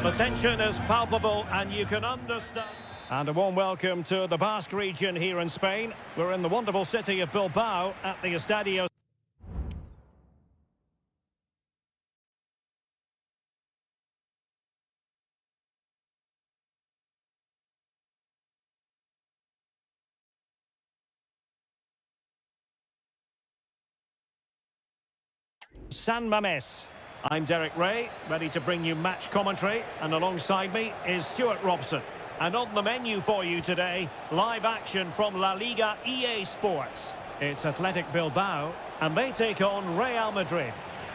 The tension is palpable and you can understand. And a warm welcome to the Basque region here in Spain. We're in the wonderful city of Bilbao at the Estadio San Mamés. I'm Derek Ray, ready to bring you match commentary, and alongside me is Stuart Robson. And on the menu for you today, live action from La Liga EA Sports. It's Athletic Bilbao, and they take on Real Madrid.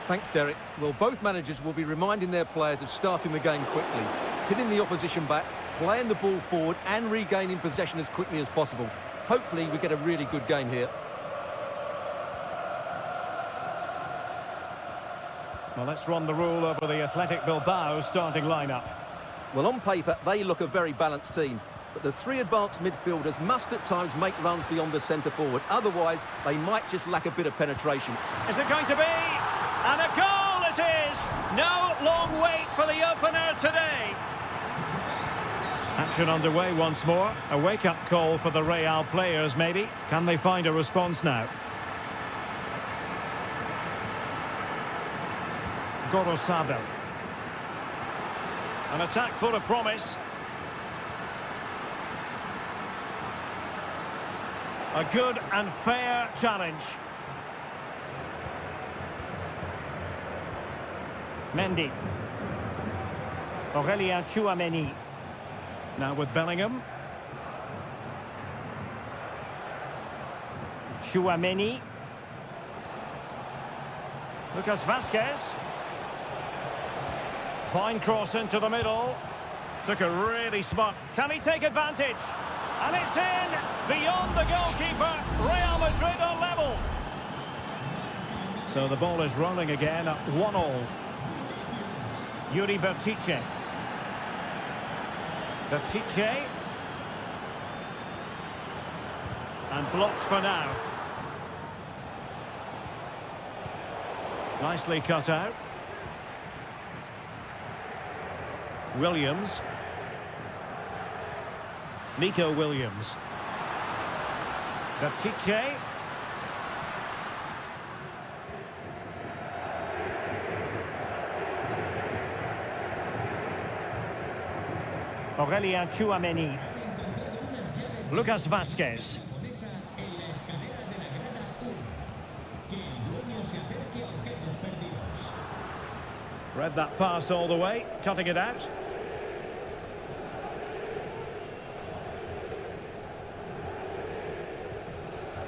Thanks, Derek. Well, both managers will be reminding their players of starting the game quickly, hitting the opposition back, playing the ball forward and regaining possession as quickly as possible. Hopefully we get a really good game here. Well, let's run the rule over the Athletic Bilbao starting lineup. Well, on paper, they look a very balanced team. But the three advanced midfielders must at times make runs beyond the centre forward. Otherwise, they might just lack a bit of penetration. Is it going to be? And a goal it is! No long wait for the opener today. Action underway once more. A wake-up call for the Real players, maybe. Can they find a response now? Gorosabel. An attack full of promise. A good and fair challenge. Mendy. Aurélien Tchouaméni. Now with Bellingham. Tchouaméni. Lucas Vázquez. Fine cross into the middle. Took a really smart. Can he take advantage? And it's in! Beyond the goalkeeper. Real Madrid are level. So the ball is rolling again at 1-1. Yuri Bertice. Bertice. And blocked for now. Nicely cut out. Williams. Nico Williams. Bertice. Aurélien Tchouaméni. Lucas Vázquez. Read that pass all the way, cutting it out.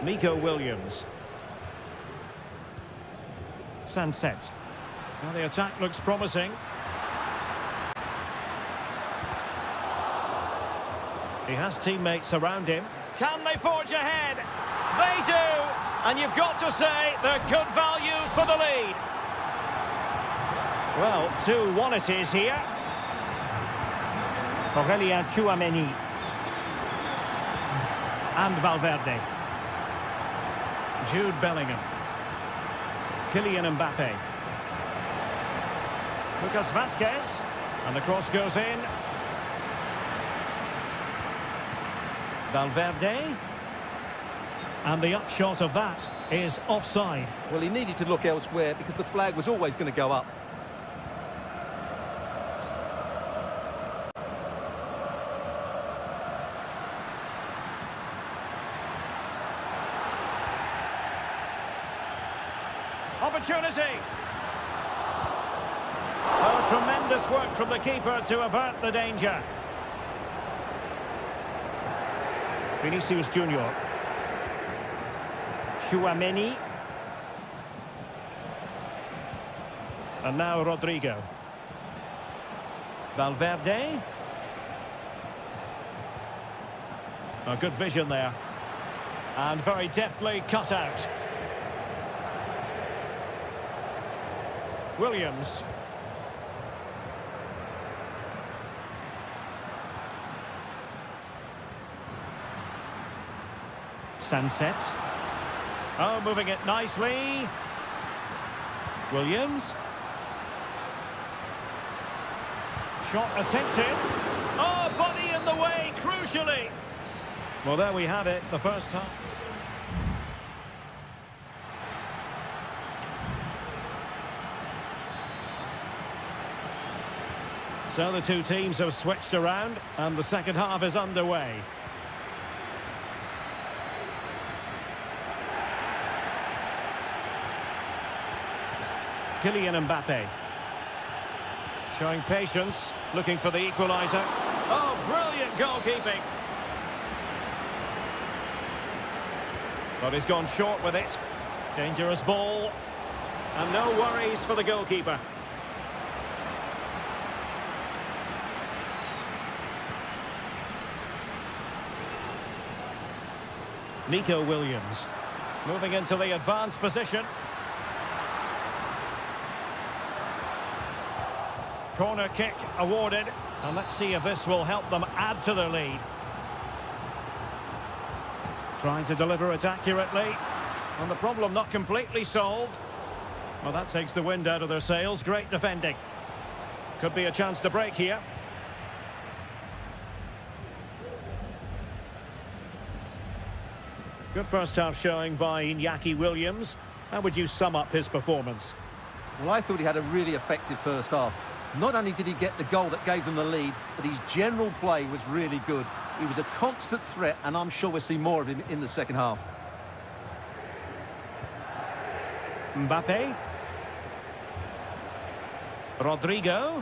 Nico Williams. Sunset. Well, the attack looks promising. He has teammates around him. Can they forge ahead? They do! And you've got to say they're good value for the lead. Well, 2-1 it is here. Aurélien Tchouaméni. And Valverde. Jude Bellingham. Kylian Mbappe. Lucas Vázquez. And the cross goes in. Valverde. And the upshot of that is offside. Well, he needed to look elsewhere because the flag was always going to go up. Opportunity. Oh, tremendous work from the keeper to avert the danger. Vinicius Junior. Tchouaméni. And now Rodrigo. Valverde. A good vision there. And very deftly cut out. Williams. Sunset. Oh, moving it nicely. Williams. Shot attempted. Oh, body in the way, crucially. Well, there we have it, the first half. So the two teams have switched around, and the second half is underway. Kylian Mbappe. Showing patience, looking for the equaliser. Oh, brilliant goalkeeping. But he's gone short with it. Dangerous ball. And no worries for the goalkeeper. Nico Williams. Moving into the advanced position. Corner kick awarded, and let's see if this will help them add to their lead. Trying to deliver it accurately, and the problem not completely solved. Well, that takes the wind out of their sails. Great defending. Could be a chance to break here. Good first half showing by Iñaki Williams. How would you sum up his performance? Well, I thought he had a really effective first half. Not only did he get the goal that gave them the lead, but his general play was really good. He was a constant threat, and I'm sure we'll see more of him in the second half. Mbappe. Rodrigo.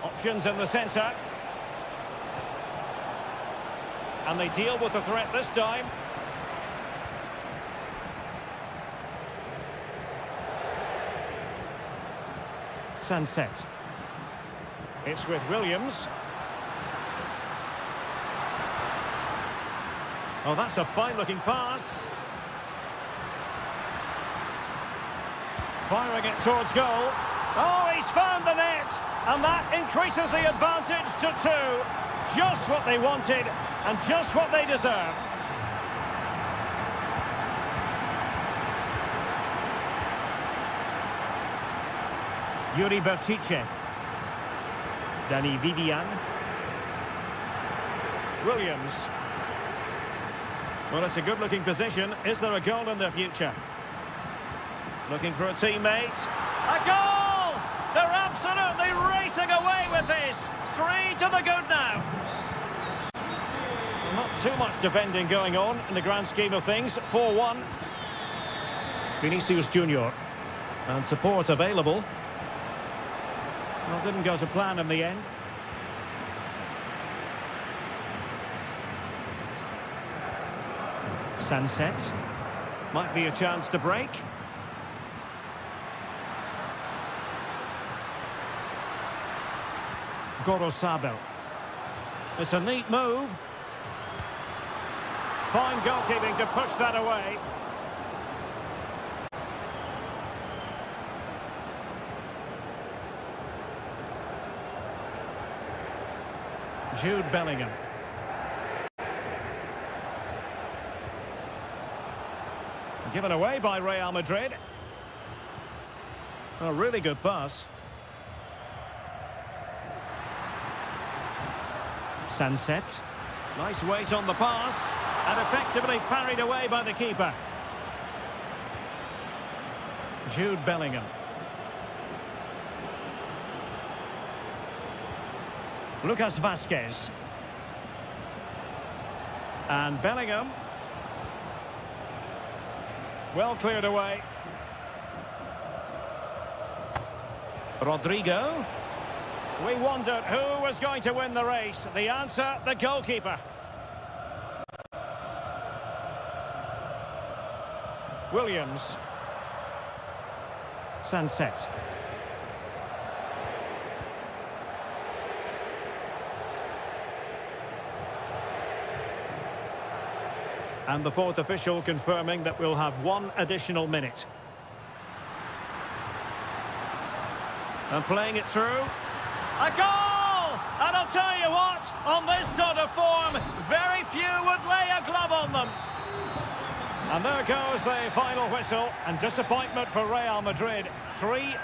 Options in the centre. And they deal with the threat this time. Sunset. It's with Williams. Oh, that's a fine-looking pass. Firing it towards goal. Oh, he's found the net! And that increases the advantage to 2. Just what they wanted, and just what they deserve. Yuri Bertice. Danny Vivian. Williams. Well, it's a good-looking position. Is there a goal in their future? Looking for a teammate. A goal! They're absolutely racing away with this. 3 to the good now. Not too much defending going on in the grand scheme of things. 4-1. Vinicius Junior. And support available. Well, didn't go to plan in the end. Sunset. Might be a chance to break. Gorosabel. It's a neat move. Fine goalkeeping to push that away. Jude Bellingham. Given away by Real Madrid. A really good pass. Sunset. Nice weight on the pass. And effectively parried away by the keeper. Jude Bellingham. Lucas Vazquez. And Bellingham. Well cleared away. Rodrigo. We wondered who was going to win the race. The answer, the goalkeeper. Williams. Sunset. And the fourth official confirming that we'll have 1 additional minute. And playing it through. A goal! And I'll tell you what, on this sort of form, very few would lay a glove on them. And there goes the final whistle, and disappointment for Real Madrid. 3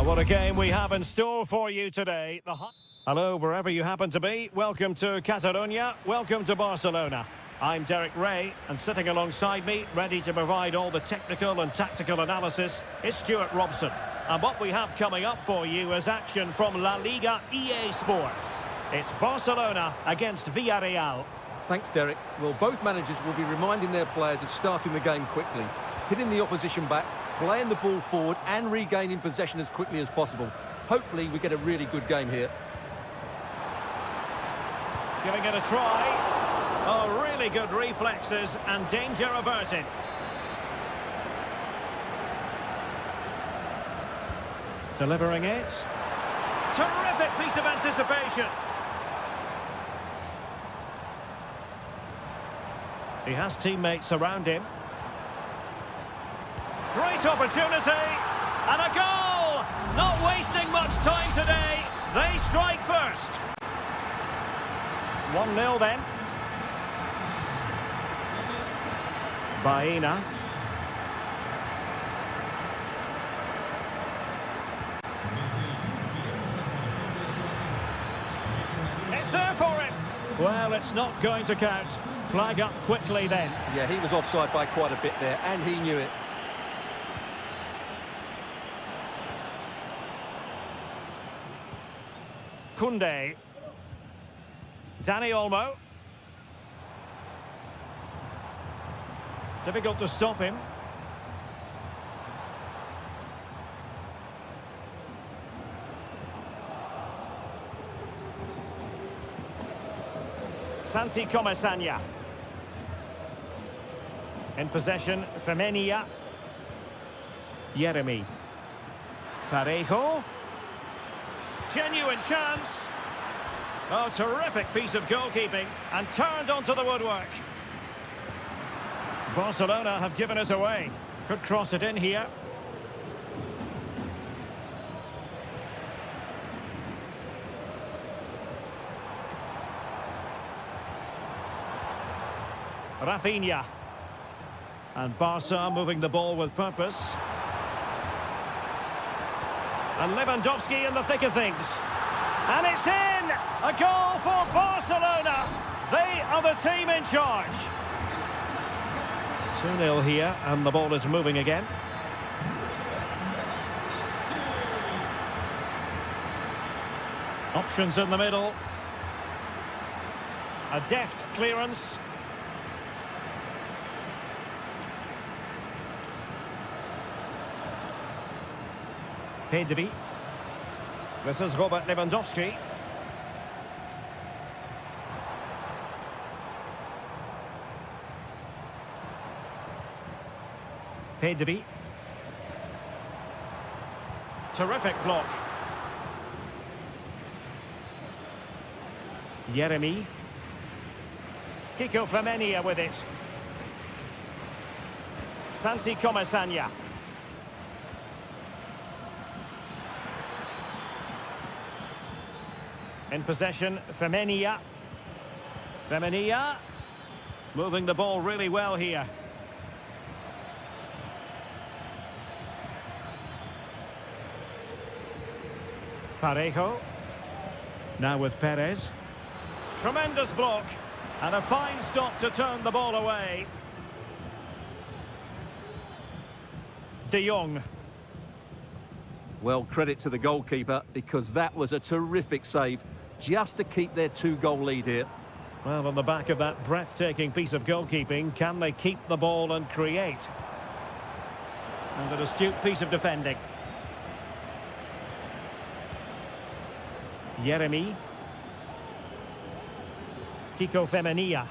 Well, what a game we have in store for you today. Hello, wherever you happen to be. Welcome to Catalonia. Welcome to Barcelona. I'm Derek Ray, and sitting alongside me, ready to provide all the technical and tactical analysis, is Stuart Robson. And what we have coming up for you is action from La Liga EA Sports. It's Barcelona against Villarreal. Thanks, Derek. Well, both managers will be reminding their players of starting the game quickly, hitting the opposition back, playing the ball forward and regaining possession as quickly as possible. Hopefully we get a really good game here. Giving it a try. Oh, really good reflexes and danger averted. Delivering it. Terrific piece of anticipation. He has teammates around him. Great opportunity. And a goal! Not wasting much time today. They strike first. 1-0 then. Baena. It's there for him. Well, it's not going to count. Flag up quickly then. Yeah, he was offside by quite a bit there, and he knew it. Koundé. Dani Olmo. Difficult to stop him. Santi Comesaña. In possession, Femenia. Yeremy. Parejo. Genuine chance. Oh, terrific piece of goalkeeping and turned onto the woodwork. Barcelona have given us away. Could cross it in here. Rafinha. And Barca moving the ball with purpose. And Lewandowski in the thick of things. And it's in! A goal for Barcelona! They are the team in charge. 2-0 here, and the ball is moving again. Options in the middle. A deft clearance. Pedri. This is Robert Lewandowski. Pedri. Terrific block. Yeremy. Kiko Femenia with it. Santi Comesaña. In possession, Femenia. Femenia. Moving the ball really well here. Parejo. Now with Perez. Tremendous block. And a fine stop to turn the ball away. De Jong. Well, credit to the goalkeeper, because that was a terrific save, just to keep their 2-goal lead here. Well, on the back of that breathtaking piece of goalkeeping, can they keep the ball and create? And an astute piece of defending. Yeremy. Kiko Femenia.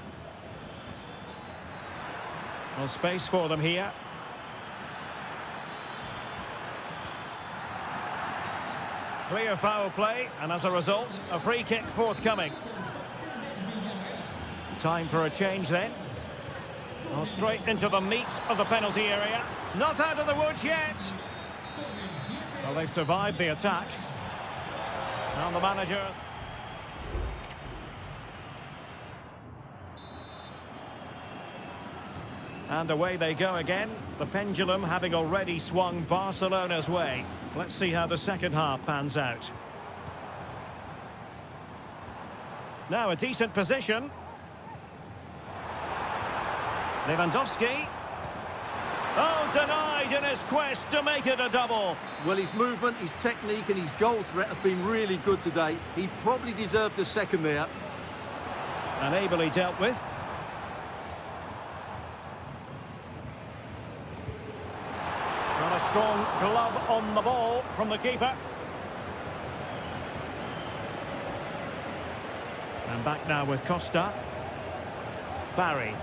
Well, space for them here. Clear foul play, and as a result, a free kick forthcoming. Time for a change then. Well, straight into the meat of the penalty area. Not out of the woods yet. Well, they've survived the attack. And the manager. And away they go again. The pendulum having already swung Barcelona's way. Let's see how the second half pans out. Now a decent position. Lewandowski. Oh, denied in his quest to make it a double. Well, his movement, his technique and his goal threat have been really good today. He probably deserved a second there. And ably dealt with. And a strong glove on the ball from the keeper. And back now with Costa. Barry.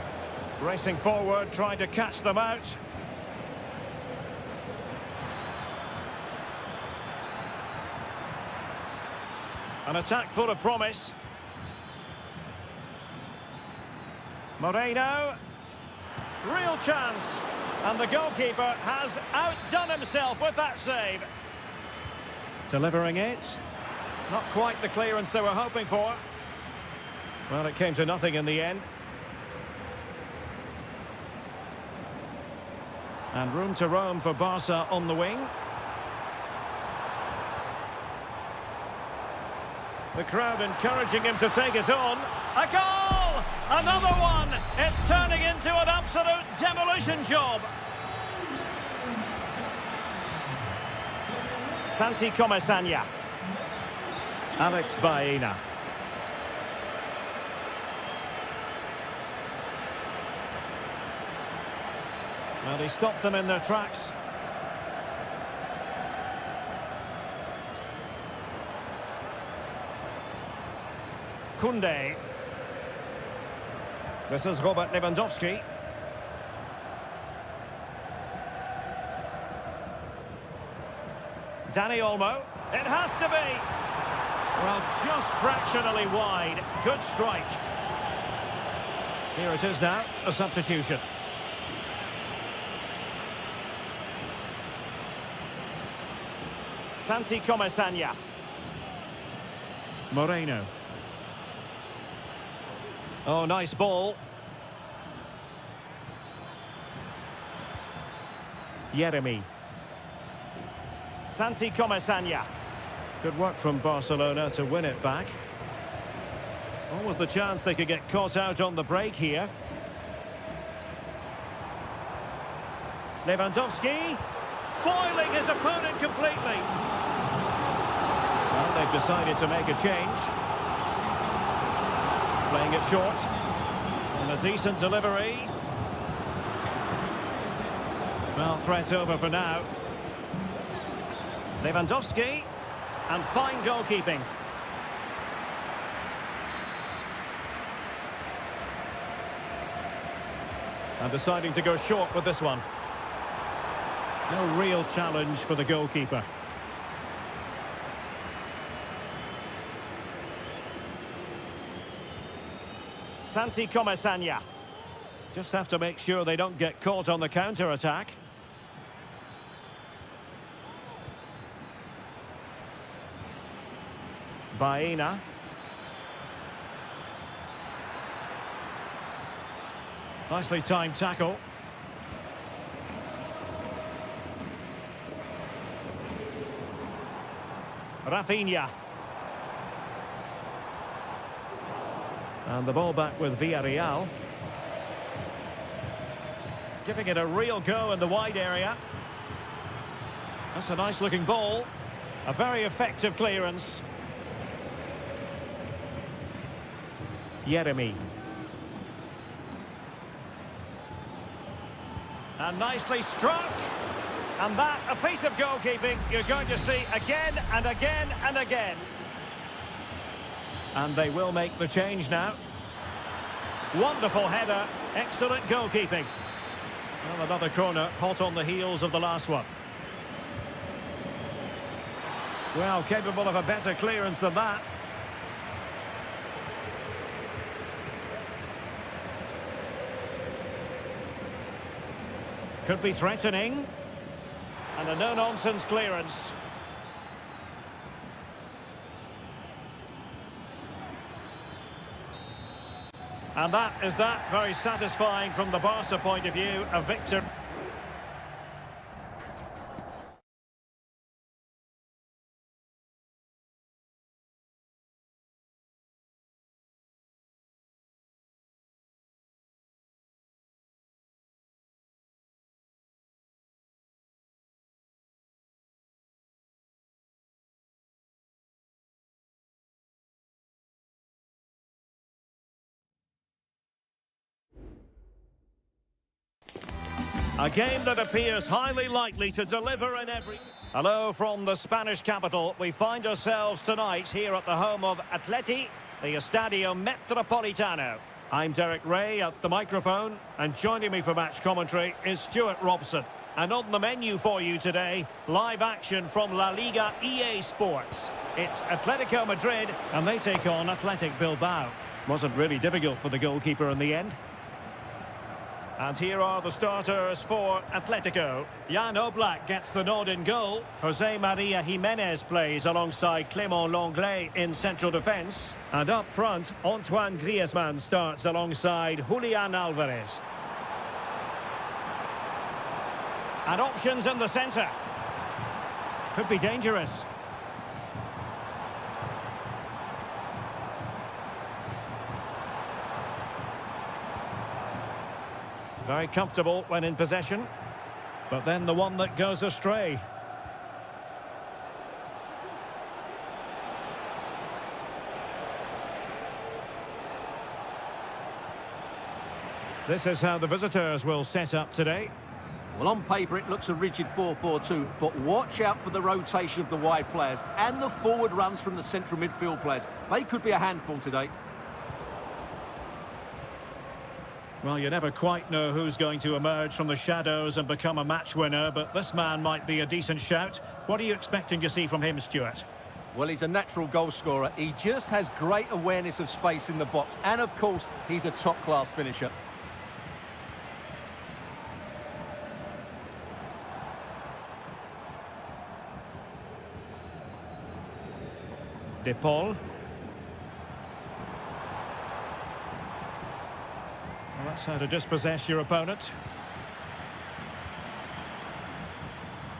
Racing forward, trying to catch them out. An attack full of promise. Moreno. Real chance. And the goalkeeper has outdone himself with that save. Delivering it. Not quite the clearance they were hoping for. Well, it came to nothing in the end. And room to roam for Barca on the wing. The crowd encouraging him to take it on. A goal! Another one! It's turning into an absolute demolition job. Santi Comesaña. Alex Baena. Well, he stopped them in their tracks. Koundé. This is Robert Lewandowski. Dani Olmo. It has to be. Well, just fractionally wide. Good strike. Here it is now, a substitution. Santi Comesaña. Moreno. Oh, nice ball. Yeremy. Santi Comesaña. Good work from Barcelona to win it back. Almost the chance they could get caught out on the break here. Lewandowski. Foiling his opponent completely. Well, they've decided to make a change. Playing it short. And a decent delivery. Well, threat over for now. Lewandowski. And fine goalkeeping. And deciding to go short with this one. No real challenge for the goalkeeper. Santi Comesaña. Just have to make sure they don't get caught on the counter-attack. Baena. Nicely timed tackle. Rafinha. And the ball back with Villarreal. Giving it a real go in the wide area. That's a nice looking ball. A very effective clearance. Yeremy. And nicely struck. And that, a piece of goalkeeping you're going to see again and again and again. And they will make the change now. Wonderful header, excellent goalkeeping. Well, another corner, hot on the heels of the last one. Well, capable of a better clearance than that. Could be threatening. And a no-nonsense clearance. And that is that. Very satisfying from the Barca point of view. A victory. A game that appears highly likely to deliver in every... Hello from the Spanish capital. We find ourselves tonight here at the home of Atleti, the Estadio Metropolitano. I'm Derek Ray at the microphone, and joining me for match commentary is Stuart Robson. And on the menu for you today, live action from La Liga EA Sports. It's Atletico Madrid, and they take on Athletic Bilbao. Wasn't really difficult for the goalkeeper in the end. And here are the starters for Atletico. Jan Oblak gets the nod in goal. Jose Maria Jimenez plays alongside Clément Lenglet in central defence. And up front, Antoine Griezmann starts alongside Julian Alvarez. And options in the centre. Could be dangerous. Very comfortable when in possession, but then the one that goes astray. This is how the visitors will set up today. Well, on paper it looks a rigid 4-4-2, but watch out for the rotation of the wide players and the forward runs from the central midfield players. They could be a handful today. Well, you never quite know who's going to emerge from the shadows and become a match winner, but this man might be a decent shout. What are you expecting to see from him, Stuart? Well, he's a natural goal scorer. He just has great awareness of space in the box. And, of course, he's a top-class finisher. De Paul. Well, that's how to dispossess your opponent.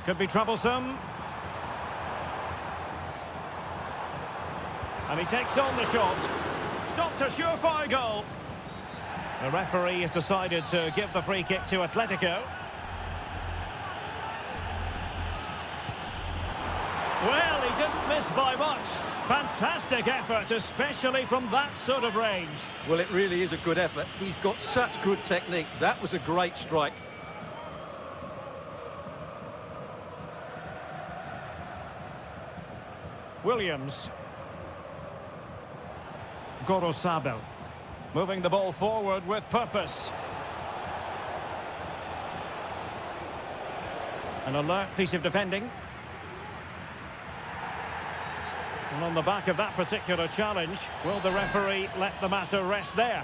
Could be troublesome. And he takes on the shot. Stopped a surefire goal. The referee has decided to give the free kick to Atletico. Well, he didn't miss by much. Fantastic effort, especially from that sort of range. Well, it really is a good effort. He's got such good technique. That was a great strike. Williams. Gorosabel. Moving the ball forward with purpose. An alert piece of defending. And on the back of that particular challenge, will the referee let the matter rest there?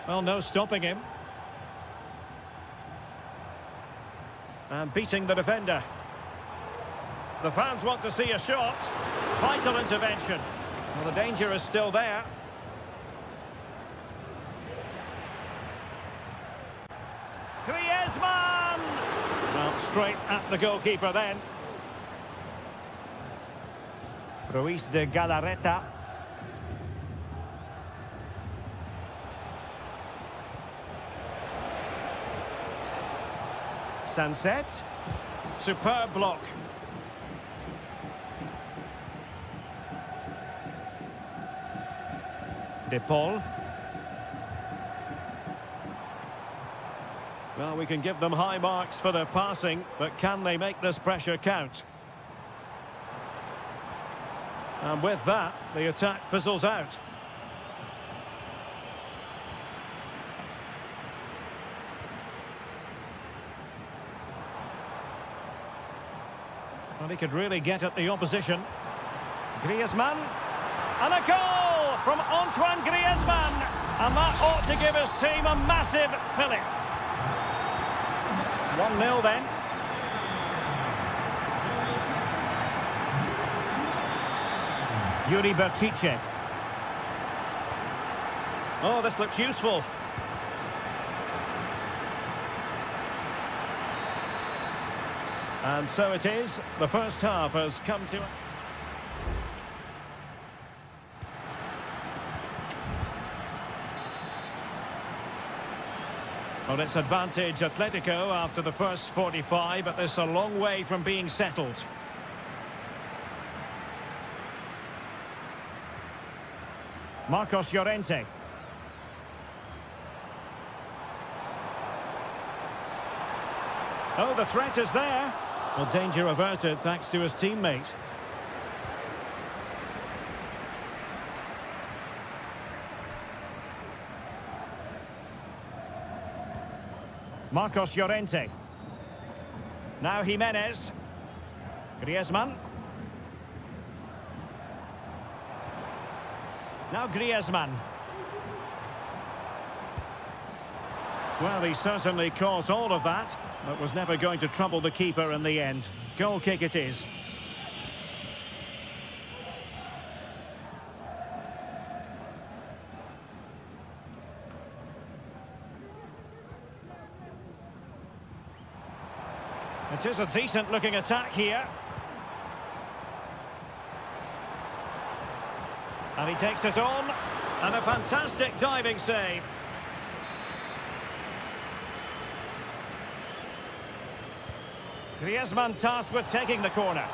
Well, no stopping him. And beating the defender. The fans want to see a shot. Vital intervention. Well, the danger is still there. Griezmann! Well, straight at the goalkeeper then. Ruiz de Galarreta. Sunset. Superb block. De Paul. Well, we can give them high marks for their passing, but can they make this pressure count? And with that, the attack fizzles out. Well, he could really get at the opposition. Griezmann. And a goal from Antoine Griezmann. And that ought to give his team a massive fillip. 1-0 then. Yuri Bertice. Oh, this looks useful. And so it is. The first half has come to... Well, it's advantage Atletico after the first 45, but this is a long way from being settled. Marcos Llorente. Oh, the threat is there. Well, danger averted thanks to his teammate. Marcos Llorente. Now Jimenez. Griezmann. Now Griezmann. Well, he certainly caused all of that, but was never going to trouble the keeper in the end. Goal kick it is. It is a decent-looking attack here. And he takes it on. And a fantastic diving save. Griezmann tasked with taking the corner.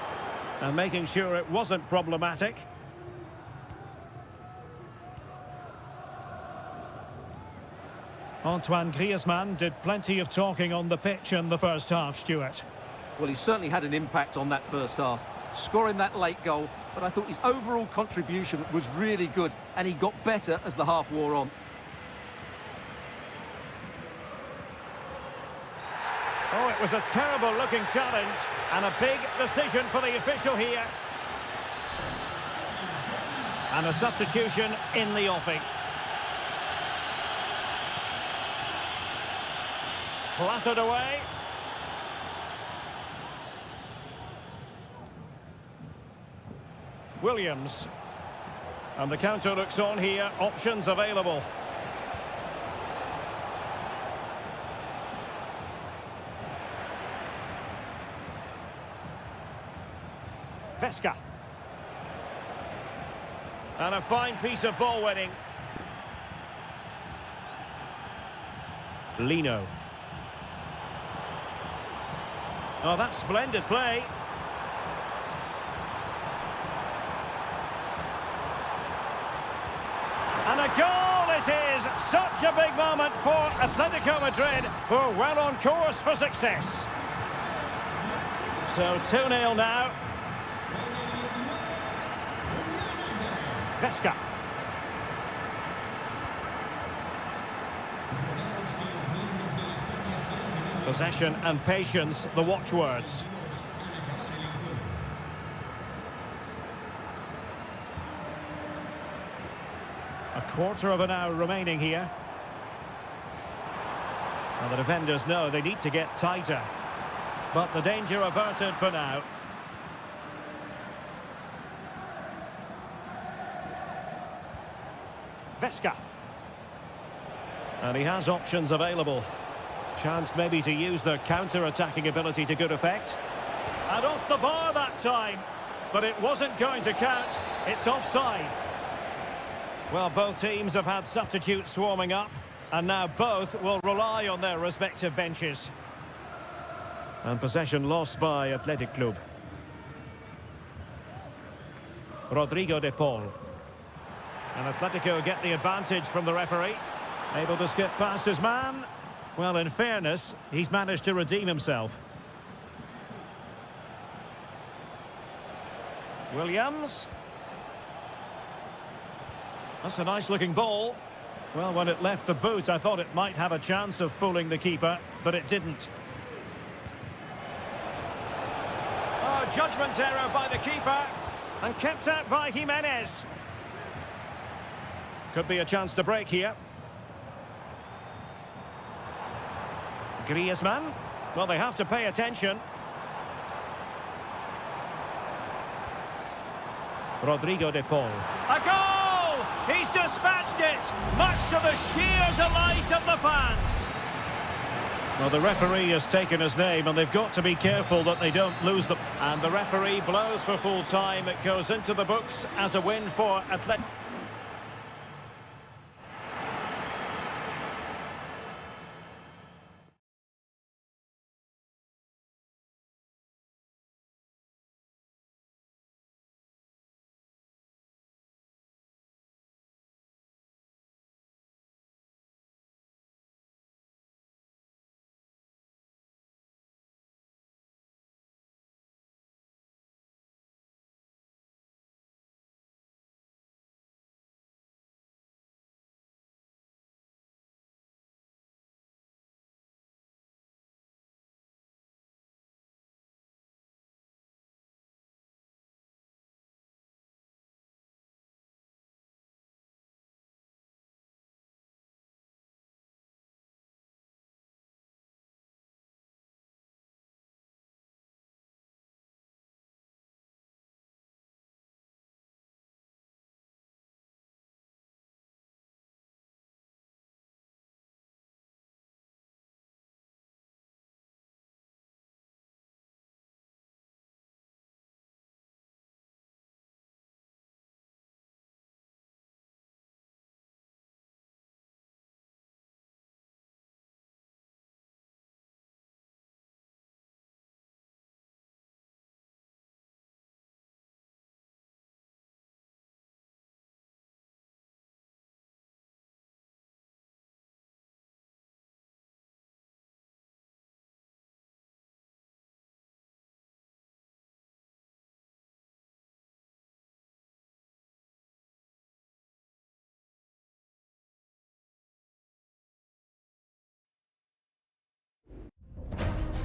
And making sure it wasn't problematic. Antoine Griezmann did plenty of talking on the pitch in the first half, Stuart. Well, he certainly had an impact on that first half, scoring that late goal, but I thought his overall contribution was really good, and he got better as the half wore on. Oh, it was a terrible-looking challenge, and a big decision for the official here. And a substitution in the offing. Clattered away. Williams. And the counter looks on here. Options available. Vesca. And a fine piece of ball winning. Lino. Oh, that's splendid play. And a goal it is! Such a big moment for Atletico Madrid, who are well on course for success. So 2-0 now. Vesca. Possession and patience, the watchwords. A quarter of an hour remaining here. Well, the defenders know they need to get tighter. But the danger averted for now. Vesca. And he has options available. Chance maybe to use their counter-attacking ability to good effect. And off the bar that time. But it wasn't going to count. It's offside. Well, both teams have had substitutes warming up. And now both will rely on their respective benches. And possession lost by Athletic Club. Rodrigo de Paul. And Atletico get the advantage from the referee. Able to skip past his man. Well, in fairness, he's managed to redeem himself. Williams. That's a nice-looking ball. Well, when it left the boot, I thought it might have a chance of fooling the keeper, but it didn't. Oh, judgment error by the keeper. And kept out by Jimenez. Could be a chance to break here. Griezmann. Well, they have to pay attention. Rodrigo de Paul. A goal! He's dispatched it, much to the sheer delight of the fans. Well, the referee has taken his name, and they've got to be careful that they don't lose them. And the referee blows for full time. It goes into the books as a win for Athletic.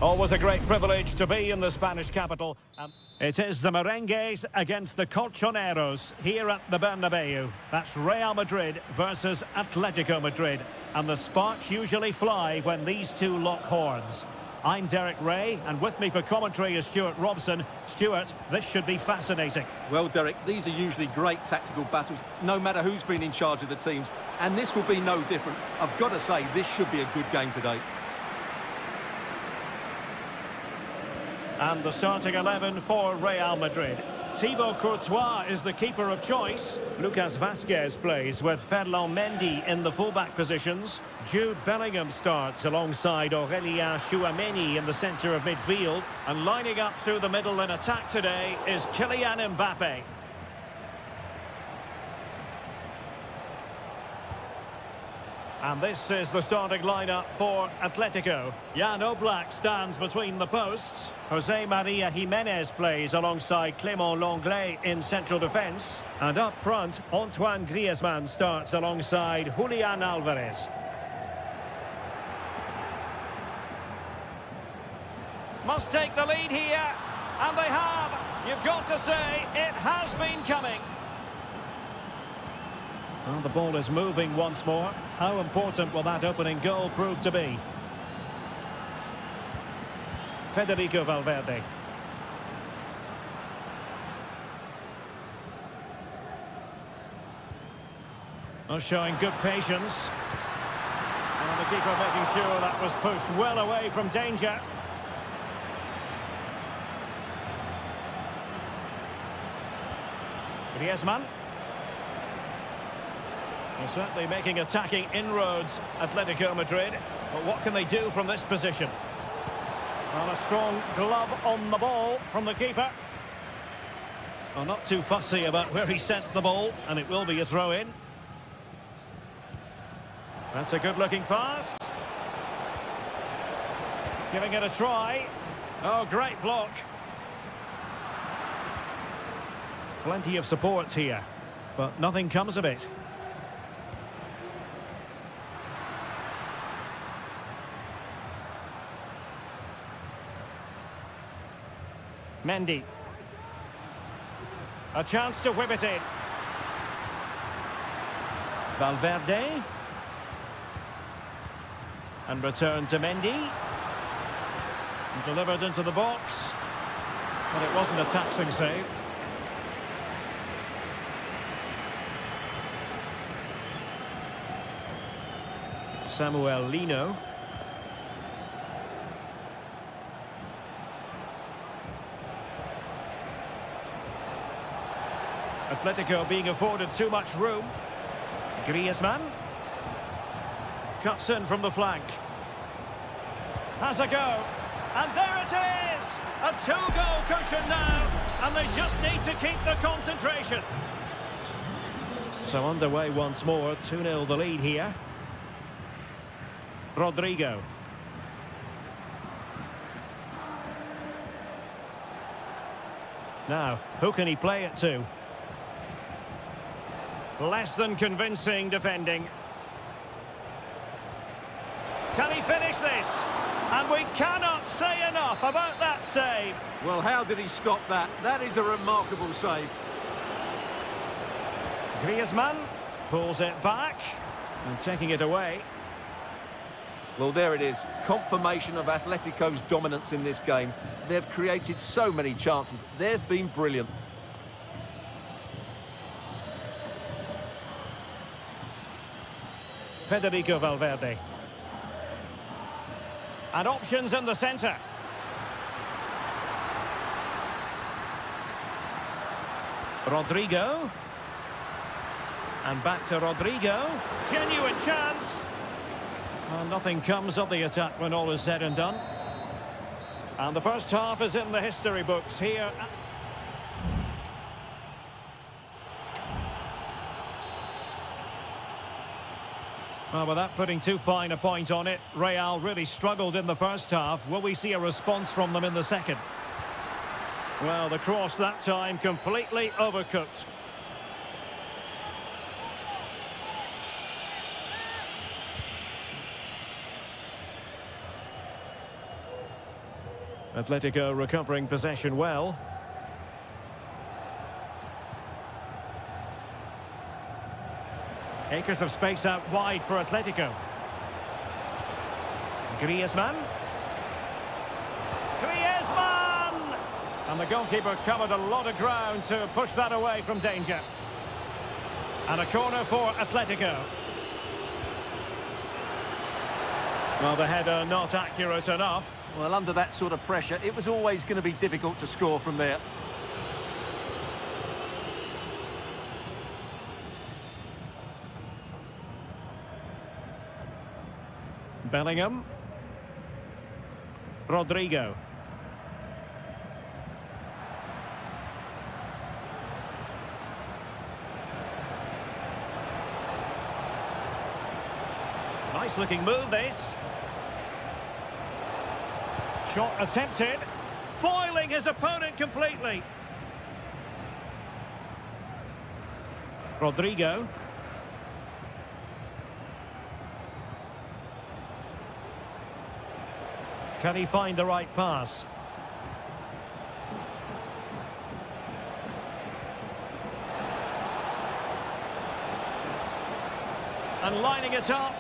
Always a great privilege to be in the Spanish capital. It is the Merengues against the Colchoneros here at the Bernabeu. That's Real Madrid versus Atletico Madrid. And the sparks usually fly when these two lock horns. I'm Derek Ray, and with me for commentary is Stuart Robson. Stuart, this should be fascinating. Well, Derek, these are usually great tactical battles, no matter who's been in charge of the teams. And this will be no different. I've got to say, this should be a good game today. And the starting 11 for Real Madrid. Thibaut Courtois is the keeper of choice. Lucas Vazquez plays with Ferland Mendy in the fullback positions. Jude Bellingham starts alongside Aurélien Tchouameni in the centre of midfield. And lining up through the middle in attack today is Kylian Mbappe. And this is the starting lineup for Atletico. Jan Oblak stands between the posts. Jose Maria Jimenez plays alongside Clément Lenglet in central defence. And up front, Antoine Griezmann starts alongside Julian Alvarez. Must take the lead here, and they have. You've got to say, it has been coming. Well, the ball is moving once more. How important will that opening goal prove to be? Federico Valverde. Showing good patience. And the keeper making sure that was pushed well away from danger. Griezmann. They're certainly making attacking inroads, Atletico Madrid. But what can they do from this position? Well, a strong glove on the ball from the keeper. Well, not too fussy about where he sent the ball, and it will be a throw-in. That's a good-looking pass. Giving it a try. Oh, great block. Plenty of support here, but nothing comes of it. Mendy. A chance to whip it in. Valverde. And returned to Mendy. And delivered into the box. But it wasn't a taxing save. Samuel Lino. Atletico being afforded too much room. Griezmann. Cuts in from the flank. Has a go. And there it is! A two-goal cushion now. And they just need to keep the concentration. So underway once more. 2-0 the lead here. Rodrigo. Now, who can he play it to? Less than convincing defending. Can he finish this? And we cannot say enough about that save. Well, how did he stop that? That is a remarkable save. Griezmann pulls it back and taking it away. Well, there it is. Confirmation of Atletico's dominance in this game. They've created so many chances. They've been brilliant. Federico Valverde. And options in the centre. Rodrigo. And back to Rodrigo. Genuine chance. Well, nothing comes of the attack when all is said and done. And the first half is in the history books here. Well, without putting too fine a point on it, Real really struggled in the first half. Will we see a response from them in the second? Well, the cross that time completely overcooked. Atletico recovering possession well. Acres of space out wide for Atletico. Griezmann. Griezmann! And the goalkeeper covered a lot of ground to push that away from danger. And a corner for Atletico. Well, the header not accurate enough. Well, under that sort of pressure, it was always going to be difficult to score from there. Bellingham. Rodrigo. Nice looking move this. Shot attempted. Foiling his opponent completely. Rodrigo. Can he find the right pass? And lining it up.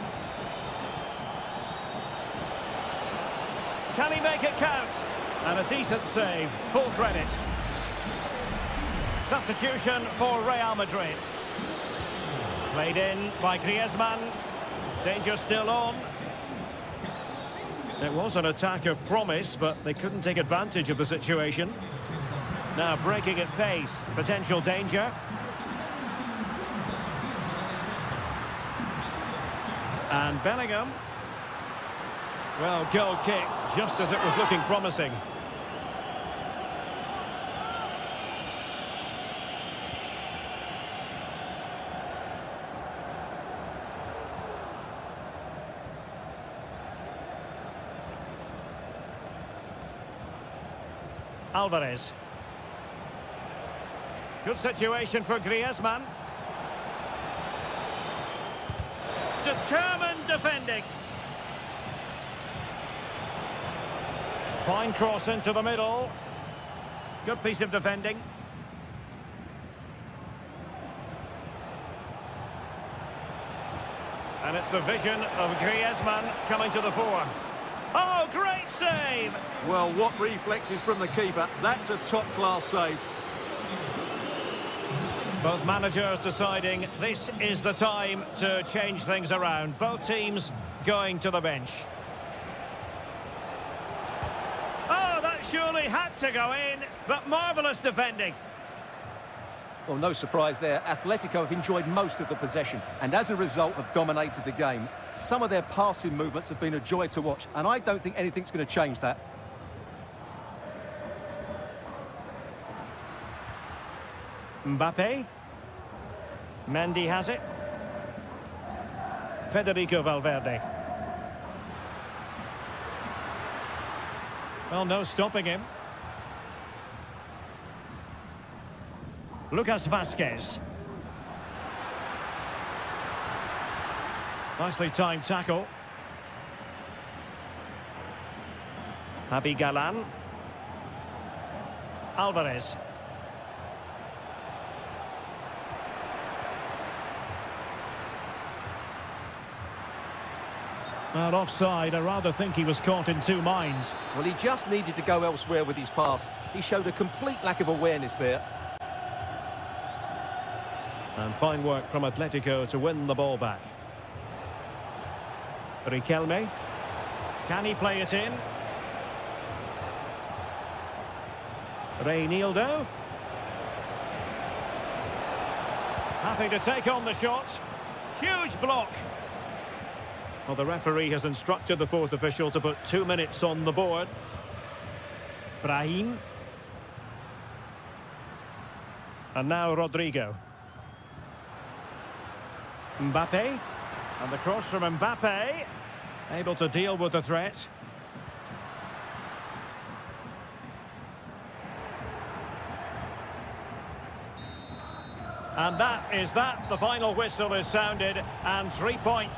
Can he make it count? And a decent save. Full credit. Substitution for Real Madrid. Played in by Griezmann. Danger still on. It was an attack of promise, but they couldn't take advantage of the situation. Now breaking at pace. Potential danger. And Bellingham. Well, goal kick, just as it was looking promising. Alvarez. Good situation for Griezmann. Determined defending. Fine cross into the middle. Good piece of defending. And it's the vision of Griezmann coming to the fore. Oh, great save! Well, what reflexes from the keeper. That's a top-class save. Both managers deciding this is the time to change things around. Both teams going to the bench. Oh, that surely had to go in, but marvellous defending. Well, no surprise there. Atletico have enjoyed most of the possession and as a result have dominated the game. Some of their passing movements have been a joy to watch and I don't think anything's going to change that. Mbappe. Mendy has it. Federico Valverde. Well, no stopping him. Lucas Vazquez. Nicely timed tackle. Javi Galan. Alvarez. Well, offside. I rather think he was caught in two minds. Well, he just needed to go elsewhere with his pass. He showed a complete lack of awareness there. And fine work from Atletico to win the ball back. Riquelme. Can he play it in? Reinildo. Happy to take on the shot. Huge block. Well, the referee has instructed the fourth official to put 2 minutes on the board. Brahim. And now Rodrigo. Mbappe. And the cross from Mbappe. Able to deal with the threat. And that is that. The final whistle is sounded. And 3 points.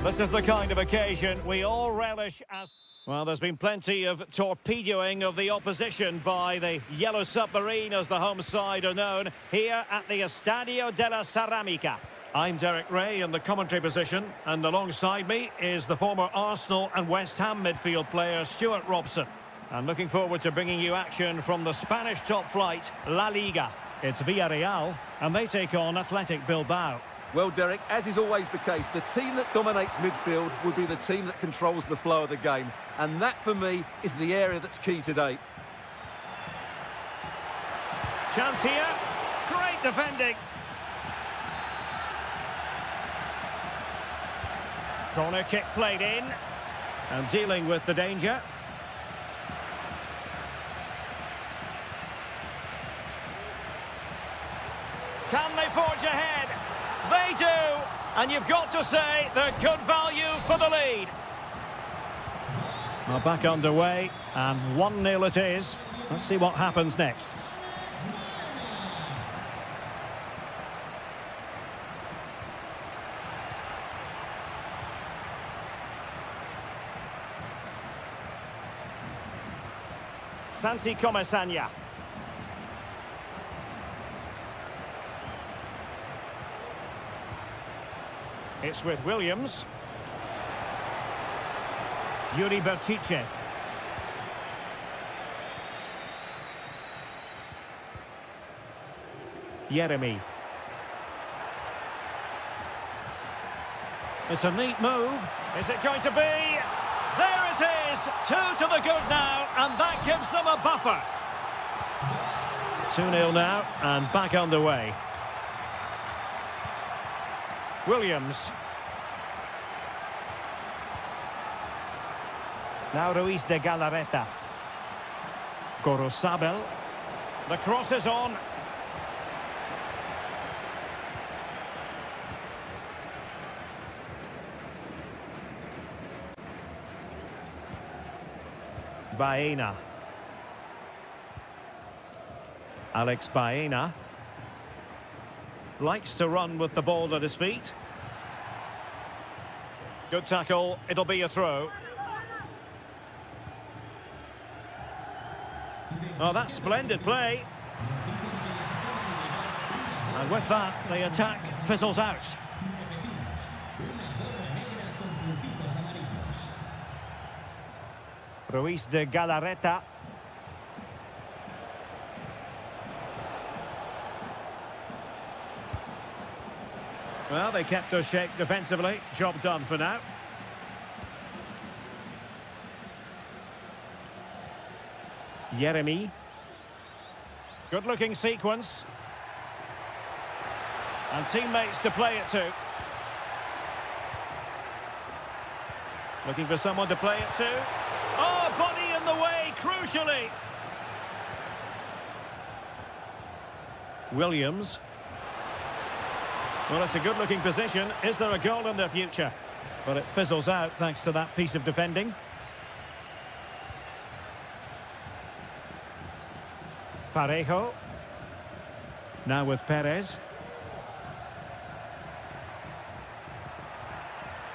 This is the kind of occasion we all relish as... Well, there's been plenty of torpedoing of the opposition by the Yellow Submarine, as the home side are known, here at the Estadio de la Ceramica. I'm Derek Ray in the commentary position, and alongside me is the former Arsenal and West Ham midfield player Stuart Robson. And looking forward to bringing you action from the Spanish top flight, La Liga. It's Villarreal, and they take on Athletic Bilbao. Well, Derek, as is always the case, the team that dominates midfield will be the team that controls the flow of the game. And that, for me, is the area that's key today. Chance here. Great defending. Corner kick played in. And dealing with the danger. Can they forge ahead? They do! And you've got to say they're good value for the lead. Well, back underway, and 1-0 it is. Let's see what happens next. Santi Comesaña. It's with Williams. Yuri Berchiche. Jeremy. It's a neat move. Is it going to be? There it is! 2 to the good now, and that gives them a buffer. 2-0 now, and back underway. Williams. Now Ruiz de Galarreta. Gorosabel. The cross is on. Baena. Alex Baena. Likes to run with the ball at his feet. Good tackle. It'll be a throw. Oh, that's splendid play. And with that, the attack fizzles out. Ruiz de Galarreta. Well, they kept us shape defensively. Job done for now. Jeremy. Good-looking sequence. And teammates to play it to. Looking for someone to play it to. Oh, body in the way, crucially. Williams. Well, it's a good-looking position. Is there a goal in their future? But it fizzles out thanks to that piece of defending. Parejo. Now with Perez.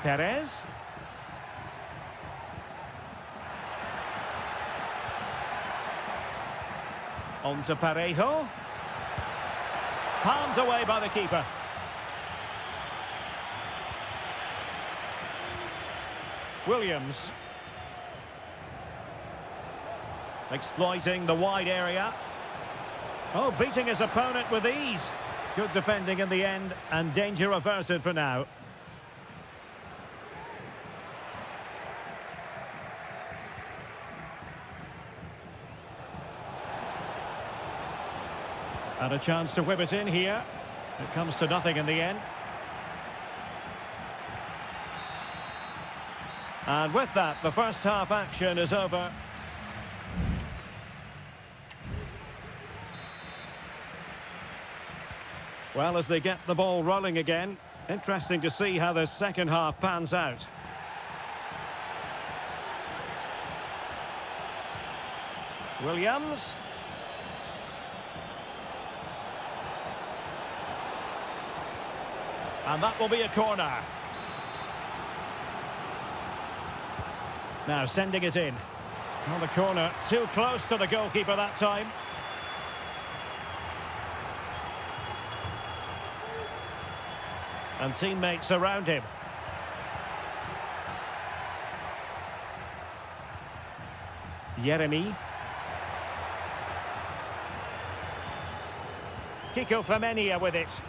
Perez. On to Parejo. Palmed away by the keeper. Williams. Exploiting the wide area. Oh, beating his opponent with ease. Good defending in the end, and danger averted for now. And a chance to whip it in here. It comes to nothing in the end. And with that, the first half action is over. Well, as they get the ball rolling again, interesting to see how the second half pans out. Williams. And that will be a corner. Now sending it in. On the corner, too close to the goalkeeper that time. And teammates around him. Jeremy. Kiko Femenia with it.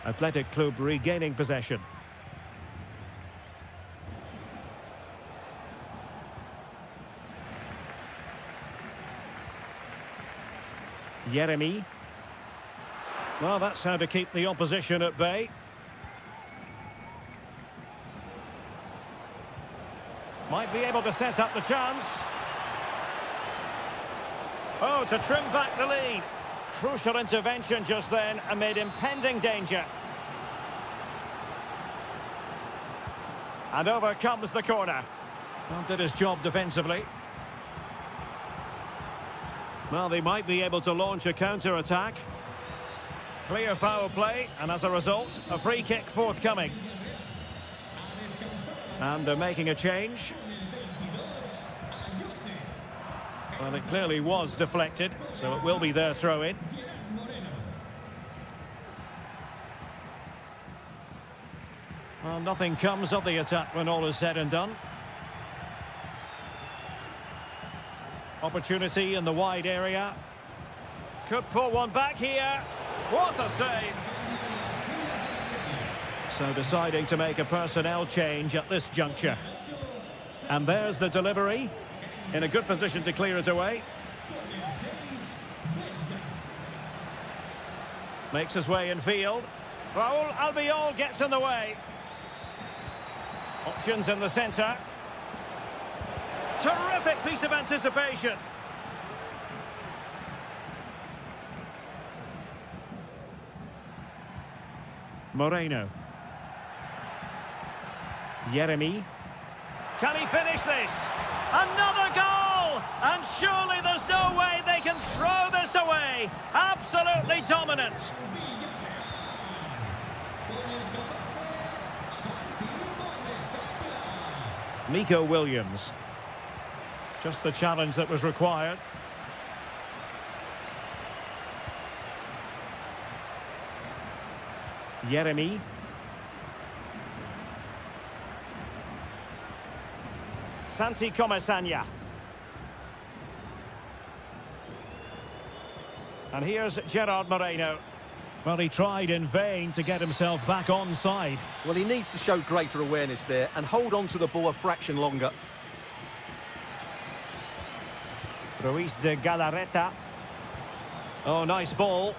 Athletic Club regaining possession. Jeremy. Well, that's how to keep the opposition at bay. Might be able to set up the chance. Oh, to trim back the lead. Crucial intervention just then amid impending danger. And over comes the corner. Well, did his job defensively. Well, they might be able to launch a counter-attack. Clear foul play, and as a result, a free kick forthcoming. And they're making a change. Well, it clearly was deflected, so it will be their throw-in. Well, nothing comes of the attack when all is said and done. Opportunity in the wide area. Could pull one back here. What a save! So deciding to make a personnel change at this juncture. And there's the delivery. In a good position to clear it away. Makes his way in field. Raul Albiol gets in the way. Options in the centre. Terrific piece of anticipation. Moreno. Jeremy. Can he finish this? Another goal! And surely there's no way they can throw this away. Absolutely dominant. Nico Williams. Just the challenge that was required. Jeremy. Santi Comesaña. And here's Gerard Moreno. Well, he tried in vain to get himself back on side. Well, he needs to show greater awareness there and hold on to the ball a fraction longer. Ruiz de Galarreta. Oh, nice ball.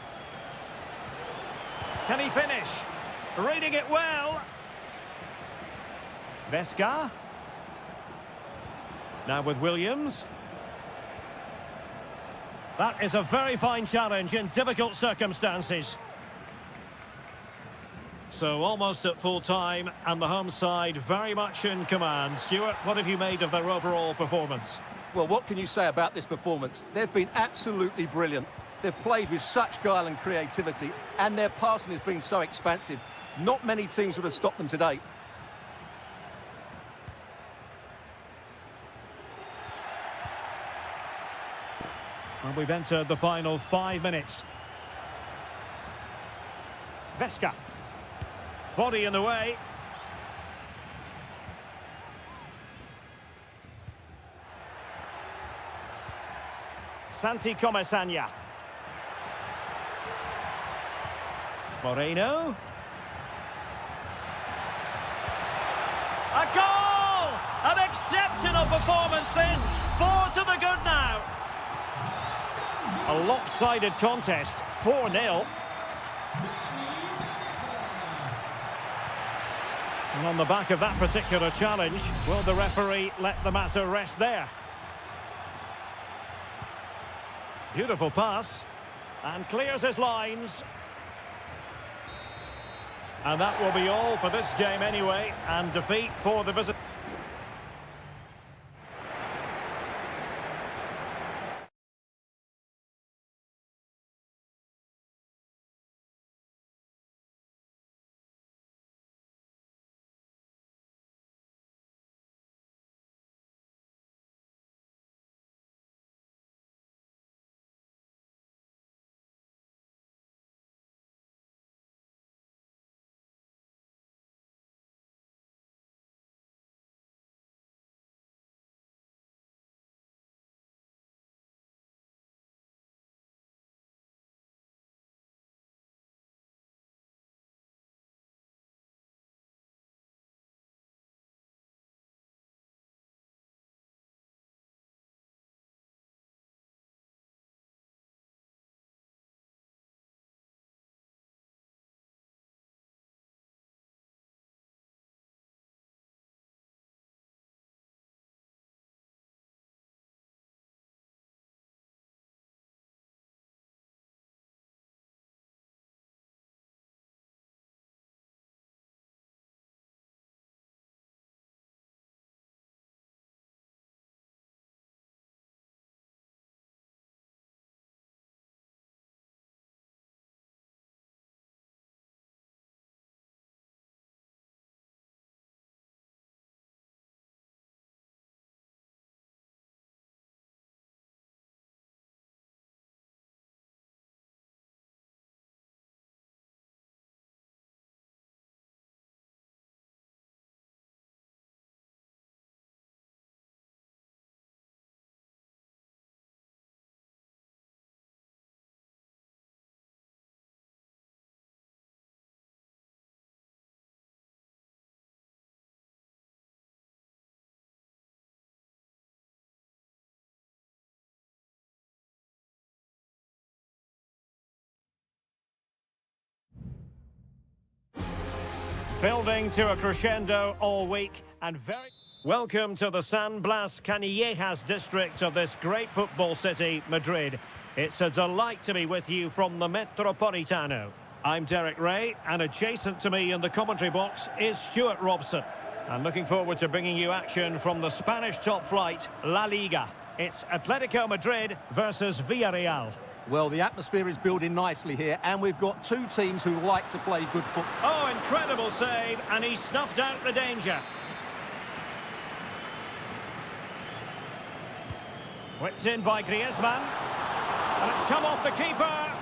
Can he finish? Reading it well. Vesca. Now with Williams. That is a very fine challenge in difficult circumstances. So almost at full time, and the home side very much in command. Stuart, what have you made of their overall performance? Well, what can you say about this performance? They've been absolutely brilliant. They've played with such guile and creativity, and their passing has been so expansive. Not many teams would have stopped them today. And we've entered the final 5 minutes. Vesca. Body in the way. Santi Comesaña. Moreno. A goal! An exceptional performance this. 4 to the good now. A lopsided contest, 4-0. And on the back of that particular challenge, will the referee let the matter rest there? Beautiful pass. And clears his lines. And that will be all for this game anyway. And defeat for the visitor. Building to a crescendo all week and very... Welcome to the San Blas Canillejas district of this great football city, Madrid. It's a delight to be with you from the Metropolitano. I'm Derek Ray, and adjacent to me in the commentary box is Stuart Robson. I'm looking forward to bringing you action from the Spanish top flight, La Liga. It's Atletico Madrid versus Villarreal. Well, the atmosphere is building nicely here, and we've got two teams who like to play good football. Oh, incredible save, and he snuffed out the danger. Whipped in by Griezmann, and it's come off the keeper.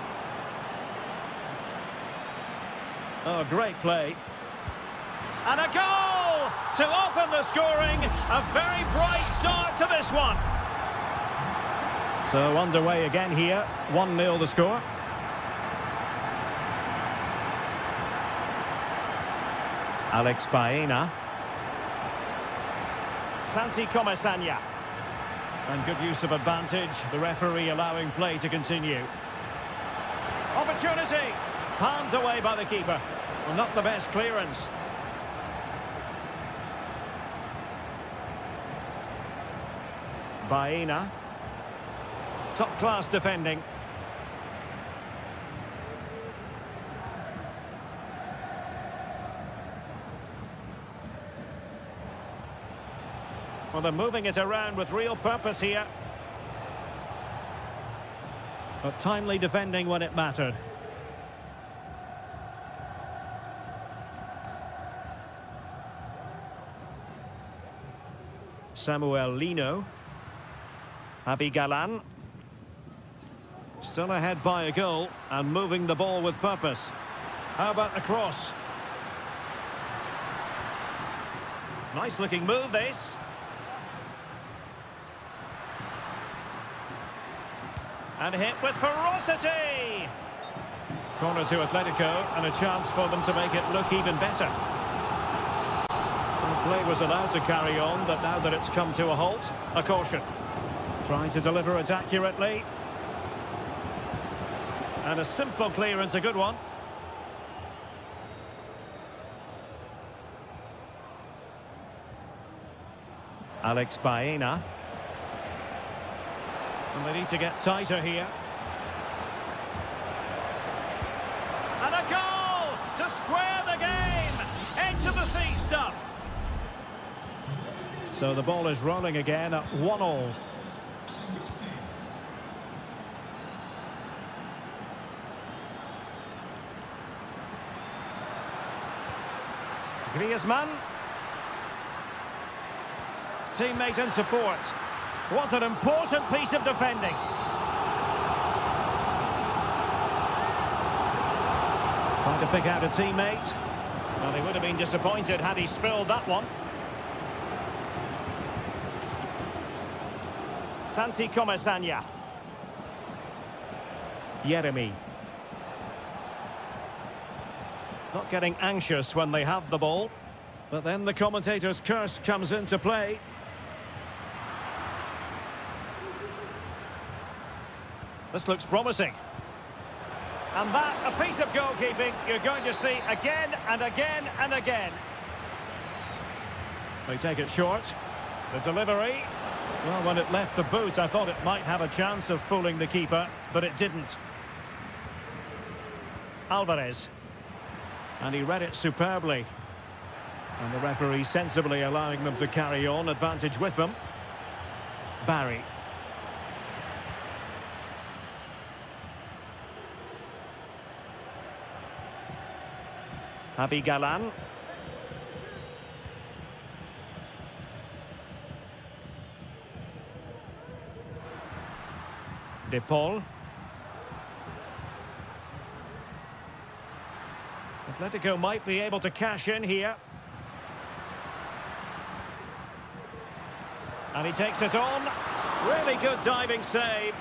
Oh, great play. And a goal to open the scoring. A very bright start to this one. So underway again here, 1-0 the score. Alex Baena. Santi Comesaña. And good use of advantage, the referee allowing play to continue. Opportunity! Palmed away by the keeper. Well, not the best clearance. Baena. Top-class defending. Well, they're moving it around with real purpose here. But timely defending when it mattered. Samuel Lino. Javi Galan. Still ahead by a goal and moving the ball with purpose. How about the cross? Nice looking move this. And hit with ferocity. Corner to Atletico and a chance for them to make it look even better. The play was allowed to carry on, but now that it's come to a halt, a caution. Trying to deliver it accurately. And a simple clearance, a good one. Alex Baena. And they need to get tighter here. And a goal to square the game. Into the seat stuff. So the ball is rolling again at 1-1. Griezmann. Teammate and support. What an important piece of defending. Trying to pick out a teammate. Well, he would have been disappointed had he spilled that one. Santi Comesaña. Jeremy. Not getting anxious when they have the ball. But then the commentator's curse comes into play. This looks promising. And that, a piece of goalkeeping you're going to see again and again and again. They take it short. The delivery. Well, when it left the boot, I thought it might have a chance of fooling the keeper, but it didn't. Alvarez. And he read it superbly. And the referee sensibly allowing them to carry on, advantage with them. Barry. Javi Galan. De Paul. Atletico might be able to cash in here. And he takes it on. Really good diving save.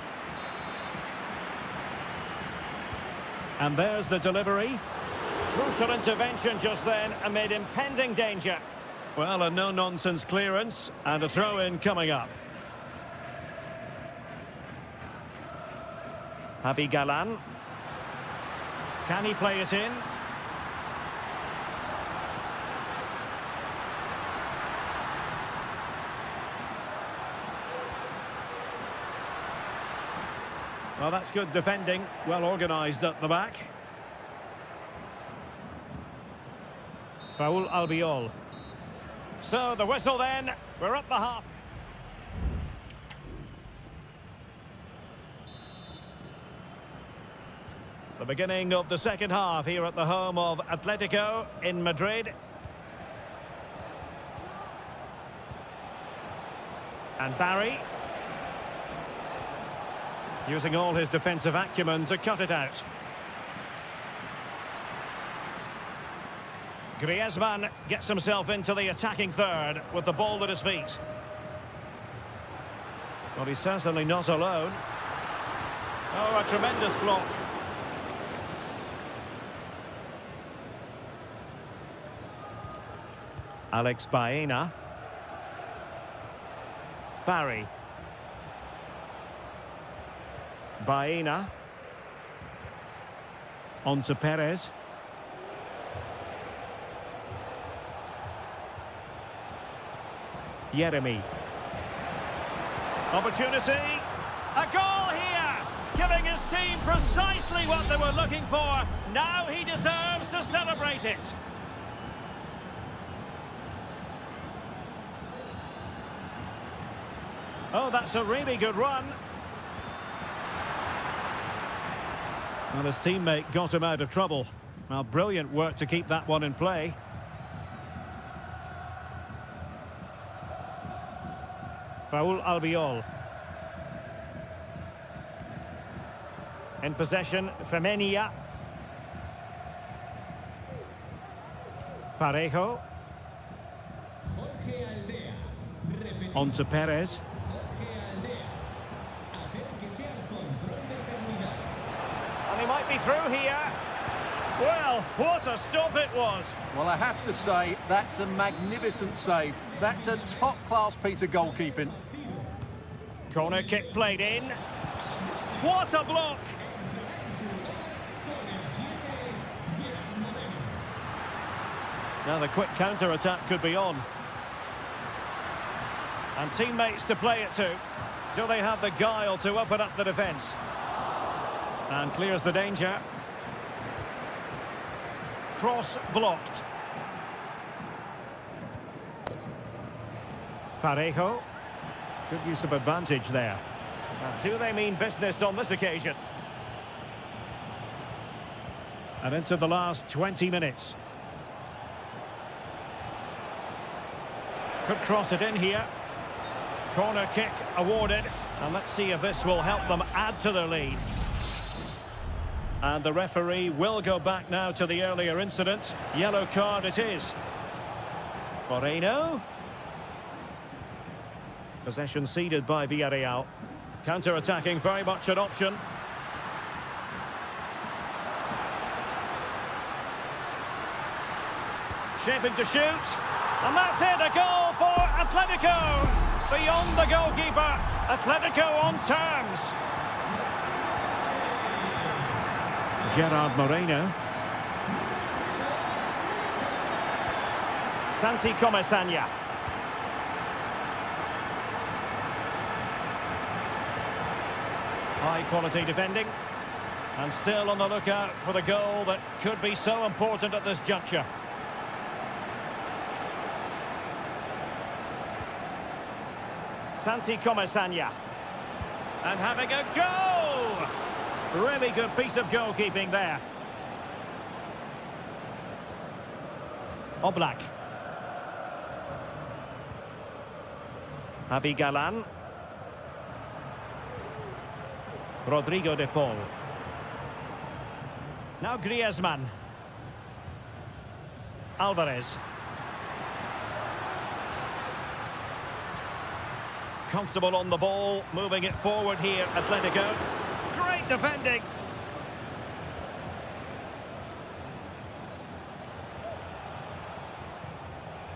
And there's the delivery. Crucial intervention just then amid impending danger. Well, a no-nonsense clearance and a throw-in coming up. Javi Galan. Can he play it in? Well, that's good defending. Well organised at the back. Raul Albiol. So, the whistle then. We're at the half. The beginning of the second half here at the home of Atletico in Madrid. And Barry, using all his defensive acumen to cut it out. Griezmann gets himself into the attacking third with the ball at his feet. Well, he's certainly not alone. Oh, a tremendous block. Alex Baena. Barry. Baena. On to Perez. Jeremy. Opportunity. A goal here! Giving his team precisely what they were looking for. Now he deserves to celebrate it. Oh, that's a really good run. Well, his teammate got him out of trouble. Well, brilliant work to keep that one in play. Raul Albiol. In possession, Femenia. Parejo. On to Perez. And he might be through here. Well, what a stop it was. Well, I have to say, that's a magnificent save. That's a top-class piece of goalkeeping. Corner kick played in. What a block! Now the quick counter-attack could be on. And teammates to play it to. Do they have the guile to open up the defence? And clears the danger. Cross blocked. Parejo. Good use of advantage there. And do they mean business on this occasion? And into the last 20 minutes. Could cross it in here. Corner kick awarded. And let's see if this will help them add to their lead. And the referee will go back now to the earlier incident. Yellow card it is. Moreno. Possession ceded by Villarreal. Counter-attacking, very much an option. Shaping to shoot. And that's it, a goal for Atletico. Beyond the goalkeeper. Atletico on terms. Gerard Moreno. Santi Comesaña. High quality defending. And still on the lookout for the goal that could be so important at this juncture. Santi Comesaña. And having a goal! Really good piece of goalkeeping there. Oblak. Javi Galan. Rodrigo de Paul. Now Griezmann. Alvarez. Comfortable on the ball, moving it forward here, Atletico. Great defending.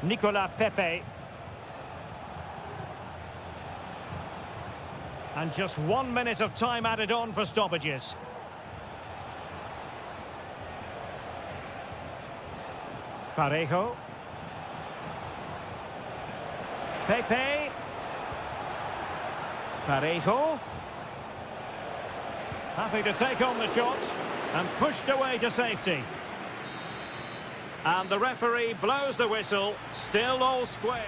Nicolas Pepe. And just 1 minute of time added on for stoppages. Parejo. Pepe. Parejo. Happy to take on the shot and pushed away to safety. And the referee blows the whistle, still all square.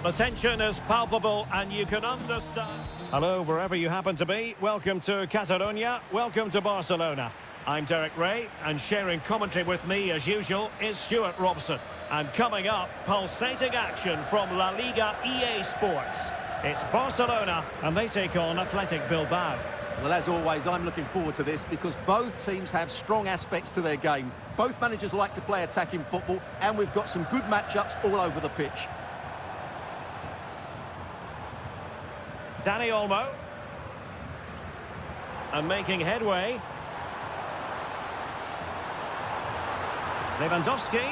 The tension is palpable and you can understand. Hello, wherever you happen to be. Welcome to Catalonia. Welcome to Barcelona. I'm Derek Ray, and sharing commentary with me, as usual, is Stuart Robson. And coming up, pulsating action from La Liga EA Sports. It's Barcelona, and they take on Athletic Bilbao. Well, as always, I'm looking forward to this because both teams have strong aspects to their game. Both managers like to play attacking football, and we've got some good matchups all over the pitch. Dani Olmo. And making headway. Lewandowski.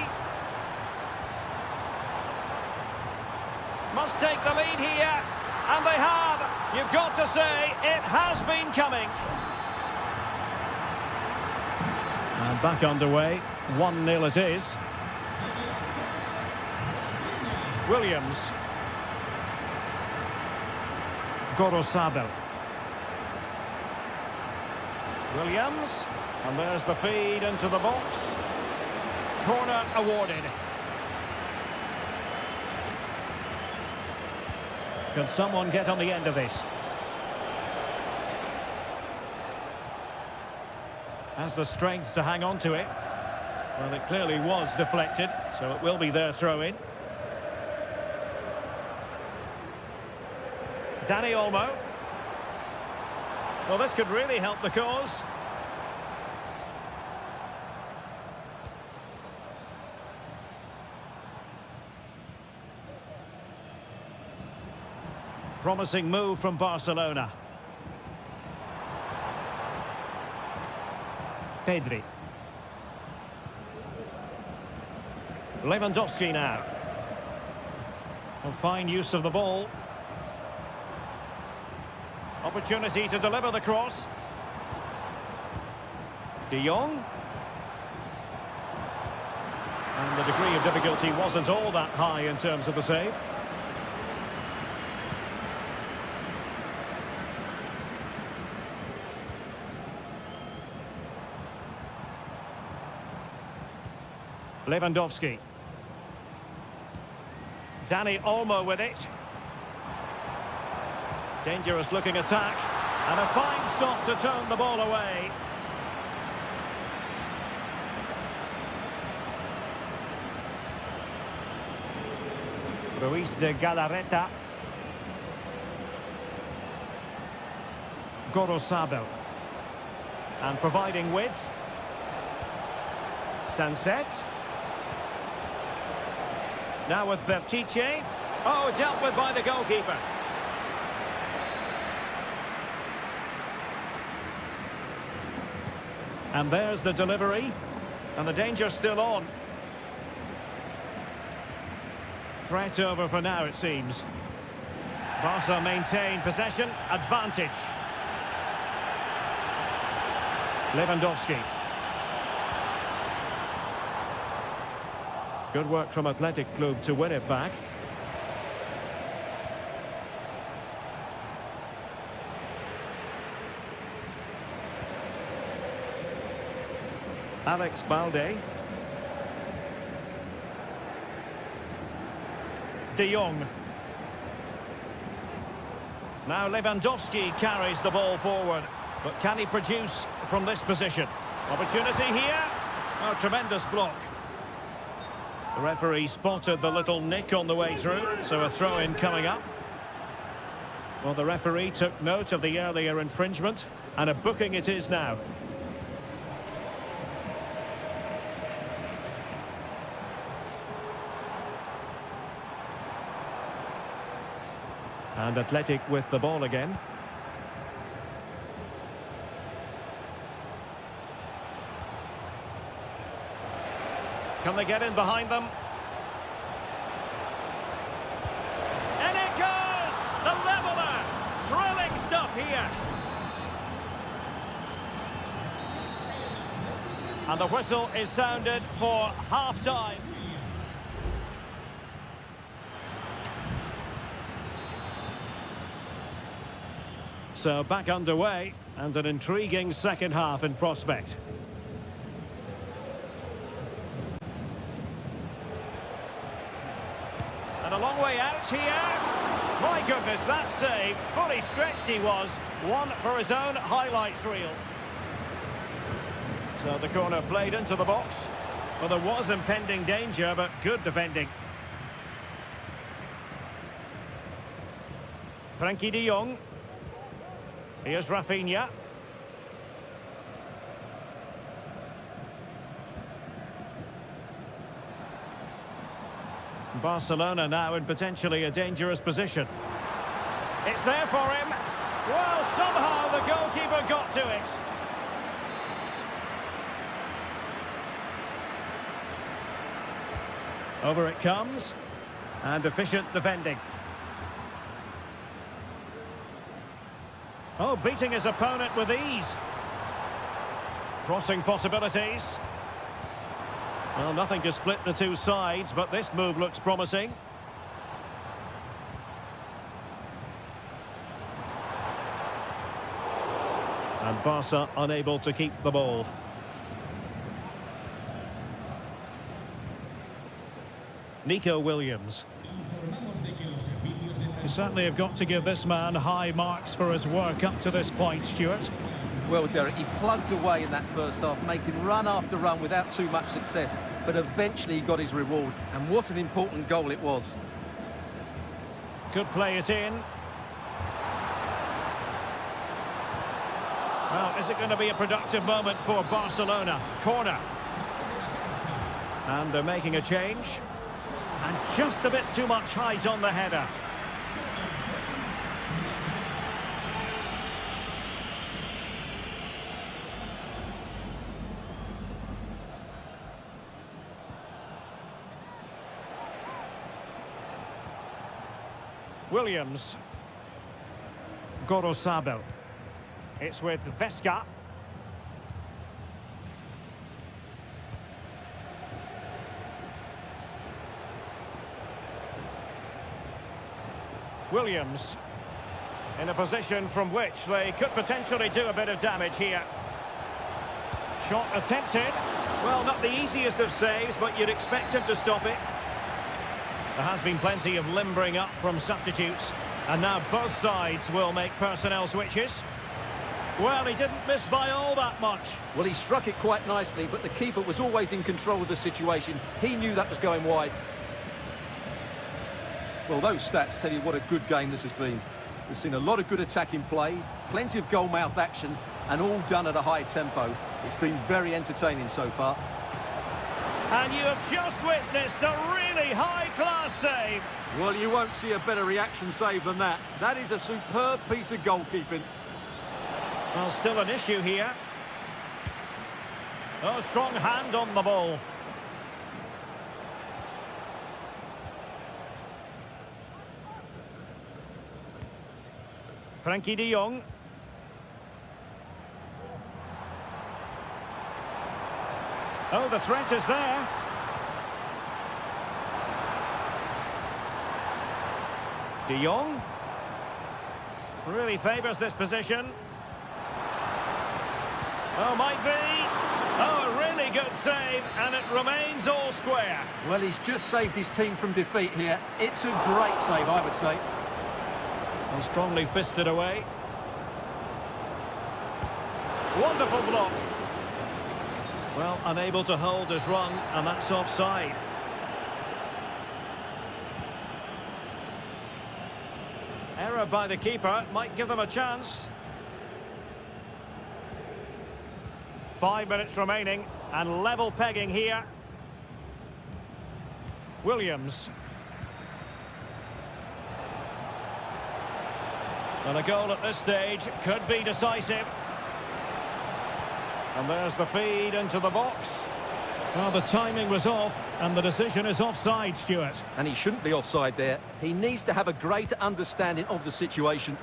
Must take the lead here. And they have. You've got to say, it has been coming. And back underway. 1-0 it is. Williams. Gorosabel. Williams. And there's the feed into the box. Corner awarded. Can someone get on the end of this? Has the strength to hang on to it. Well, it clearly was deflected, so it will be their throw-in. Dani Olmo. Well, this could really help the cause. Promising move from Barcelona. Pedri. Lewandowski now. A fine use of the ball. Opportunity to deliver the cross. De Jong. And the degree of difficulty wasn't all that high in terms of the save. Lewandowski. Dani Olmo with it. Dangerous looking attack. And a fine stop to turn the ball away. Ruiz de Galarreta. Gorosabel. And providing width. Sunset. Now with Bertice. Oh, dealt with by the goalkeeper. And there's the delivery. And the danger's still on. Threat over for now, it seems. Barca maintain possession, advantage. Lewandowski. Good work from Athletic Club to win it back. Alex Balde. De Jong. Now Lewandowski carries the ball forward. But can he produce from this position? Opportunity here. Oh, tremendous block. The referee spotted the little nick on the way through, so a throw-in coming up. Well, the referee took note of the earlier infringement, and a booking it is now. And Athletic with the ball again. Can they get in behind them? And it goes! The leveller! Thrilling stuff here. And the whistle is sounded for half-time. So back underway, and an intriguing second half in prospect. And a long way out here. My goodness, that save. Fully stretched he was. One for his own highlights reel. So the corner played into the box. Well, there was impending danger, but good defending. Frankie de Jong. Here's Rafinha. Barcelona now in potentially a dangerous position. It's there for him. Well, somehow the goalkeeper got to it. Over it comes. And efficient defending. Oh, beating his opponent with ease. Crossing possibilities. Well, nothing to split the two sides, but this move looks promising. And Barca unable to keep the ball. Nico Williams. You certainly have got to give this man high marks for his work up to this point, Stuart. Well, Derek, he plugged away in that first half, making run after run without too much success, but eventually he got his reward, and what an important goal it was. Could play it in. Well, is it going to be a productive moment for Barcelona? Corner. And they're making a change. And just a bit too much height on the header. Williams. Gorosabel. It's with Vesca. Williams. In a position from which they could potentially do a bit of damage here. Shot attempted. Well, not the easiest of saves, but you'd expect him to stop it. There has been plenty of limbering up from substitutes. And now both sides will make personnel switches. Well, he didn't miss by all that much. Well, he struck it quite nicely, but the keeper was always in control of the situation. He knew that was going wide. Well, those stats tell you what a good game this has been. We've seen a lot of good attacking play, plenty of goal-mouth action, and all done at a high tempo. It's been very entertaining so far. And you have just witnessed a really high-class save. Well, you won't see a better reaction save than that. That is a superb piece of goalkeeping. Well, still an issue here. Oh, strong hand on the ball. Frankie de Jong. Oh, the threat is there. De Jong really favours this position. Oh, might be. Oh, a really good save, and it remains all square. Well, he's just saved his team from defeat here. It's a great save, I would say. And strongly fisted away. Wonderful block. Well, unable to hold his run, and that's offside. Error by the keeper might give them a chance. 5 minutes remaining, and level pegging here. Williams. And a goal at this stage could be decisive. And there's the feed into the box. Well, the timing was off, and the decision is offside, Stuart. And he shouldn't be offside there. He needs to have a greater understanding of the situation.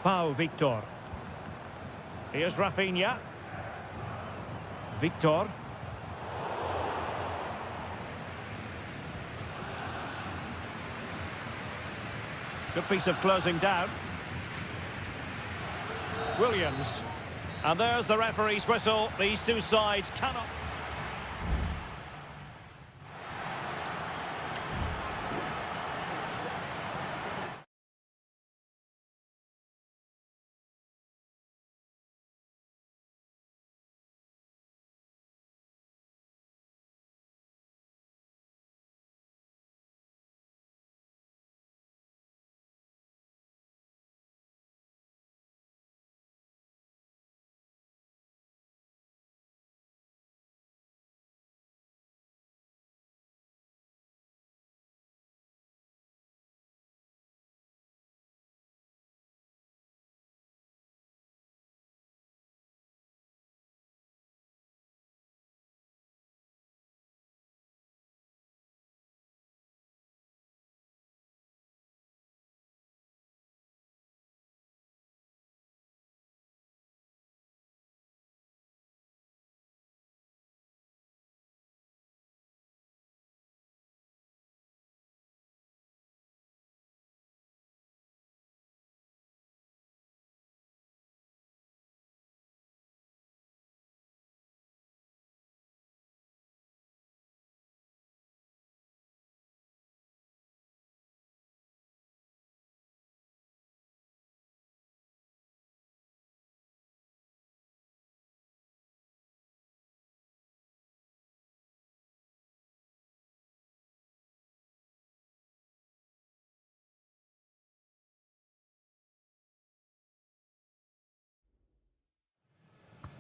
Pau Victor. Here's Rafinha. Victor. Good piece of closing down. Williams. And there's the referee's whistle. These two sides cannot...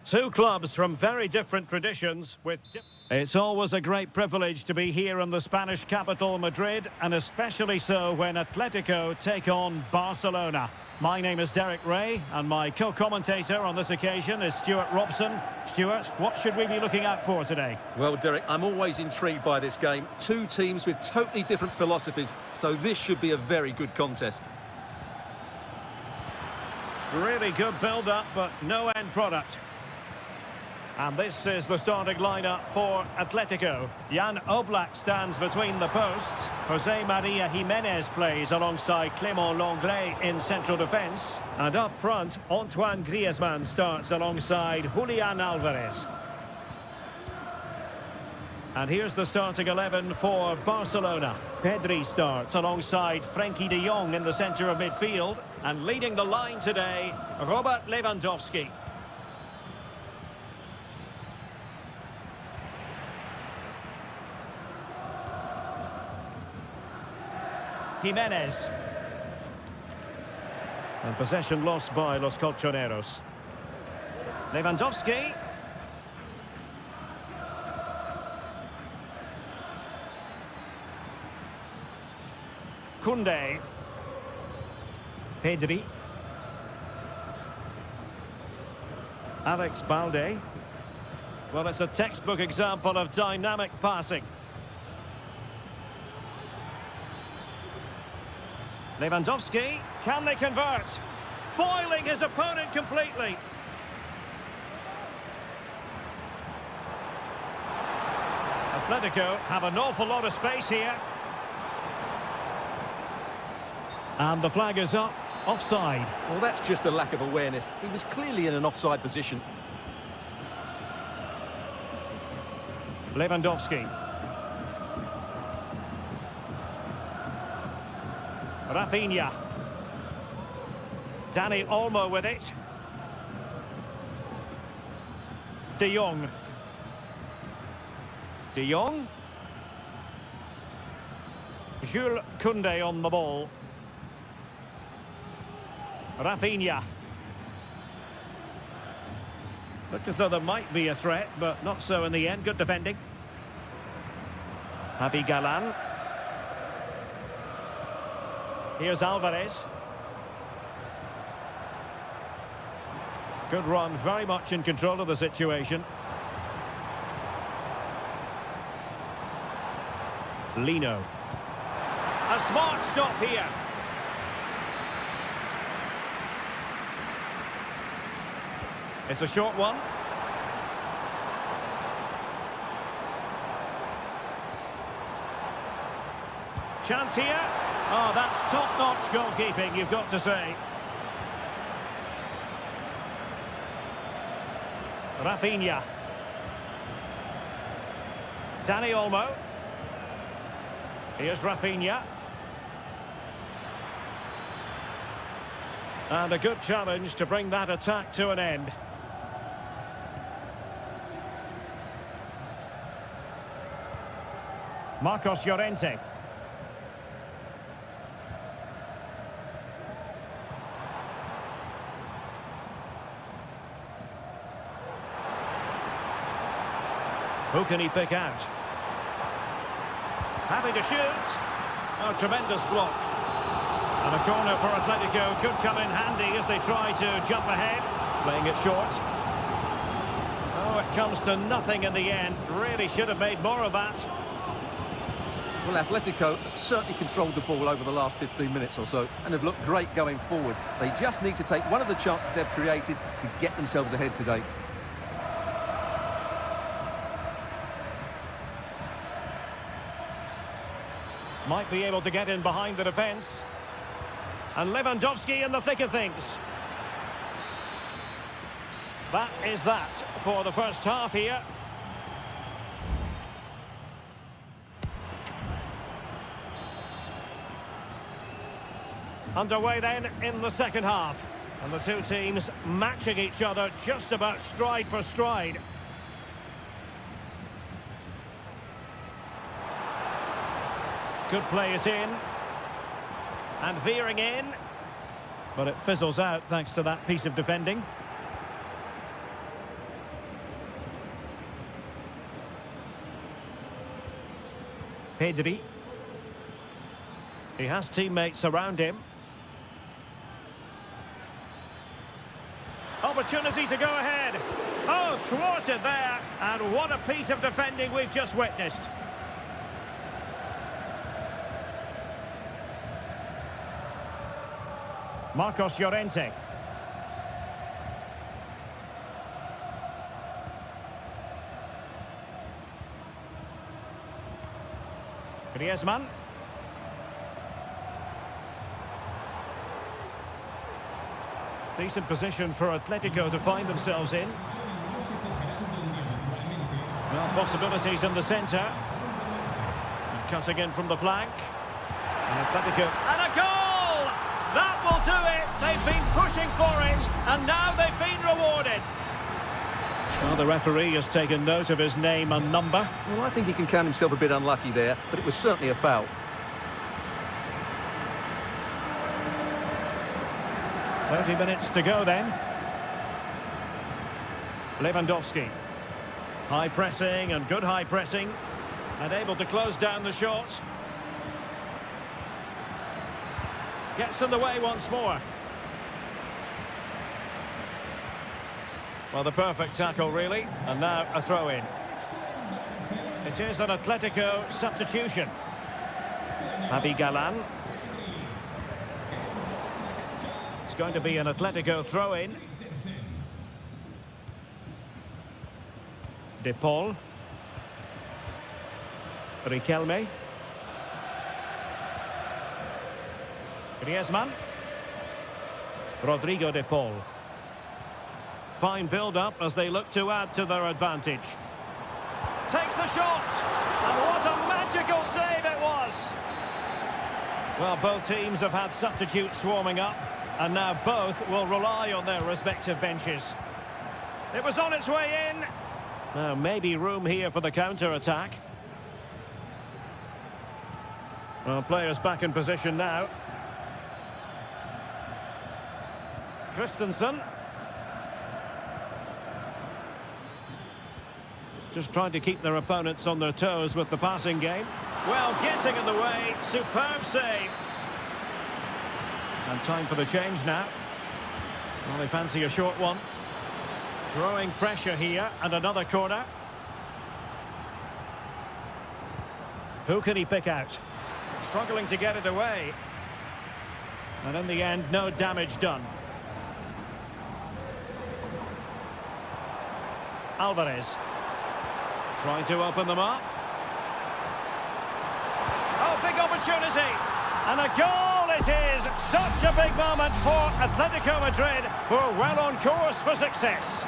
Two clubs from very different traditions with... It's always a great privilege to be here in the Spanish capital, Madrid, and especially so when Atletico take on Barcelona. My name is Derek Ray, and my co-commentator on this occasion is Stuart Robson. Stuart, what should we be looking out for today? Well, Derek, I'm always intrigued by this game. Two teams with totally different philosophies, so this should be a very good contest. Really good build-up, but no end product. And this is the starting lineup for Atletico. Jan Oblak stands between the posts. Jose Maria Jimenez plays alongside Clément Lenglet in central defence. And up front, Antoine Griezmann starts alongside Julian Alvarez. And here's the starting 11 for Barcelona. Pedri starts alongside Frankie de Jong in the centre of midfield. And leading the line today, Robert Lewandowski. Jimenez. And possession lost by Los Colchoneros. Lewandowski. Koundé. Pedri. Alex Balde. Well, it's a textbook example of dynamic passing. Lewandowski, can they convert? Foiling his opponent completely. Atletico have an awful lot of space here. And the flag is up, offside. Well, that's just a lack of awareness. He was clearly in an offside position. Lewandowski. Rafinha. Dani Olmo with it. De Jong. De Jong. Jules Koundé on the ball. Rafinha. Looked as though there might be a threat, but not so in the end. Good defending. Javi Galan. Here's Alvarez. Good run, very much in control of the situation. Lino. A smart stop here. It's a short one. Chance here. Oh, that's top-notch goalkeeping, you've got to say. Rafinha. Dani Olmo. Here's Rafinha. And a good challenge to bring that attack to an end. Marcos Llorente. Who can he pick out? Having to shoot. Oh, tremendous block. And a corner for Atletico could come in handy as they try to jump ahead. Playing it short. Oh, it comes to nothing in the end. Really should have made more of that. Well, Atletico have certainly controlled the ball over the last 15 minutes or so and have looked great going forward. They just need to take one of the chances they've created to get themselves ahead today. Might be able to get in behind the defence. And Lewandowski in the thick of things. That is that for the first half here. Underway then in the second half. And the two teams matching each other just about stride for stride. Could play it in. And veering in. But it fizzles out thanks to that piece of defending. Pedri. He has teammates around him. Opportunity to go ahead. Oh, thwarted there. And what a piece of defending we've just witnessed. Marcos Llorente. Griezmann. Decent position for Atletico to find themselves in. Well, possibilities in the centre. Cutting in from the flank. And Atletico. And a goal! That will do it. They've been pushing for it, and now they've been rewarded. Well, the referee has taken note of his name and number. Well, I think he can count himself a bit unlucky there, but it was certainly a foul. 30 minutes to go then. Lewandowski. High pressing and good high pressing. And able to close down the shot. Gets in the way once more. Well, the perfect tackle, really. And now a throw-in. It is an Atletico substitution. Javi Galan. It's going to be an Atletico throw-in. De Paul. Riquelme. Griezmann. Rodrigo De Paul. Fine build-up as they look to add to their advantage. Takes the shot! And what a magical save it was! Well, both teams have had substitutes warming up, and now both will rely on their respective benches. It was on its way in. Now, maybe room here for the counter-attack. Well, players back in position now. Christensen. Just trying to keep their opponents on their toes with the passing game. Well, getting in the way. Superb save. And time for the change now. Well, they fancy a short one. Growing pressure here, and another corner. Who can he pick out? Struggling to get it away. And in the end, no damage done. Alvarez. Trying to open them up. Oh, big opportunity. And a goal it is. Such a big moment for Atletico Madrid, who are well on course for success.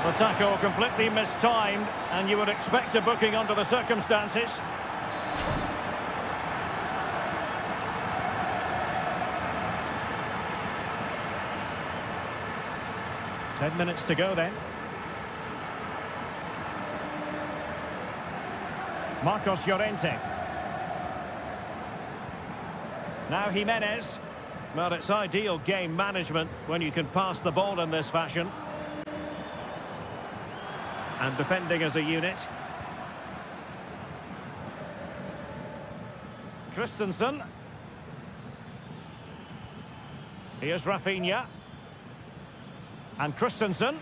The tackle completely mistimed, and you would expect a booking under the circumstances. Ten minutes to go then. Marcos Llorente. Now Jimenez. Well, it's ideal game management when you can pass the ball in this fashion. And defending as a unit. Christensen. Here's Rafinha. And Christensen.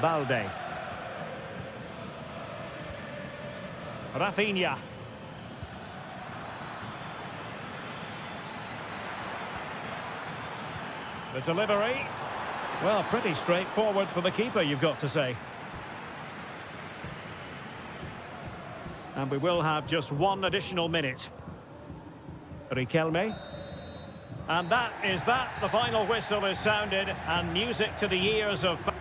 Balde. Rafinha. The delivery. Well, pretty straightforward for the keeper, you've got to say. And we will have just one additional minute. Riquelme. And that is that. The final whistle is sounded, and music to the ears of...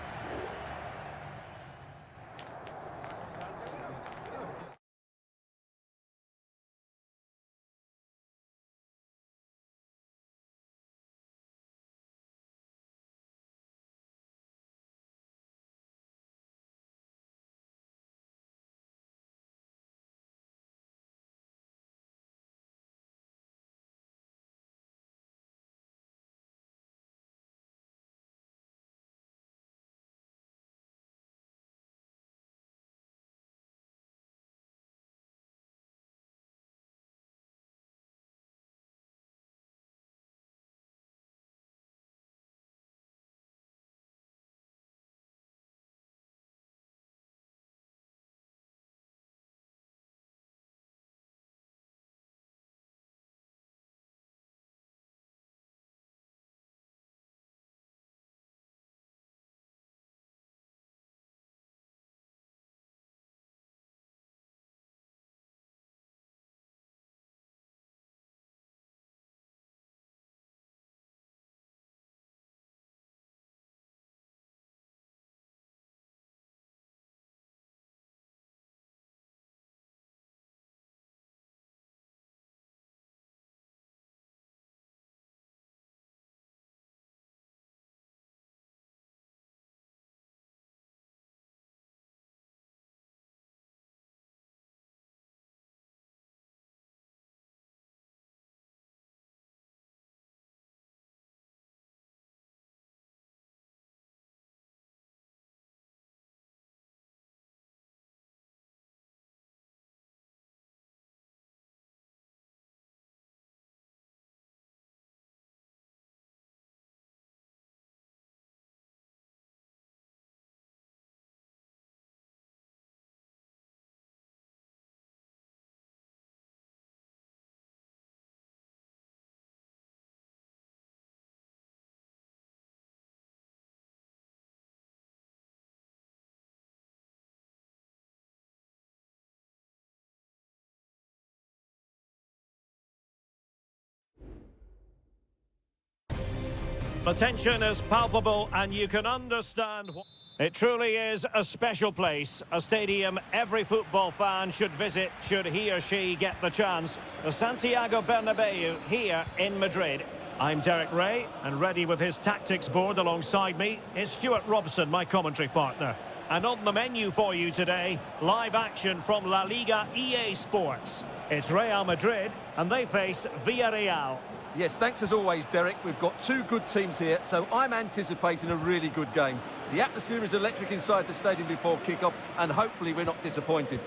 The tension is palpable and you can understand. It truly is a special place, a stadium every football fan should visit should he or she get the chance. The Santiago Bernabeu here in Madrid. I'm Derek Ray, and ready with his tactics board alongside me is Stuart Robson, my commentary partner. And on the menu for you today, live action from La Liga EA Sports. It's Real Madrid, and they face Villarreal. Yes, thanks as always, Derek. We've got two good teams here, so I'm anticipating a really good game. The atmosphere is electric inside the stadium before kick-off, and hopefully we're not disappointed.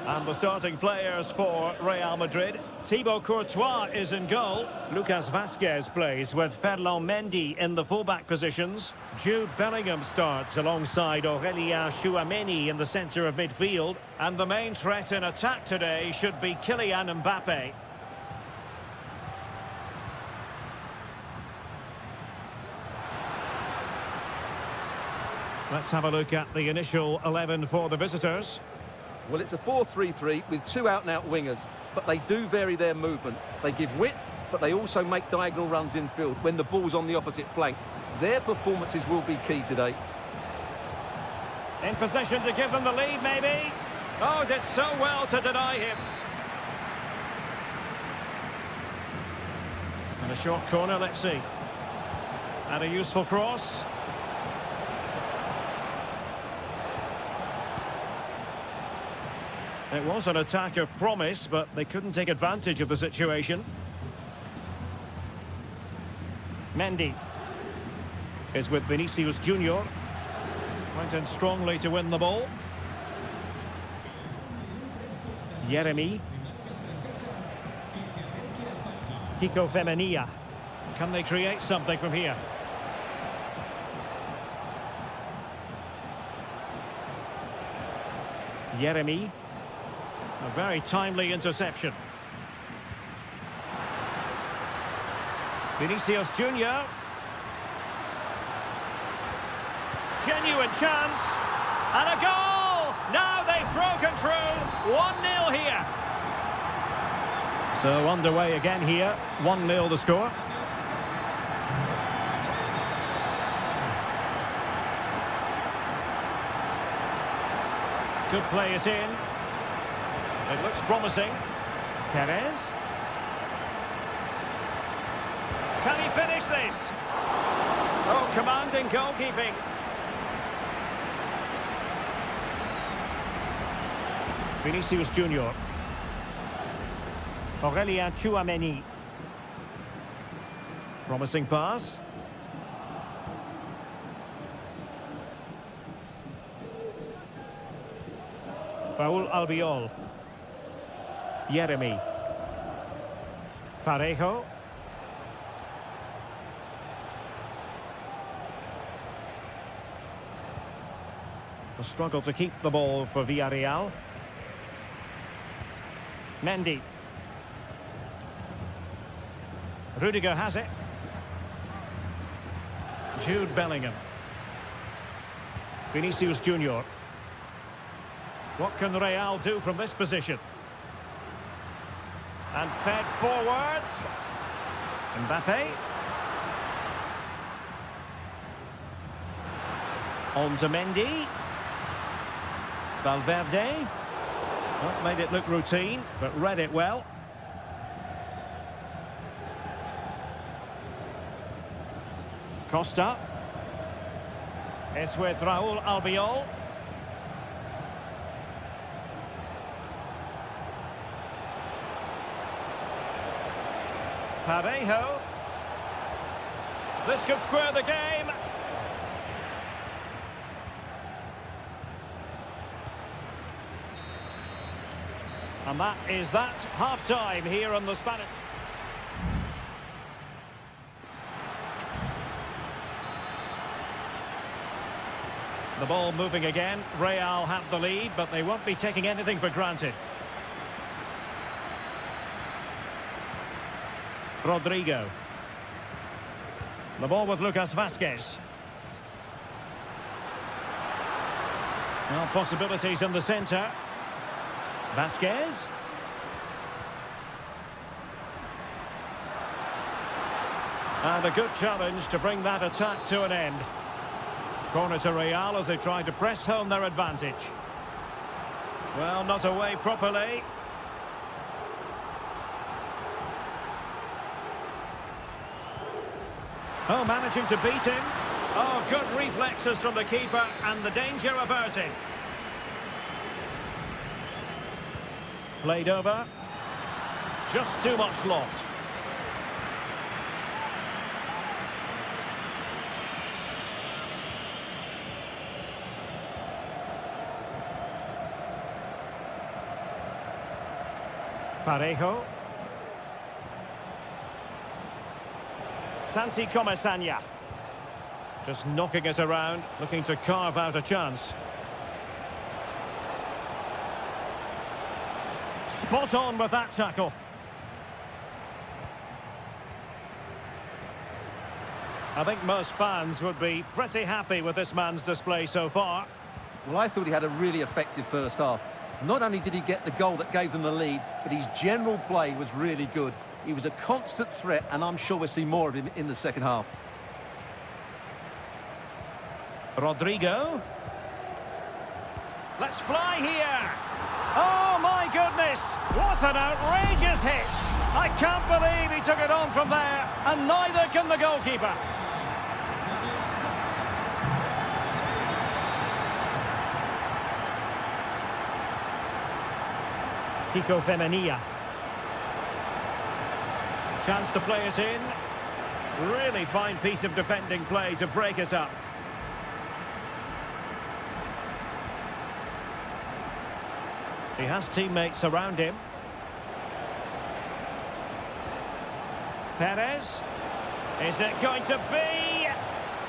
And the starting players for Real Madrid. Thibaut Courtois is in goal. Lucas Vazquez plays with Ferland Mendy in the fullback positions. Jude Bellingham starts alongside Aurélien Tchouameni in the centre of midfield. And the main threat in attack today should be Kylian Mbappe. Let's have a look at the initial 11 for the visitors. Well, it's a 4-3-3 with two out-and-out wingers, but they do vary their movement. They give width, but they also make diagonal runs infield when the ball's on the opposite flank. Their performances will be key today. In possession to give them the lead, maybe. Oh, did so well to deny him. And a short corner, let's see. And a useful cross. It was an attack of promise, but they couldn't take advantage of the situation. Mendy is with Vinicius Junior. Went in strongly to win the ball. Yeremy. Kiko Femenia. Can they create something from here? Yeremy. A very timely interception. Vinicius Junior. Genuine chance. And a goal! Now they've broken through. 1-0 here. So underway again here. 1-0 the score. Could play it in. It looks promising. Perez. Can he finish this? Oh, commanding goalkeeping. Vinicius Junior. Aurélien Tchouameni. Promising pass. Raúl Albiol. Yeremy. Parejo. A struggle to keep the ball for Villarreal. Mendy. Rudiger has it. Jude Bellingham. Vinicius Junior. What can Real do from this position? And fed forwards. Mbappe. On to Mendy. Valverde. Not made it look routine, but read it well. Costa. It's with Raúl Albiol. Parejo. This could square the game. And that is that. Half-time here on the Spanish. The ball moving again. Real have the lead, but they won't be taking anything for granted. Rodrigo. The ball with Lucas Vazquez. Now possibilities in the centre. Vazquez. And a good challenge to bring that attack to an end. Corner to Real as they try to press home their advantage. Well, not away properly. Oh, managing to beat him. Oh, good reflexes from the keeper and the danger averted. Played over. Just too much loft. Parejo. Santi Comesaña. Just knocking it around, looking to carve out a chance. Spot on with that tackle. I think most fans would be pretty happy with this man's display so far. Well, I thought he had a really effective first half. Not only did he get the goal that gave them the lead, but his general play was really good. He was a constant threat, and I'm sure we'll see more of him in the second half. Rodrigo. Let's fly here. Oh, my goodness. What an outrageous hit. I can't believe he took it on from there, and neither can the goalkeeper. Kiko Femenia. Chance to play it in. Really fine piece of defending play to break it up. He has teammates around him. Perez. Is it going to be?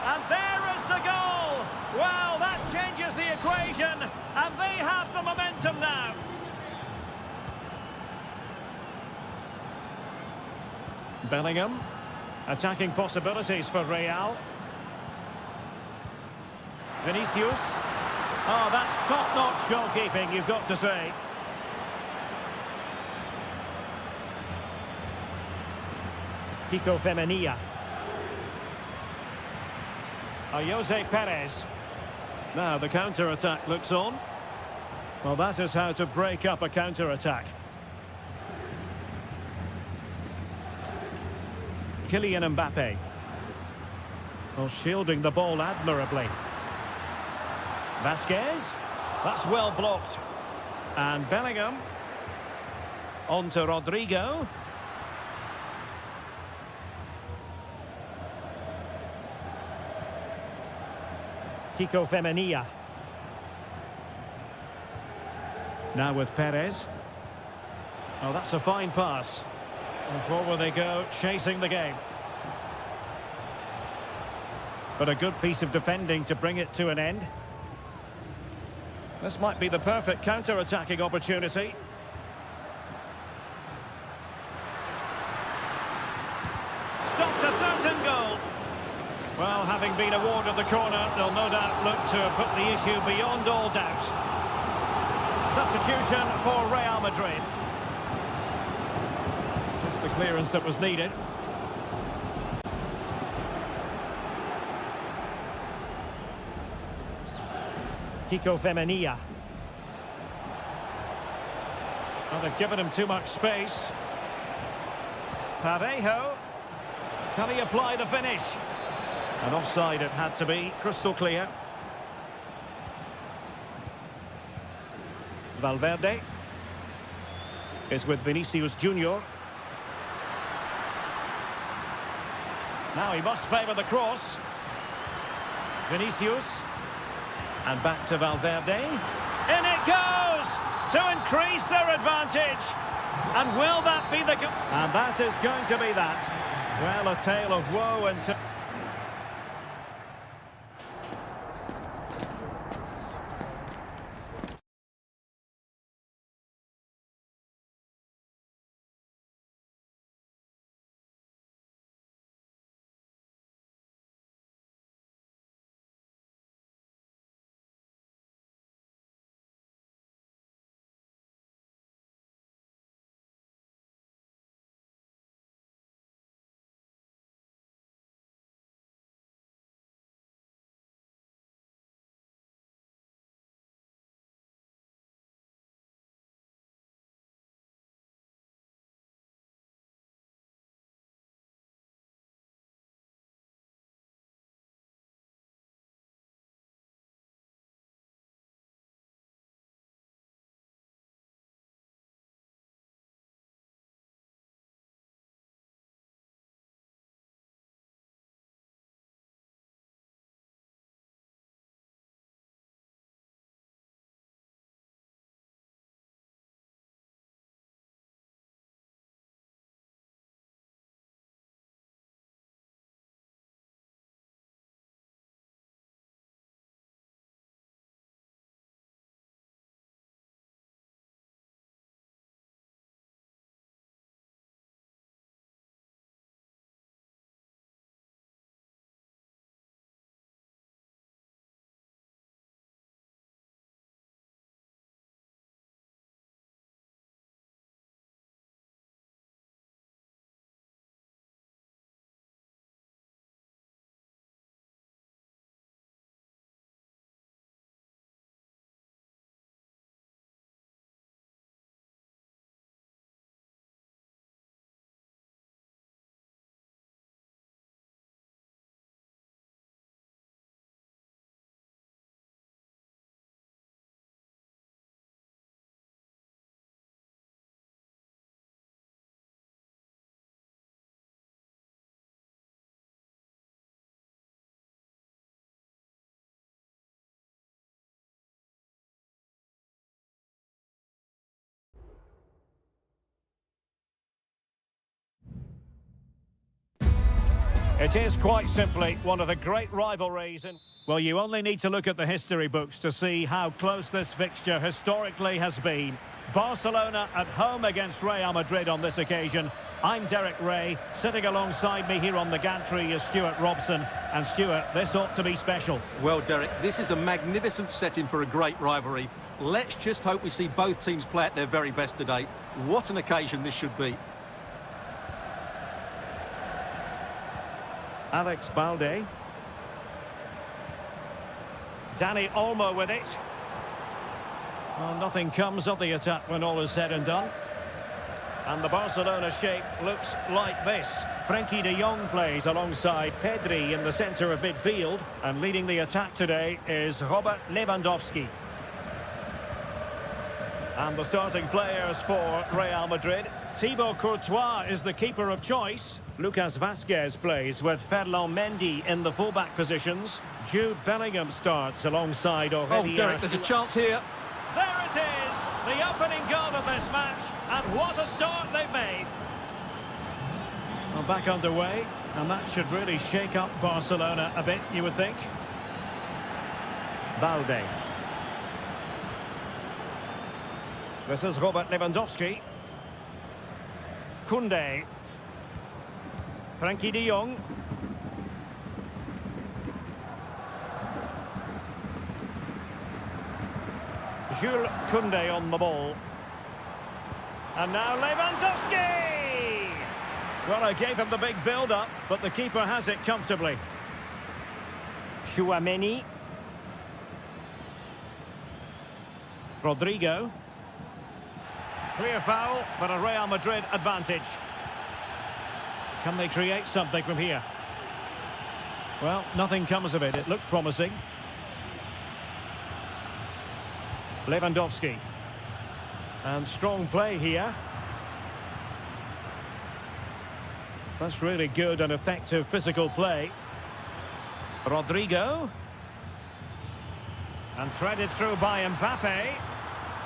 And there is the goal! Well, that changes the equation, and they have the momentum now. Bellingham. Attacking possibilities for Real. Vinicius. Oh, that's top-notch goalkeeping, you've got to say. Kiko Femenia. Jose Perez. Now the counter-attack looks on. Well, that is how to break up a counter-attack. Kylian Mbappe. Well, shielding the ball admirably. Vasquez. That's well blocked. And Bellingham. On to Rodrigo. Kiko Femenia. Now with Perez. Oh, that's a fine pass. And forward they go, chasing the game. But a good piece of defending to bring it to an end. This might be the perfect counter-attacking opportunity. Stopped a certain goal. Well, having been awarded the corner, they'll no doubt look to put the issue beyond all doubt. Substitution for Real Madrid. Just the clearance that was needed. Kiko Femenia. Well, they've given him too much space. Parejo. Can he apply the finish? And offside it had to be, crystal clear. Valverde is with Vinicius Junior. Now he must favour the cross. Vinicius. And back to Valverde. In it goes! To increase their advantage. And will that be the... And that is going to be that. Well, a tale of woe and... It is quite simply one of the great rivalries. Well, you only need to look at the history books to see how close this fixture historically has been. Barcelona at home against Real Madrid on this occasion. I'm Derek Ray. Sitting alongside me here on the gantry is Stuart Robson. And Stuart, this ought to be special. Well, Derek, this is a magnificent setting for a great rivalry. Let's just hope we see both teams play at their very best today. What an occasion this should be. Alex Balde. Dani Olmo with it. Well, nothing comes of the attack when all is said and done. And the Barcelona shape looks like this. Frenkie de Jong plays alongside Pedri in the centre of midfield. And leading the attack today is Robert Lewandowski. And the starting players for Real Madrid. Thibaut Courtois is the keeper of choice. Lucas Vazquez plays with Ferland Mendy in the fullback positions. Jude Bellingham starts alongside Aurelien. Oh, Derek, there's a chance here. There it is, the opening goal of this match, and what a start they've made. Well, back underway, and that should really shake up Barcelona a bit, you would think. Balde. This is Robert Lewandowski. Koundé. Frenkie de Jong. Jules Koundé on the ball. And now Lewandowski! Well, I gave him the big build-up, but the keeper has it comfortably. Chouameni. Rodrigo. Clear foul, but a Real Madrid advantage. Can they create something from here? Well, nothing comes of it. It looked promising. Lewandowski. And strong play here. That's really good and effective physical play. Rodrigo. And threaded through by Mbappe.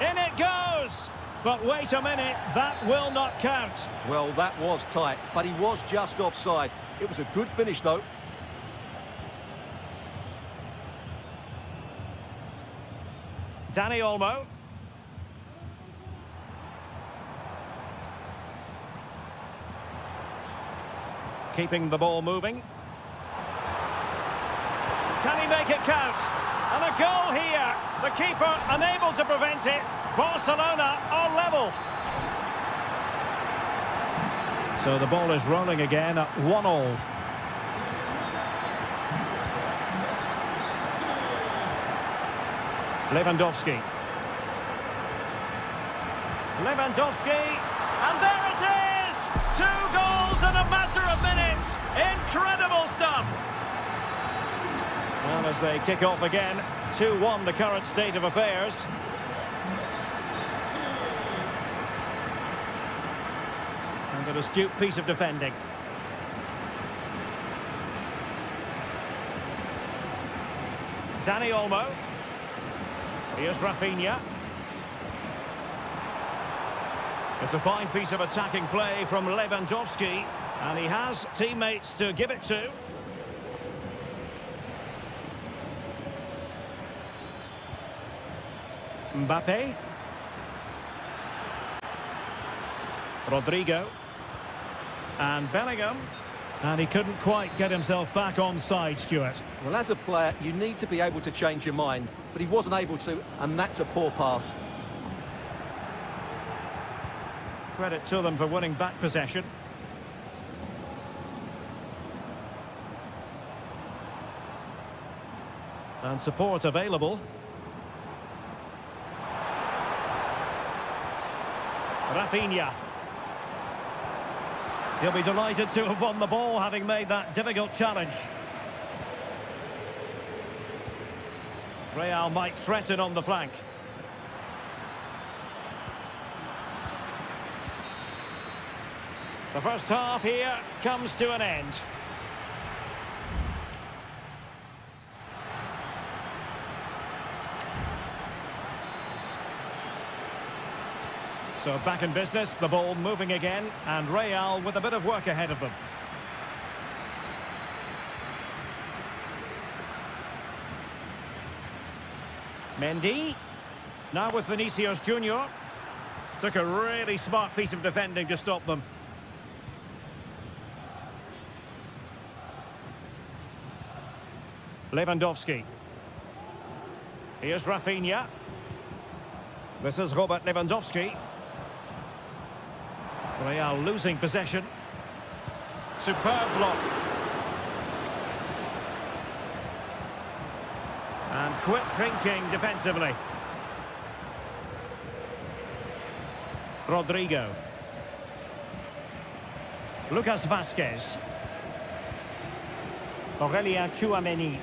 In it goes! But wait a minute, that will not count. Well, that was tight, but he was just offside. It was a good finish, though. Dani Olmo. Keeping the ball moving. Can he make it count? And a goal here. The keeper unable to prevent it. Barcelona are level. So the ball is rolling again at 1-1. Lewandowski. Lewandowski. And there it is! 2 goals in a matter of minutes. Incredible stuff. And as they kick off again, 2-1 the current state of affairs. And an astute piece of defending. Dani Olmo. Here's Rafinha. It's a fine piece of attacking play from Lewandowski. And he has teammates to give it to. Mbappe. Rodrigo. And Bellingham. And he couldn't quite get himself back on side, Stuart. Well, as a player, you need to be able to change your mind, but he wasn't able to, and that's a poor pass. Credit to them for winning back possession. And support available. Rafinha. He'll be delighted to have won the ball, having made that difficult challenge. Real might threaten on the flank. The first half here comes to an end. So back in business, the ball moving again, and Real with a bit of work ahead of them. Mendy. Now with Vinicius Junior. Took a really smart piece of defending to stop them. Lewandowski. Here's Rafinha. This is Robert Lewandowski. Real losing possession. Superb block. And quick thinking defensively. Rodrigo. Lucas Vazquez. Aurelien Tchouameni.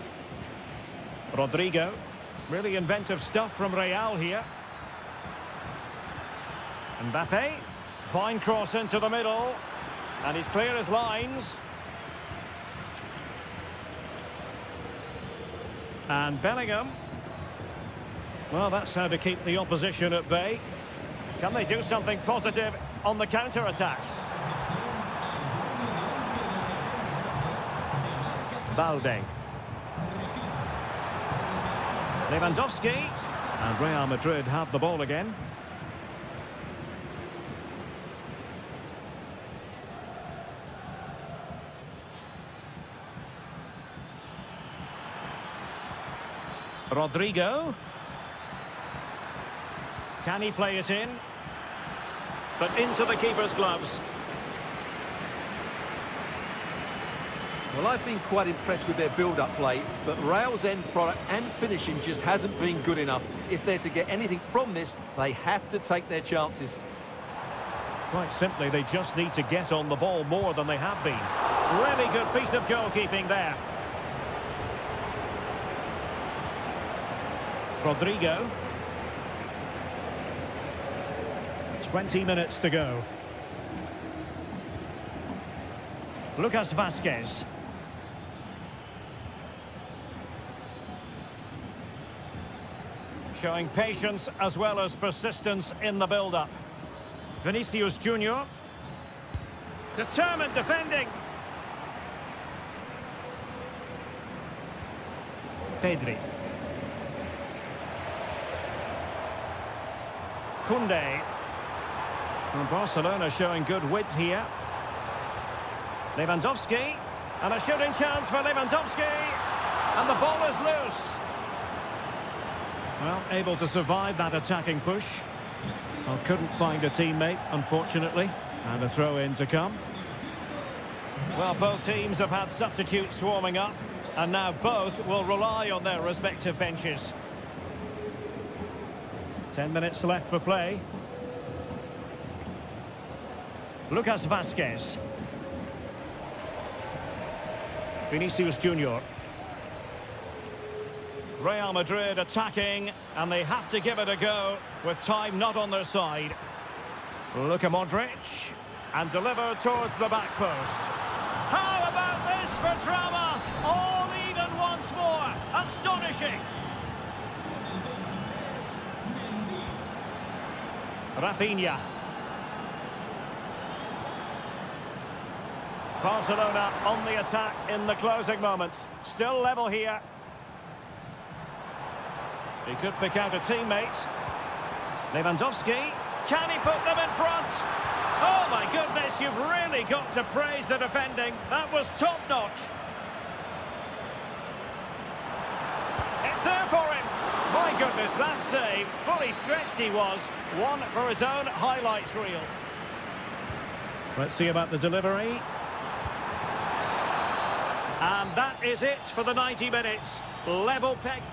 Rodrigo. Really inventive stuff from Real here. Mbappe. Fine cross into the middle. And he's clear as lines. And Bellingham. Well, that's how to keep the opposition at bay. Can they do something positive on the counter-attack? Balde. Lewandowski. And Real Madrid have the ball again. Rodrigo. Can he play it in? But into the keeper's gloves. Well, I've been quite impressed with their build-up play, but Real's end product and finishing just hasn't been good enough. If they're to get anything from this, they have to take their chances. Quite simply, they just need to get on the ball more than they have been. Really good piece of goalkeeping there. Rodrigo. 20 minutes to go. Lucas Vazquez. Showing patience as well as persistence in the build-up. Vinicius Junior. Determined defending. Pedri. Koundé. And Barcelona showing good width here. Lewandowski. And a shooting chance for Lewandowski. And the ball is loose. Well, able to survive that attacking push. Well, couldn't find a teammate, unfortunately. And a throw-in to come. Well, both teams have had substitutes warming up. And now both will rely on their respective benches. 10 minutes left for play. Lucas Vazquez. Vinicius Junior. Real Madrid attacking, and they have to give it a go with time not on their side. Luka Modric, and delivered towards the back post. How about this for drama? All even once more. Astonishing. Rafinha. Barcelona on the attack in the closing moments. Still level here. He could pick out a teammate. Lewandowski. Can he put them in front? Oh my goodness, you've really got to praise the defending. That was top-notch. It's there for him. My goodness, that save. Fully stretched he was. One for his own highlights reel. Let's see about the delivery. And that is it for the 90 minutes. Level peg.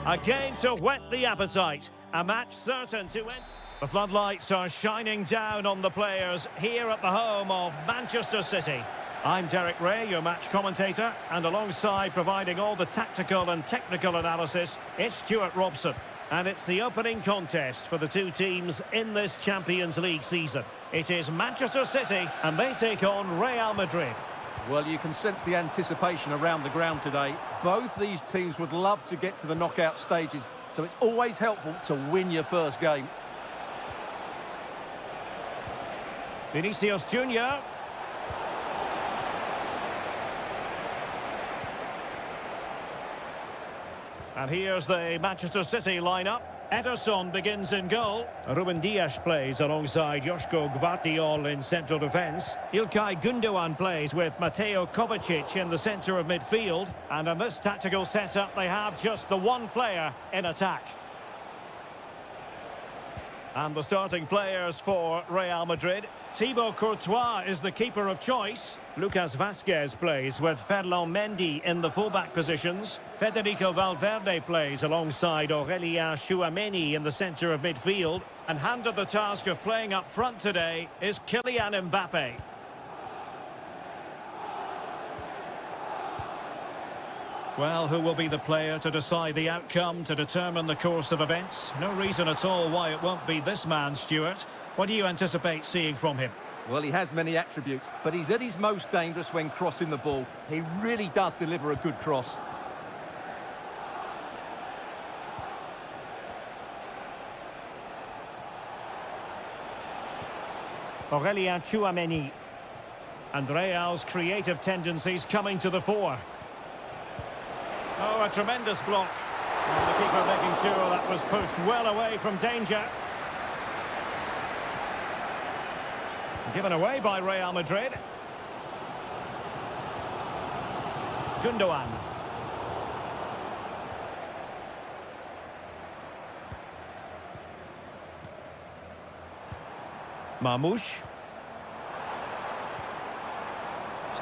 Again to whet the appetite. A match certain to end. The floodlights are shining down on the players here at the home of Manchester City. I'm Derek Ray, your match commentator, and alongside providing all the tactical and technical analysis, it's Stuart Robson. And it's the opening contest for the two teams in this Champions League season. It is Manchester City, and they take on Real Madrid. Well, you can sense the anticipation around the ground today. Both these teams would love to get to the knockout stages, so it's always helpful to win your first game. Vinicius Junior. And here's the Manchester City lineup. Ederson begins in goal. Ruben Dias plays alongside Joško Gvardiol in central defence. Ilkay Gundogan plays with Mateo Kovacic in the centre of midfield. And in this tactical setup, they have just the one player in attack. And the starting players for Real Madrid. Thibaut Courtois is the keeper of choice. Lucas Vazquez plays with Ferland Mendy in the fullback positions. Federico Valverde plays alongside Aurélien Tchouameni in the centre of midfield. And handed the task of playing up front today is Kylian Mbappe. Well, who will be the player to decide the outcome, to determine the course of events? No reason at all why it won't be this man, Stuart. What do you anticipate seeing from him? Well, he has many attributes, but he's at his most dangerous when crossing the ball. He really does deliver a good cross. Aurélien Tchouameni. And Real's creative tendencies coming to the fore. Oh, a tremendous block. And the keeper making sure that was pushed well away from danger. Given away by Real Madrid. Gundogan. Marmoush.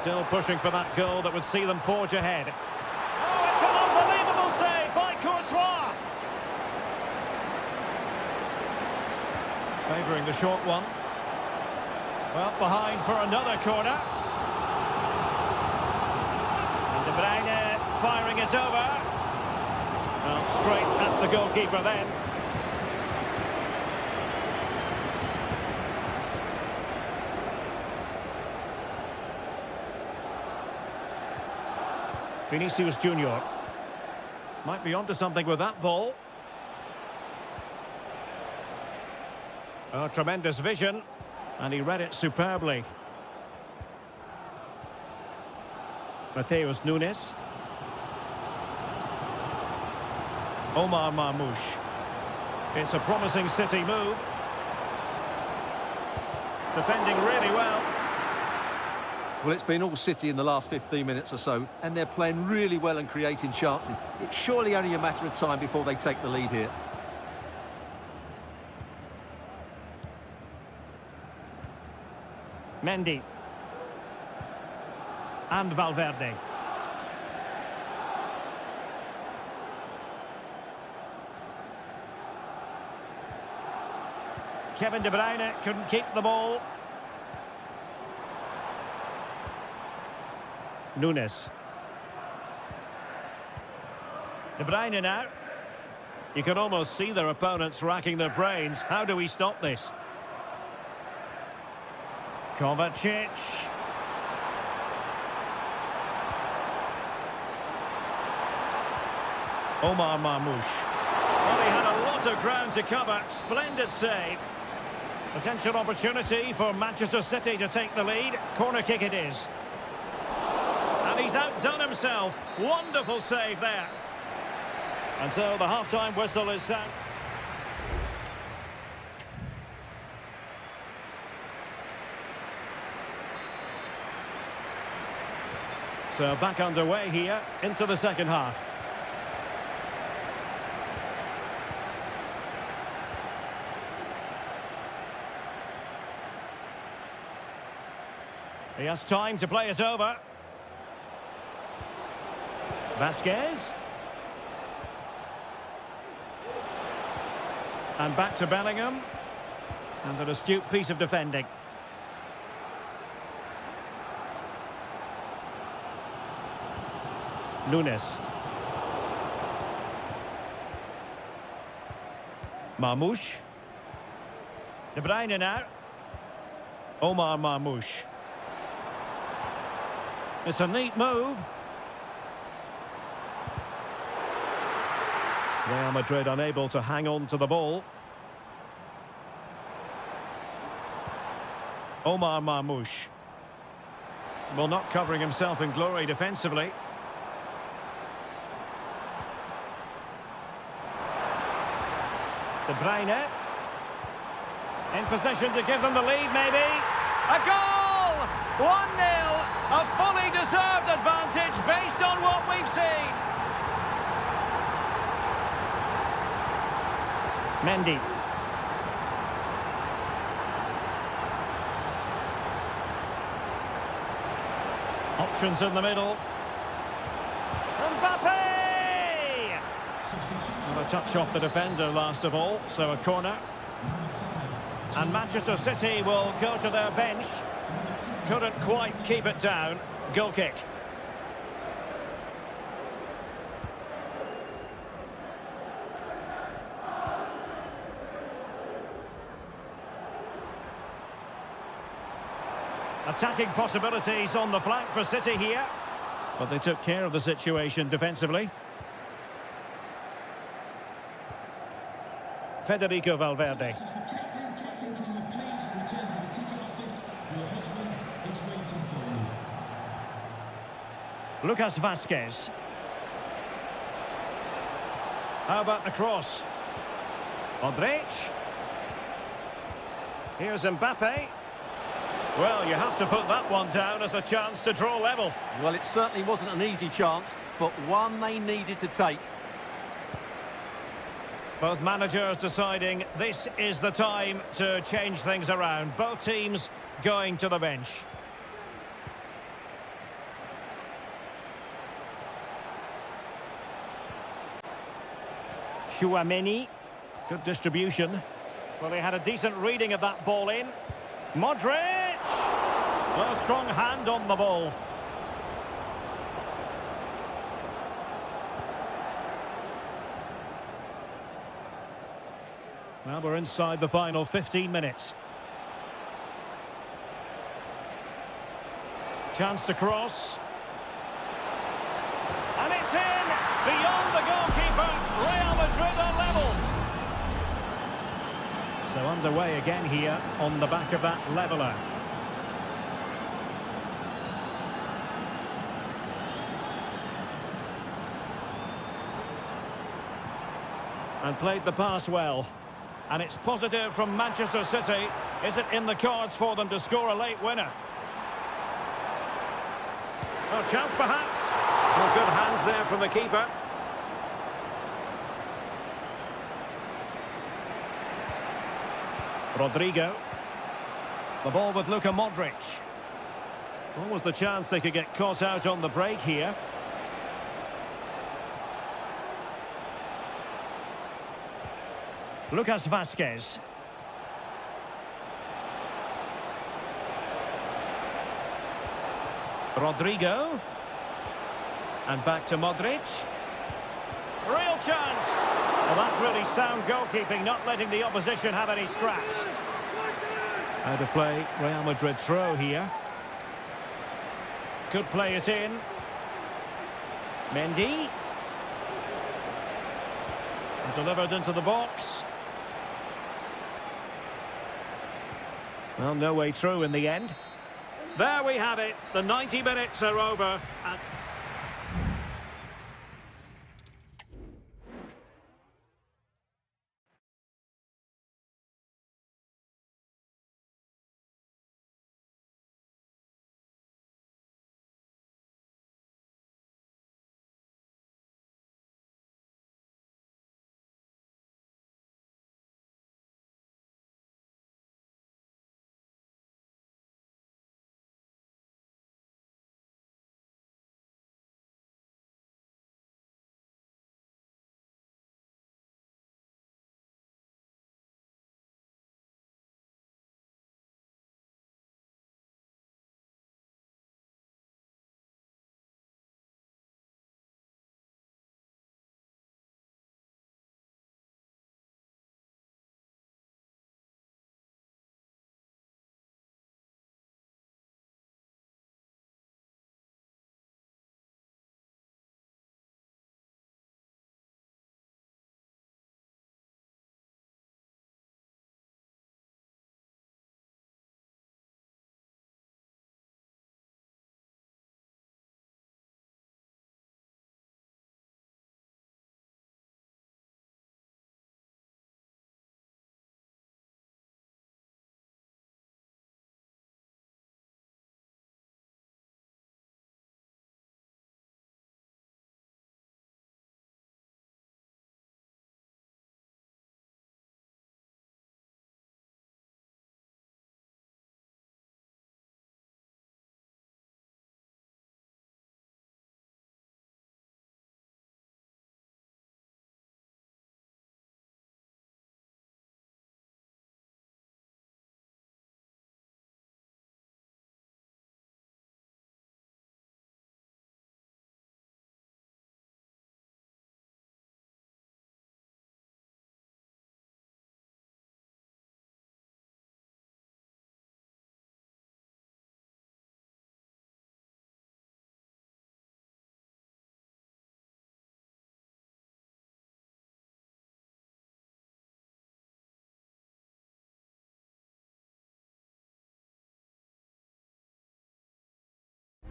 Still pushing for that goal that would see them forge ahead. Oh, it's an unbelievable save by Courtois. Favouring the short one. Well, behind for another corner. And De Bruyne firing it over. Well, straight at the goalkeeper then. Vinicius Junior. Might be onto something with that ball. Oh, tremendous vision. And he read it superbly. Mateus Nunes. Omar Marmoush. It's a promising City move. Defending really well. Well, it's been all City in the last 15 minutes or so, and they're playing really well and creating chances. It's surely only a matter of time before they take the lead here. Mendy. And Valverde. Kevin De Bruyne couldn't keep the ball. Nunes. De Bruyne now. You can almost see their opponents racking their brains. How do we stop this? Kovacic. Omar Marmoush. Well, he had a lot of ground to cover. Splendid save. Potential opportunity for Manchester City to take the lead. Corner kick it is. And he's outdone himself. Wonderful save there. And so the half-time whistle is sound. So back underway here into the second half. He has time to play it over. Vazquez. And back to Bellingham. And an astute piece of defending. Nunes. Marmoush. De Bruyne now. Omar Marmoush. It's a neat move. Real Madrid unable to hang on to the ball. Omar Marmoush. Well, not covering himself in glory defensively. De Bruyne. In position to give them the lead, maybe. A goal! 1-0! A fully deserved advantage based on what we've seen. Mendy. Options in the middle. Mbappe! And a touch off the defender last of all, so a corner. And Manchester City will go to their bench. Couldn't quite keep it down. Goal kick. Attacking possibilities on the flank for City here. But they took care of the situation defensively. Federico Valverde. Lucas Vazquez. How about the cross? Modric. Here's Mbappe. Well, you have to put that one down as a chance to draw level. Well, it certainly wasn't an easy chance, but one they needed to take. Both managers deciding this is the time to change things around. Both teams going to the bench. Chouameni. Good distribution. Well, he had a decent reading of that ball in. Modric! Well, a strong hand on the ball. Well, we're inside the final 15 minutes. Chance to cross. And it's in! Beyond the goalkeeper, Real Madrid are level. So underway again here on the back of that leveller. And played the pass well. And it's positive from Manchester City. Is it in the cards for them to score a late winner? Oh, chance perhaps. Well, good hands there from the keeper. Rodrigo. The ball with Luka Modric. What was the chance they could get caught out on the break here? Lucas Vazquez. Rodrigo. And back to Modric. Real chance. Well, that's really sound goalkeeping, not letting the opposition have any scraps. Out of play, Real Madrid throw here. Could play it in. Mendy. And delivered into the box. Well, no way through in the end. There we have it. The 90 minutes are over. And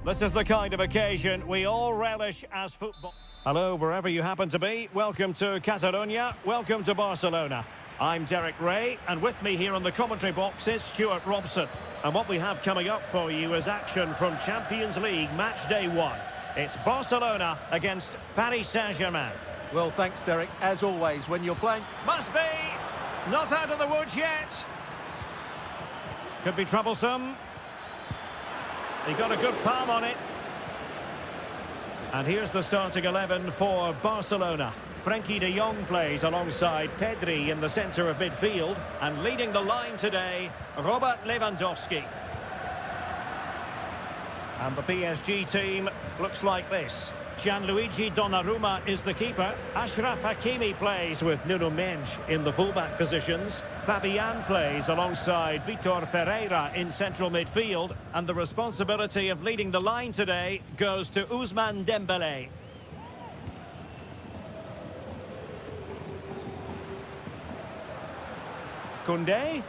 This is the kind of occasion we all relish as football. Hello, wherever you happen to be. Welcome to Catalonia. Welcome to Barcelona. I'm Derek Ray, and with me here on the commentary box is Stuart Robson. And what we have coming up for you is action from Champions League match day 1. It's Barcelona against Paris Saint-Germain. Well, thanks, Derek. As always, when you're playing... Must be! Not out of the woods yet. Could be troublesome. He got a good palm on it. And here's the starting 11 for Barcelona. Frenkie de Jong plays alongside Pedri in the centre of midfield. And leading the line today, Robert Lewandowski. And the PSG team looks like this. Gianluigi Donnarumma is the keeper. Achraf Hakimi plays with Nuno Mendes in the fullback positions. Fabian plays alongside Vitor Ferreira in central midfield. And the responsibility of leading the line today goes to Ousmane Dembélé. Koundé.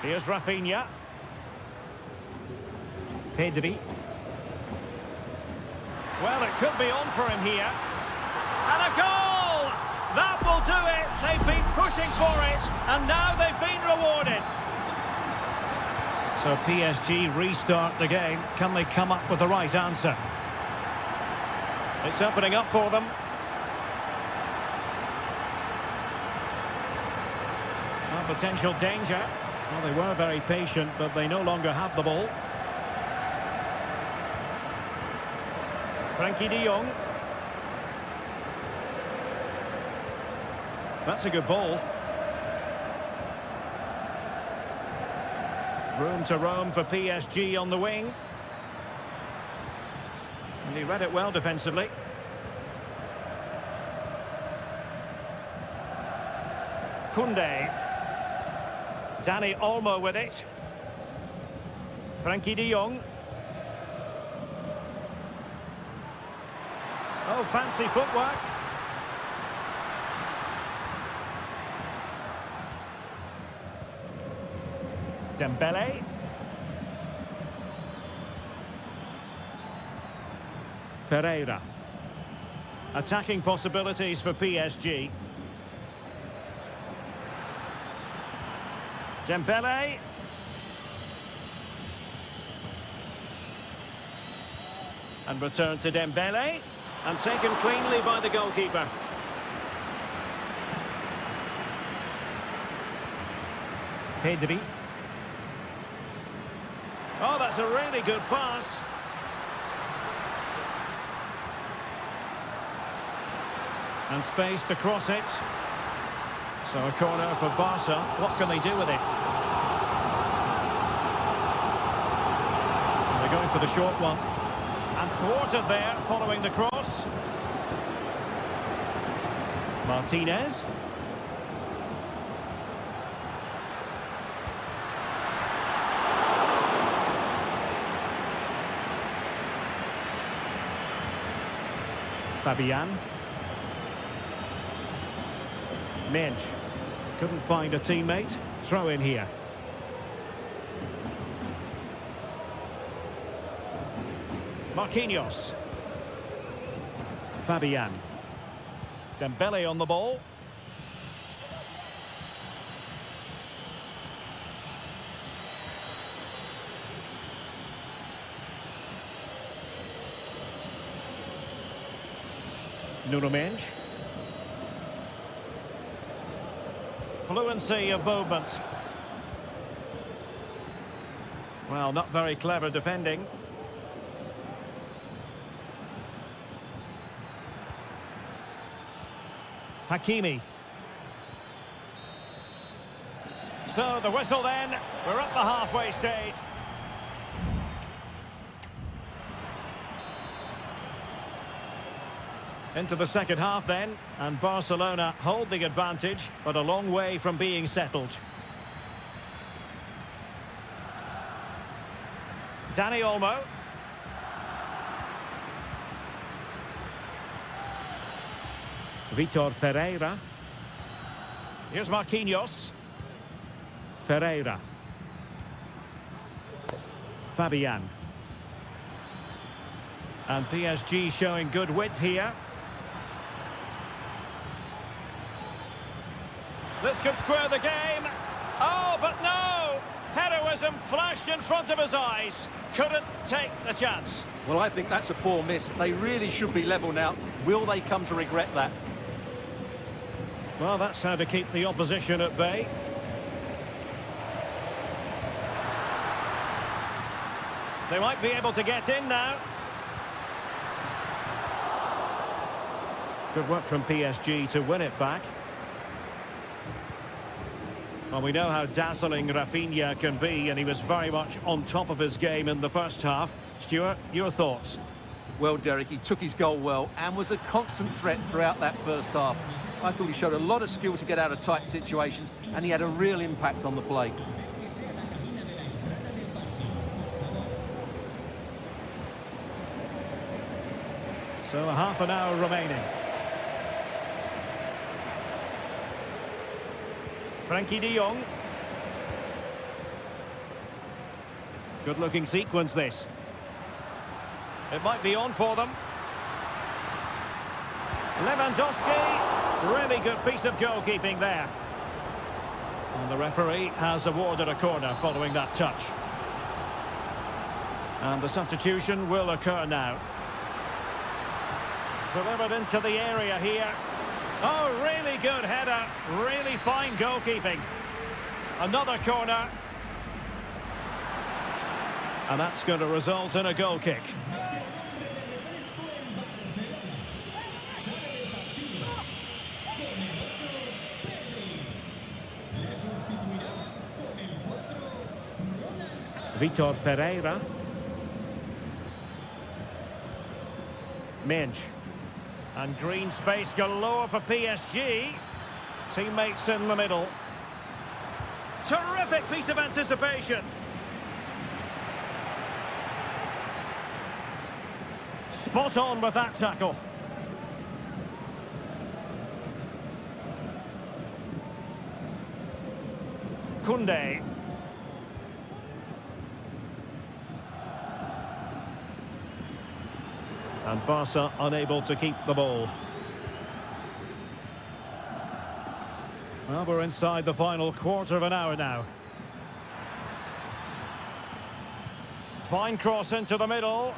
Here's Rafinha. Pedri. Well, it could be on for him here. And a goal! That will do it. They've been pushing for it, and now they've been rewarded. So PSG restart the game. Can they come up with the right answer? It's opening up for them. Well, potential danger. Well, they were very patient, but they no longer have the ball. Frenkie de Jong. That's a good ball. Room to roam for PSG on the wing. And he read it well defensively. Koundé. Dani Olmo with it. Frenkie de Jong. Oh, fancy footwork. Dembélé. Ferreira. Attacking possibilities for PSG. Dembélé. And return to Dembélé. And taken cleanly by the goalkeeper. Pedri. Oh, that's a really good pass. And space to cross it. So a corner for Barca. What can they do with it? And they're going for the short one. And thwarted there following the cross. Martinez. Fabian. Mendes. Couldn't find a teammate. Throw in here. Marquinhos. Fabian. Dembélé on the ball. Nuno Mendes. Fluency of movement. Well, not very clever defending. Hakimi. So the whistle then. We're at the halfway stage. Into the second half then, and Barcelona hold the advantage, but a long way from being settled. Dani Olmo. Vitor Ferreira. Here's Marquinhos. Ferreira. Fabian. And PSG showing good width here. This could square the game. Oh, but no! Heroism flashed in front of his eyes. Couldn't take the chance. Well, I think that's a poor miss. They really should be level now. Will they come to regret that? Well, that's how to keep the opposition at bay. They might be able to get in now. Good work from PSG to win it back. Well, we know how dazzling Rafinha can be, and he was very much on top of his game in the first half. Stuart, your thoughts? Well, Derek, he took his goal well and was a constant threat throughout that first half. I thought he showed a lot of skill to get out of tight situations, and he had a real impact on the play. So a half an hour remaining. Frankie de Jong. Good-looking sequence, this. It might be on for them. Lewandowski. Really good piece of goalkeeping there. And the referee has awarded a corner following that touch. And the substitution will occur now. Delivered into the area here. Oh, really good header. Really fine goalkeeping. Another corner. And that's going to result in a goal kick. Vitor Ferreira. Minge. And green space galore for PSG. Teammates in the middle. Terrific piece of anticipation. Spot on with that tackle. Koundé. And Barca unable to keep the ball. Well, we're inside the final quarter of an hour now. Fine cross into the middle.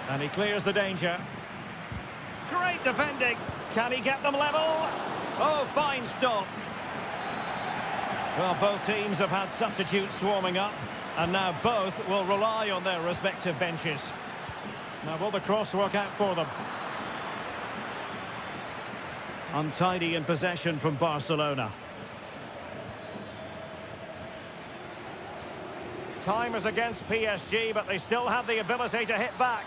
And he clears the danger. Great defending. Can he get them level? Oh, fine stop. Well, both teams have had substitutes warming up, and now both will rely on their respective benches. Now, will the cross work out for them? Untidy in possession from Barcelona. Time is against PSG, but they still have the ability to hit back.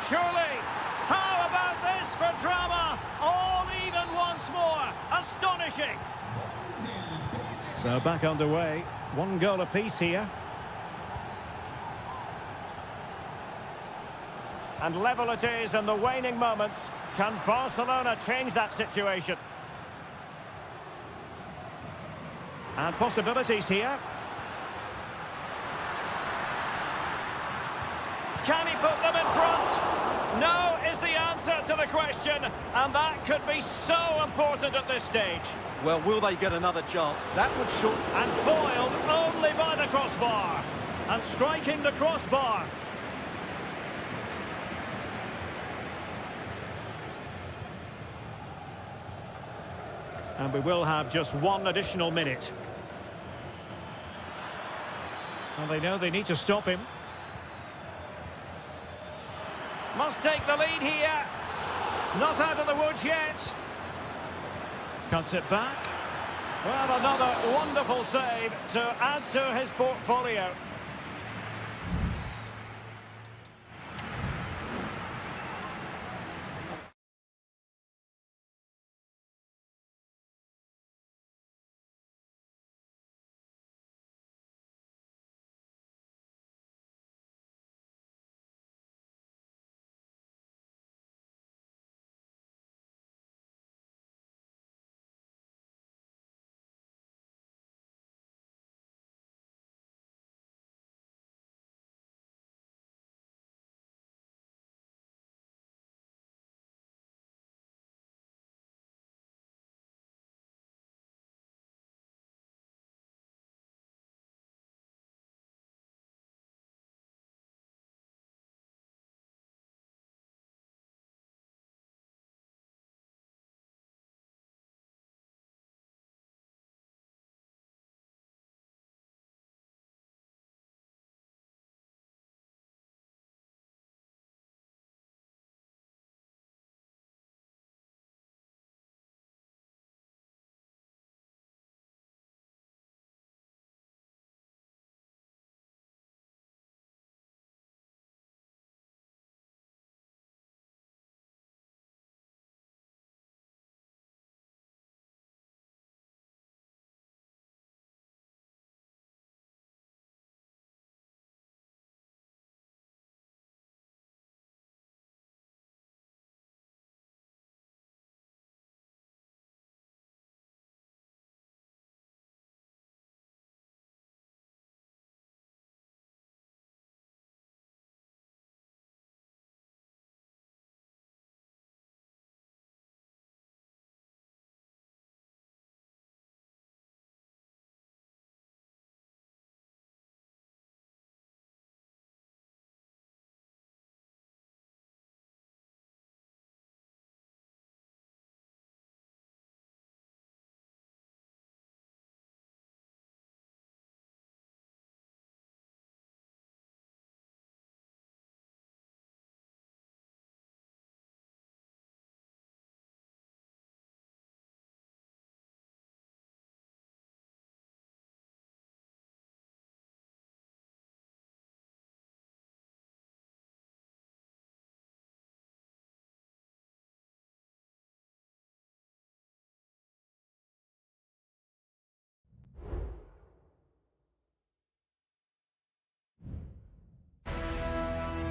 Surely! How about this for drama? All even once more. Astonishing! So back underway. One goal apiece here. And level it is in the waning moments. Can Barcelona change that situation? And possibilities here. Can he put them in front? No is the answer to the question. And that could be so important at this stage. Well, will they get another chance? That would short... And foiled only by the crossbar. And striking the crossbar. And we will have just one additional minute. And they know they need to stop him. Must take the lead here. Not out of the woods yet. Cuts it back. Well, another wonderful save to add to his portfolio.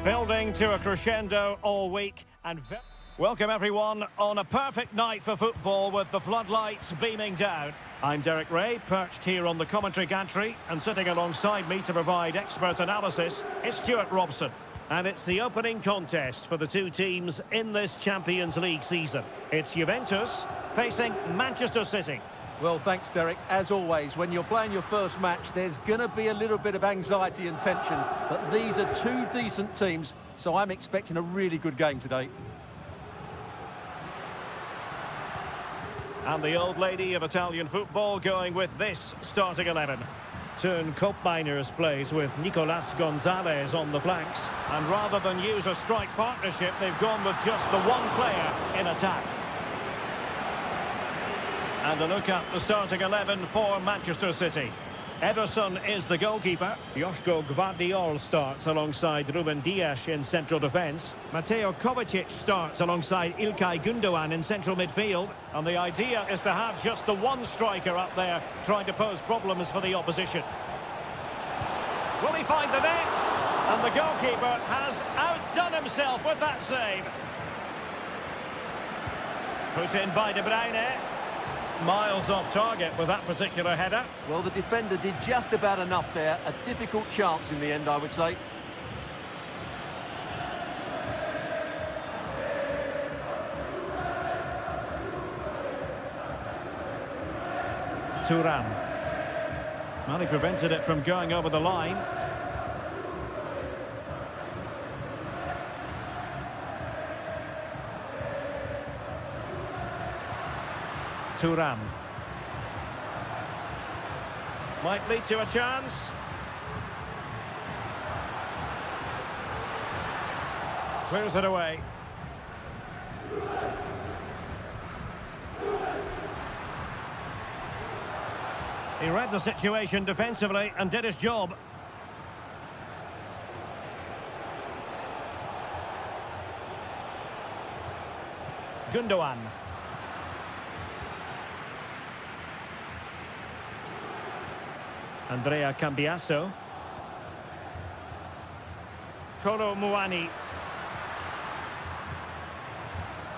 Building to a crescendo all week and welcome everyone on a perfect night for football with the floodlights beaming down. I'm Derek Ray, perched here on the commentary gantry, and sitting alongside me to provide expert analysis is Stuart Robson. And it's the opening contest for the two teams in this Champions League season. It's Juventus facing Manchester City. Well, thanks, Derek. As always, when you're playing your first match, there's going to be a little bit of anxiety and tension. But these are two decent teams, so I'm expecting a really good game today. And the old lady of Italian football going with this starting 11. Turn Koopmeiners plays with Nicolas Gonzalez on the flanks. And rather than use a strike partnership, they've gone with just the one player in attack. And a look at the starting 11 for Manchester City. Ederson is the goalkeeper. Joško Gvardiol starts alongside Ruben Dias in central defence. Mateo Kovacic starts alongside Ilkay Gundogan in central midfield. And the idea is to have just the one striker up there trying to pose problems for the opposition. Will he find the net? And the goalkeeper has outdone himself with that save. Put in by De Bruyne. Miles off target with that particular header. Well, the defender did just about enough there. A difficult chance in the end, I would say. Thuram. Well, he prevented it from going over the line. Thuram. Might lead to a chance. Clears it away. He read the situation defensively and did his job. Gundogan. Andrea Cambiasso. Kolo Muani.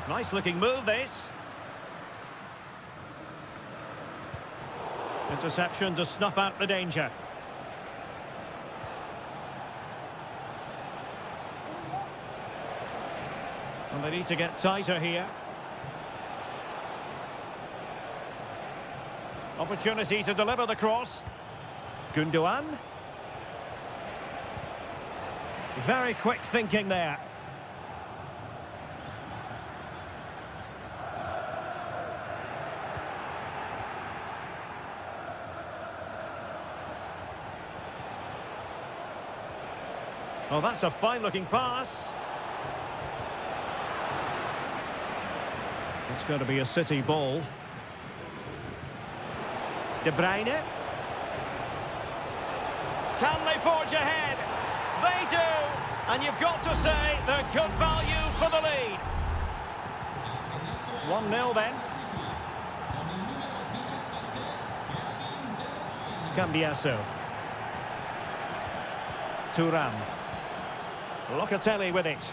Nice looking move this. Interception to snuff out the danger. And they need to get tighter here. Opportunity to deliver the cross. Gundogan. Very quick thinking there. Oh, that's a fine-looking pass. It's going to be a City ball. De Bruyne. Can they forge ahead? They do! And you've got to say they're good value for the lead. 1-0 then. Cambiasso. Thuram. Locatelli with it.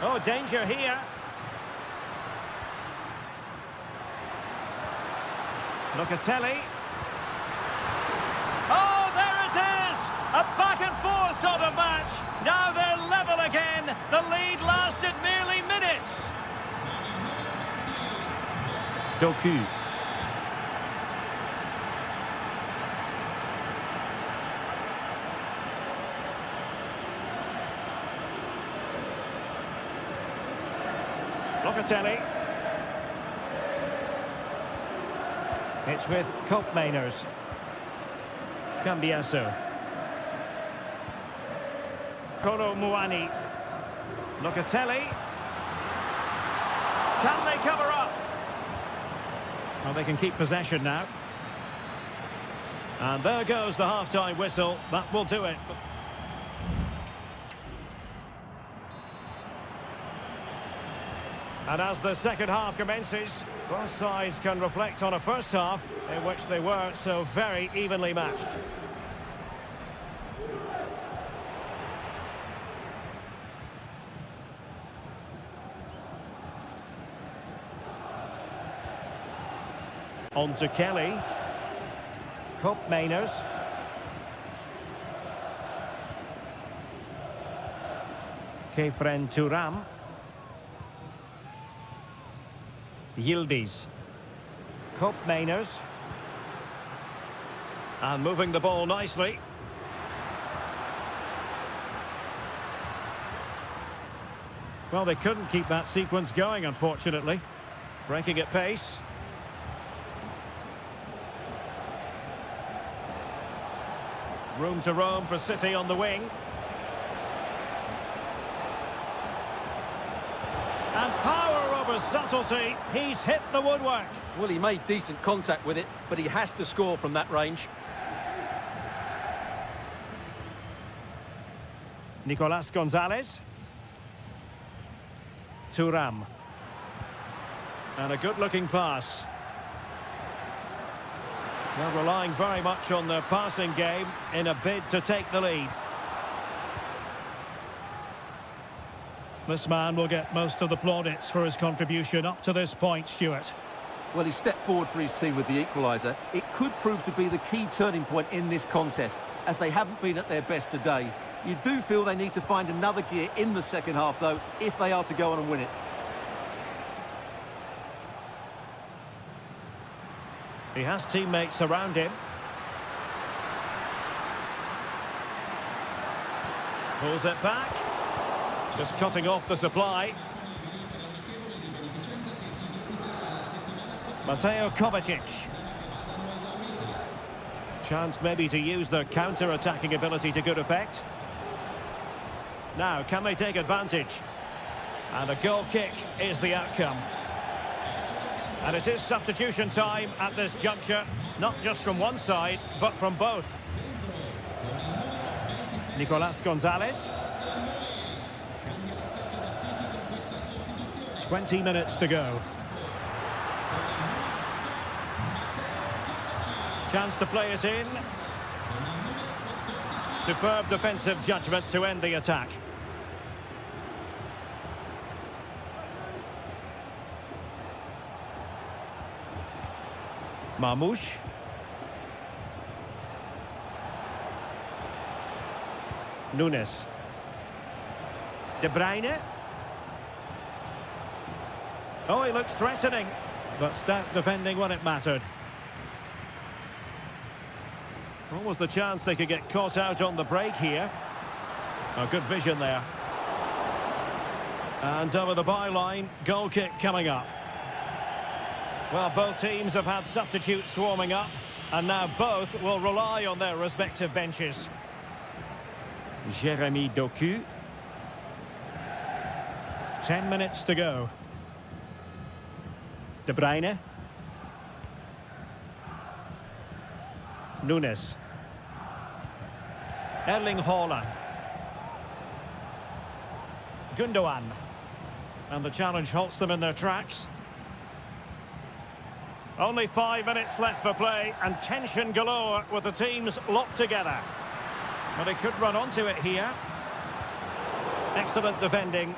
Oh, danger here. Locatelli. Oh, there it is! A back and forth sort of match. Now they're level again. The lead lasted merely minutes. Doku. Locatelli. It's with Koopmeiners. Cambiasso. Kolo Muani. Locatelli. Can they cover up? Well, they can keep possession now. And there goes the half-time whistle. That will do it. And as the second half commences, both sides can reflect on a first half in which they were so very evenly matched. On to Kelly. Cup Mainers. Kefren Turam. Yildiz. Cup Mainers. And moving the ball nicely. Well, they couldn't keep that sequence going, unfortunately. Breaking at pace. Room to roam for City on the wing. And power over subtlety. He's hit the woodwork. Well, he made decent contact with it, but he has to score from that range. Nicolas Gonzalez. Thuram. And a good-looking pass. Well, relying very much on their passing game in a bid to take the lead. This man will get most of the plaudits for his contribution up to this point, Stuart. Well, he stepped forward for his team with the equaliser. It could prove to be the key turning point in this contest, as they haven't been at their best today. You do feel they need to find another gear in the second half, though, if they are to go on and win it. He has teammates around him. Pulls it back. Just cutting off the supply. Mateo Kovacic. Chance maybe to use their counter-attacking ability to good effect. Now, can they take advantage? And a goal kick is the outcome. And it is substitution time at this juncture, not just from one side, but from both. Nicolas Gonzalez. 20 minutes to go. Chance to play it in. Superb defensive judgment to end the attack. Marmoush. Nunes. De Bruyne. Oh, he looks threatening, but stout defending when it mattered. What was the chance they could get caught out on the break here? Oh, good vision there. And over the byline, goal kick coming up. Well, both teams have had substitutes warming up, and now both will rely on their respective benches. Jérémy Doku. 10 minutes to go. De Bruyne. Nunes. Erling Haaland. Gundogan. And the challenge halts them in their tracks. Only 5 minutes left for play, and tension galore with the teams locked together. But he could run onto it here. Excellent defending.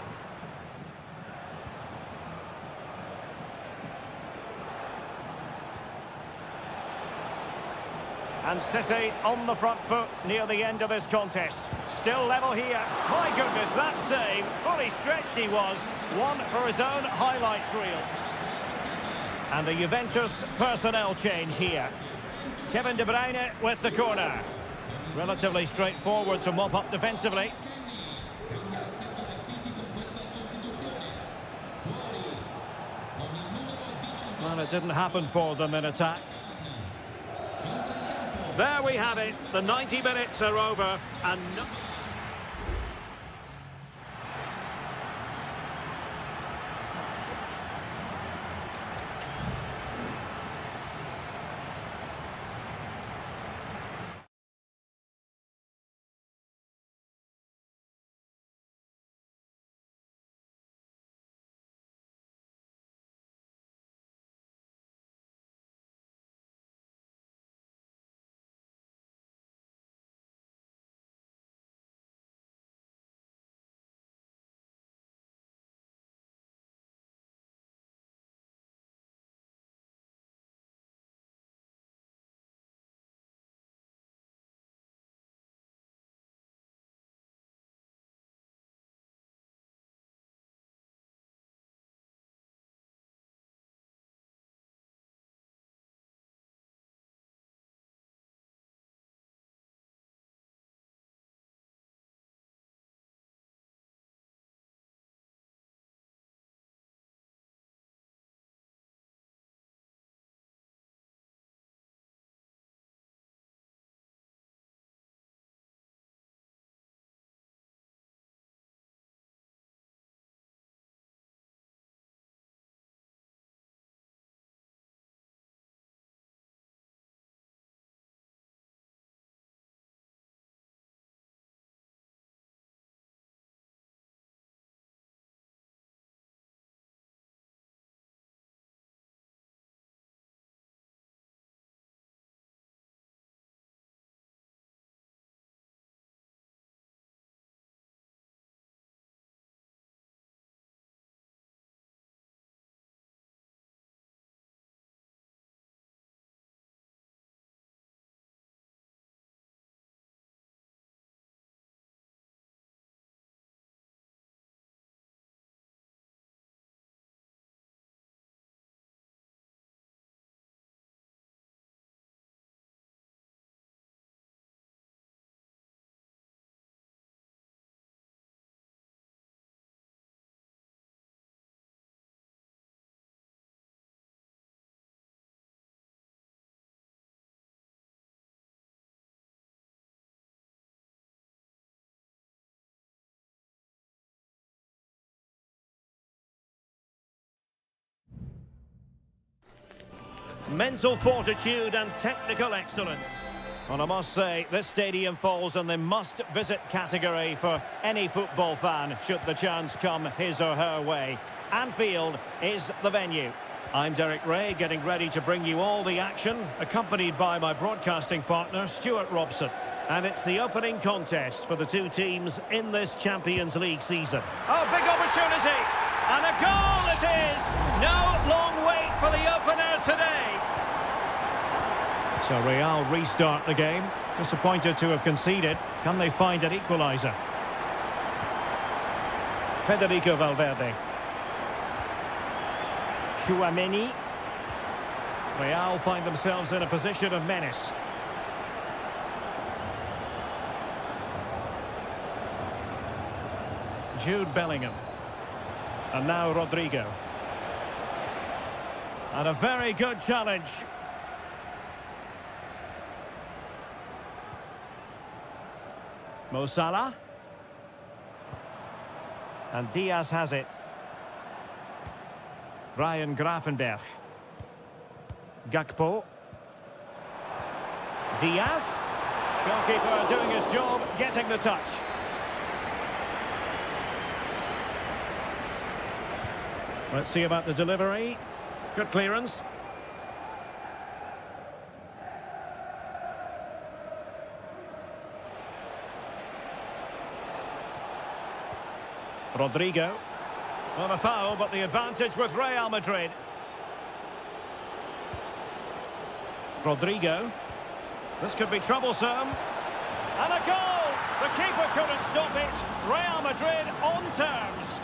And City on the front foot near the end of this contest. Still level here. My goodness, that save. Fully stretched he was. One for his own highlights reel. And the Juventus personnel change here. Kevin De Bruyne with the corner. Relatively straightforward to mop up defensively. Well, it didn't happen for them in attack. There we have it. The 90 minutes are over, and Mental fortitude and technical excellence. And I must say, this stadium falls in the must-visit category for any football fan, should the chance come his or her way. Anfield is the venue. I'm Derek Ray, getting ready to bring you all the action, accompanied by my broadcasting partner, Stuart Robson. And it's the opening contest for the two teams in this Champions League season. Oh, big opportunity! And a goal it is! No long wait for the opener today. So Real restart the game. Disappointed to have conceded. Can they find an equaliser? Federico Valverde. Chouameni. Real find themselves in a position of menace. Jude Bellingham. And now Rodrigo. And a very good challenge. Mo Salah. And Diaz has it. Ryan Gravenberch. Gakpo. Diaz. Goalkeeper doing his job, getting the touch. Let's see about the delivery. Good clearance. Rodrigo. Not a foul, but the advantage with Real Madrid. Rodrigo. This could be troublesome. And a goal! The keeper couldn't stop it. Real Madrid on terms.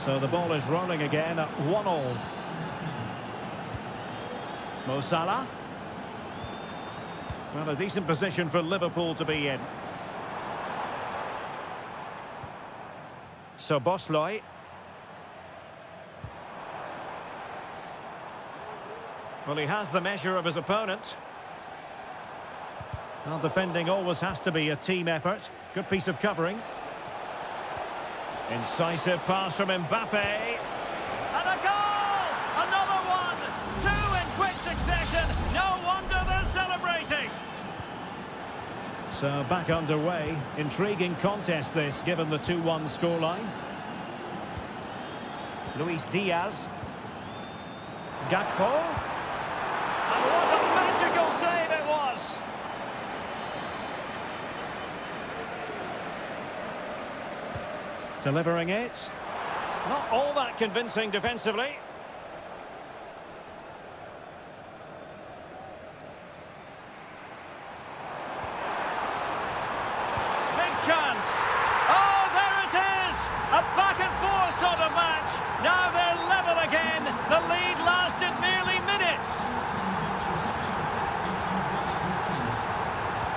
So the ball is rolling again at 1-1. Mo Salah. Well, a decent position for Liverpool to be in. So Bosley. Well, he has the measure of his opponent. Well, defending always has to be a team effort. Good piece of covering. Incisive pass from Mbappe. And a goal! Another one! Two in quick succession. No wonder they're celebrating. So back underway. Intriguing contest this, given the 2-1 scoreline. Luis Diaz. Gakpo. And what a magical save it was! Delivering it. Not all that convincing defensively. Big chance. Oh, there it is! A back and forth sort of match. Now they're level again. The lead lasted merely minutes.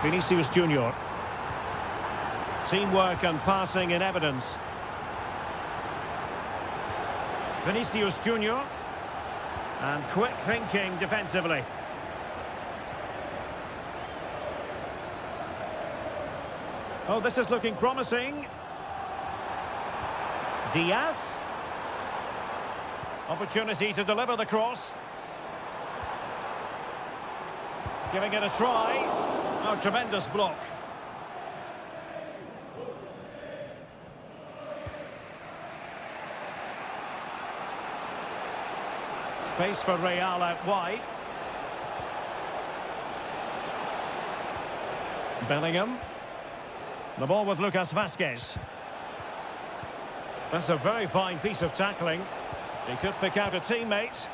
Vinicius Junior. Teamwork and passing in evidence. Vinicius Junior. And quick thinking defensively. Oh, this is looking promising. Diaz. Opportunity to deliver the cross. Giving it a try. Oh, tremendous block. Space for Real out wide. Bellingham. The ball with Lucas Vazquez. That's a very fine piece of tackling. He could pick out a teammate.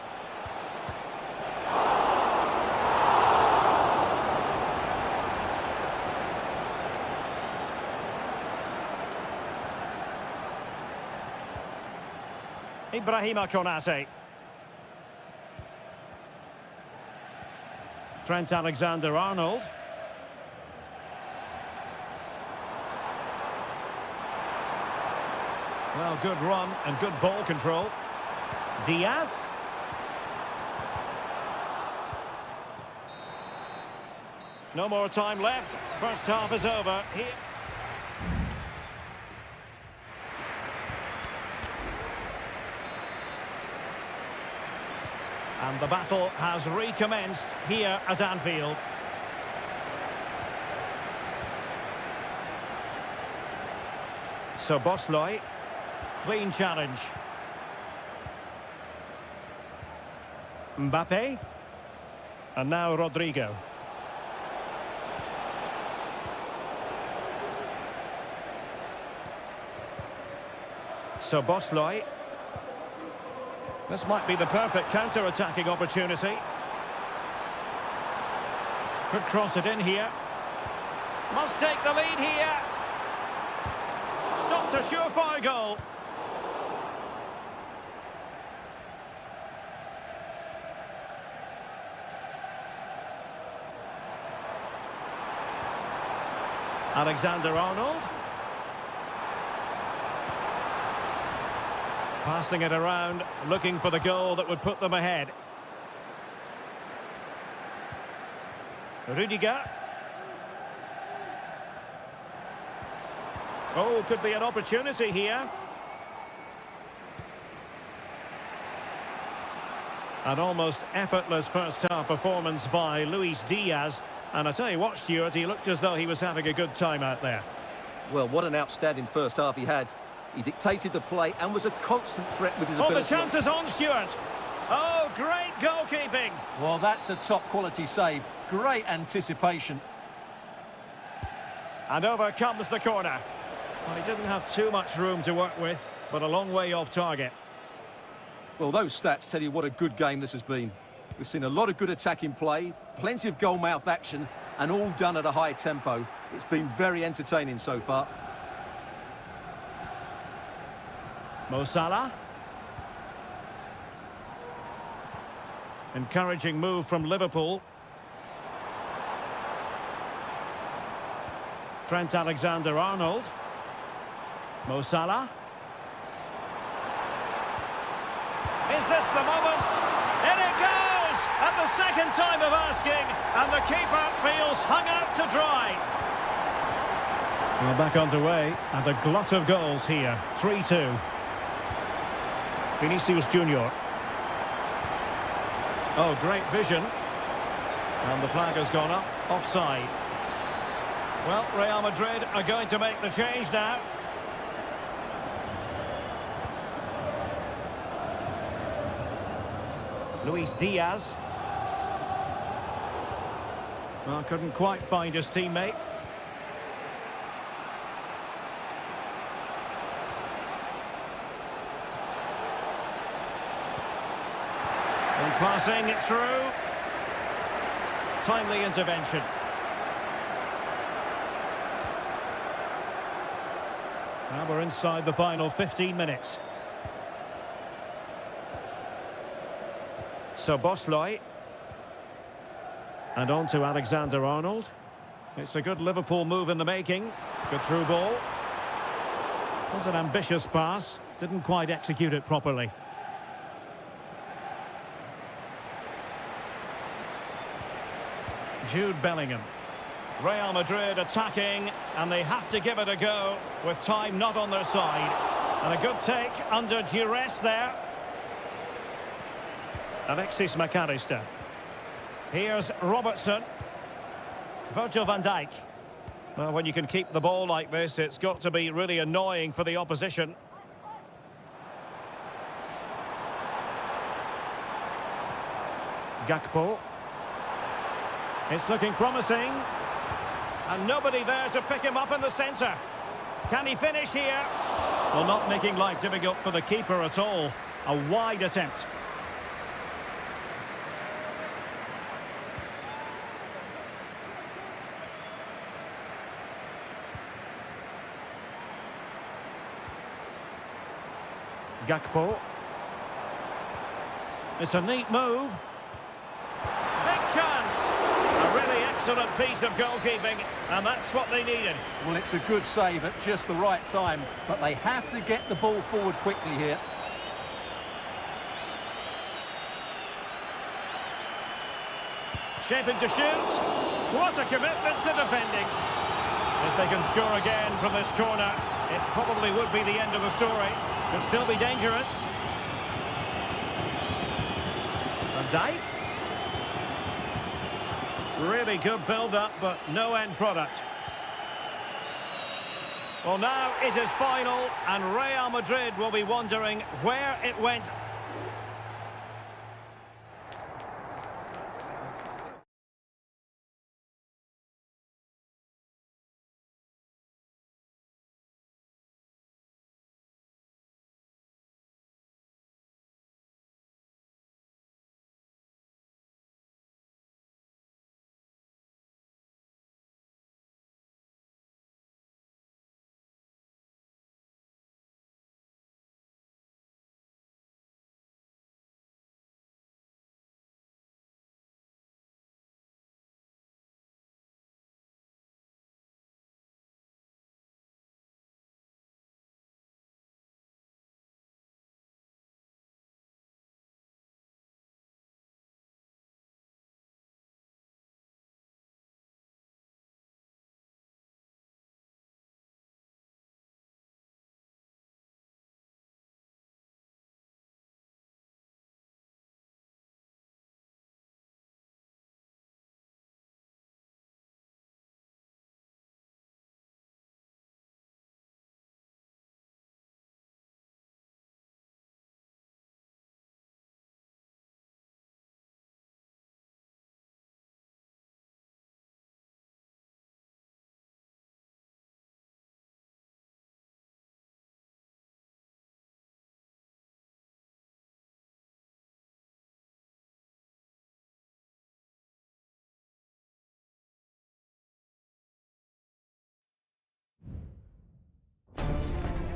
Ibrahima Konate. Trent Alexander-Arnold. Well, good run and good ball control. Diaz. No more time left. First half is over. Here. And the battle has recommenced here at Anfield. So Bosley, clean challenge. Mbappe. And now Rodrigo. So Bosley. This might be the perfect counter-attacking opportunity. Could cross it in here. Must take the lead here. Stopped a surefire goal. Alexander-Arnold. Passing it around, looking for the goal that would put them ahead. Rudiger. Oh, could be an opportunity here. An almost effortless first-half performance by Luis Diaz. And I tell you what, Stuart, he looked as though he was having a good time out there. Well, what an outstanding first half he had. He dictated the play and was a constant threat with his ability. Oh, the chance is on, Stuart. Oh, great goalkeeping. Well, that's a top-quality save. Great anticipation. And over comes the corner. Well, he didn't have too much room to work with, but a long way off target. Well, those stats tell you what a good game this has been. We've seen a lot of good attacking play, plenty of goal-mouth action, and all done at a high tempo. It's been very entertaining so far. Mo Salah. Encouraging move from Liverpool. Trent Alexander-Arnold. Mo Salah. Is this the moment? In it goes! At the second time of asking, and the keeper feels hung out to dry. Well, back underway, and a glut of goals here. 3-2. Vinicius Junior. Oh, great vision. And the flag has gone up, offside. Well, Real Madrid are going to make the change now. Luis Diaz. Well, couldn't quite find his teammate. And passing it through. Timely intervention. Now we're inside the final 15 minutes. So Bosley. And on to Alexander-Arnold. It's a good Liverpool move in the making. Good through ball. It was an ambitious pass. Didn't quite execute it properly. Jude Bellingham. Real Madrid attacking, and they have to give it a go with time not on their side. And a good take under duress there. Alexis McAllister. Here's Robertson. Virgil van Dijk. Well, when you can keep the ball like this, it's got to be really annoying for the opposition. Gakpo. It's looking promising. And nobody there to pick him up in the centre. Can he finish here? Well, not making life difficult for the keeper at all. A wide attempt. Gakpo. It's a neat move. Big chance! A really excellent piece of goalkeeping, and that's what they needed. Well, it's a good save at just the right time, but they have to get the ball forward quickly here. Shaping to shoot. What a commitment to defending. If they can score again from this corner, it probably would be the end of the story. Could still be dangerous. And Dijk. Really good build-up, but no end product. Well, now it is final, and Real Madrid will be wondering where it went.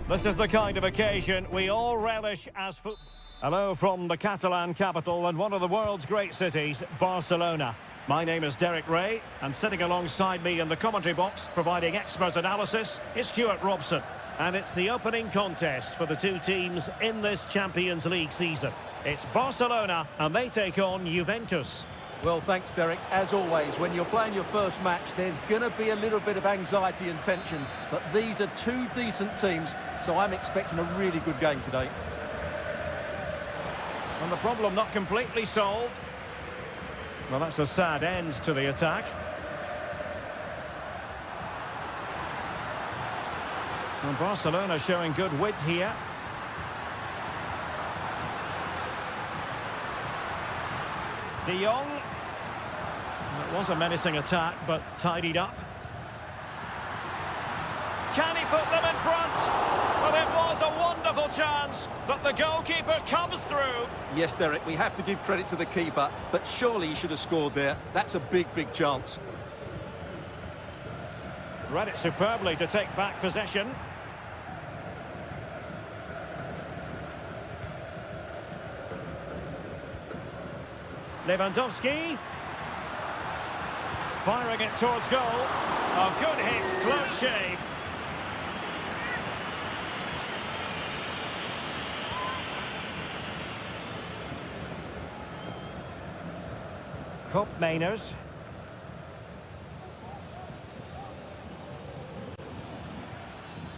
This is the kind of occasion we all relish as football. Hello from the Catalan capital and one of the world's great cities, Barcelona. My name is Derek Ray, and sitting alongside me in the commentary box, providing expert analysis, is Stuart Robson. And it's the opening contest for the two teams in this Champions League season. It's Barcelona, and they take on Juventus. Well, thanks, Derek. As always, when you're playing your first match, there's going to be a little bit of anxiety and tension. But these are two decent teams, so I'm expecting a really good game today. And the problem not completely solved. Well, that's a sad end to the attack. And Barcelona showing good width here. De Jong. It was a menacing attack, but tidied up. Can he put them in front? Well, it was a wonderful chance, but the goalkeeper comes through. Yes, Derek, we have to give credit to the keeper, but surely he should have scored there. That's a big, big chance. Read it superbly to take back possession. Lewandowski. Firing it towards goal. A good hit, close shave. Cup Mainers.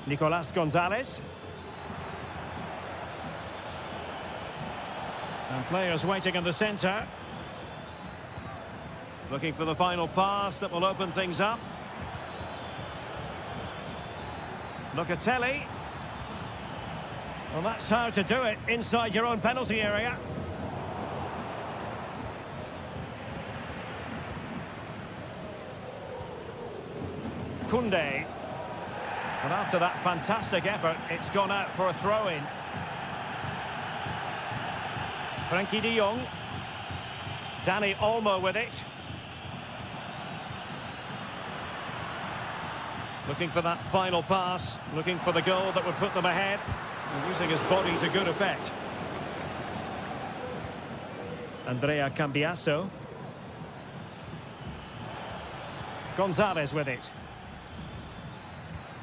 Nicolas Gonzalez. And players waiting in the centre. Looking for the final pass that will open things up. Locatelli. Well, that's how to do it inside your own penalty area. Koundé. And after that fantastic effort, it's gone out for a throw-in. Frankie de Jong. Dani Olmo with it. Looking for that final pass, looking for the goal that would put them ahead, and using his body to good effect. Andrea Cambiasso. Gonzalez with it.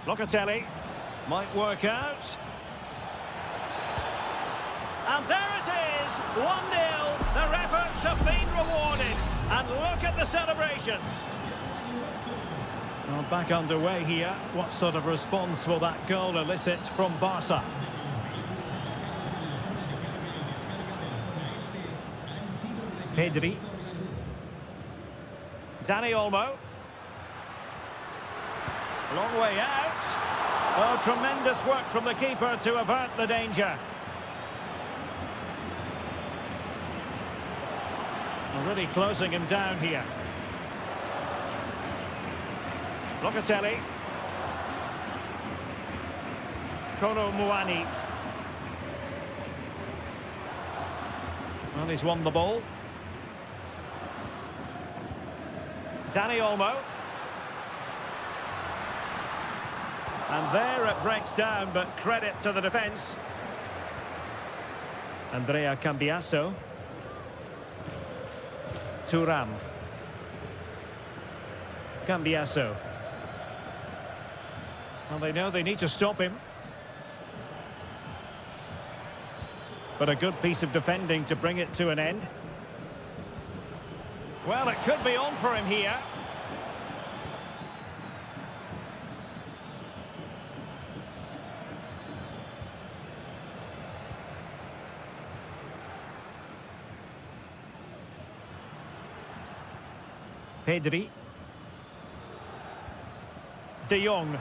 Locatelli might work out. And there it is, 1-0. Their efforts have been rewarded. And look at the celebrations. Well, back underway here. What sort of response will that goal elicit from Barca? Pedri. Danny Olmo. Long way out. Oh, tremendous work from the keeper to avert the danger. Already closing him down here. Locatelli. Kolo Muani. Well, he's won the ball. Danny Olmo. And there it breaks down, but credit to the defence. Andrea Cambiasso. Thuram. Cambiasso. Well, they know they need to stop him. But a good piece of defending to bring it to an end. Well, it could be on for him here. Pedri. De Jong.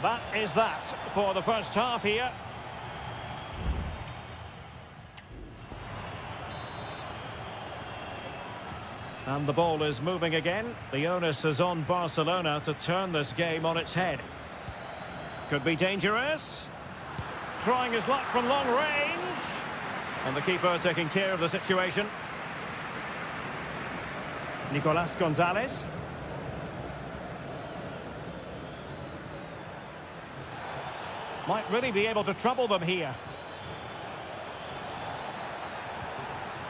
That is that for the first half here. And the ball is moving again. The onus is on Barcelona to turn this game on its head. Could be dangerous. Trying his luck from long range. And the keeper taking care of the situation. Nicolas Gonzalez. Might really be able to trouble them here.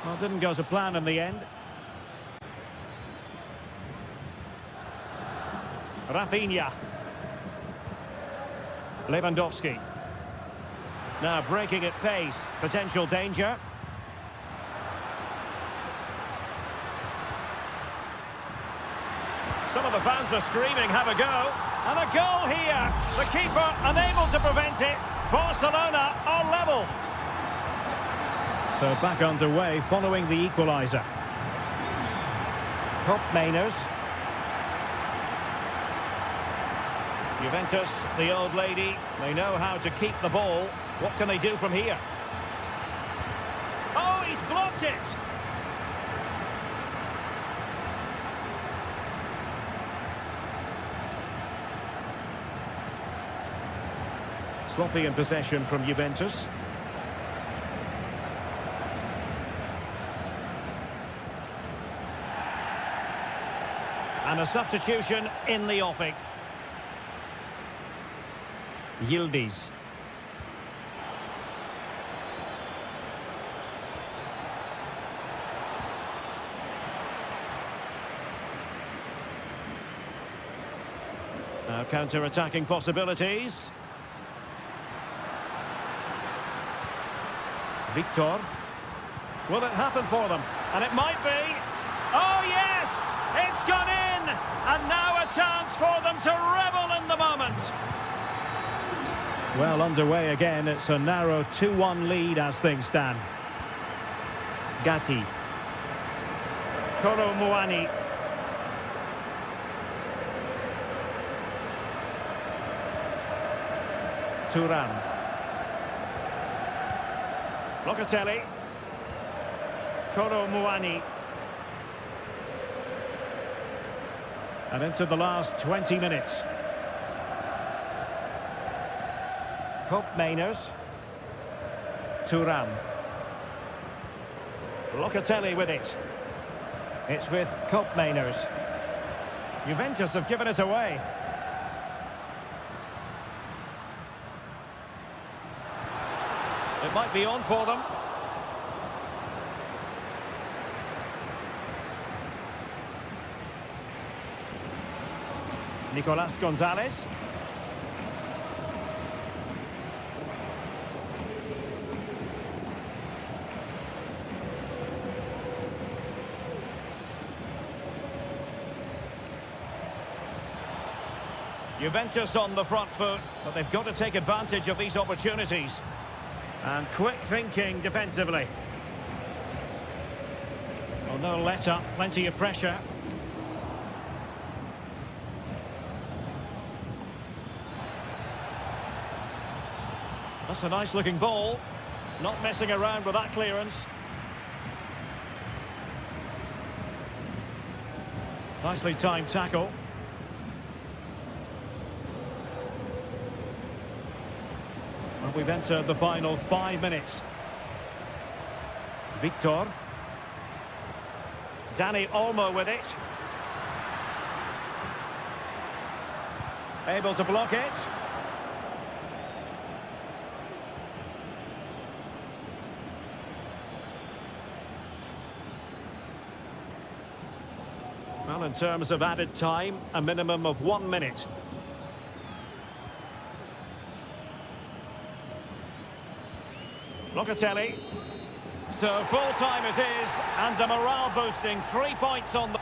Well, didn't go to plan in the end. Rafinha. Lewandowski. Now breaking at pace. Potential danger. Some of the fans are screaming, have a go. And a goal here. The keeper unable to prevent it. Barcelona are level. So back underway following the equaliser. Mainers. Juventus, the old lady, they know how to keep the ball. What can they do from here? Oh, he's blocked it! Sloppy in possession from Juventus. And a substitution in the offing. Yildiz. Now counter-attacking possibilities. Victor. Will it happen for them? And it might be. Oh yes! It's gone in! And now a chance for them to revel in the moment. Well, underway again. It's a narrow 2-1 lead as things stand. Gatti. Kolo Muani. Thuram. Locatelli. Kolo Muani. And into the last 20 minutes. Mainers. Thuram. Locatelli with it. It's with Mainers. Juventus have given it away. It might be on for them. Nicolas Gonzalez. Juventus on the front foot, but they've got to take advantage of these opportunities. And quick thinking defensively. Oh, no let up, plenty of pressure. That's a nice looking ball. Not messing around with that clearance. Nicely timed tackle. Well, we've entered the final 5 minutes. Victor. Danny Olmo with it. Able to block it. Well, in terms of added time, a minimum of 1 minute. Locatelli. So full time it is, and a morale boosting 3 points on the...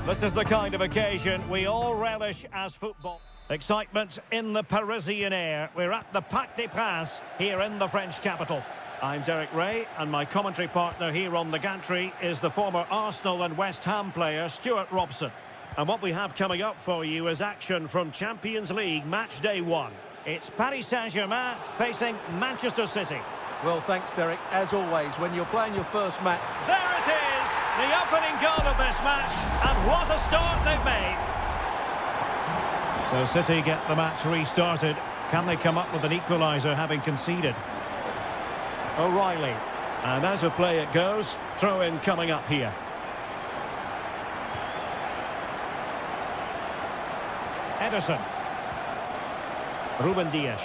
This is the kind of occasion we all relish as football. Excitement in the Parisian air. We're at the Parc des Princes here in the French capital. I'm Derek Ray, and my commentary partner here on the gantry is the former Arsenal and West Ham player Stuart Robson. And what we have coming up for you is action from Champions League match day 1. It's Paris Saint-Germain facing Manchester City. Well, thanks, Derek. As always, when you're playing your first match... There it is! The opening goal of this match, and what a start they've made! So City get the match restarted. Can they come up with an equaliser having conceded? O'Reilly. And as a play it goes, throw-in coming up here. Ederson. Ruben Dias.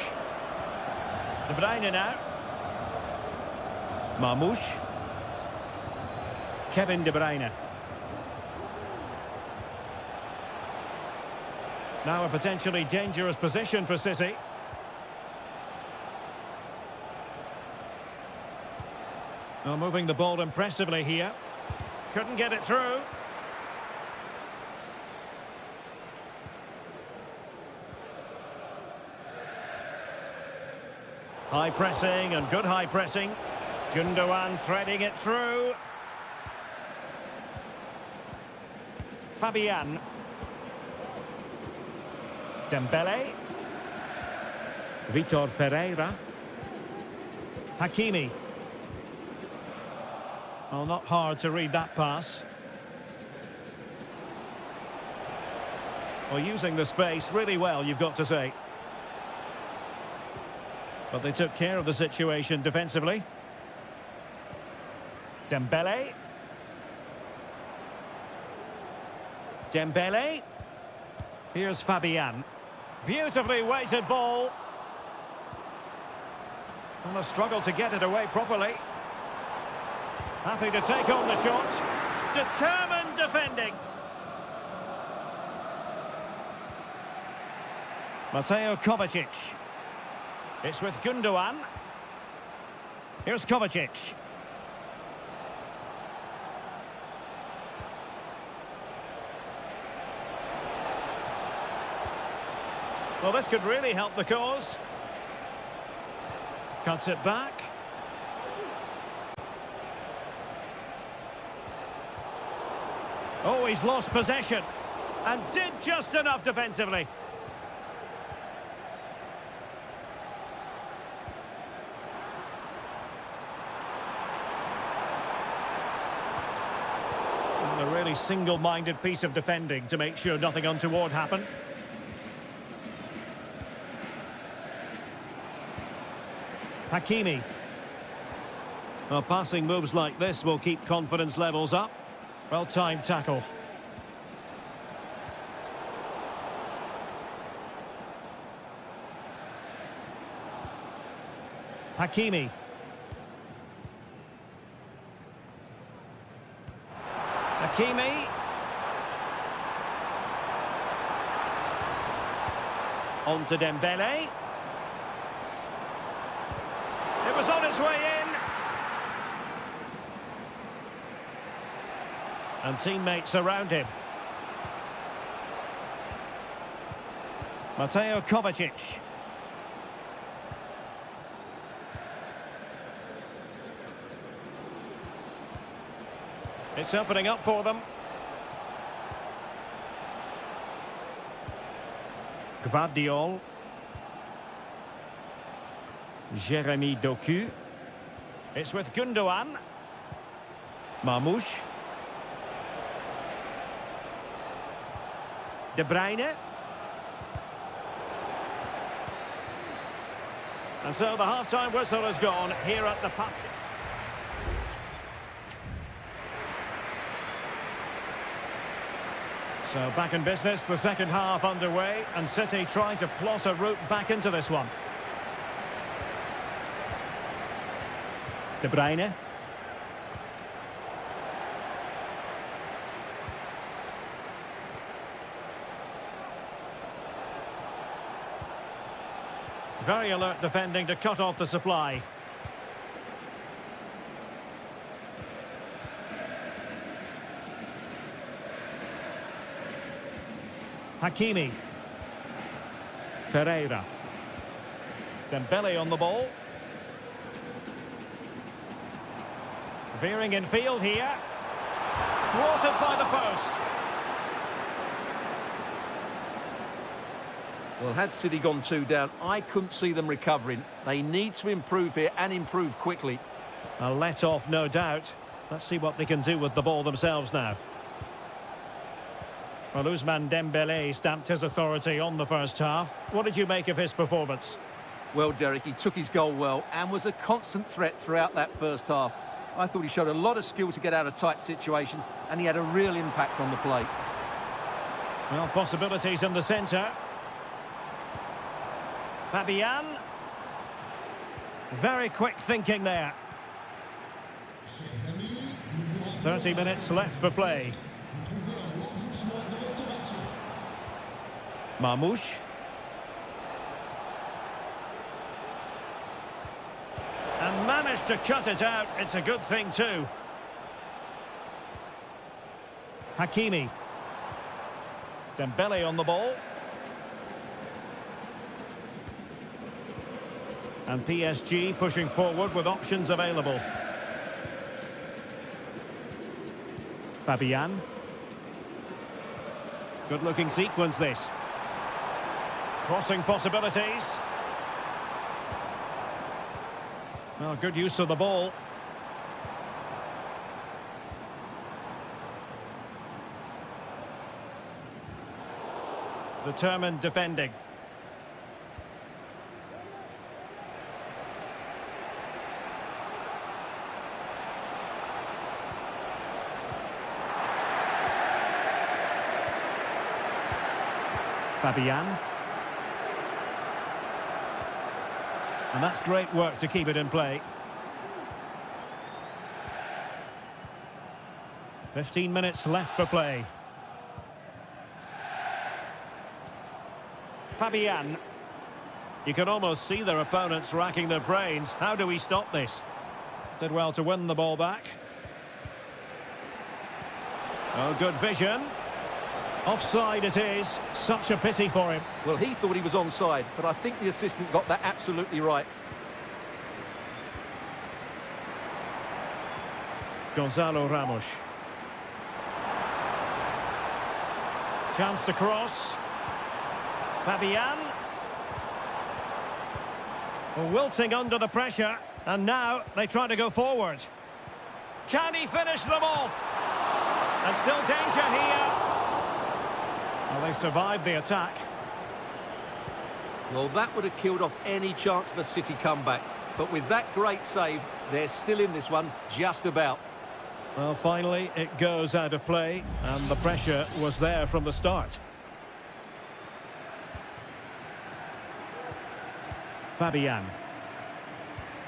De Bruyne now. Marmoush. Kevin De Bruyne. Now a potentially dangerous position for City. Well, moving the ball impressively here. Couldn't get it through. High pressing and good high pressing. Gundogan threading it through. Fabian. Dembele. Vitor Ferreira. Hakimi. Well, not hard to read that pass. Well, using the space really well, you've got to say. But they took care of the situation defensively. Dembele. Dembele. Here's Fabian. Beautifully weighted ball. And a struggle to get it away properly. Happy to take on the shot. Determined defending. Mateo Kovacic. It's with Gundogan. Here's Kovacic. Well, this could really help the cause. Cuts it back. Oh, he's lost possession. And did just enough defensively. And a really single-minded piece of defending to make sure nothing untoward happened. Hakimi. Well, passing moves like this will keep confidence levels up. Well-timed tackle. Hakimi. Hakimi. On to Dembele. It was on its way in. And teammates around him. Mateo Kovacic. It's opening up for them. Gvardiol. Jeremy Doku. It's with Gundogan. Marmoush. De Bruyne. And so the half-time whistle has gone here at the park. So back in business, the second half underway, and City trying to plot a route back into this one. De Bruyne. Very alert defending to cut off the supply. Hakimi. Ferreira. Dembele on the ball. Veering in field here. Thwarted by the post. Well, had City gone 2 down, I couldn't see them recovering. They need to improve here and improve quickly. A let-off, no doubt. Let's see what they can do with the ball themselves now. Well, Ousmane Dembele stamped his authority on the first half. What did you make of his performance? Well, Derek, he took his goal well and was a constant threat throughout that first half. I thought he showed a lot of skill to get out of tight situations, and he had a real impact on the play. Well, possibilities in the centre. Fabian. Very quick thinking there. 30 minutes left for play. Marmoush. And managed to cut it out. It's a good thing too. Hakimi. Dembele on the ball. And PSG pushing forward with options available. Fabian. Good-looking sequence, this. Crossing possibilities. Well, good use of the ball. Determined defending. Fabian. And that's great work to keep it in play. 15 minutes left for play. Fabian. You can almost see their opponents racking their brains. How do we stop this? Did well to win the ball back. Oh, good vision. Offside it is. Such a pity for him. Well, he thought he was onside, but I think the assistant got that absolutely right. Gonzalo Ramos. Chance to cross. Fabian. Wilting under the pressure. And now they try to go forward. Can he finish them off? And still danger here. Well, they survived the attack. Well, that would have killed off any chance of a City comeback. But with that great save, they're still in this one, just about. Well, finally, it goes out of play, and the pressure was there from the start. Fabian.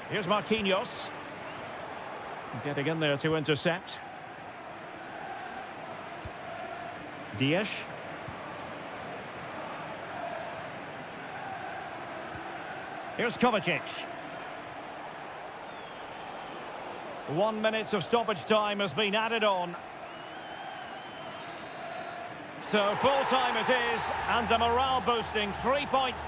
Here's Marquinhos. Getting in there to intercept. Dias. Here's Kovacic. 1 minute of stoppage time has been added on. So full time it is, and a morale boosting 3-point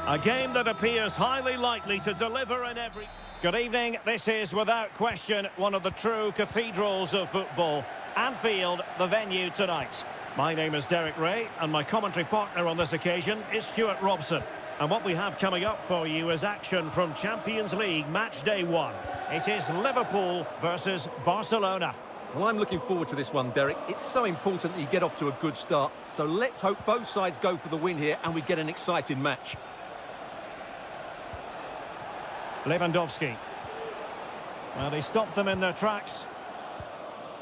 A game that appears highly likely to deliver in every... Good evening. This is, without question, one of the true cathedrals of football. Anfield, the venue tonight. My name is Derek Ray, and my commentary partner on this occasion is Stuart Robson. And what we have coming up for you is action from Champions League match day 1. It is Liverpool versus Barcelona. Well, I'm looking forward to this one, Derek. It's so important that you get off to a good start. So let's hope both sides go for the win here and we get an exciting match. Lewandowski. Well, he stopped them in their tracks.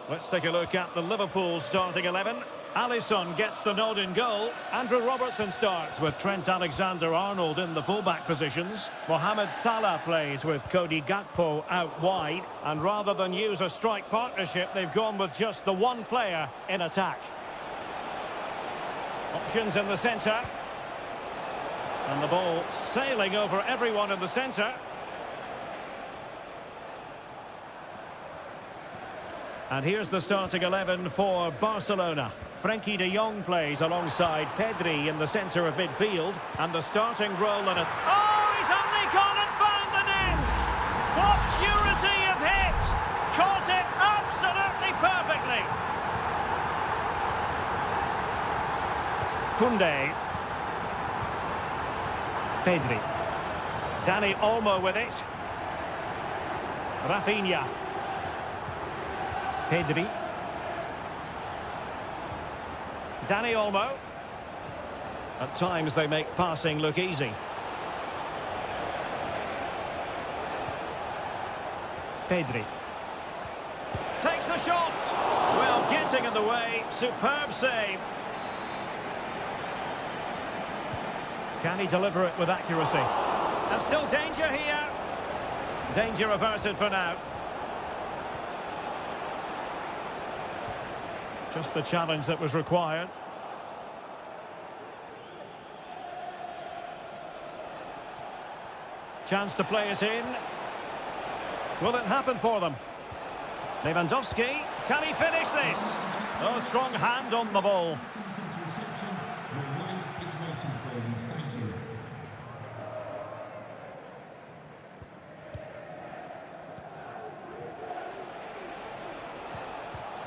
Let's take a look at the Liverpool starting 11. Alisson gets the nod in goal. Andrew Robertson starts with Trent Alexander-Arnold in the fullback positions. Mohamed Salah plays with Cody Gakpo out wide. And rather than use a strike partnership, they've gone with just the one player in attack. Options in the centre. And the ball sailing over everyone in the centre. And here's the starting 11 for Barcelona. Frenkie de Jong plays alongside Pedri in the centre of midfield. And the starting role in it. Oh, he's only gone and found the net! What purity of hit! Caught it absolutely perfectly! Koundé. Pedri. Dani Olmo with it. Rafinha. Pedri. Dani Olmo. At times they make passing look easy. Pedri. Takes the shot. Well, getting in the way. Superb save. Can he deliver it with accuracy? And still danger here. Danger averted for now. Just the challenge that was required. Chance to play it in. Will it happen for them? Lewandowski, can he finish this? Oh, strong hand on the ball.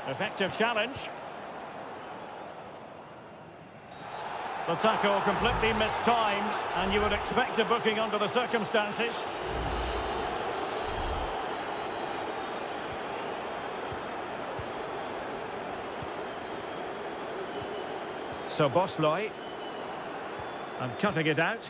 Effective challenge. The tackle completely mistimed, and you would expect a booking under the circumstances. So Bosley, and cutting it out.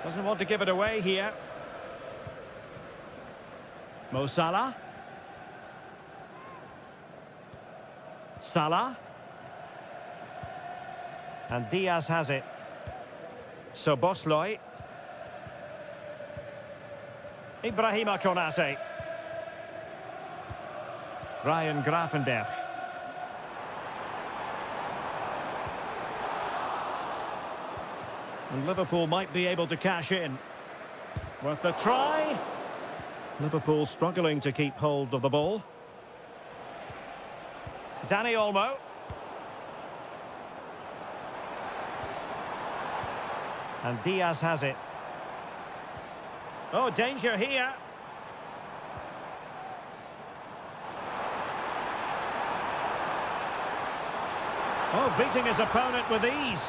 Doesn't want to give it away here. Mo Salah. Salah. And Diaz has it. So Bosley. Ibrahima Konate. Ryan Gravenberch. And Liverpool might be able to cash in. Worth a try. Liverpool struggling to keep hold of the ball. Dani Olmo. And Diaz has it. Oh, danger here. Oh, beating his opponent with ease.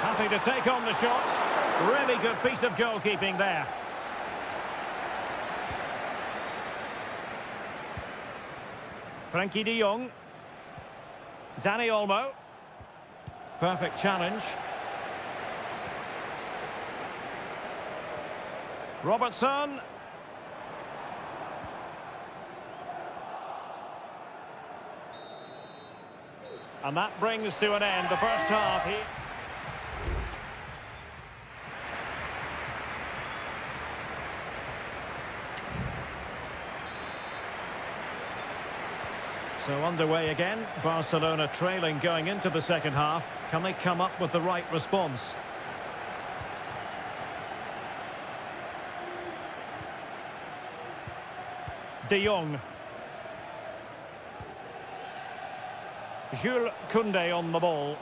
Happy to take on the shot. Really good piece of goalkeeping there. Frenkie de Jong. Dani Olmo. Perfect challenge. Robertson. And that brings to an end the first half here. So underway again, Barcelona trailing going into the second half. Can they come up with the right response? de Jong. Jules Koundé on the ball.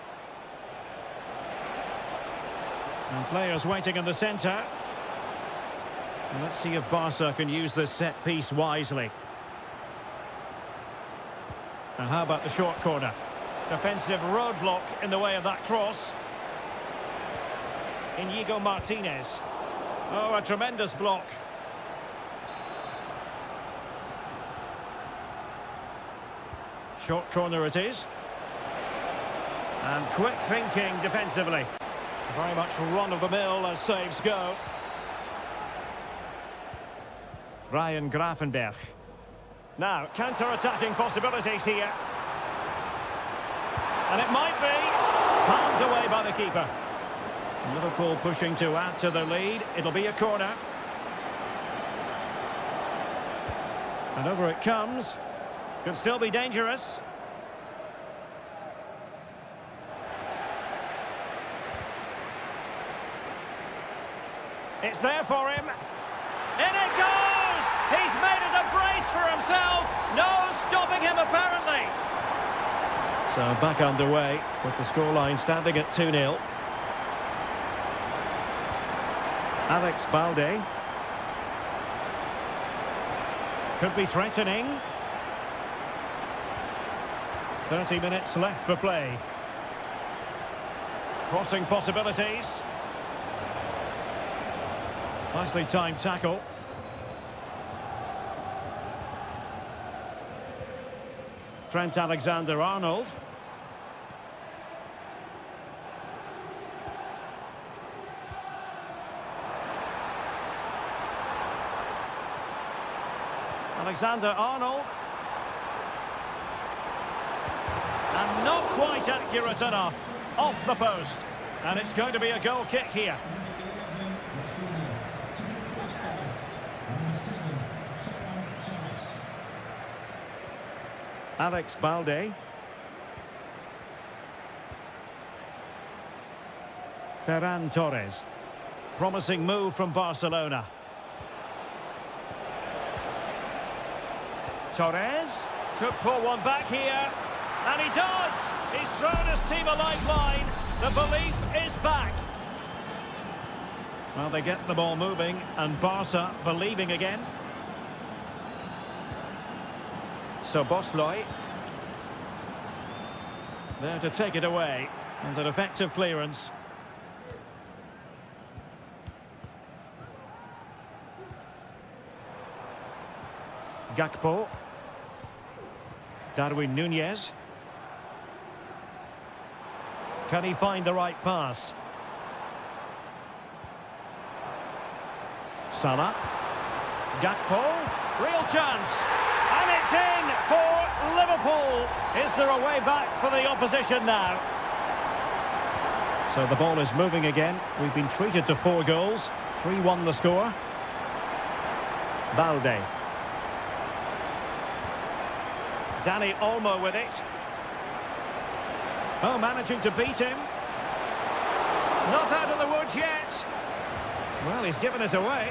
And players waiting in the centre. And let's see if Barca can use this set piece wisely. And how about the short corner? Defensive roadblock in the way of that cross. Inigo Martinez. Oh, a tremendous block. Short corner it is. And quick thinking defensively. Very much run-of-the-mill as saves go. Ryan Gravenberch. Now, counter-attacking possibilities here. And it might be palmed away by the keeper. Liverpool pushing to add to the lead. It'll be a corner. And over it comes. Could still be dangerous. It's there for him. In it goes! He's made it a brace for himself. No stopping him, apparently. So back underway with the scoreline standing at 2-0. Alex Balde. Could be threatening. 30 minutes left for play. Crossing possibilities. Nicely timed tackle. Trent Alexander-Arnold. Alexander-Arnold. And not quite accurate enough. Off the post. And it's going to be a goal kick here. Alex Balde. Ferran Torres. Promising move from Barcelona. Torres could pull one back here. And he does! He's thrown his team a lifeline. The belief is back. Well, they get the ball moving and Barca believing again. So Bosloy there to take it away, and an effective clearance. Gakpo. Darwin Núñez. Can he find the right pass? Salah. Gakpo. Real chance. And it's in for Liverpool. Is there a way back for the opposition now? So the ball is moving again. We've been treated to 4 goals. 3-1 the score. Balde. Dani Olmo with it. Oh, managing to beat him. Not out of the woods yet. Well, he's given us away.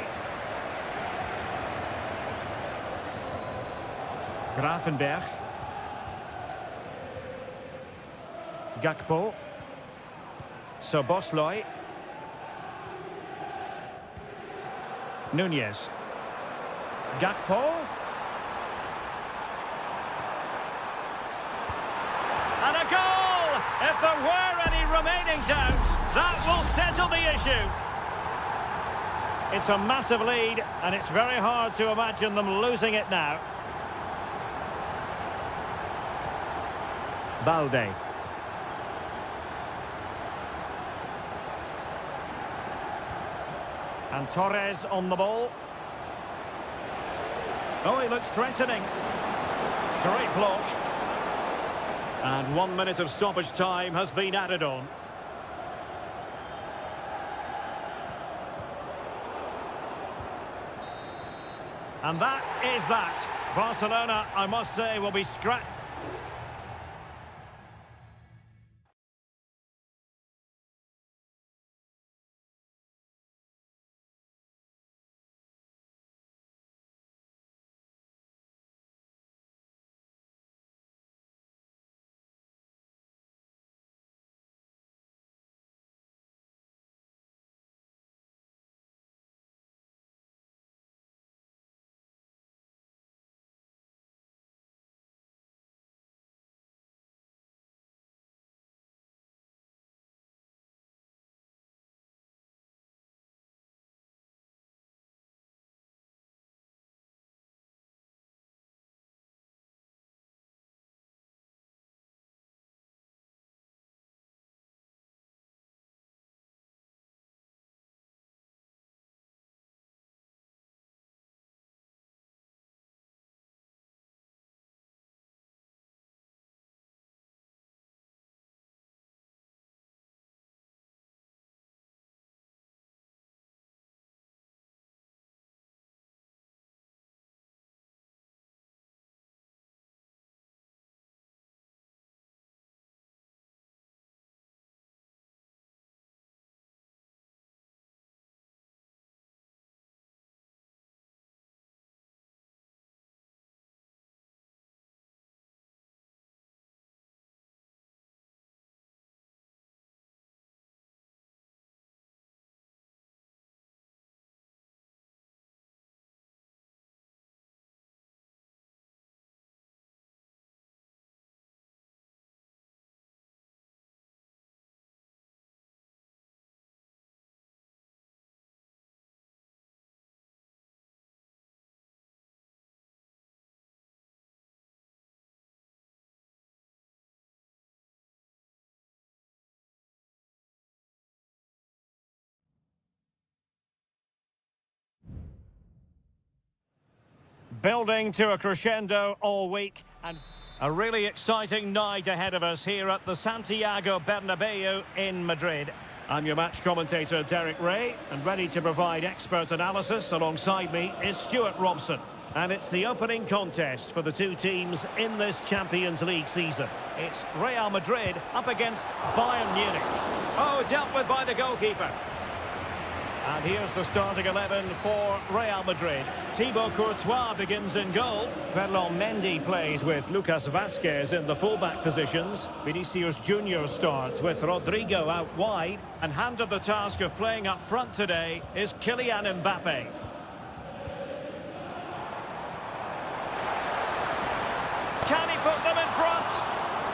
Gravenberch. Gakpo. Szoboszlai. Núñez. Gakpo. And a goal! If there were any remaining doubts, that will settle the issue. It's a massive lead, and it's very hard to imagine them losing it now. Balde. And Torres on the ball. Oh, he looks threatening. Great block. And 1 minute of stoppage time has been added on. And that is that. Barcelona, I must say, will be scratched. Building to a crescendo all week, and a really exciting night ahead of us here at the Santiago Bernabeu in Madrid. I'm your match commentator, Derek Ray, and ready to provide expert analysis alongside me is Stuart Robson. And it's the opening contest for the two teams in this Champions League season. It's Real Madrid up against Bayern Munich. Oh, dealt with by the goalkeeper. And here's the starting 11 for Real Madrid. Thibaut Courtois begins in goal. Ferland Mendy plays with Lucas Vazquez in the fullback positions. Vinicius Junior starts with Rodrigo out wide. And handed the task of playing up front today is Kylian Mbappe. Can he put them in front?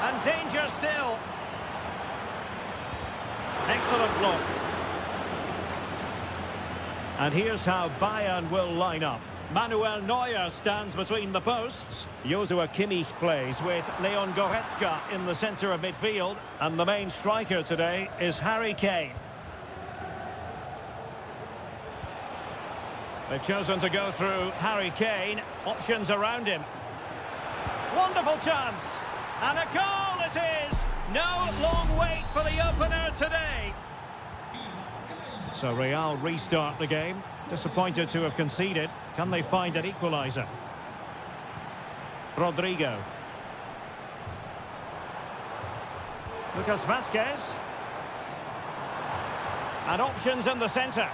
And danger still. Excellent block. And here's how Bayern will line up. Manuel Neuer stands between the posts. Joshua Kimmich plays with Leon Goretzka in the centre of midfield. And the main striker today is Harry Kane. They've chosen to go through Harry Kane. Options around him. Wonderful chance. And a goal it is. No long wait for the opener today. So Real restart the game. Disappointed to have conceded. Can they find an equaliser? Rodrigo. Lucas Vazquez. And options in the centre.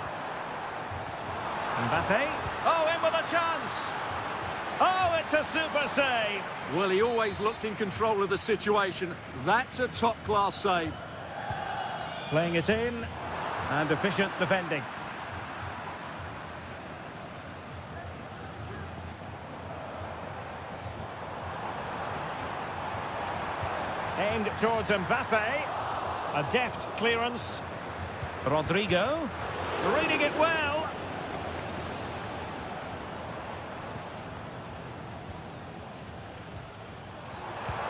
Mbappe. Oh, in with a chance. Oh, it's a super save. Well, he always looked in control of the situation. That's a top-class save. Playing it in. And efficient defending. Aimed towards Mbappe. A deft clearance. Rodrigo. Reading it well.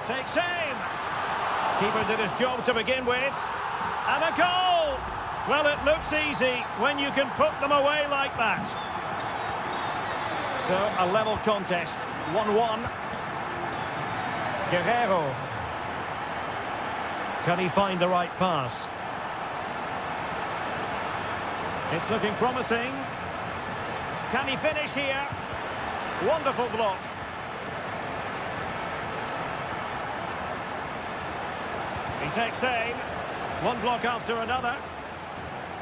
Takes aim. Keeper did his job to begin with. And a goal! Well, it looks easy when you can put them away like that. So, a level contest, 1-1. Guerrero. Can he find the right pass? It's looking promising. Can he finish here? Wonderful block. He takes aim. One block after another.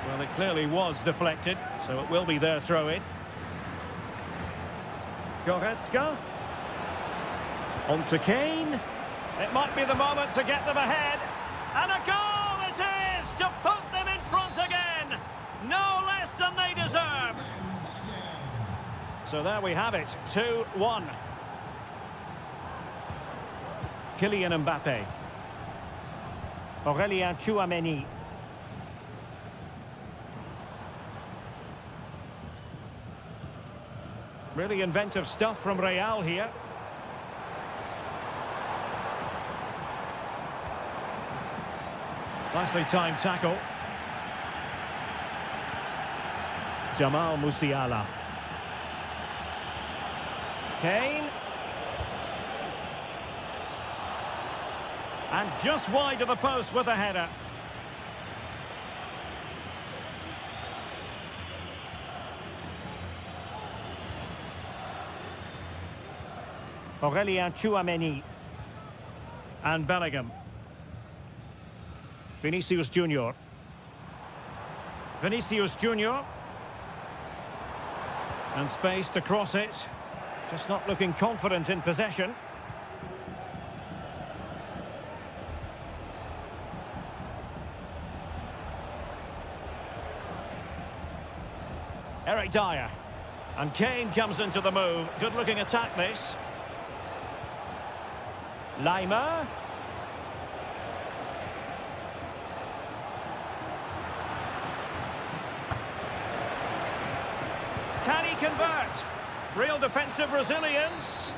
Well, it clearly was deflected, so it will be their throw-in. Goretzka. On to Kane. It might be the moment to get them ahead. And a goal it is to put them in front again. No less than they deserve. So there we have it, 2-1. Kylian Mbappe. Aurélien Tchouameni. Really inventive stuff from Real here. Nicely timed tackle. Jamal Musiala. Kane. And just wide of the post with a header. Aurélien Tchouameni. And Bellingham. Vinicius Junior. Vinicius Junior. And space to cross it. Just not looking confident in possession. Eric Dyer. And Kane comes into the move. Good looking attack this. Lima. Can he convert? Real defensive resilience.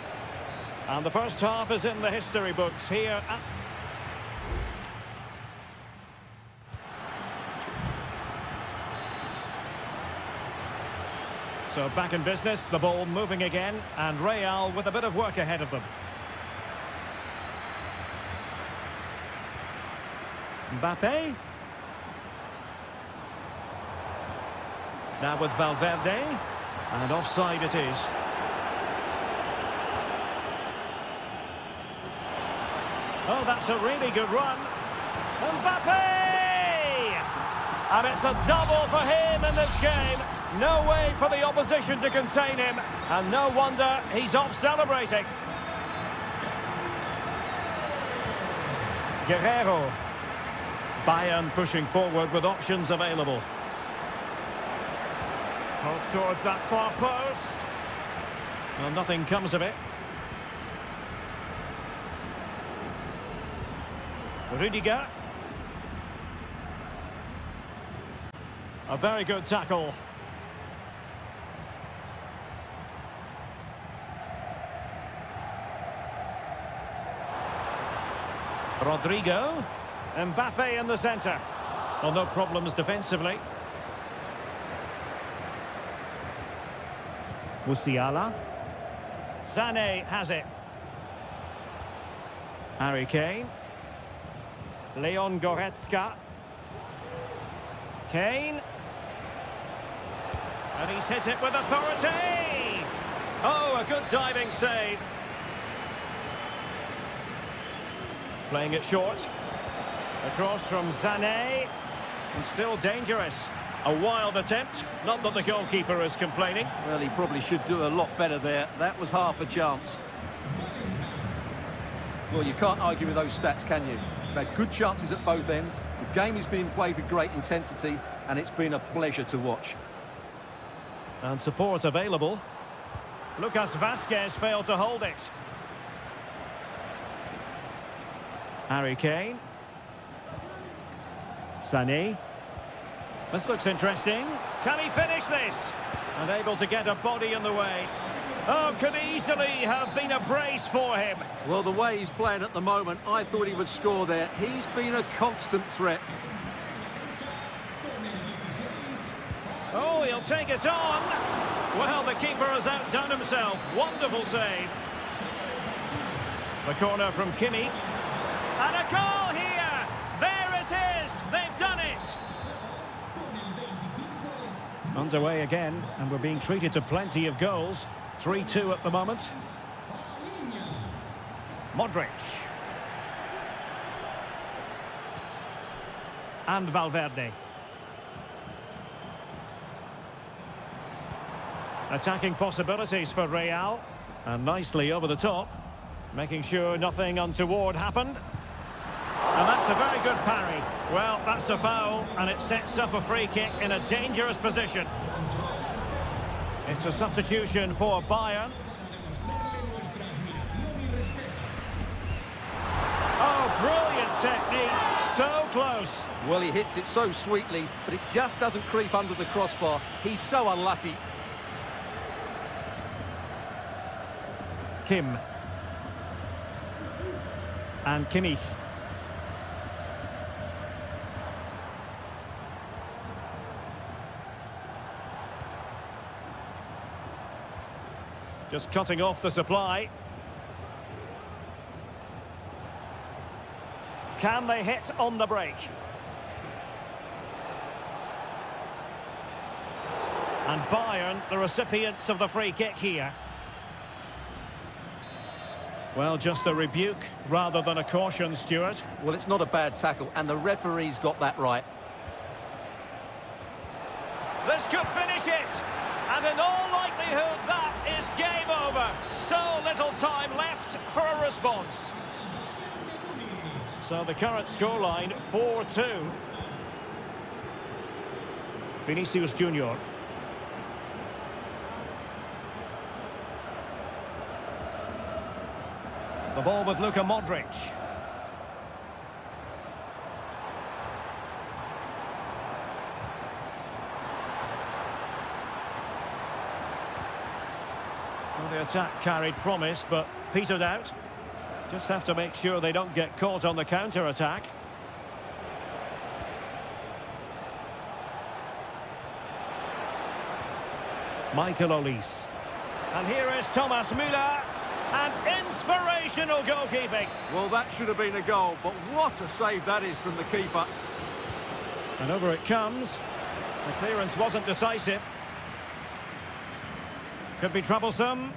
And the first half is in the history books here at... So back in business, the ball moving again, and Real with a bit of work ahead of them. Mbappe. Now with Valverde, and offside it is. Oh, that's a really good run. Mbappe! And it's a double for him in this game. No way for the opposition to contain him. And no wonder he's off celebrating. Guerrero. Bayern pushing forward with options available. Cross towards that far post. Well, nothing comes of it. Rudiger. A very good tackle. Rodrigo. Mbappe in the centre. Well, no problems defensively. Musiala. Sané has it. Harry Kane. Leon Goretzka. Kane. And he's hit it with authority. Oh, a good diving save. Playing it short. Across from Sané. And still dangerous. A wild attempt. Not that the goalkeeper is complaining. Well, he probably should do a lot better there. That was half a chance. Well, you can't argue with those stats, can you? They've had good chances at both ends. The game is being played with great intensity, and it's been a pleasure to watch. And support available. Lucas Vazquez failed to hold it. Harry Kane. Sané. This looks interesting. Can he finish this? And able to get a body in the way. Oh, could easily have been a brace for him. Well, the way he's playing at the moment, I thought he would score there. He's been a constant threat. Oh, he'll take it on. Well, the keeper has outdone himself. Wonderful save. The corner from Kimmich. And a goal here. There it is. They've done it. Underway again, and we're being treated to plenty of goals. 3-2 at the moment. Modric. And Valverde. Attacking possibilities for Real. And nicely over the top. Making sure nothing untoward happened. And that's a very good parry. Well, that's a foul, and it sets up a free kick in a dangerous position. It's a substitution for Bayern. Oh, brilliant technique. So close. Well, he hits it so sweetly, but it just doesn't creep under the crossbar. He's so unlucky. Kim. And Kimmich. Just cutting off the supply. Can they hit on the break? And Bayern, the recipients of the free kick here. Well, just a rebuke rather than a caution, Stuart. Well, it's not a bad tackle, and the referee's got that right. This could finish it. And in all likelihood, that is game over. So little time left for a response. So the current scoreline, 4-2. Vinicius Junior. The ball with Luka Modric. Well, the attack carried promise, but petered out. Just have to make sure they don't get caught on the counter-attack. Michael Olise. And here is Thomas Müller. And inspirational goalkeeping. Well, that should have been a goal, but what a save that is from the keeper. And over it comes. The clearance wasn't decisive. Could be troublesome.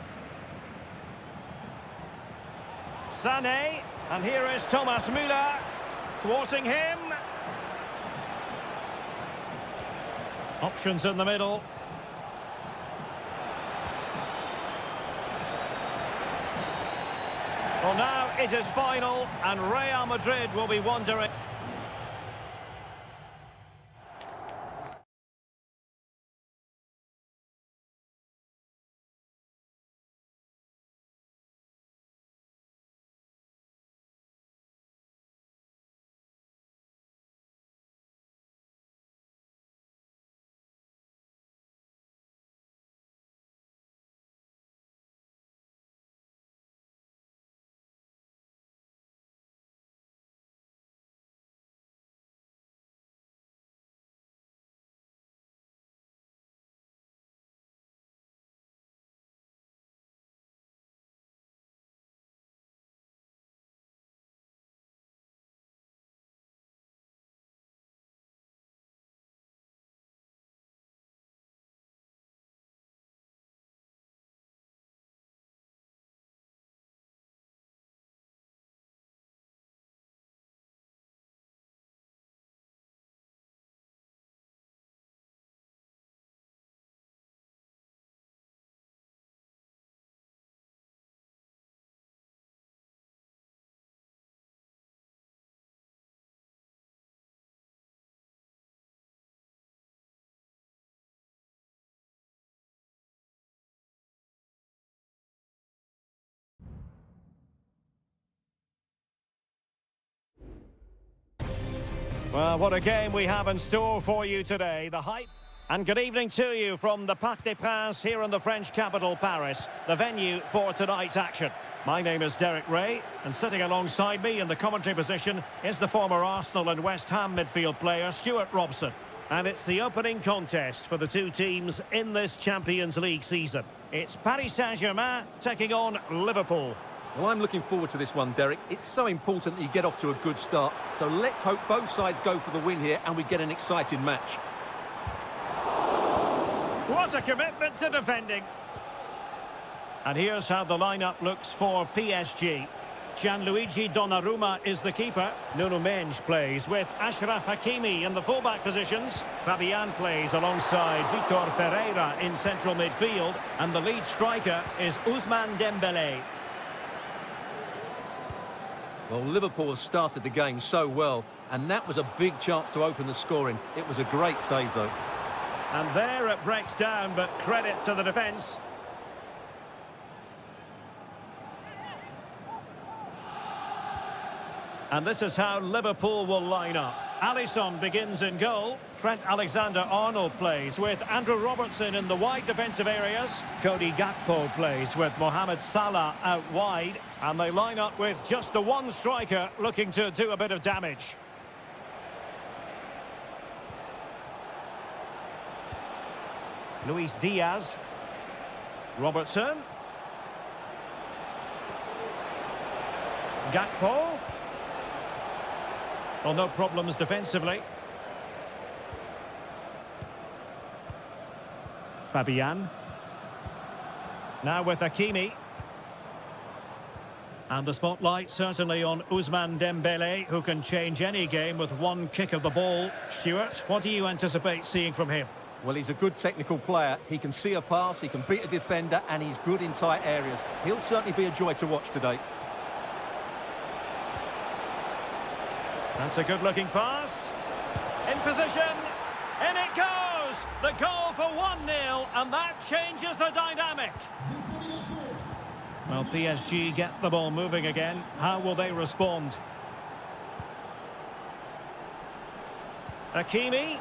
Sané. And here is Thomas Müller. Thwarting him. Options in the middle. Well, now it is final, and Real Madrid will be wondering. Well, what a game we have in store for you today. The hype. And good evening to you from the Parc des Princes here in the French capital, Paris, the venue for tonight's action. My name is Derek Ray, and sitting alongside me in the commentary position is the former Arsenal and West Ham midfield player, Stuart Robson. And it's the opening contest for the two teams in this Champions League season. It's Paris Saint-Germain taking on Liverpool. Well, I'm looking forward to this one, Derek. It's so important that you get off to a good start. So let's hope both sides go for the win here and we get an exciting match. What a commitment to defending. And here's how the lineup looks for PSG. Gianluigi Donnarumma is the keeper. Nuno Mendes plays with Achraf Hakimi in the fullback positions. Fabian plays alongside Vitor Ferreira in central midfield. And the lead striker is Ousmane Dembélé. Well, Liverpool have started the game so well, and that was a big chance to open the scoring. It was a great save, though. And there it breaks down, but credit to the defence. And this is how Liverpool will line up. Alisson begins in goal. Trent Alexander-Arnold plays with Andrew Robertson in the wide defensive areas. Cody Gakpo plays with Mohamed Salah out wide. And they line up with just the one striker looking to do a bit of damage. Luis Diaz. Robertson. Gakpo. Well, no problems defensively. Fabian. Now with Hakimi. And the spotlight certainly on Ousmane Dembélé, who can change any game with one kick of the ball. Stuart, what do you anticipate seeing from him? Well, he's a good technical player. He can see a pass, he can beat a defender, and he's good in tight areas. He'll certainly be a joy to watch today. That's a good-looking pass. In position. In it goes! The goal for 1-0, and that changes the dynamic. Well, PSG get the ball moving again. How will they respond? Hakimi.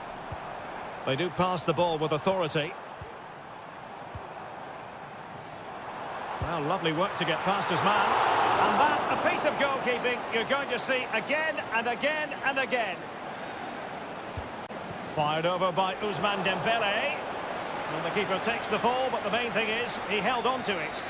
They do pass the ball with authority. Well, lovely work to get past his man. And that, a piece of goalkeeping you're going to see again and again and again. Fired over by Ousmane Dembélé. And the keeper takes the ball, but the main thing is he held on to it.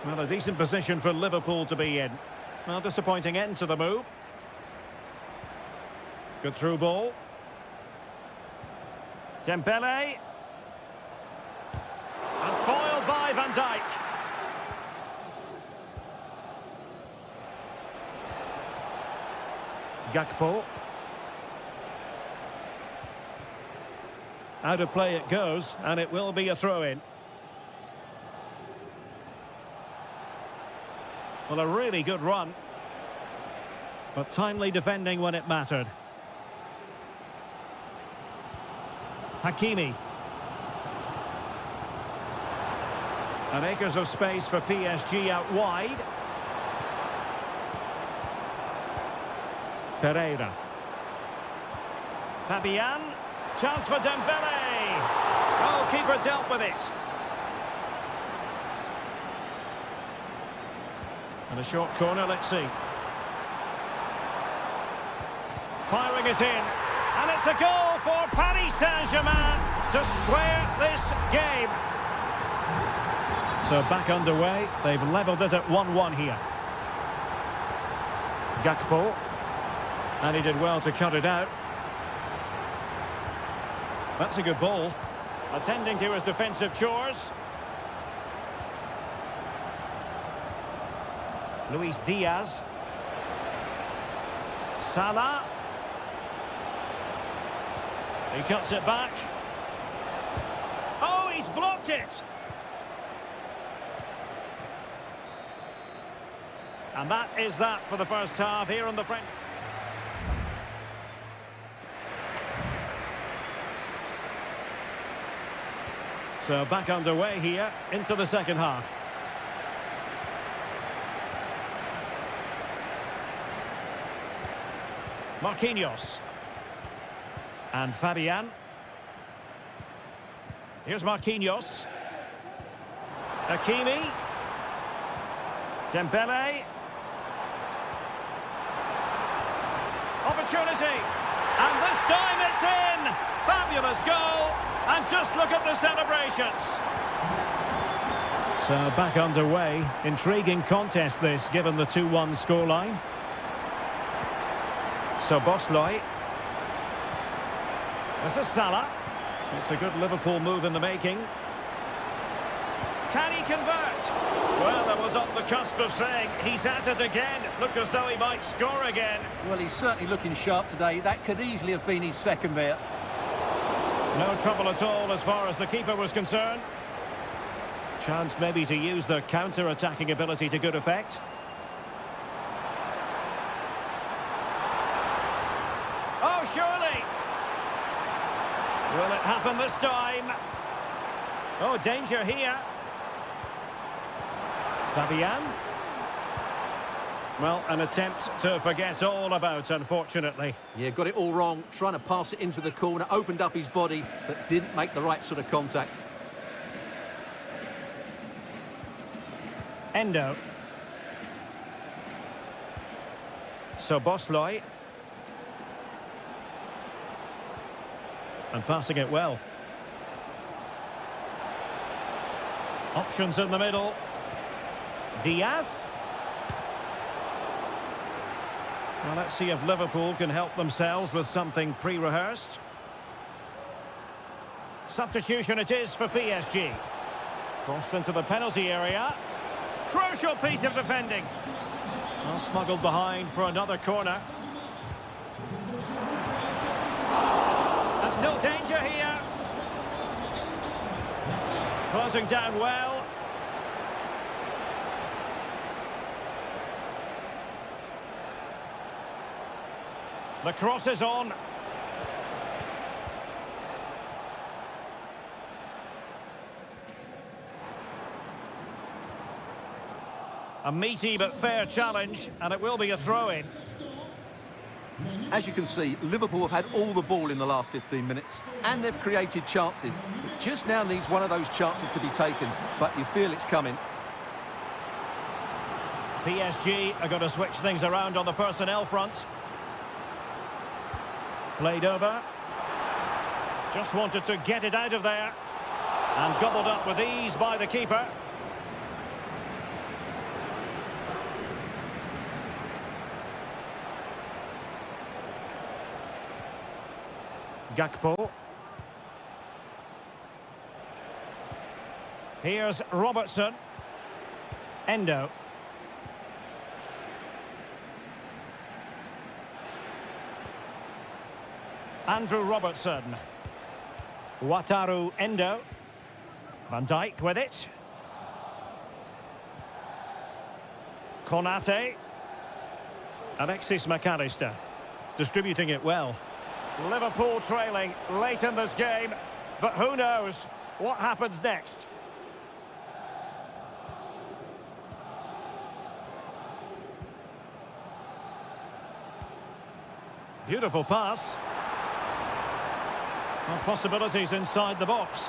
Well, a decent position for Liverpool to be in. Well, disappointing end to the move. Good through ball. Dembele. And foiled by Van Dijk. Gakpo. Out of play it goes, and it will be a throw-in. Well, a really good run, but timely defending when it mattered. Hakimi. And acres of space for PSG out wide. Ferreira. Fabian. Chance for Dembele. Oh, keeper dealt with it. And a short corner, let's see. Firing it in. And it's a goal for Paris Saint-Germain to square this game. So back underway. They've levelled it at 1-1 here. Gakpo. And he did well to cut it out. That's a good ball. Attending to his defensive chores. Luis Diaz. Salah. He cuts it back. Oh, he's blocked it. And that is that for the first half here on the French. So back underway here into the second half. Marquinhos. And Fabian. Here's Marquinhos. Hakimi. Dembele. Opportunity. And this time it's in. Fabulous goal. And just look at the celebrations. So back underway. Intriguing contest this, given the 2-1 scoreline. So Bosley. This is Salah. It's a good Liverpool move in the making. Can he convert? Well, that was on the cusp of saying he's at it again. Looked as though he might score again. Well, he's certainly looking sharp today. That could easily have been his second there. No trouble at all as far as the keeper was concerned. Chance maybe to use their counter-attacking ability to good effect. Oh, surely! Will it happen this time? Oh, danger here. Fabian. Well, an attempt to forget all about, unfortunately. Yeah, got it all wrong. Trying to pass it into the corner, opened up his body, but didn't make the right sort of contact. Endo. So Bosley. And passing it well. Options in the middle. Diaz. Well, let's see if Liverpool can help themselves with something pre-rehearsed. Substitution it is for PSG. Crossed into the penalty area. Crucial piece of defending. Well, smuggled behind for another corner. And still danger here. Closing down well. The cross is on. A meaty but fair challenge, and it will be a throw-in. As you can see, Liverpool have had all the ball in the last 15 minutes, and they've created chances. It just now needs one of those chances to be taken, but you feel it's coming. PSG are going to switch things around on the personnel front. Played over. Just wanted to get it out of there. And gobbled up with ease by the keeper. Gakpo. Here's Robertson. Endo. Andrew Robertson. Wataru Endo. Van Dijk with it. Konate. Alexis McAllister. Distributing it well. Liverpool trailing late in this game, but who knows what happens next. Beautiful pass. Well, possibilities inside the box.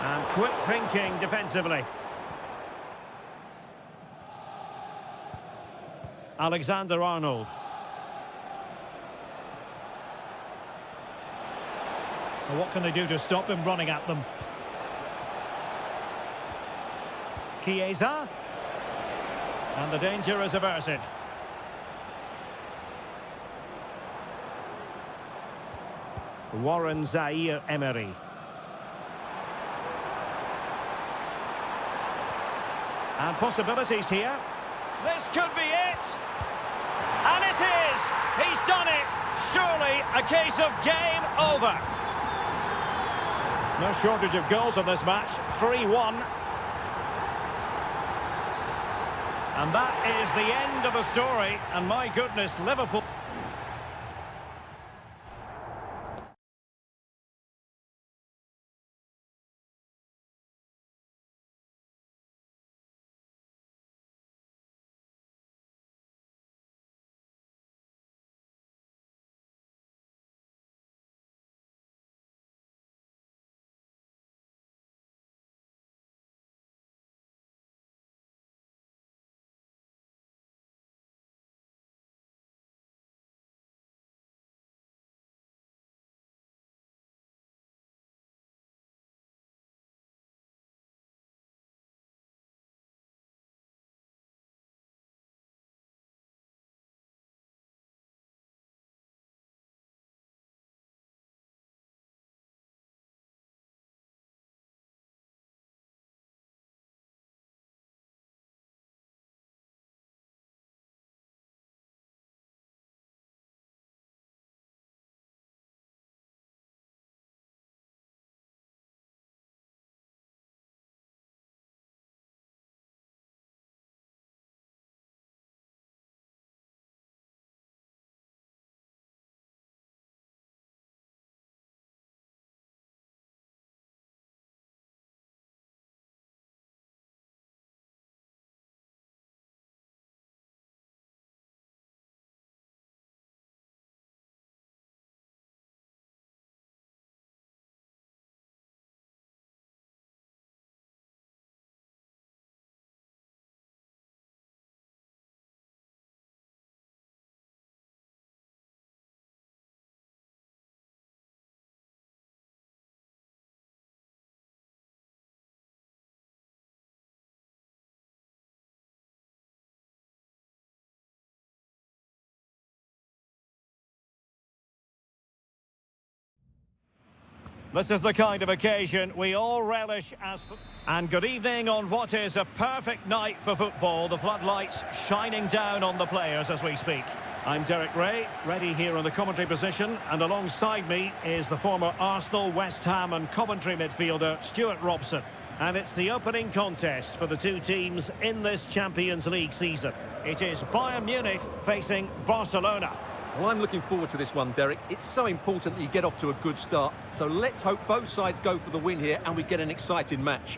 And quick thinking defensively. Alexander-Arnold. Well, what can they do to stop him running at them? Chiesa. And the danger is averted. Warren Zaire-Emery. And possibilities here. This could be it. And it is. He's done it. Surely a case of game over. No shortage of goals in this match. 3-1. And that is the end of the story. And my goodness, Liverpool... This is the kind of occasion we all relish as... And good evening on what is a perfect night for football. The floodlights shining down on the players as we speak. I'm Derek Ray, ready here in the commentary position. And alongside me is the former Arsenal, West Ham and Coventry midfielder, Stuart Robson. And it's the opening contest for the two teams in this Champions League season. It is Bayern Munich facing Barcelona. Well, I'm looking forward to this one, Derek. It's so important that you get off to a good start. So let's hope both sides go for the win here and we get an exciting match.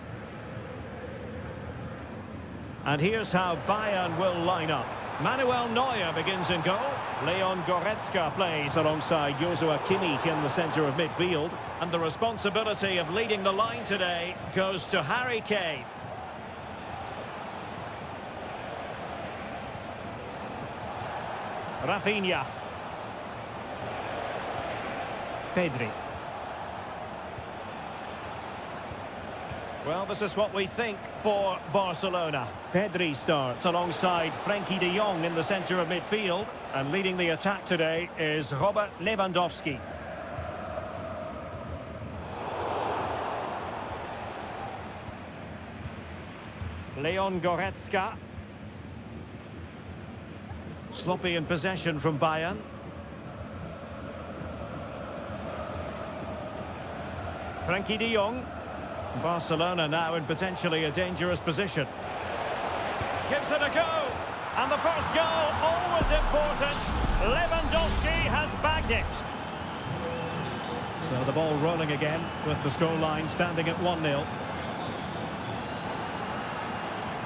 And here's how Bayern will line up. Manuel Neuer begins in goal. Leon Goretzka plays alongside Joshua Kimmich in the centre of midfield. And the responsibility of leading the line today goes to Harry Kane. Rafinha. Pedri. Well, this is what we think for Barcelona. Pedri starts alongside Frenkie de Jong in the centre of midfield. And leading the attack today is Robert Lewandowski. Leon Goretzka. Sloppy in possession from Bayern. Frenkie de Jong. Barcelona now in potentially a dangerous position. Gives it a go. And the first goal, always important. Lewandowski has bagged it. So the ball rolling again with the scoreline standing at 1-0.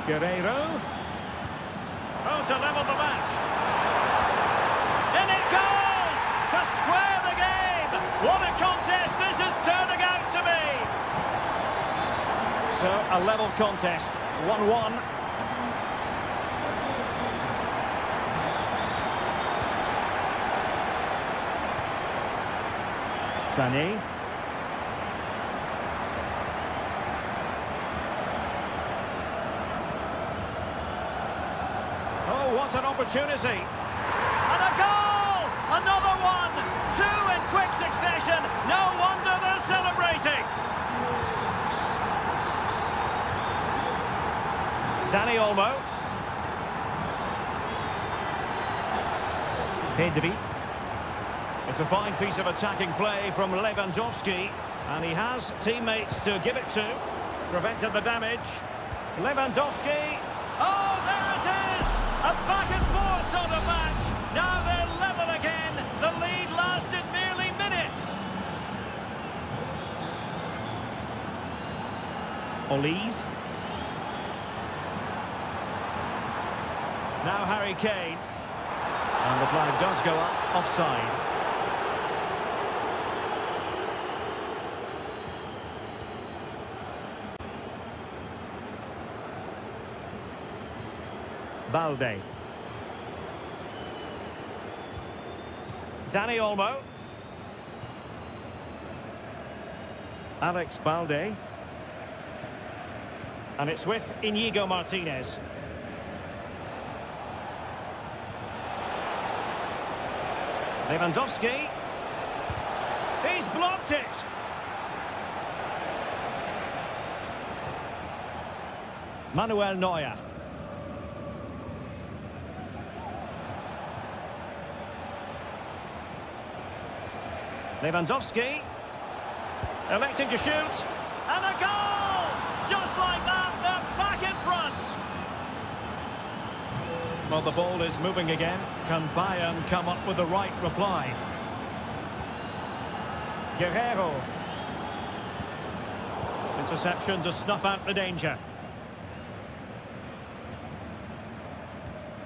Guerreiro. Oh, to level the match. In it goes! To square the game! What a contest this is turning out to be! So, a level contest. 1-1. Sané. Oh, what an opportunity. And a goal! Another one! Two in quick succession. No wonder they're celebrating. Dani Olmo. Pedri. It's a fine piece of attacking play from Lewandowski. And he has teammates to give it to. Prevented the damage. Lewandowski. Oh, there it is! A back-and-forth sort of match. Now they're level again. The lead lasted merely minutes. Olise. Now Harry Kane. And the flag does go up, offside. Balde. Dani Olmo. Alex Balde. And it's with Inigo Martinez. Lewandowski. He's blocked it. Manuel Neuer. Lewandowski. Electing to shoot. And a goal! Just like that, they're back in front. Well, the ball is moving again. Can Bayern come up with the right reply? Guerreiro. Interception to snuff out the danger.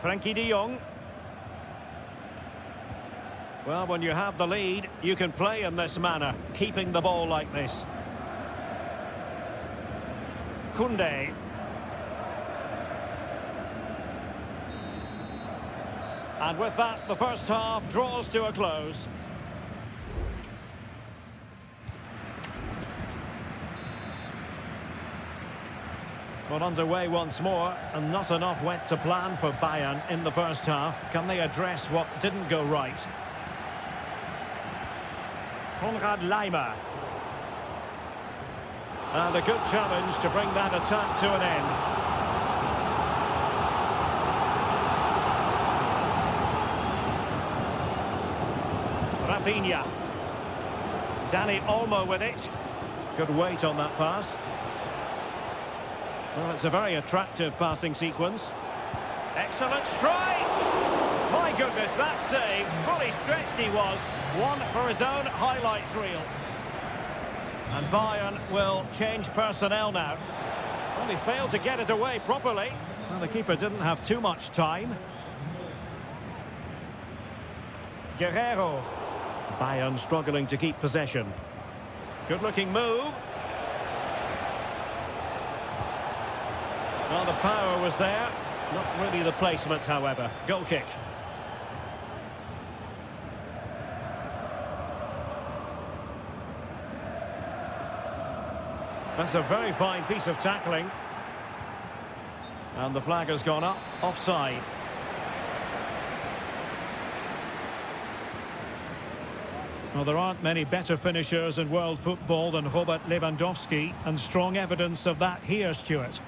Frenkie de Jong. Well, when you have the lead, you can play in this manner, keeping the ball like this. Koundé. And with that, the first half draws to a close. Well, underway once more, and not enough went to plan for Bayern in the first half. Can they address what didn't go right? Konrad Laimer. And a good challenge to bring that attack to an end. Rafinha. Dani Olmo with it. Good weight on that pass. Well, it's a very attractive passing sequence. Excellent strike! My goodness, that save. Fully stretched he was. One for his own highlights reel. And Bayern will change personnel now. Only failed to get it away properly. Well, the keeper didn't have too much time. Guerreiro. Bayern struggling to keep possession. Good-looking move. Well, the power was there. Not really the placement, however. Goal kick. That's a very fine piece of tackling. And the flag has gone up, offside. Well, there aren't many better finishers in world football than Robert Lewandowski, and strong evidence of that here, Stuart.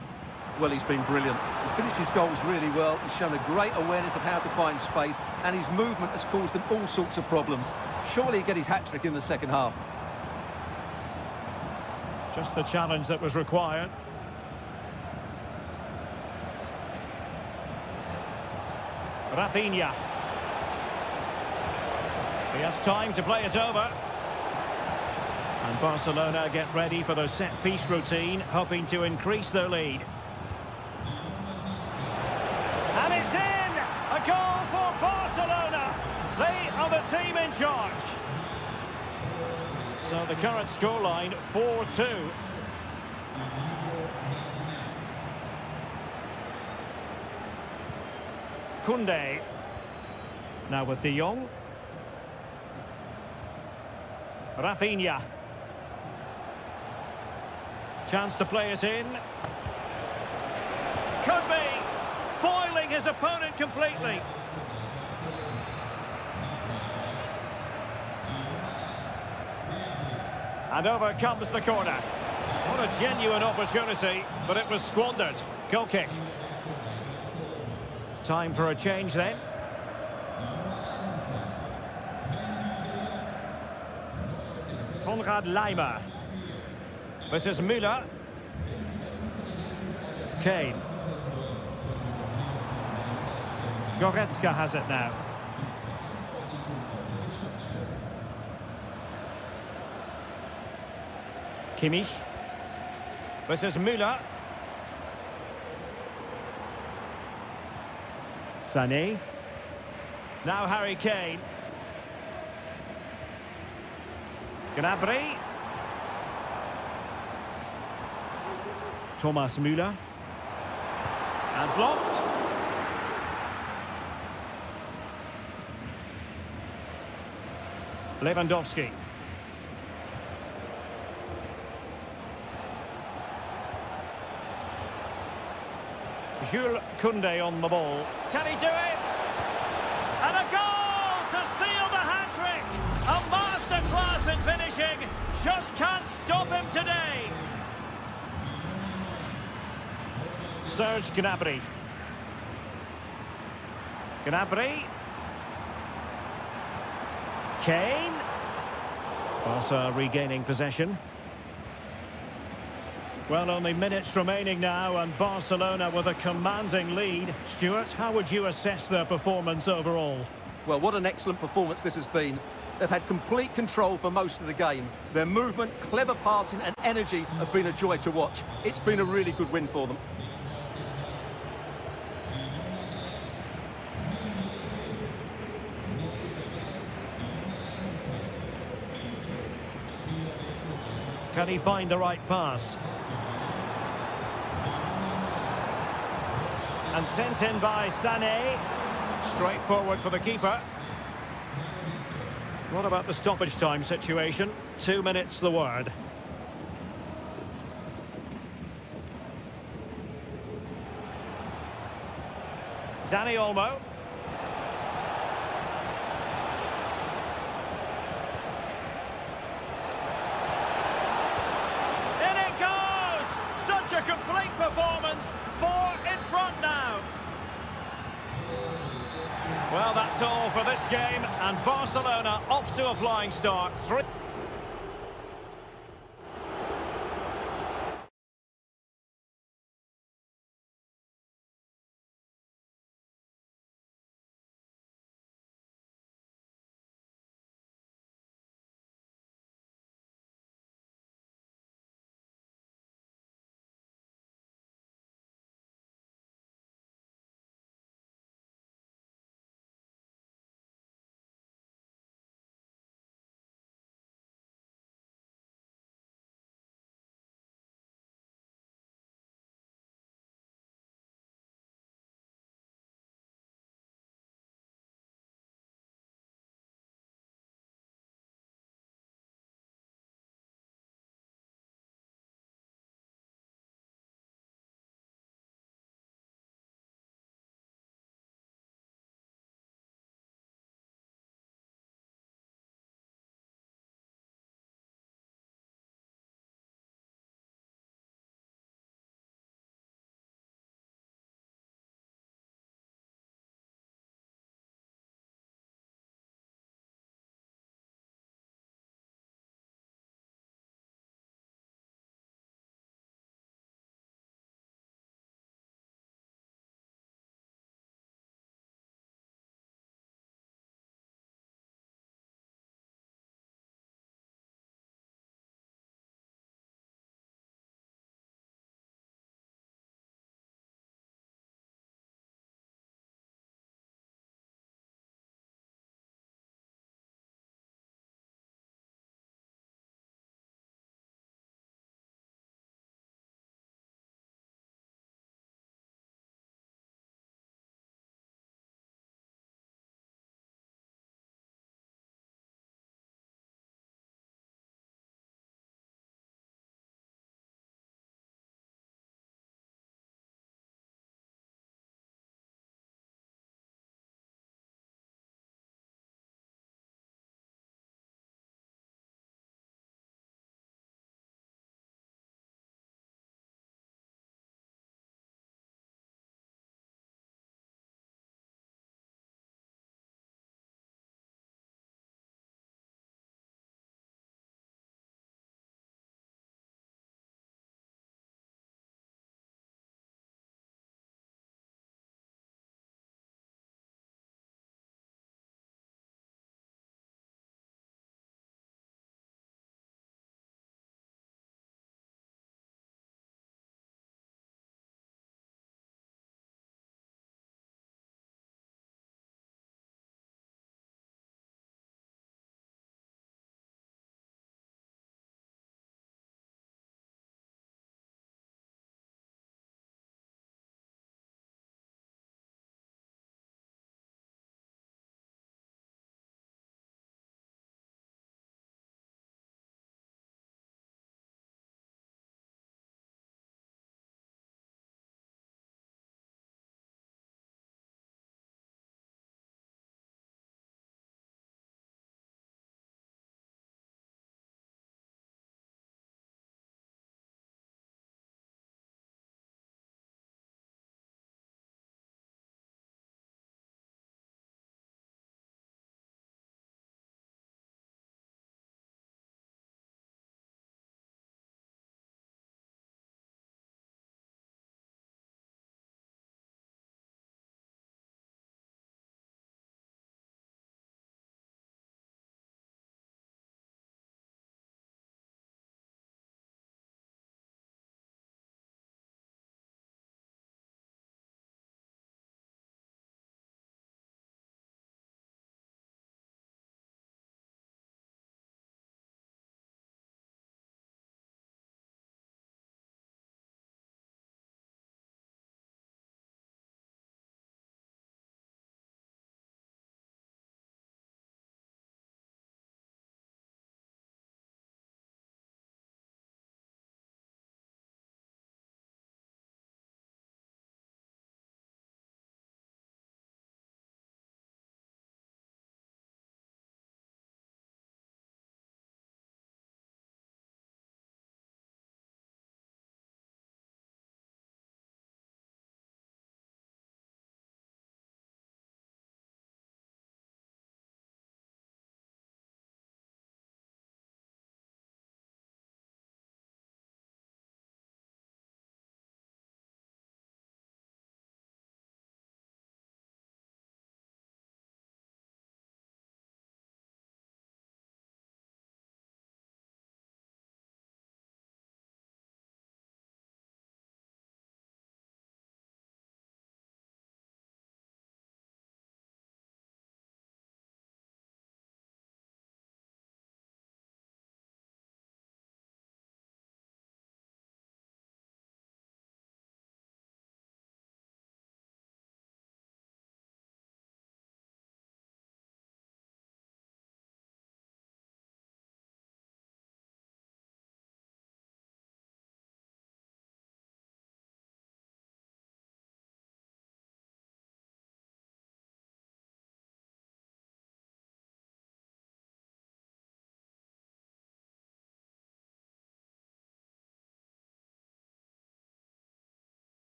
Well, he's been brilliant. He finished his goals really well. He's shown a great awareness of how to find space, and his movement has caused them all sorts of problems. Surely he'll get his hat-trick in the second half. Just the challenge that was required. Rafinha. He has time to play it over. And Barcelona get ready for their set-piece routine, hoping to increase their lead. And it's in! A goal for Barcelona! They are the team in charge. So the current scoreline, 4-2. Koundé. Now with De Jong. Rafinha. Chance to play it in. Could be. Foiling his opponent completely. And over comes the corner. What a genuine opportunity, but it was squandered. Goal kick. Time for a change then. Konrad Laimer. This is Müller. Kane. Goretzka has it now. Kimmich. This is Müller. Sané. Now Harry Kane. Gnabry. Thomas Müller. And blocked. Lewandowski. Jules Koundé on the ball. Can he do it? And a goal to seal the hat-trick! A masterclass in finishing. Just can't stop him today. Serge Gnabry. Gnabry. Kane. Barca regaining possession. Well, only minutes remaining now, and Barcelona with a commanding lead. Stuart, how would you assess their performance overall? Well, what an excellent performance this has been. They've had complete control for most of the game. Their movement, clever passing and energy have been a joy to watch. It's been a really good win for them. Can he find the right pass? And sent in by Sané. Straightforward for the keeper. What about the stoppage time situation? 2 minutes the word. Dani Olmo. In it goes! Such a complete performance. 4 in front now. Well, that's all for this game, and Barcelona off to a flying start. 3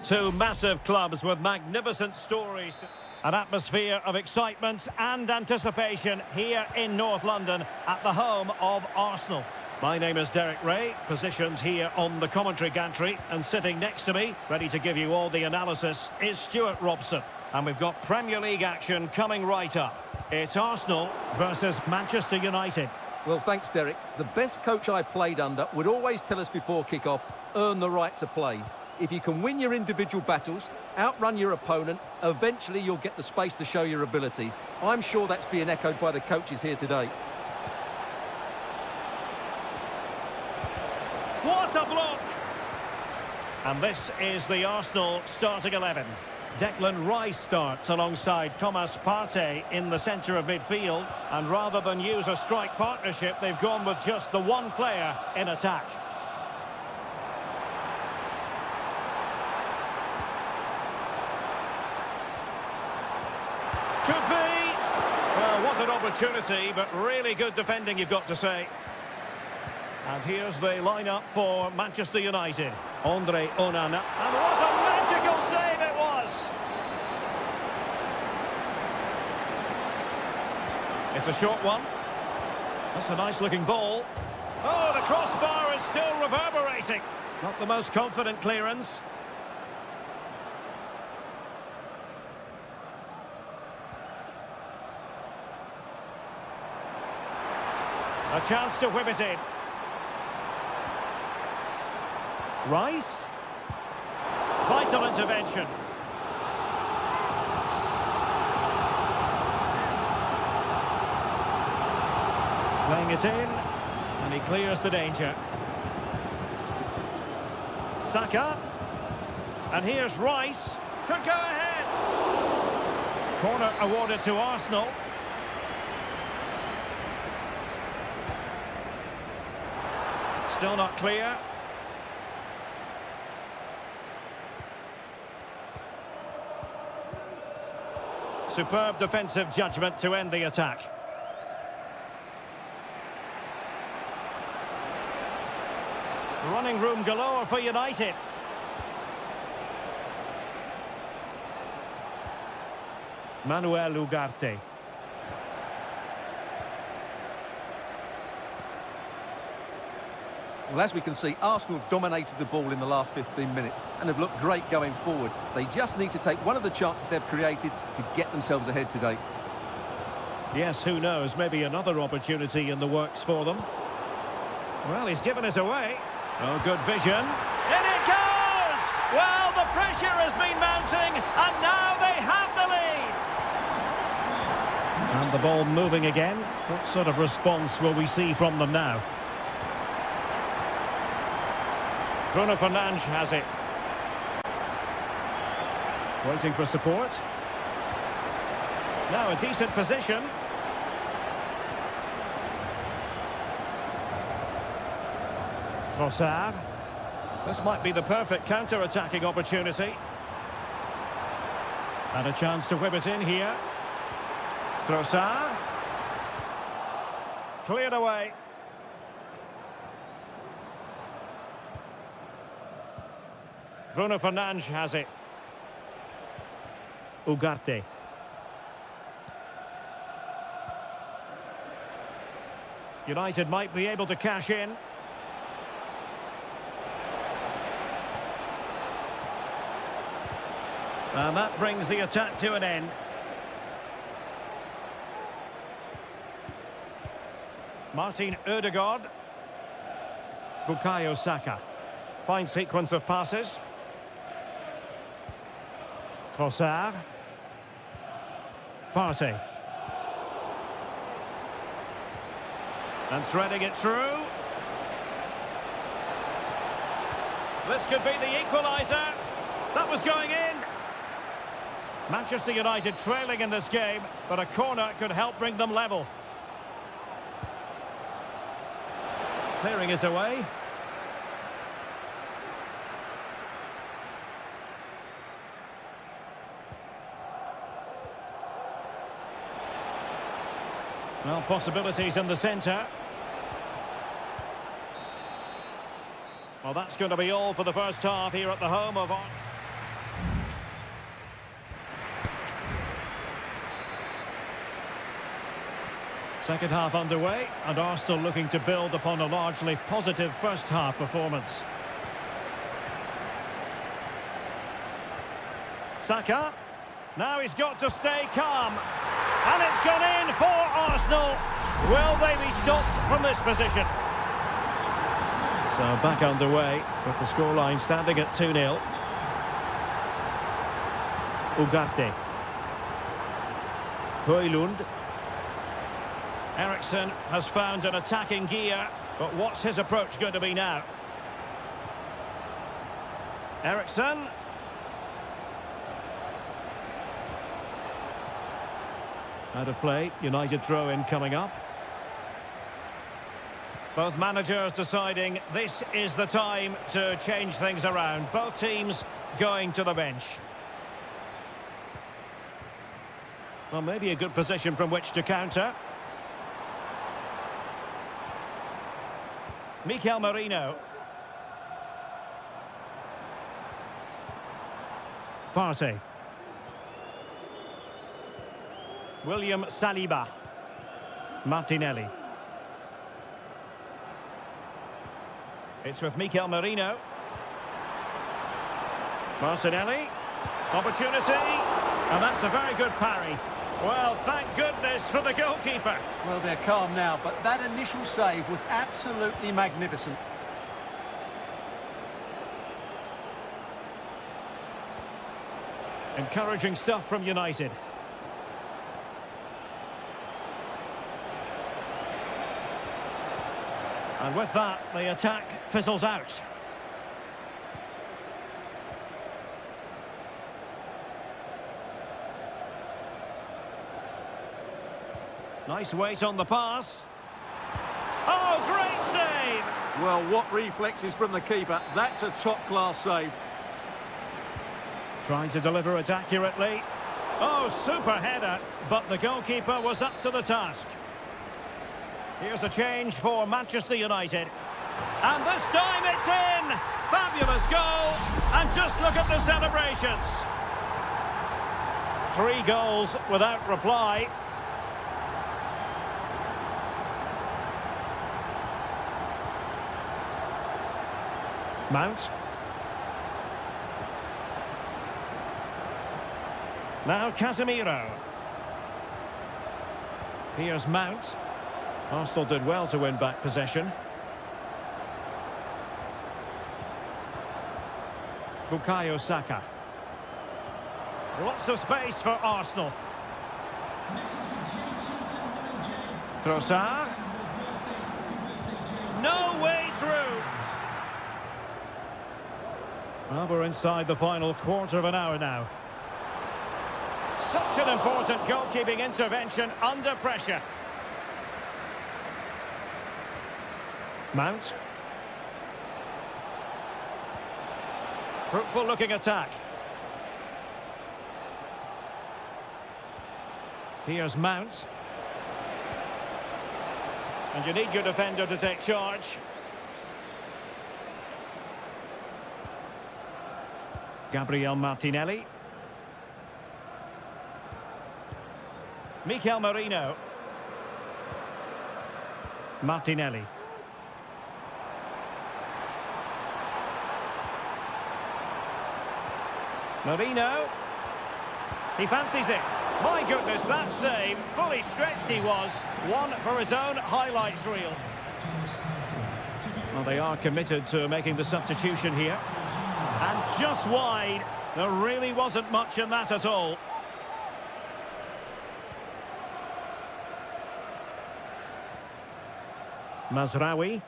Two massive clubs with magnificent stories. An atmosphere of excitement and anticipation here in North London at the home of Arsenal. My name is Derek Ray, positioned here on the commentary gantry, and sitting next to me, ready to give you all the analysis, is Stuart Robson. And we've got Premier League action coming right up. It's Arsenal versus Manchester United. Well, thanks, Derek. The best coach I played under would always tell us before kick-off, earn the right to play. If you can win your individual battles, outrun your opponent, eventually you'll get the space to show your ability. I'm sure that's being echoed by the coaches here today. What a block! And this is the Arsenal starting 11. Declan Rice starts alongside Thomas Partey in the centre of midfield. And rather than use a strike partnership, they've gone with just the one player in attack. Could be. Well, what an opportunity, but really good defending, you've got to say. And here's the lineup for Manchester United. Andre Onana. And what a magical save it was! It's a short one. That's a nice-looking ball. Oh, the crossbar is still reverberating. Not the most confident clearance. A chance to whip it in. Rice. Vital intervention. Playing it in, and he clears the danger. Saka. And here's Rice. Could go ahead. Corner awarded to Arsenal. Still not clear. Superb defensive judgment to end the attack. Running room galore for United. Manuel Ugarte. Well, as we can see, Arsenal have dominated the ball in the last 15 minutes and have looked great going forward. They just need to take one of the chances they've created to get themselves ahead today. Yes, who knows, maybe another opportunity in the works for them. Well, he's given us away. Oh, good vision. In it goes! Well, the pressure has been mounting, and now they have the lead. And the ball moving again. What sort of response will we see from them now? Bruno Fernandes has it. Waiting for support. Now a decent position. Trossard. This might be the perfect counter-attacking opportunity. And a chance to whip it in here. Trossard. Cleared away. Bruno Fernandes has it. Ugarte. United might be able to cash in. And that brings the attack to an end. Martin Ødegaard. Bukayo Saka. Fine sequence of passes. Trossard. Partey. And threading it through. This could be the equaliser. That was going in. Manchester United trailing in this game, but a corner could help bring them level. Clearing it away. Well, possibilities in the centre. Well, that's going to be all for the first half here at the home of... Second half underway, and Arsenal looking to build upon a largely positive first half performance. Saka. Now he's got to stay calm. And it's gone in for Arsenal. Will they be stopped from this position? So back underway with the scoreline standing at 2-0. Ugarte. Højlund. Eriksen has found an attacking gear, but what's his approach going to be now? Eriksen. Out of play, United throw-in coming up. Both managers deciding this is the time to change things around. Both teams going to the bench. Well, maybe a good position from which to counter. Mikel Merino. Partey. William Saliba. Martinelli. It's with Mikel Merino. Martinelli. Opportunity. And that's a very good parry. Well, thank goodness for the goalkeeper. Well, they're calm now, but that initial save was absolutely magnificent. Encouraging stuff from United. And with that, the attack fizzles out. Nice weight on the pass. Oh, great save! Well, what reflexes from the keeper. That's a top-class save. Trying to deliver it accurately. Oh, super header, but the goalkeeper was up to the task. Here's a change for Manchester United. And this time it's in! Fabulous goal! And just look at the celebrations. 3 goals without reply. Mount. Now Casemiro. Here's Mount. Arsenal did well to win back possession. Bukayo Saka. Lots of space for Arsenal. Trossard. No way through. Well, we're inside the final quarter of an hour now. Such an important goalkeeping intervention under pressure. Mount. Fruitful looking attack. Here's Mount. And you need your defender to take charge. Gabriel Martinelli. Mikel Merino. Martinelli. Merino. He fancies it. My goodness, that save. Fully stretched he was. One for his own highlights reel. Well, they are committed to making the substitution here. And just wide. There really wasn't much in that at all. Mazraoui.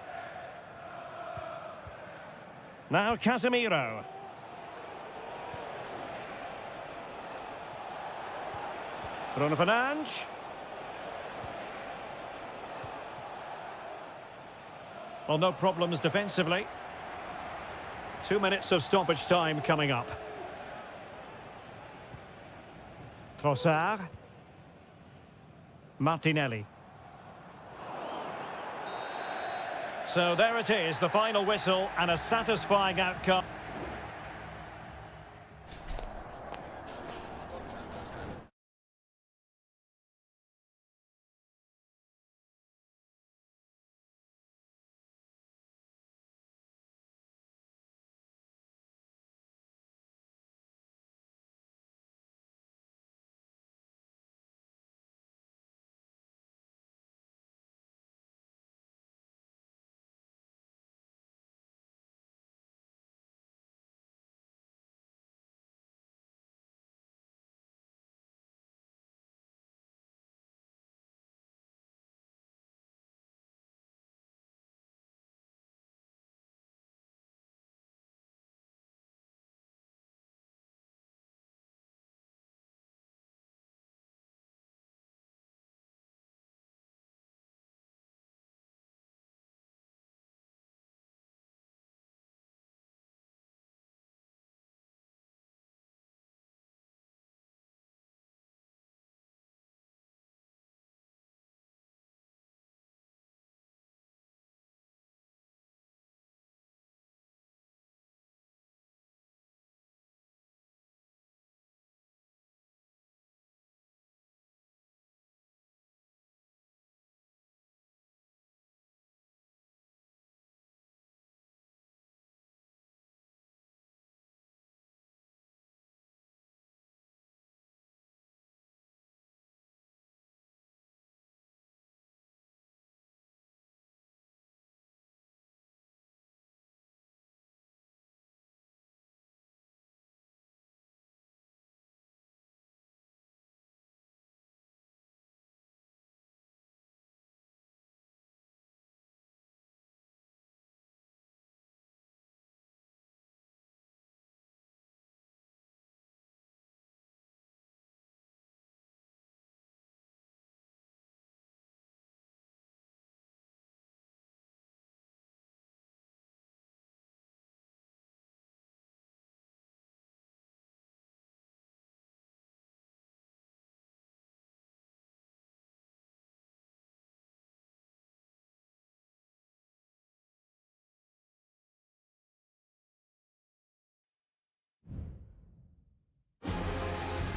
Now Casemiro. Bruno Fernandes. Well, no problems defensively. 2 minutes of stoppage time coming up. Trossard. Martinelli. So there it is, the final whistle and a satisfying outcome.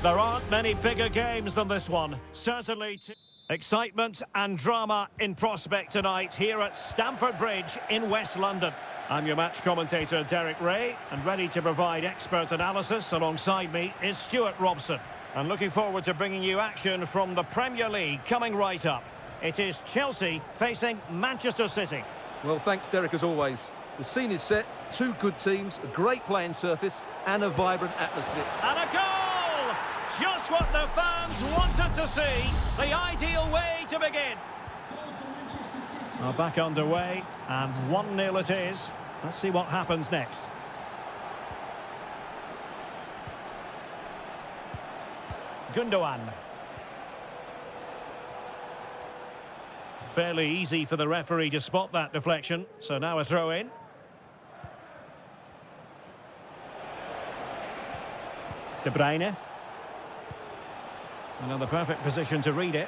There aren't many bigger games than this one. Certainly excitement and drama in prospect tonight here at Stamford Bridge in West London. I'm your match commentator, Derek Ray, and ready to provide expert analysis alongside me is Stuart Robson. And looking forward to bringing you action from the Premier League coming right up. It is Chelsea facing Manchester City. Well, thanks, Derek, as always. The scene is set, two good teams, a great playing surface, and a vibrant atmosphere. And a goal! Just what the fans wanted to see. The ideal way to begin. Well, back underway, and 1-0 it is. Let's see what happens next. Gundogan. Fairly easy for the referee to spot that deflection, so now a throw in. De Bruyne. Another perfect position to read it.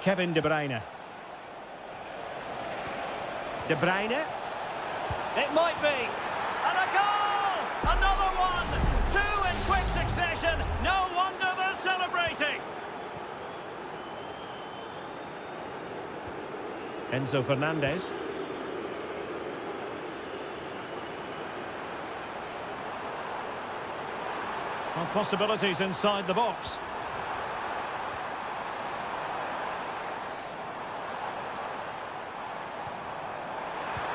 Kevin De Bruyne. De Bruyne. It might be. And a goal! Another one! Two in quick succession. No wonder they're celebrating. Enzo Fernandez. Well, possibilities inside the box.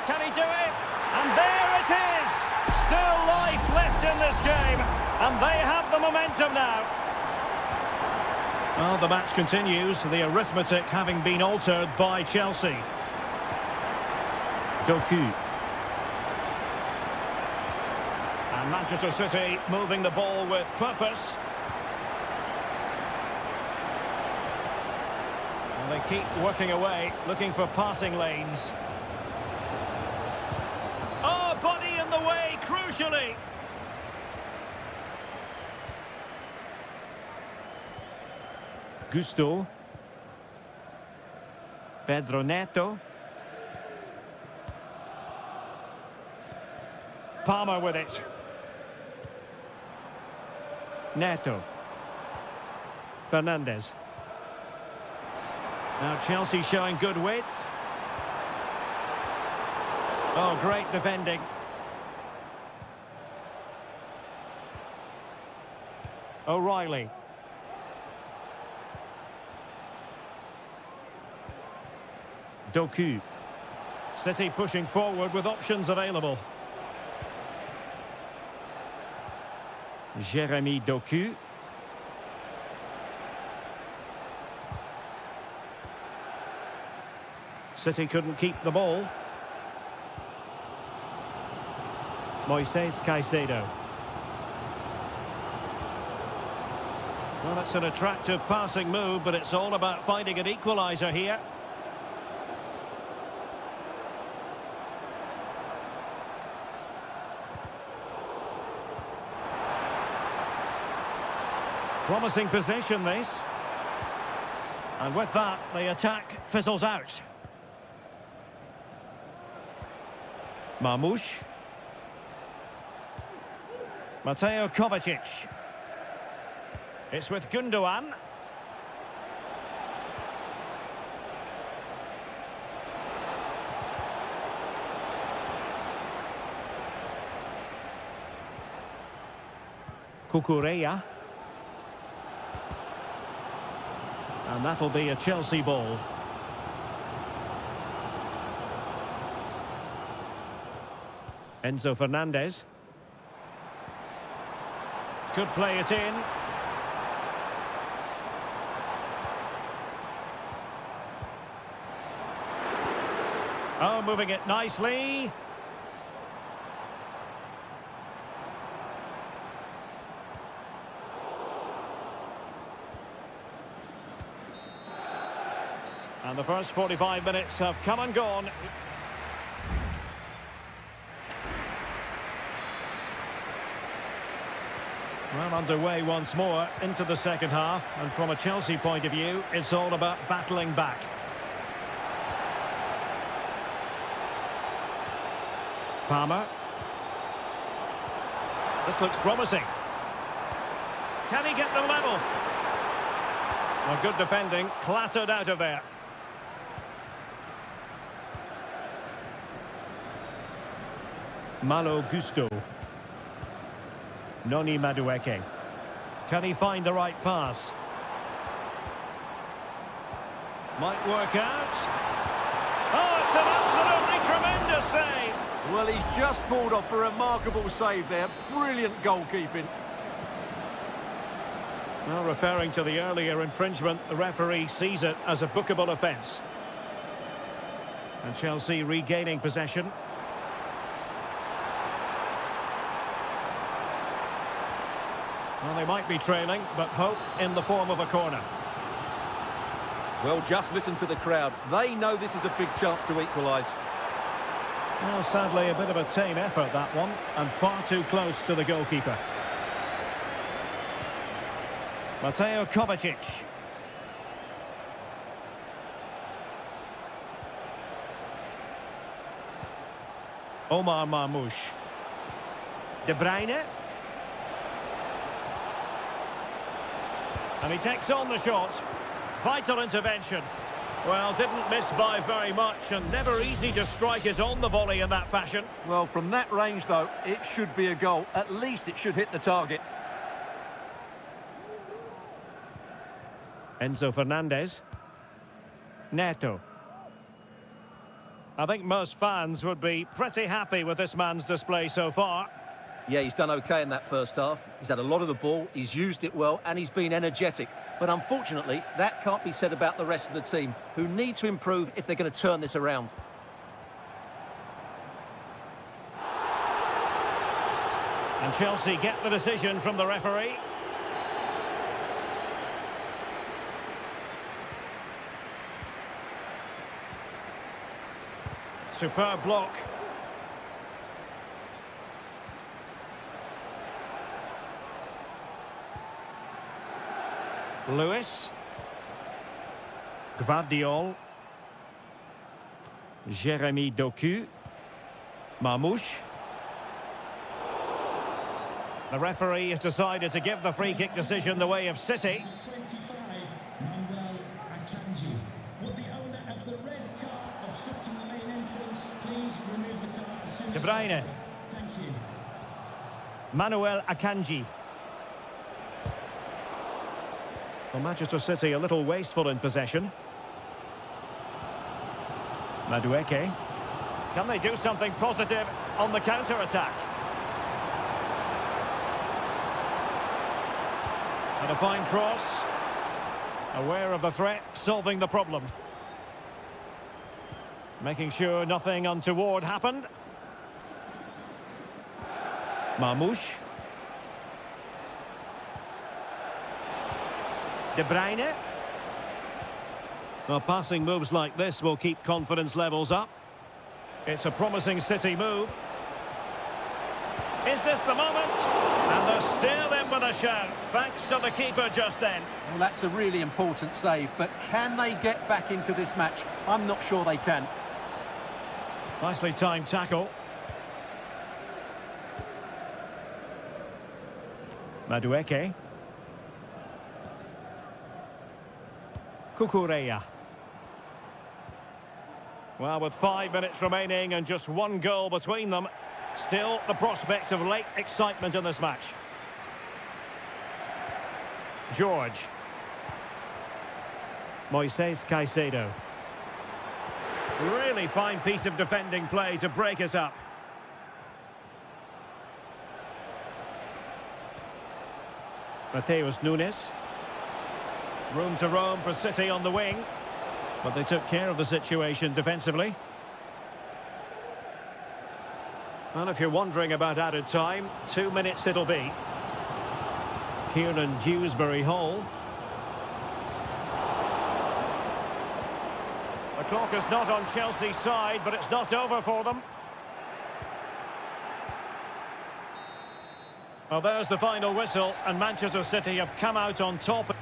Can he do it? And there it is! Still life left in this game. And they have the momentum now. Well, the match continues, the arithmetic having been altered by Chelsea. Doku. And Manchester City moving the ball with purpose. And they keep working away, looking for passing lanes. Oh, body in the way, crucially. Gusto. Pedro Neto. Palmer with it. Neto. Fernandez. Now Chelsea showing good width. Oh, great defending. O'Reilly. Doku. City pushing forward with options available. Jeremy Doku. City couldn't keep the ball. Moises Caicedo. Well, it's an attractive passing move, but it's all about finding an equaliser here. Promising position, this. And with that, the attack fizzles out. Marmoush. Mateo Kovacic. It's with Gundogan. Cucurella. And that'll be a Chelsea ball. Enzo Fernandez. Could play it in. Oh, moving it nicely. And the first 45 minutes have come and gone. Well, underway once more into the second half, and from a Chelsea point of view, it's all about battling back. Palmer. This looks promising. Can he get them level? Well, good defending, clattered out of there. Malo Gusto. Noni Madueke. Can he find the right pass? Might work out. Oh, it's an absolutely tremendous save. Well, he's just pulled off a remarkable save there. Brilliant goalkeeping. Well, referring to the earlier infringement, the referee sees it as a bookable offence. And Chelsea regaining possession. Well, they might be trailing, but hope in the form of a corner. Well, just listen to the crowd. They know this is a big chance to equalise. Well, sadly, a bit of a tame effort, that one, and far too close to the goalkeeper. Mateo Kovacic. Omar Marmoush. De Bruyne. And he takes on the shot. Vital intervention. Well, didn't miss by very much, and never easy to strike it on the volley in that fashion. Well, from that range, though, it should be a goal. At least it should hit the target. Enzo Fernandez. Neto. I think most fans would be pretty happy with this man's display so far. Yeah, he's done okay in that first half. He's had a lot of the ball, he's used it well, and he's been energetic. But unfortunately, that can't be said about the rest of the team, who need to improve if they're going to turn this around. And Chelsea get the decision from the referee. Superb block. Lewis. Gvardiol. Jérémy Doku. Marmoush. The referee has decided to give the free kick decision the way of City. De Bruyne. Thank you. Manuel Akanji. Well, Manchester City a little wasteful in possession. Madueke. Can they do something positive on the counter-attack? And a fine cross. Aware of the threat, solving the problem. Making sure nothing untoward happened. Marmoush. De Bruyne. Well, passing moves like this will keep confidence levels up. It's a promising City move. Is this the moment? And they're still in with a shout, thanks to the keeper just then. Well, that's a really important save, but can they get back into this match? I'm not sure they can. Nicely timed tackle. Madueke. Kukureya. Well, with 5 minutes remaining and just one goal between them, still the prospect of late excitement in this match. George. Moises Caicedo. Really fine piece of defending play to break it up. Mateus Nunes. Room to roam for City on the wing. But they took care of the situation defensively. Well, if you're wondering about added time, 2 minutes it'll be. Kieran Dewsbury Hall. The clock is not on Chelsea's side, but it's not over for them. Well, there's the final whistle, and Manchester City have come out on top.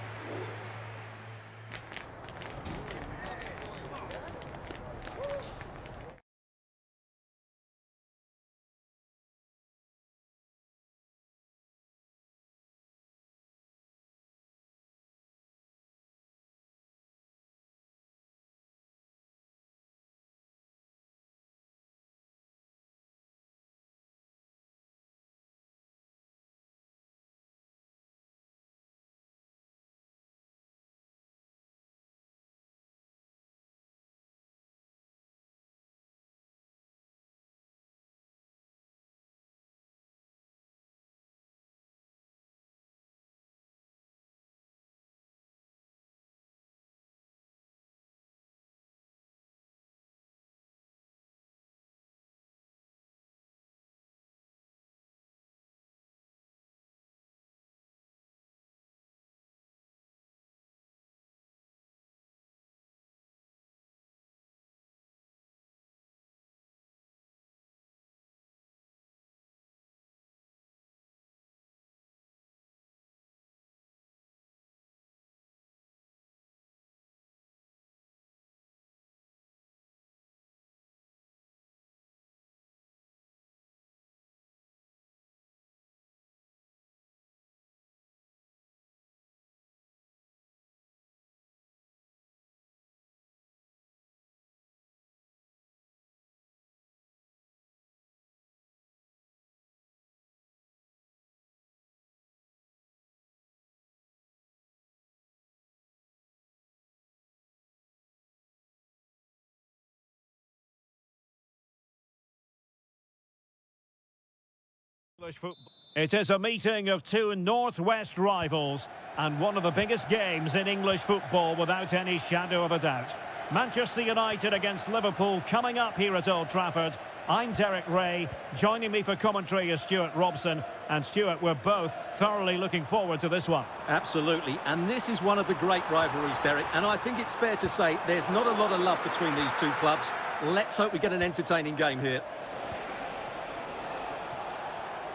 English football. It is a meeting of two northwest rivals and one of the biggest games in English football without any shadow of a doubt. Manchester United against Liverpool coming up here at Old Trafford. I'm Derek Ray. Joining me for commentary is Stuart Robson. And Stuart, we're both thoroughly looking forward to this one. Absolutely, and this is one of the great rivalries, Derek, and I think it's fair to say there's not a lot of love between these two clubs. Let's hope we get an entertaining game here.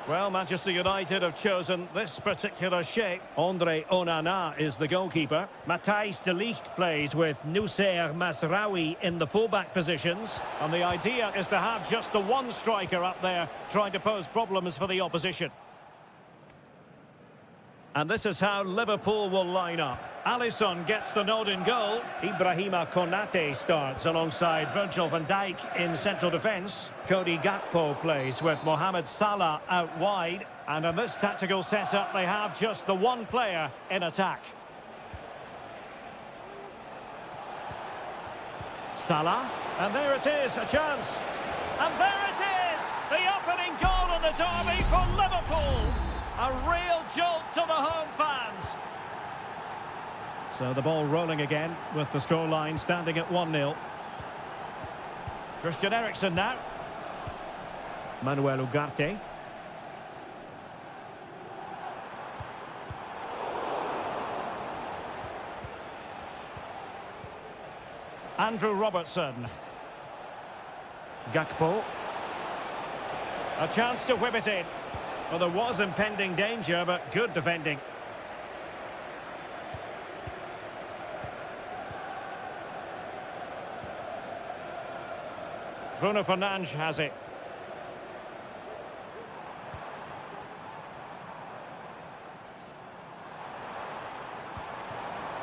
Well, Manchester United have chosen this particular shape. Andre Onana is the goalkeeper. Matthijs de Ligt plays with Noussair Mazraoui in the fullback positions. And the idea is to have just the one striker up there trying to pose problems for the opposition. And this is how Liverpool will line up. Alisson gets the nod in goal. Ibrahima Konate starts alongside Virgil van Dijk in central defence. Cody Gakpo plays with Mohamed Salah out wide. And in this tactical setup, they have just the one player in attack. Salah. And there it is, a chance. And there it is! The opening goal in the derby for Liverpool. A real jolt to the home fans. So the ball rolling again with the scoreline standing at 1-0. Christian Eriksen now. Manuel Ugarte. Andrew Robertson. Gakpo. A chance to whip it in. Well, there was impending danger, but good defending. Bruno Fernandes has it.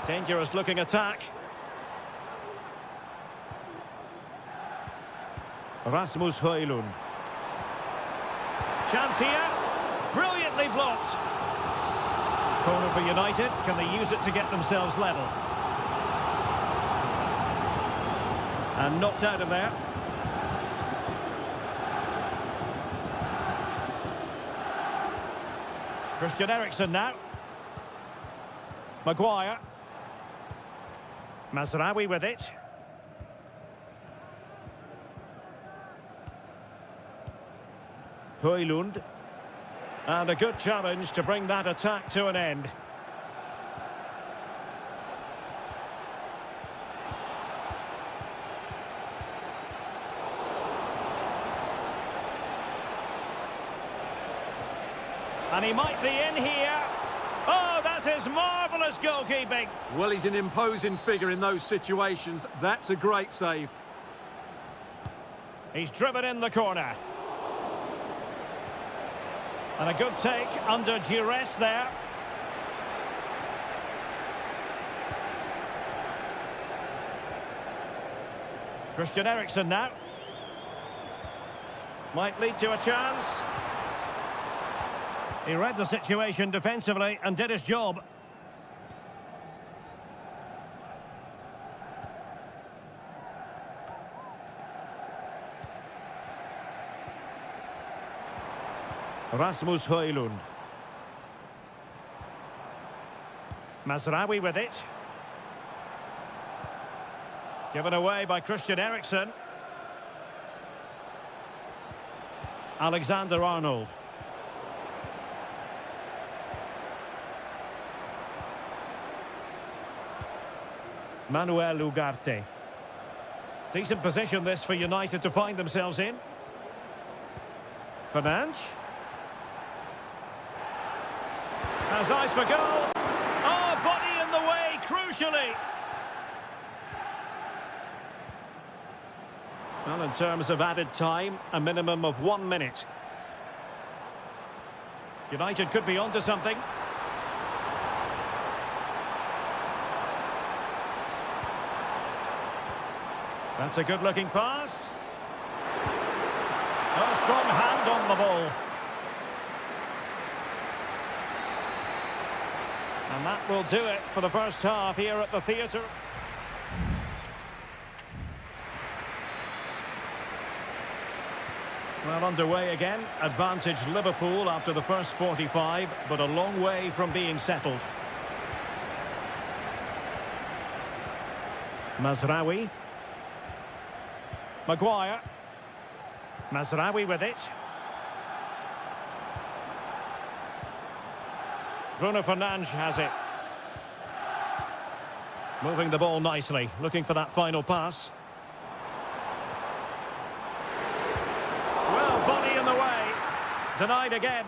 Dangerous looking attack. Rasmus Højlund. Chance here. Brilliantly blocked. Corner for United. Can they use it to get themselves level? And knocked out of there. Christian Eriksen now. Maguire. Mazraoui with it. Højlund. And a good challenge to bring that attack to an end. And he might be in here. Oh, that is marvellous goalkeeping. Well, he's an imposing figure in those situations. That's a great save. He's driven in the corner. And a good take under duress there. Christian Eriksen now. Might lead to a chance. He read the situation defensively and did his job. Rasmus Højlund. Mazraoui with it. Given away by Christian Eriksen. Alexander-Arnold. Manuel Ugarte. Decent position this for United to find themselves in. Fernandes. Has eyes for goal. Oh, body in the way, crucially. Well, in terms of added time, a minimum of 1 minute. United could be onto something. That's a good-looking pass. A strong hand on the ball. And that will do it for the first half here at the theatre. Well, underway again. Advantage Liverpool after the first 45, but a long way from being settled. Mazraoui. Maguire. Mazraoui with it. Bruno Fernandes has it. Moving the ball nicely, looking for that final pass. Well, body in the way. Denied again.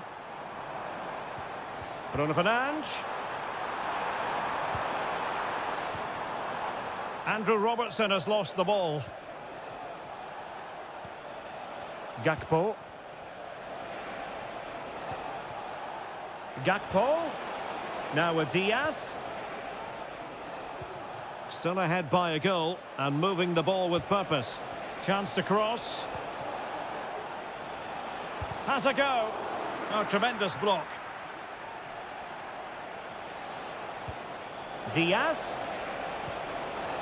Bruno Fernandes. Andrew Robertson has lost the ball. Gakpo. Gakpo. Now with Diaz. Still ahead by a goal and moving the ball with purpose. Chance to cross. Has a go. Oh, tremendous block. Diaz.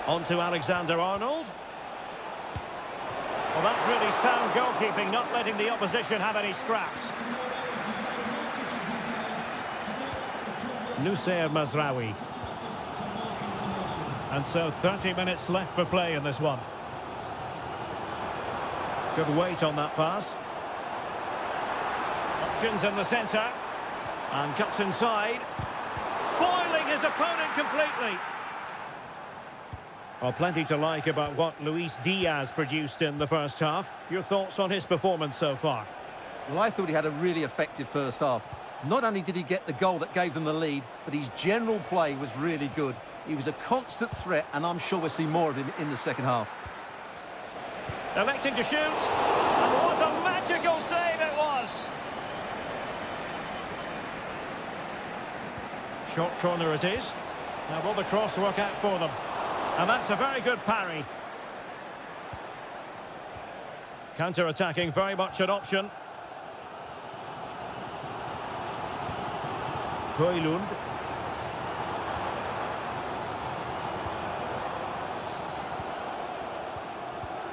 On to Alexander-Arnold. Well, that's really sound goalkeeping, not letting the opposition have any scraps. Nusayr Mazraoui. And so 30 minutes left for play in this one. Good weight on that pass. Options in the centre. And cuts inside. Foiling his opponent completely. Well, plenty to like about what Luis Diaz produced in the first half. Your thoughts on his performance so far? Well, I thought he had a really effective first half. Not only did he get the goal that gave them the lead, but his general play was really good. He was a constant threat, and I'm sure we'll see more of him in the second half. Electing to shoot. And what a magical save it was! Short corner it is. Now will the cross work out for them? And that's a very good parry. Counter-attacking, very much an option. Højlund.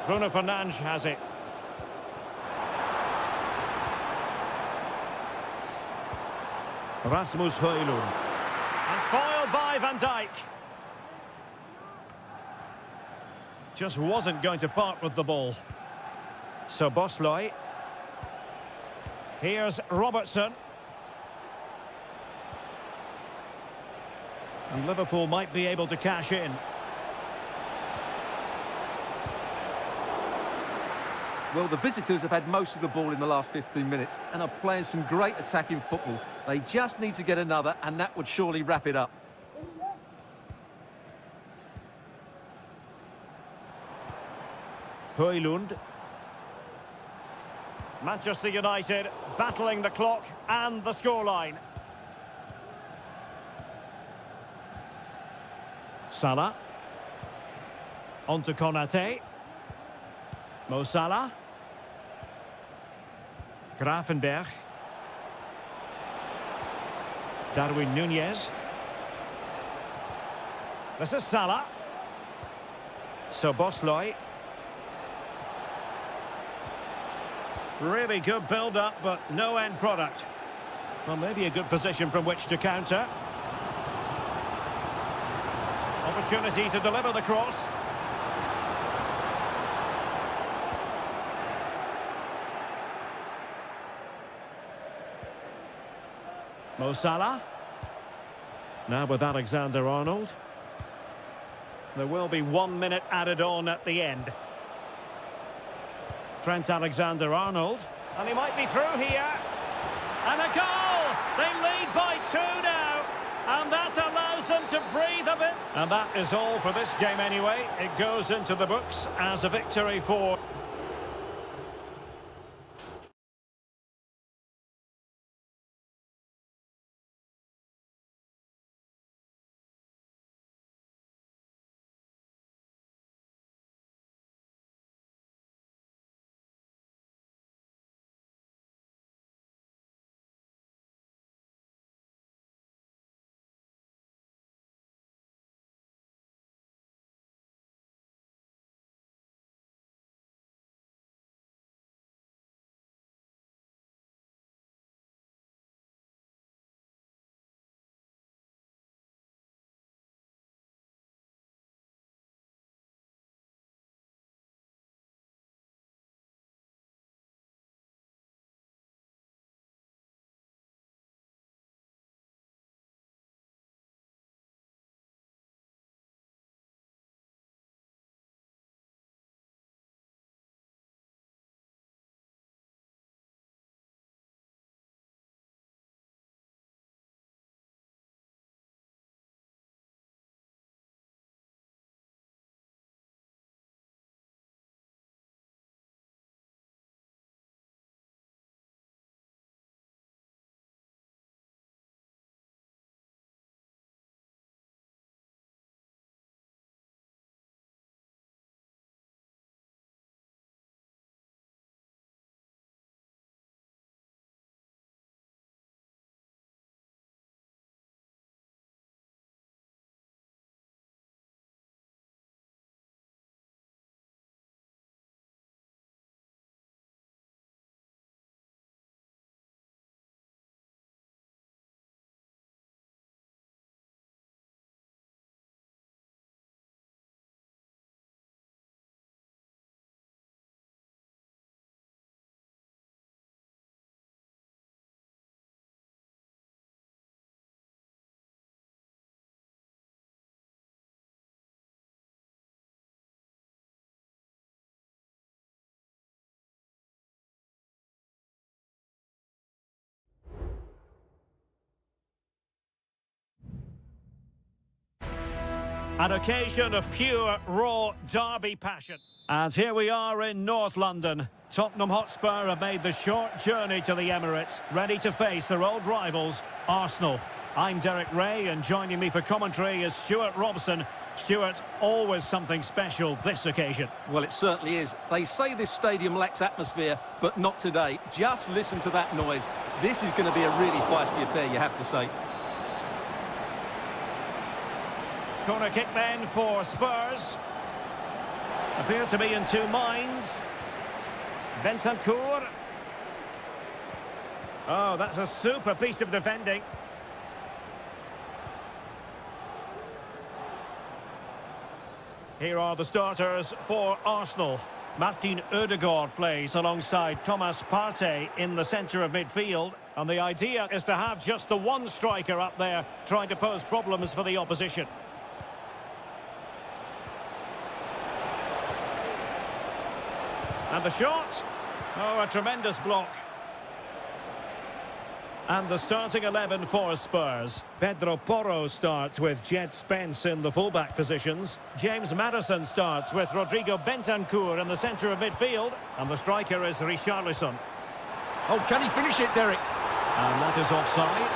Bruno Fernandes has it. Rasmus Højlund. And foiled by Van Dijk. Just wasn't going to part with the ball. So Bosley. Here's Robertson. And Liverpool might be able to cash in. Well, the visitors have had most of the ball in the last 15 minutes and are playing some great attacking football. They just need to get another, and that would surely wrap it up. Højlund. Manchester United battling the clock and the scoreline. Salah. On to Konate. Mo Salah. Gravenberch. Darwin Núñez. This is Salah. So Bosley. Really good build-up, but no end product. Well, maybe a good position from which to counter. Opportunity to deliver the cross. Mo Salah. Now with Alexander-Arnold. There will be 1 minute added on at the end. Trent Alexander-Arnold. And he might be through here. And a goal! They lead by 2 now. And that allows them to breathe a bit. And that is all for this game anyway. It goes into the books as a victory for... An occasion of pure, raw derby passion. And here we are in North London. Tottenham Hotspur have made the short journey to the Emirates, ready to face their old rivals, Arsenal. I'm Derek Ray, and joining me for commentary is Stuart Robson. Stuart, always something special this occasion. Well, it certainly is. They say this stadium lacks atmosphere, but not today. Just listen to that noise. This is going to be a really feisty affair, you have to say. Corner kick then for Spurs. Appear to be in two minds. Bentancur. Oh, that's a super piece of defending. Here are the starters for Arsenal. Martin Ødegaard plays alongside Thomas Partey in the centre of midfield. And the idea is to have just the one striker up there trying to pose problems for the opposition. And the shot. Oh, a tremendous block. And the starting 11 for Spurs. Pedro Porro starts with Jed Spence in the fullback positions. James Maddison starts with Rodrigo Bentancur in the centre of midfield. And the striker is Richarlison. Oh, can he finish it, Derek? And that is offside.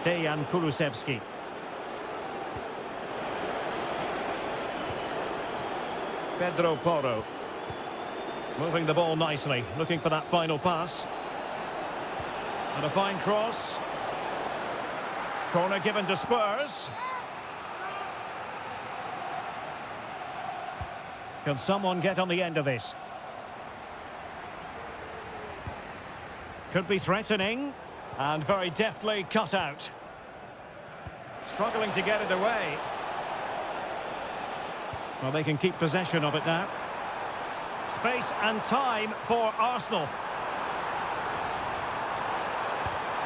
Dejan Kulusevski. Pedro Porro. Moving the ball nicely, looking for that final pass. And a fine cross. Corner given to Spurs. Can someone get on the end of this? Could be threatening. And very deftly cut out. Struggling to get it away. Well, they can keep possession of it now. Space and time for Arsenal.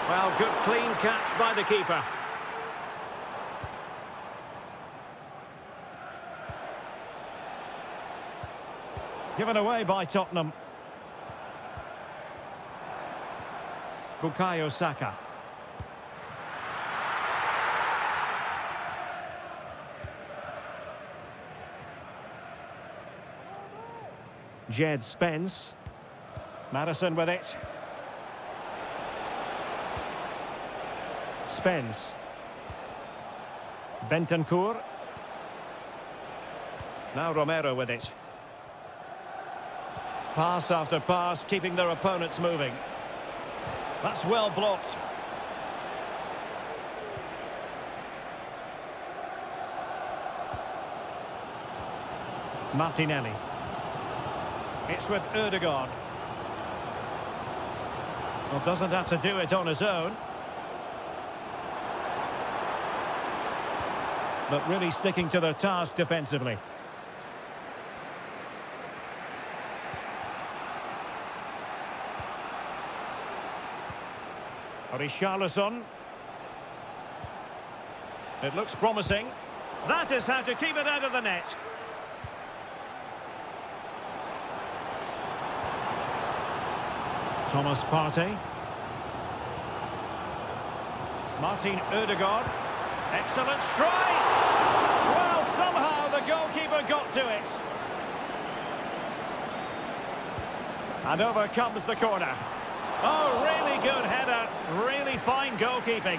Well, good clean catch by the keeper. Given away by Tottenham. Bukayo Saka. Jed Spence. Maddison with it. Spence. Bentancur. Now Romero with it. Pass after pass, keeping their opponents moving. That's well blocked. Martinelli. It's with Ødegaard. Well, doesn't have to do it on his own. But really sticking to their task defensively. Richarlison. It looks promising. That is how to keep it out of the net. Thomas Partey. Martin Ødegaard. Excellent strike! Well, somehow the goalkeeper got to it. And over comes the corner. Oh, really good header. Really fine goalkeeping.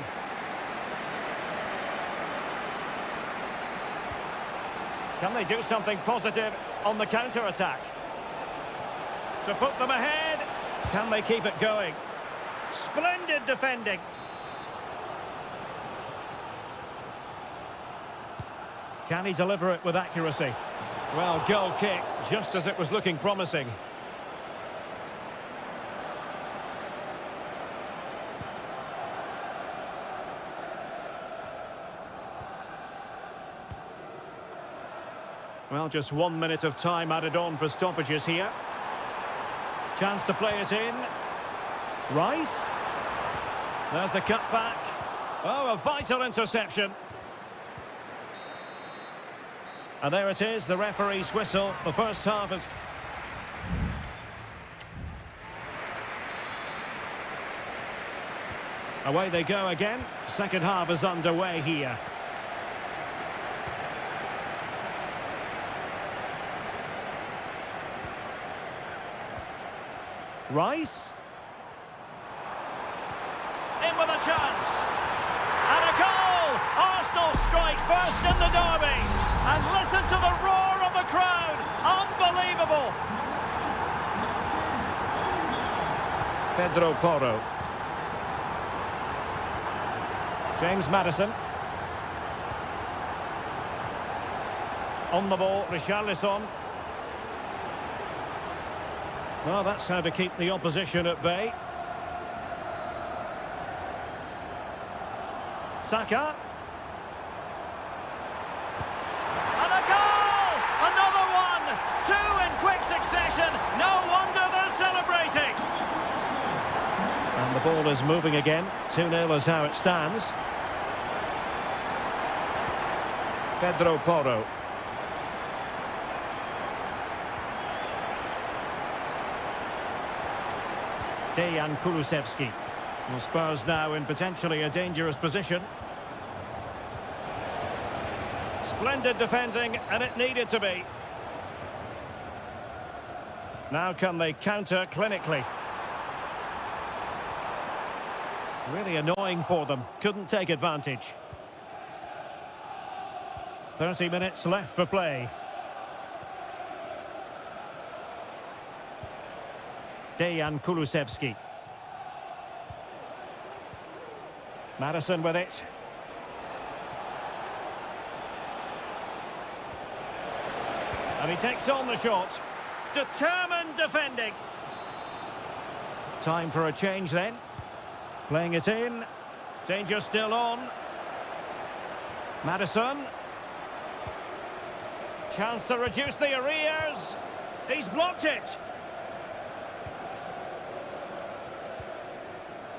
Can they do something positive on the counter-attack? To put them ahead. Can they keep it going? Splendid defending. Can he deliver it with accuracy? Well, goal kick, just as it was looking promising. Well, just 1 minute of time added on for stoppages here. Chance to play it in. Rice. There's the cutback. Oh, a vital interception. And there it is, the referee's whistle. The first half is... Away they go again. Second half is underway here. Rice. In with a chance. And a goal! Arsenal strike first in the derby. And listen to the roar of the crowd. Unbelievable. Pedro Porro. James Maddison. On the ball, Richarlison. Well, that's how to keep the opposition at bay. Saka. And a goal! Another one! Two in quick succession. No wonder they're celebrating. And the ball is moving again. 2-0 is how it stands. Pedro Porro. Dejan Kulusevski. Well, Spurs now in potentially a dangerous position. Splendid defending, and it needed to be. Now can they counter clinically? Really annoying for them. Couldn't take advantage. 30 minutes left for play. Dejan Kulusevski. Maddison with it. And he takes on the shot. Determined defending. Time for a change then. Playing it in. Danger still on. Maddison. Chance to reduce the arrears. He's blocked it.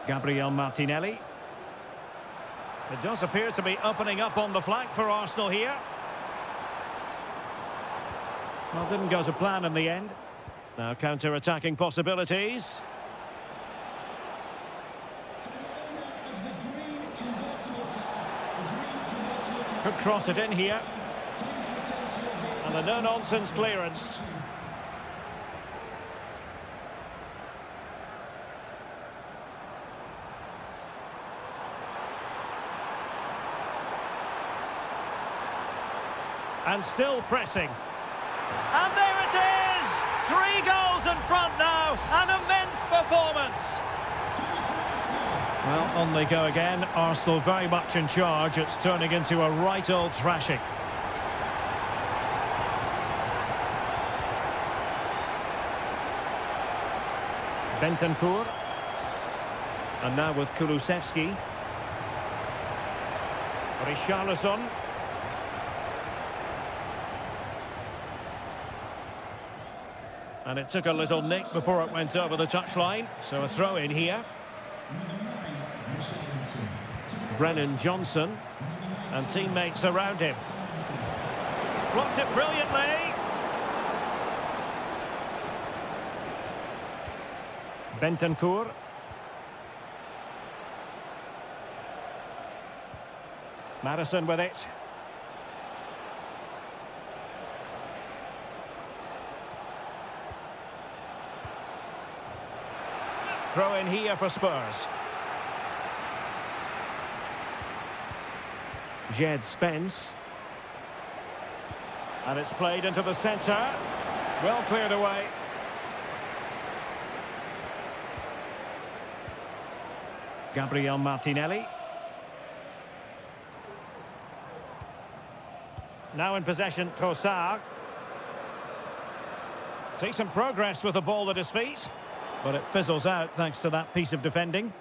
Gabriel Martinelli. It does appear to be opening up on the flank for Arsenal here. Well, didn't go to plan in the end. Now counter-attacking possibilities. Could cross it in here. And a no-nonsense clearance. And still pressing. And there it is! 3 goals in front now. An immense performance. Well, on they go again. Arsenal very much in charge. It's turning into a right old thrashing. Bentancur. And now with Kulusevski. Richarlison. And it took a little nick before it went over the touchline. So a throw in here. Brennan Johnson. And teammates around him. Blocked it brilliantly. Bentancur. Maddison with it. Throw in here for Spurs. Jed Spence. And it's played into the centre. Well cleared away. Gabriel Martinelli. Now in possession, Trossard. Decent progress with the ball at his feet. But it fizzles out thanks to that piece of defending.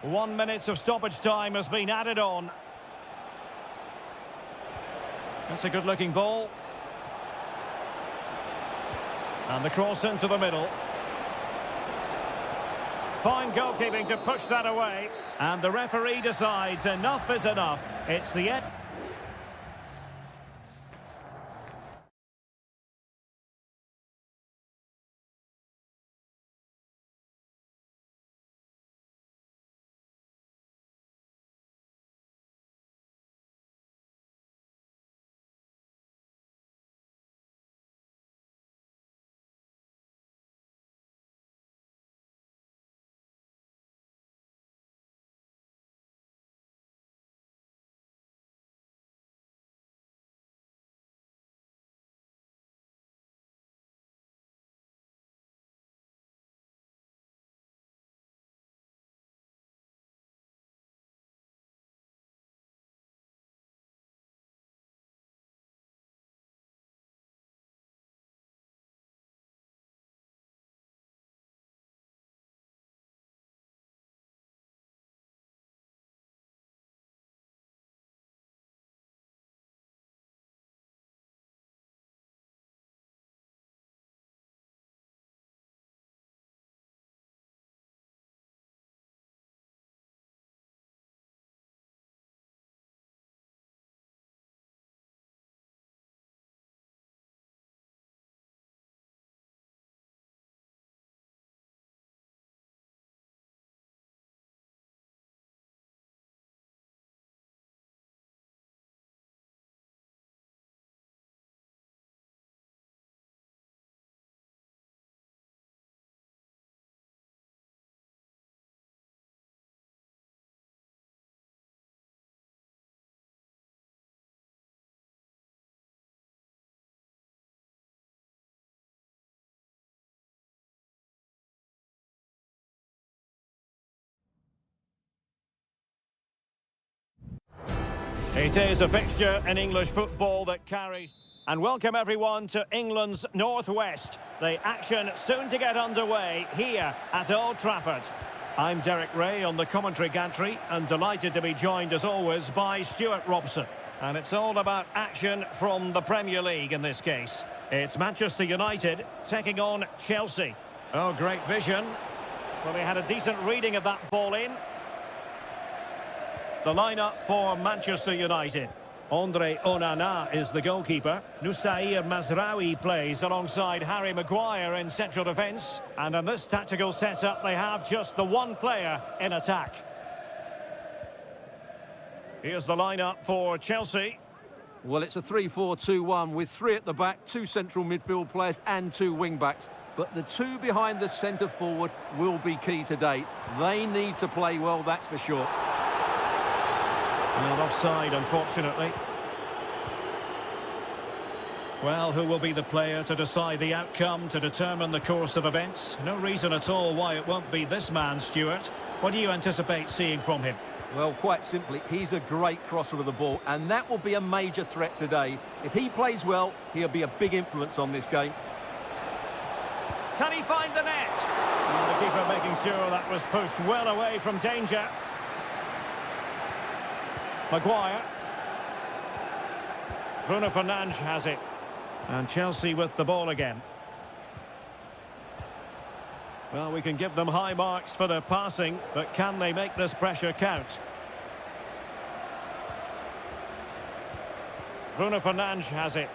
1 minute of stoppage time has been added on. That's a good-looking ball. And the cross into the middle. Fine goalkeeping to push that away. And the referee decides enough is enough. It's the end. It is a fixture in English football that carries... And welcome everyone to England's Northwest. The action soon to get underway here at Old Trafford. I'm Derek Ray on the commentary gantry and delighted to be joined as always by Stuart Robson. And it's all about action from the Premier League in this case. It's Manchester United taking on Chelsea. Oh, great vision. Well, he had a decent reading of that ball in. The lineup for Manchester United. Andre Onana is the goalkeeper. Nusair Mazraoui plays alongside Harry Maguire in central defence. And in this tactical setup, they have just the one player in attack. Here's the lineup for Chelsea. Well, it's a 3-4-2-1 with three at the back, two central midfield players and two wing-backs. But the two behind the centre forward will be key today. They need to play well, that's for sure. Well, offside, unfortunately. Well, who will be the player to decide the outcome, to determine the course of events? No reason at all why it won't be this man, Stuart. What do you anticipate seeing from him? Well, quite simply, he's a great crosser of the ball, and that will be a major threat today. If he plays well, he'll be a big influence on this game. Can he find the net? Well, the keeper making sure that was pushed well away from danger. Maguire. Bruno Fernandes has it. And Chelsea with the ball again. Well, we can give them high marks for their passing, but can they make this pressure count? Bruno Fernandes has it.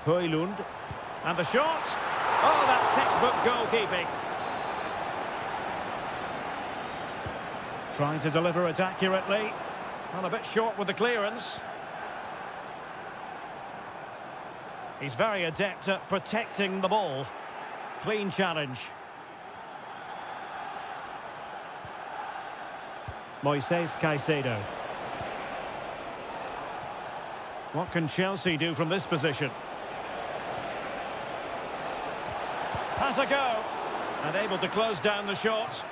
Højlund. And the shot. Oh, that's textbook goalkeeping. Trying to deliver it accurately. Well, a bit short with the clearance. He's very adept at protecting the ball. Clean challenge. Moises Caicedo. What can Chelsea do from this position? Has a go. And able to close down the shot.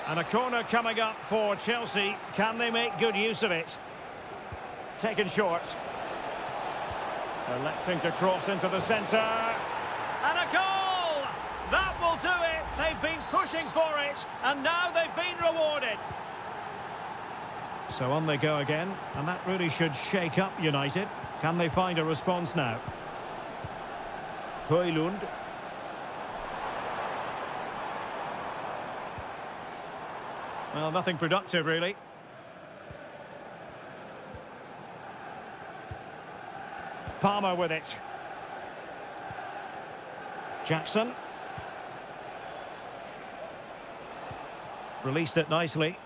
And a corner coming up for Chelsea. Can they make good use of it? Taken short. Electing to cross into the centre. And a goal! That will do it. They've been pushing for it. And now they've been rewarded. So on they go again. And that really should shake up United. Can they find a response now? Højlund. Well, nothing productive, really. Palmer with it. Jackson. Released it nicely.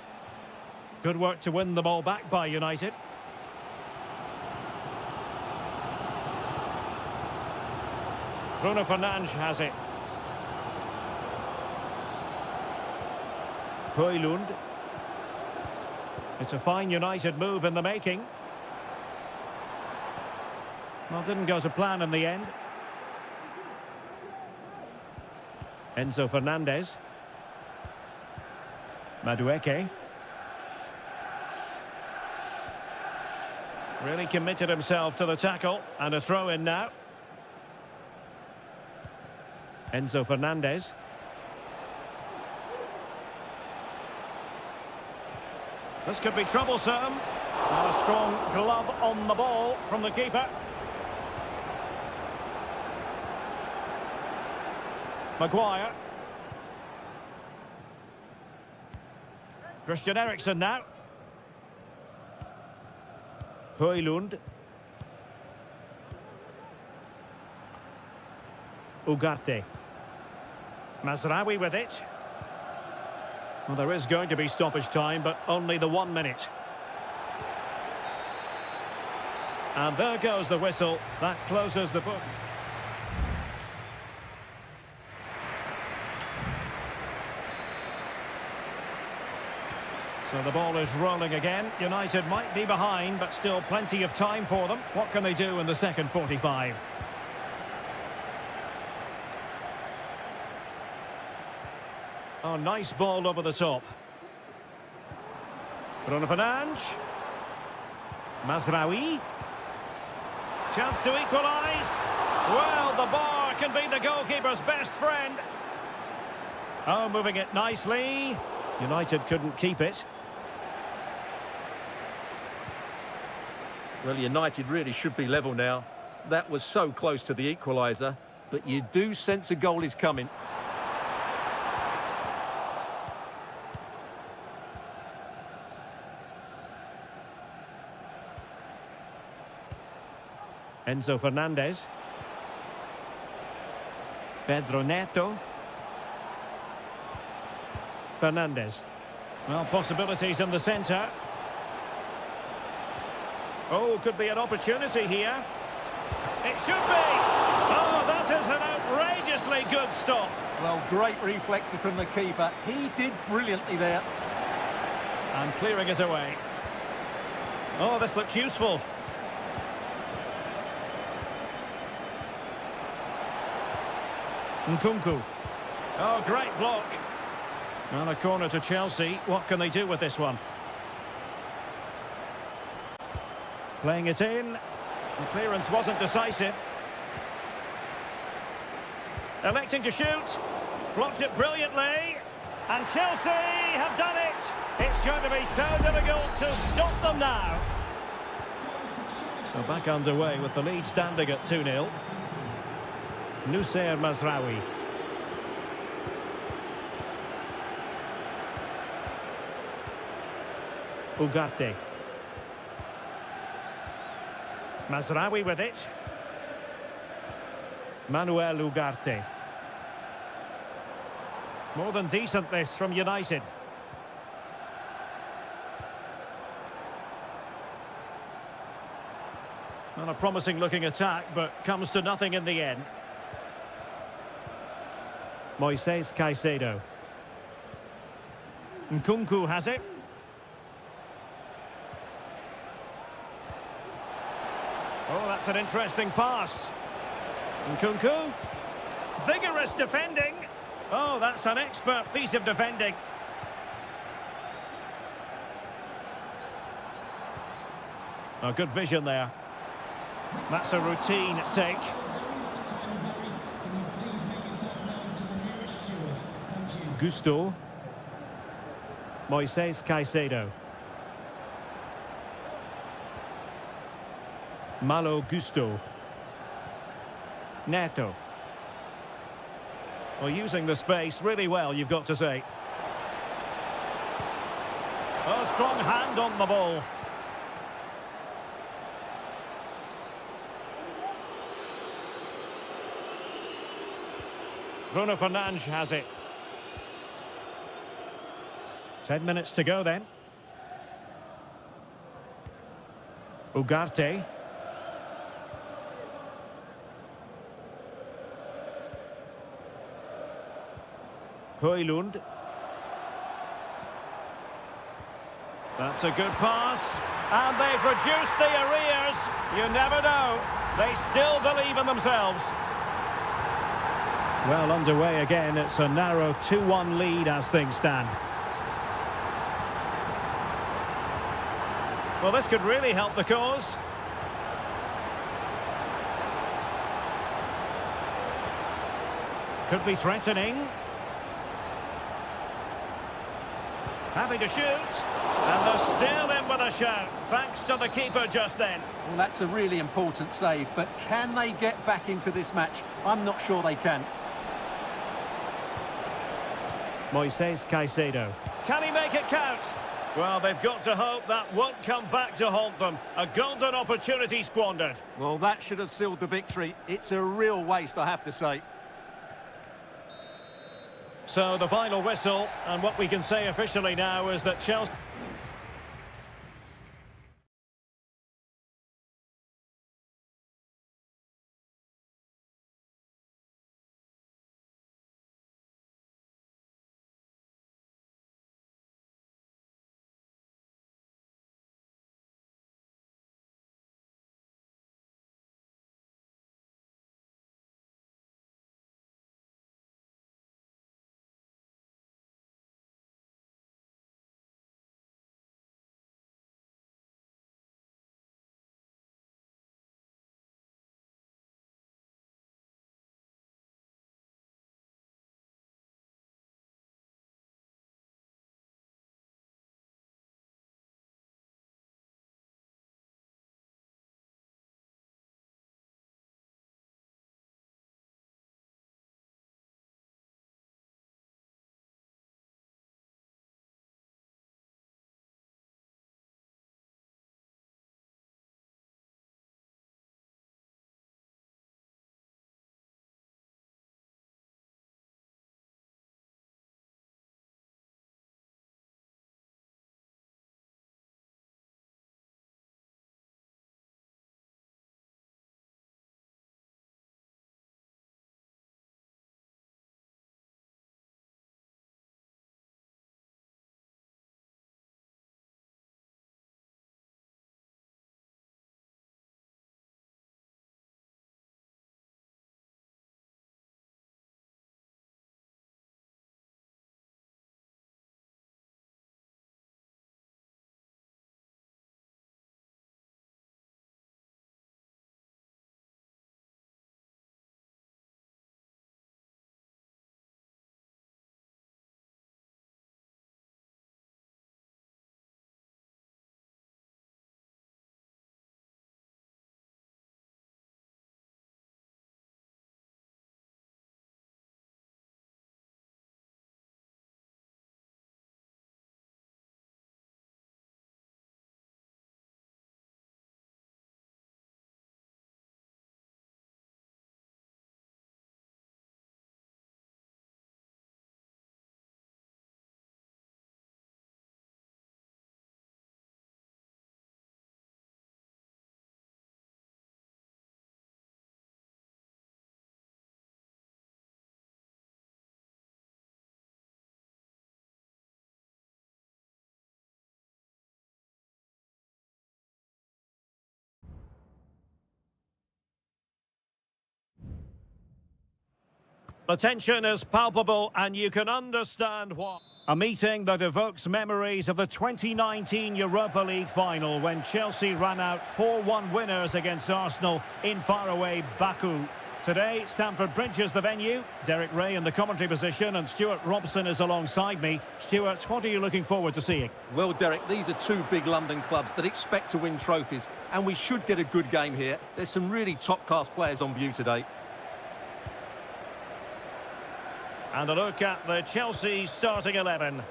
Good work to win the ball back by United. Bruno Fernandes has it. Højlund. It's a fine United move in the making. Well, didn't go to plan in the end. Enzo Fernandez. Madueke. Really committed himself to the tackle. And a throw in now. Enzo Fernandez. This could be troublesome. And a strong glove on the ball from the keeper. Maguire. Christian Eriksen now. Højlund. Ugarte. Mazraoui with it. Well, there is going to be stoppage time, but only the 1 minute. And there goes the whistle. That closes the book. So the ball is rolling again. United might be behind, but still plenty of time for them. What can they do in the second 45? Oh, nice ball over the top. Bruno Fernandes. Mazraoui. Chance to equalise. Well, the bar can be the goalkeeper's best friend. Oh, moving it nicely. United couldn't keep it. Well, United really should be level now. That was so close to the equaliser, but you do sense a goal is coming. Enzo Fernandez. Pedro Neto. Fernandez. Well, possibilities in the centre. Oh, could be an opportunity here. It should be! Oh, that is an outrageously good stop. Well, great reflexes from the keeper. He did brilliantly there. And clearing it away. Oh, this looks useful. Nkunku. Oh, great block. And a corner to Chelsea. What can they do with this one? Playing it in. The clearance wasn't decisive. Electing to shoot. Blocked it brilliantly. And Chelsea have done it. It's going to be so difficult to stop them now. So back underway with the lead standing at 2-0. Nusayr Mazraoui. Ugarte. Mazraoui with it. Manuel Ugarte. More than decent this from United. Not a promising looking attack, but comes to nothing in the end. Moises Caicedo. Nkunku has it. Oh, that's an interesting pass. Nkunku. Vigorous defending. Oh, that's an expert piece of defending. Oh, good vision there. That's a routine take. Gusto. Moises Caicedo. Malo Gusto. Neto. Well, using the space really well, you've got to say. Oh, strong hand on the ball. Bruno Fernandes has it. 10 minutes to go then. Ugarte. Højlund. That's a good pass. And they've reduced the arrears. You never know. They still believe in themselves. Well, underway again. It's a narrow 2-1 lead as things stand. Well, this could really help the cause. Could be threatening. Happy to shoot. And they're still in with a shout, thanks to the keeper just then. Well, that's a really important save, but can they get back into this match? I'm not sure they can. Moises Caicedo. Can he make it count? Well, they've got to hope that won't come back to haunt them. A golden opportunity squandered. Well, that should have sealed the victory. It's a real waste, I have to say. So the final whistle, and what we can say officially now is that Chelsea... The tension is palpable and you can understand why. A meeting that evokes memories of the 2019 Europa League final when Chelsea ran out 4-1 winners against Arsenal in faraway Baku. Today, Stamford Bridge is the venue. Derek Ray in the commentary position and Stuart Robson is alongside me. Stuart, what are you looking forward to seeing? Well, Derek, these are two big London clubs that expect to win trophies, and we should get a good game here. There's some really top-class players on view today. And a look at the Chelsea starting 11.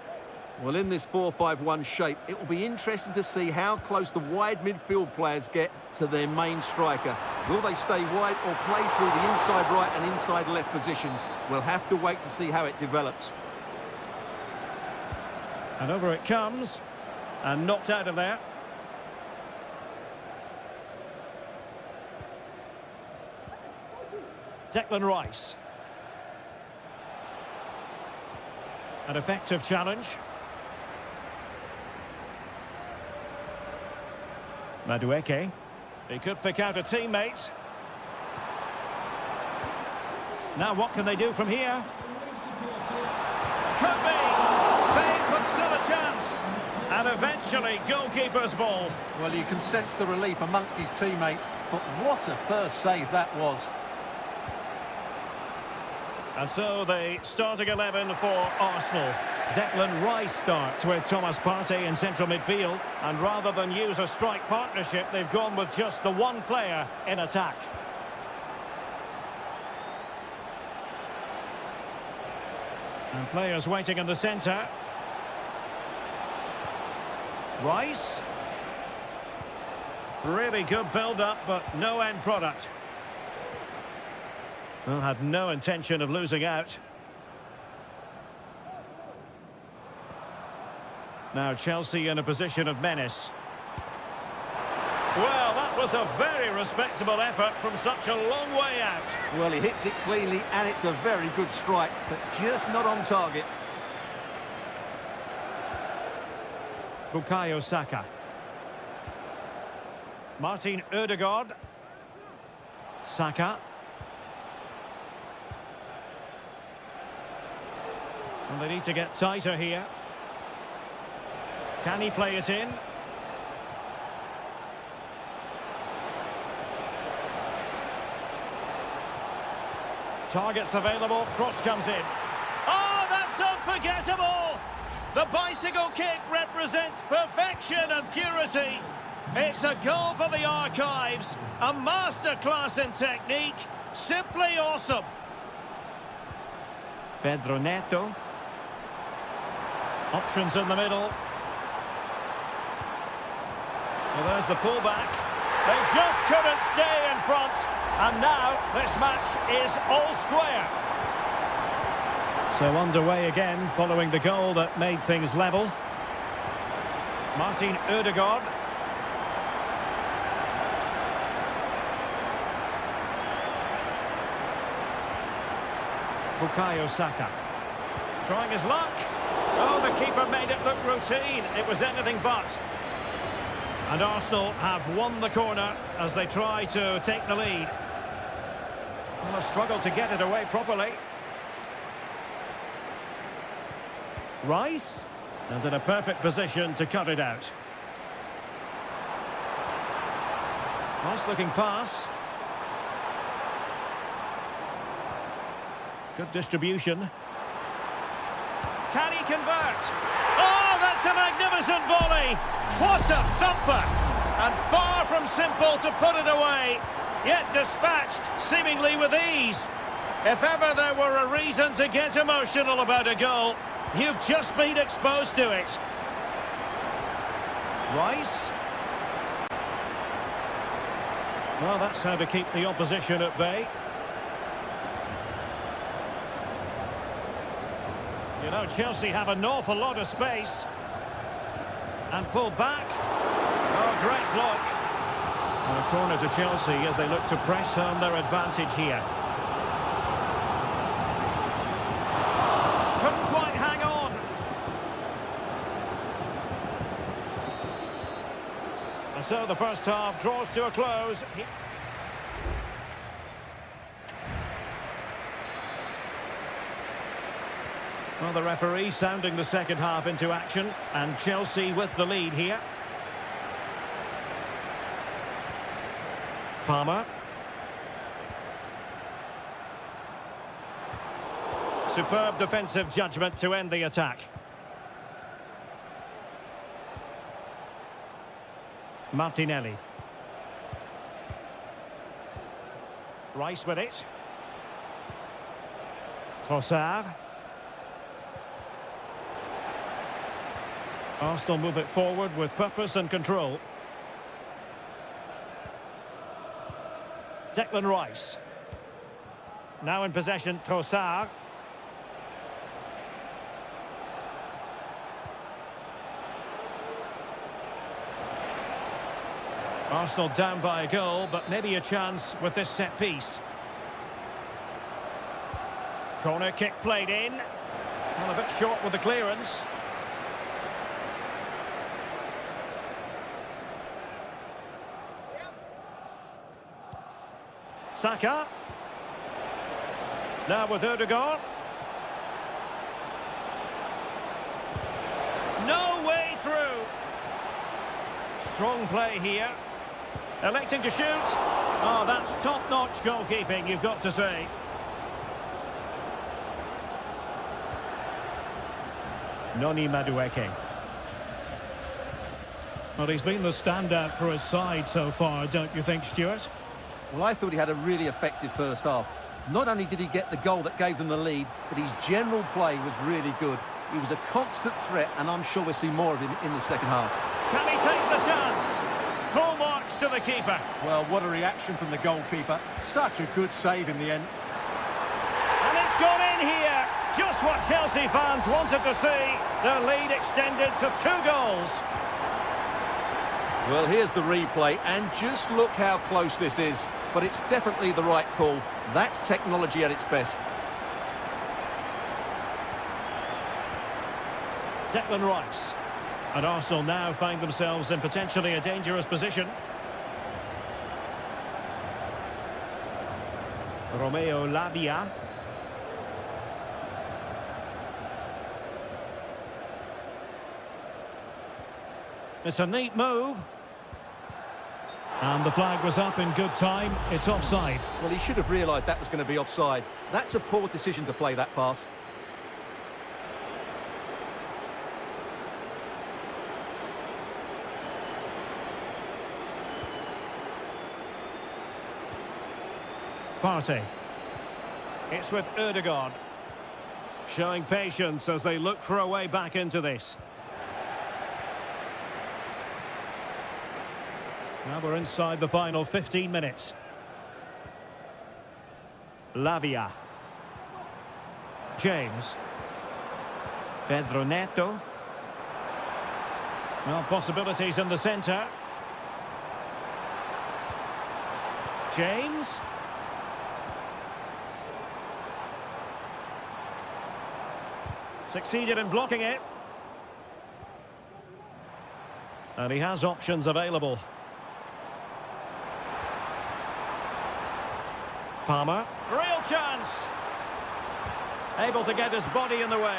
Well, in this 4-5-1 shape, it will be interesting to see how close the wide midfield players get to their main striker. Will they stay wide or play through the inside right and inside left positions? We'll have to wait to see how it develops. And over it comes. And knocked out of there. Declan Rice. An effective challenge. Madueke. He could pick out a teammate. Now what can they do from here? Could be! Saved, but still a chance. And eventually, goalkeeper's ball. Well, you can sense the relief amongst his teammates, but what a first save that was. And so the starting 11 for Arsenal. Declan Rice starts with Thomas Partey in central midfield. And rather than use a strike partnership, they've gone with just the one player in attack. And players waiting in the centre. Rice. Really good build-up, but no end product. Well, had no intention of losing out. Now Chelsea in a position of menace. Well, that was a very respectable effort from such a long way out. Well, he hits it cleanly and it's a very good strike, but just not on target. Bukayo Saka. Martin Ødegaard. Saka. And they need to get tighter here. Can he play it in? Targets available, cross comes in. Oh, that's unforgettable! The bicycle kick represents perfection and purity. It's a goal for the archives, a masterclass in technique, simply awesome. Pedro Neto. Options in the middle. Well, there's the pullback. They just couldn't stay in front. And now this match is all square. So underway again following the goal that made things level. Martin Ødegaard. Bukayo Saka. Trying his luck. Oh, the keeper made it look routine. It was anything but. And Arsenal have won the corner as they try to take the lead. Well, a struggle to get it away properly. Rice. And in a perfect position to cut it out. Nice looking pass. Good distribution. Can he convert? Oh, that's a magnificent volley! What a thumper! And far from simple to put it away, yet dispatched seemingly with ease. If ever there were a reason to get emotional about a goal, you've just been exposed to it. Rice. Well, that's how to keep the opposition at bay. You know, Chelsea have an awful lot of space. And pulled back. Oh, great block. And a corner to Chelsea as they look to press home their advantage here. Couldn't quite hang on. And so the first half draws to a close. Well, the referee sounding the second half into action, and Chelsea with the lead here. Palmer. Superb defensive judgment to end the attack. Martinelli. Rice with it. Trossard. Arsenal move it forward with purpose and control. Declan Rice. Now in possession, Trossard. Arsenal down by a goal, but maybe a chance with this set piece. Corner kick played in. Well, a bit short with the clearance. Saka. Now with Ødegaard. No way through. Strong play here. Electing to shoot. Oh, that's top-notch goalkeeping, you've got to say. Noni Madueke. Well, he's been the standout for his side so far, don't you think, Stuart? Well, I thought he had a really effective first half. Not only did he get the goal that gave them the lead, but his general play was really good. He was a constant threat, and I'm sure we'll see more of him in the second half. Can he take the chance? Full marks to the keeper. Well, what a reaction from the goalkeeper. Such a good save in the end. And it's gone in here. Just what Chelsea fans wanted to see. Their lead extended to 2 goals. Well, here's the replay, and just look how close this is. But it's definitely the right call. That's technology at its best. Declan Rice. And Arsenal now find themselves in potentially a dangerous position. Romeo Lavia. It's a neat move. And the flag was up in good time. It's offside. Well, he should have realised that was going to be offside. That's a poor decision to play that pass. Partey. It's with Ødegaard. Showing patience as they look for a way back into this. Now we're inside the final 15 minutes. Lavia. James. Pedro Neto. Well, possibilities in the centre. James. Succeeded in blocking it. And he has options available. Palmer. Real chance. Able to get his body in the way.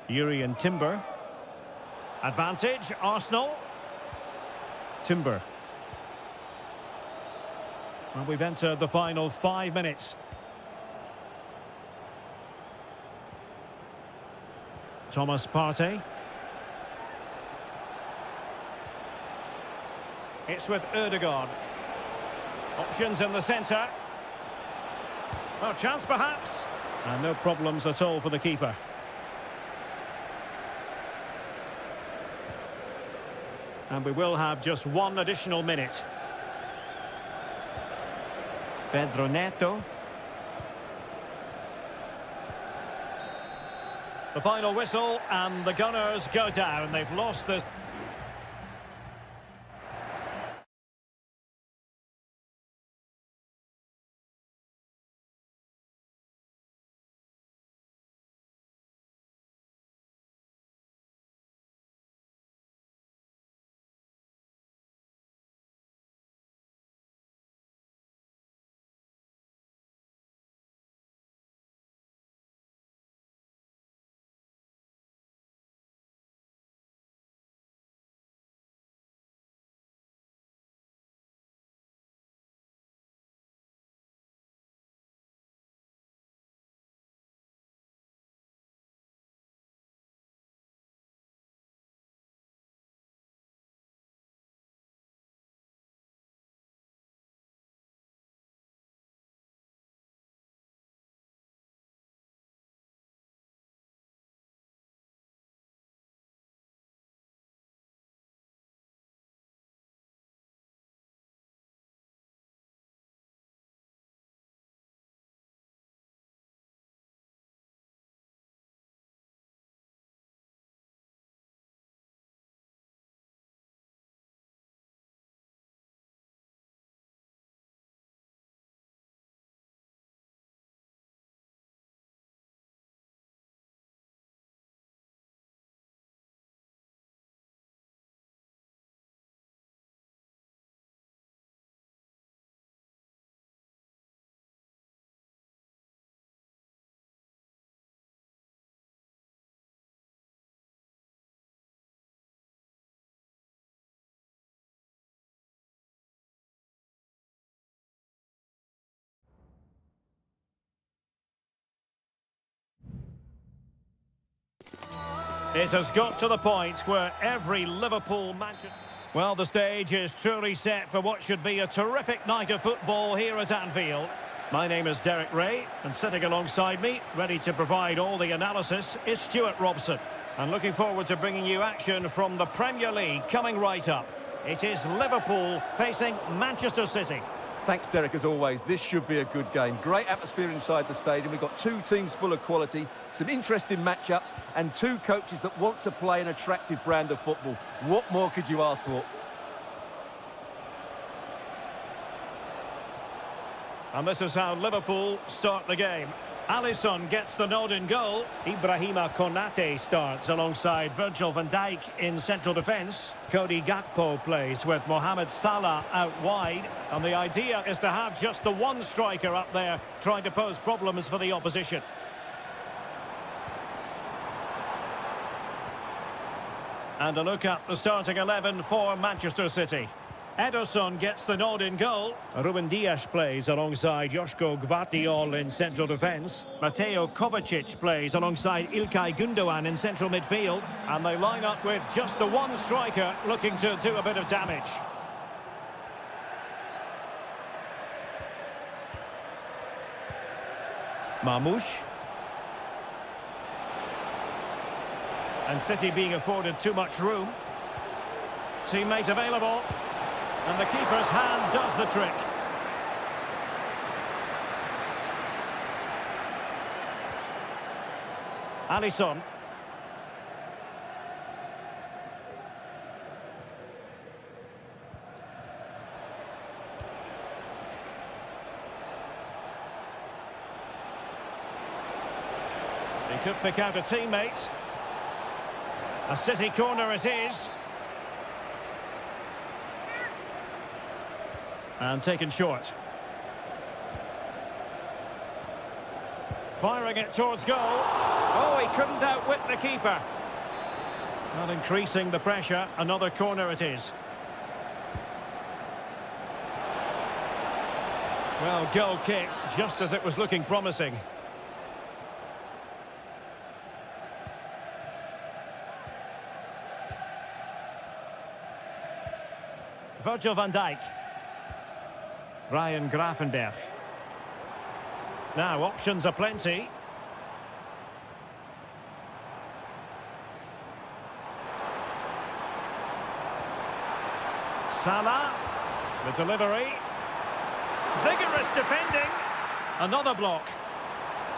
Urian Timber. Advantage, Arsenal. Timber. Well, we've entered the final 5 minutes. Thomas Partey. It's with Ødegaard. Options in the centre. Well, chance perhaps. And no problems at all for the keeper. And we will have just 1 additional minute. Pedro Neto. The final whistle, and the Gunners go down. They've lost this. It has got to the point where every Liverpool match... Well, the stage is truly set for what should be a terrific night of football here at Anfield. My name is Derek Ray, and sitting alongside me, ready to provide all the analysis, is Stuart Robson. And looking forward to bringing you action from the Premier League coming right up. It is Liverpool facing Manchester City. Thanks, Derek, as always. This should be a good game. Great atmosphere inside the stadium. We've got two teams full of quality, some interesting matchups, and two coaches that want to play an attractive brand of football. What more could you ask for? And this is how Liverpool start the game. Alisson gets the nod in goal. Ibrahima Konate starts alongside Virgil van Dijk in central defence. Cody Gakpo plays with Mohamed Salah out wide. And the idea is to have just the one striker up there trying to pose problems for the opposition. And a look at the starting 11 for Manchester City. Ederson gets the nod in goal. Ruben Dias plays alongside Joško Gvardiol in central defence. Mateo Kovacic plays alongside Ilkay Gundogan in central midfield. And they line up with just the one striker looking to do a bit of damage. Marmoush. And City being afforded too much room. Teammate available. And the keeper's hand does the trick. Alisson. He could pick out a teammate. A City corner it is. And taken short. Firing it towards goal. Oh, he couldn't outwit the keeper. Not increasing the pressure. Another corner it is. Well, goal kick, just as it was looking promising. Virgil van Dijk. Ryan Gravenberch. Now, options are plenty. Salah. The delivery. Vigorous defending. Another block.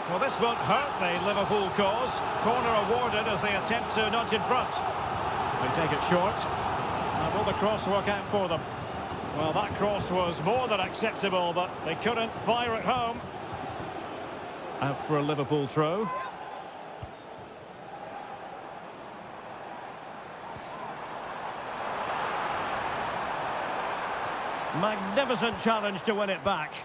Well, this won't hurt the Liverpool cause. Corner awarded as they attempt to nudge in front. They take it short. And will the cross work out for them? Well, that cross was more than acceptable, but they couldn't fire it home. Out for a Liverpool throw. Magnificent challenge to win it back.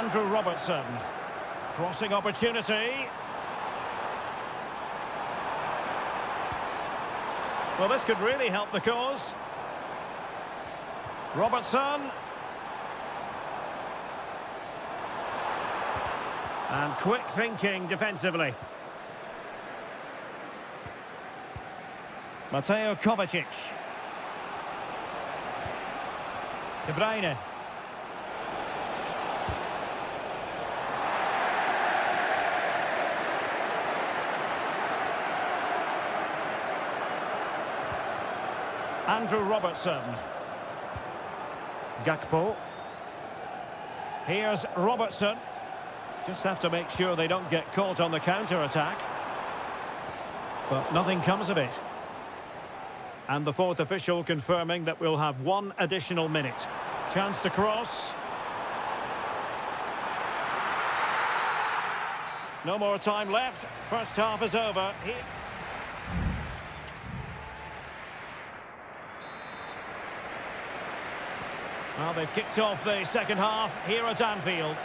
Andrew Robertson. Crossing opportunity. Well, this could really help the cause. Robertson. And quick thinking defensively. Mateo Kovacic. De Bruyne. Andrew Robertson. Gakpo. Here's Robertson. Just have to make sure they don't get caught on the counter-attack. But nothing comes of it. And the fourth official confirming that we'll have one additional minute. Chance to cross. No more time left. First half is over. Well, they've kicked off the second half here at Anfield.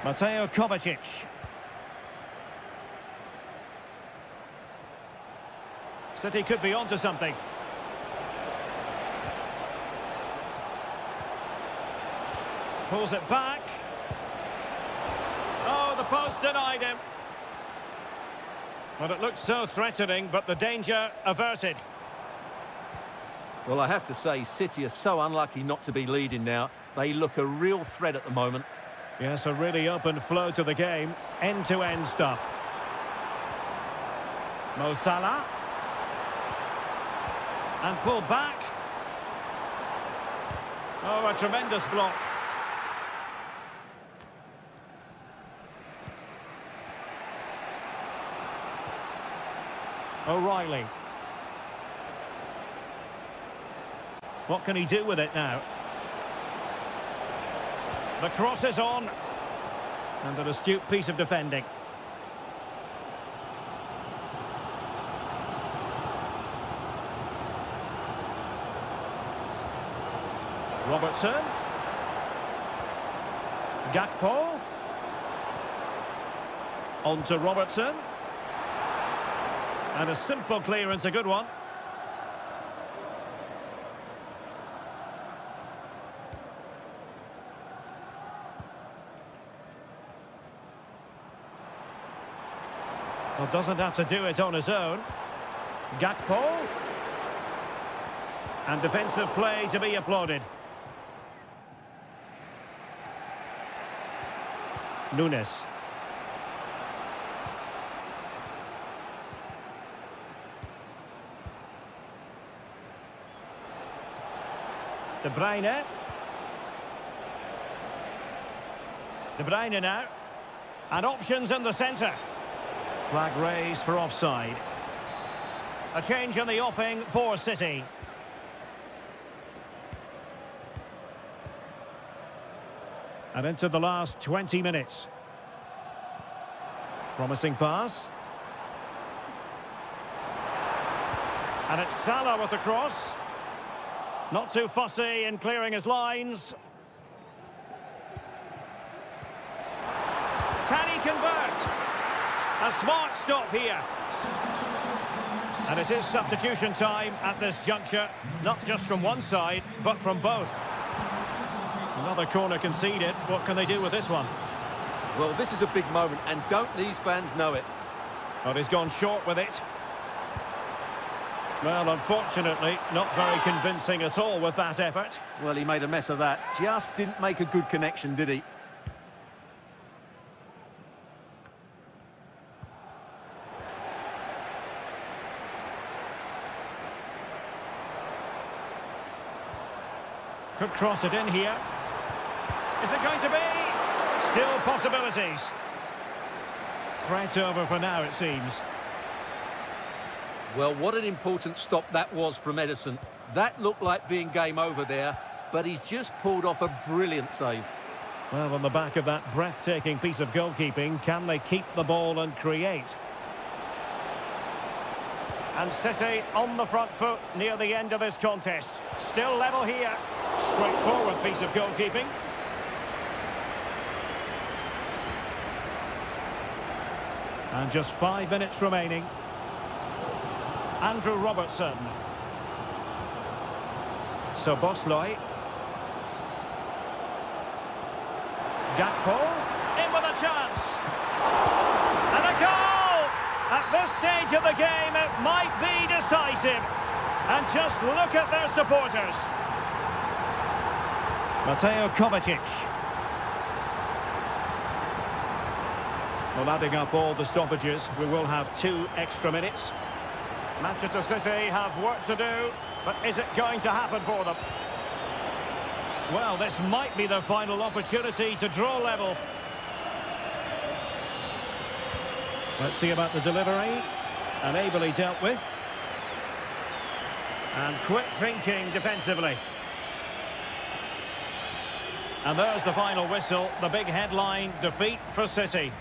Mateo Kovacic. City could be onto something. Pulls it back. Oh, the post denied him. Well, it looked so threatening, but the danger averted. Well, I have to say, City are so unlucky not to be leading now. They look a real threat at the moment. Yes, a really open flow to the game. End-to-end stuff. Mo Salah. And pulled back. Oh, a tremendous block. O'Reilly. What can he do with it now? The cross is on. And an astute piece of defending. Robertson. Gakpo. On to Robertson. And a simple clearance, a good one. Well, doesn't have to do it on his own. Gakpo. And defensive play to be applauded. Nunes. De Bruyne. De Bruyne now. And options in the centre. Flag raised for offside. A change in the offing for City. And into the last 20 minutes. Promising pass. And it's Salah with the cross. Not too fussy in clearing his lines. Can he convert? A smart stop here. And it is substitution time at this juncture. Not just from one side, but from both. Another corner conceded. What can they do with this one? Well, this is a big moment, and don't these fans know it? But he's gone short with it. Well, unfortunately, not very convincing at all with that effort. Well, he made a mess of that. Just didn't make a good connection, did he? Could cross it in here. Is it going to be? Still possibilities. Threat over for now, it seems. Well, what an important stop that was from Edison. That looked like being game over there, but he's just pulled off a brilliant save. Well, on the back of that breathtaking piece of goalkeeping, can they keep the ball and create? And City on the front foot near the end of this contest. Still level here. Straightforward piece of goalkeeping. And just 5 minutes remaining. Andrew Robertson. So Bosley. Gakpo. In with a chance. And a goal! At this stage of the game, it might be decisive. And just look at their supporters. Mateo Kovacic. Well, adding up all the stoppages, we will have 2 extra minutes. Manchester City have work to do, but is it going to happen for them? Well, this might be their final opportunity to draw level. Let's see about the delivery. And ably dealt with. And quick thinking defensively. And there's the final whistle, the big headline, defeat for City.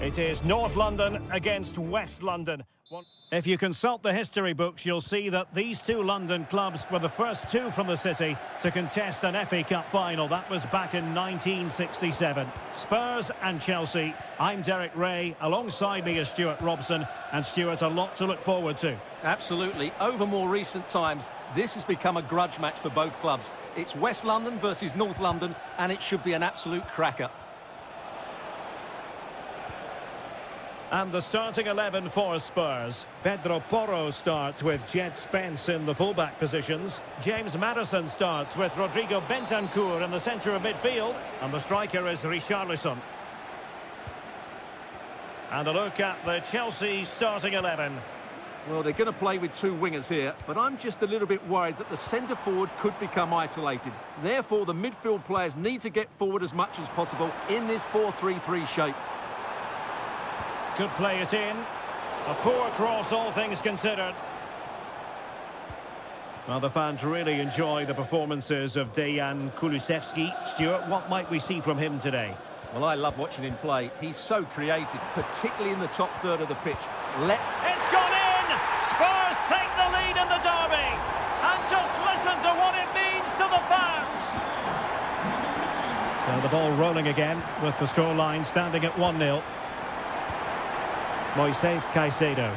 It is North London against West London. If you consult the history books, you'll see that these two London clubs were the first two from the city to contest an FA Cup final. That was back in 1967. Spurs and Chelsea. I'm Derek Ray. Alongside me is Stuart Robson. And Stuart, a lot to look forward to. Absolutely. Over more recent times, this has become a grudge match for both clubs. It's West London versus North London, and it should be an absolute cracker. And the starting 11 for Spurs. Pedro Porro starts with Jed Spence in the fullback positions. James Maddison starts with Rodrigo Bentancur in the centre of midfield. And the striker is Richarlison. And a look at the Chelsea starting 11. Well, they're going to play with two wingers here, but I'm just a little bit worried that the centre forward could become isolated. Therefore, the midfield players need to get forward as much as possible in this 4-3-3 shape. Could play it in. A poor cross, all things considered. Well, the fans really enjoy the performances of Dejan Kulusevski. Stuart, what might we see from him today? Well, I love watching him play. He's so creative, particularly in the top third of the pitch. It's gone in! Spurs take the lead in the derby. And just listen to what it means to the fans. So the ball rolling again with the scoreline standing at 1-0. Moises Caicedo.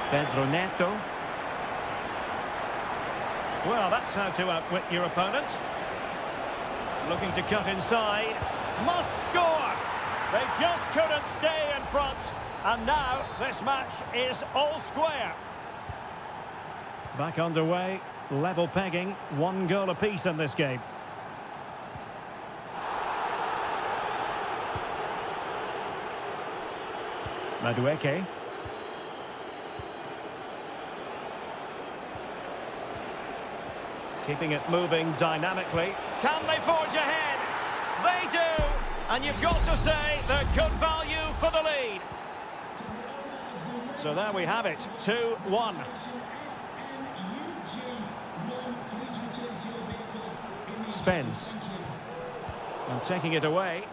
Pedro Neto. Well, that's how to outwit your opponent. Looking to cut inside. Must score! They just couldn't stay in front. And now this match is all square. Back underway. Level pegging. 1 goal apiece in this game. Madueke. Keeping it moving dynamically. Can they forge ahead? They do! And you've got to say they're good value for the lead. So there we have it, 2-1. Spence. And taking it away.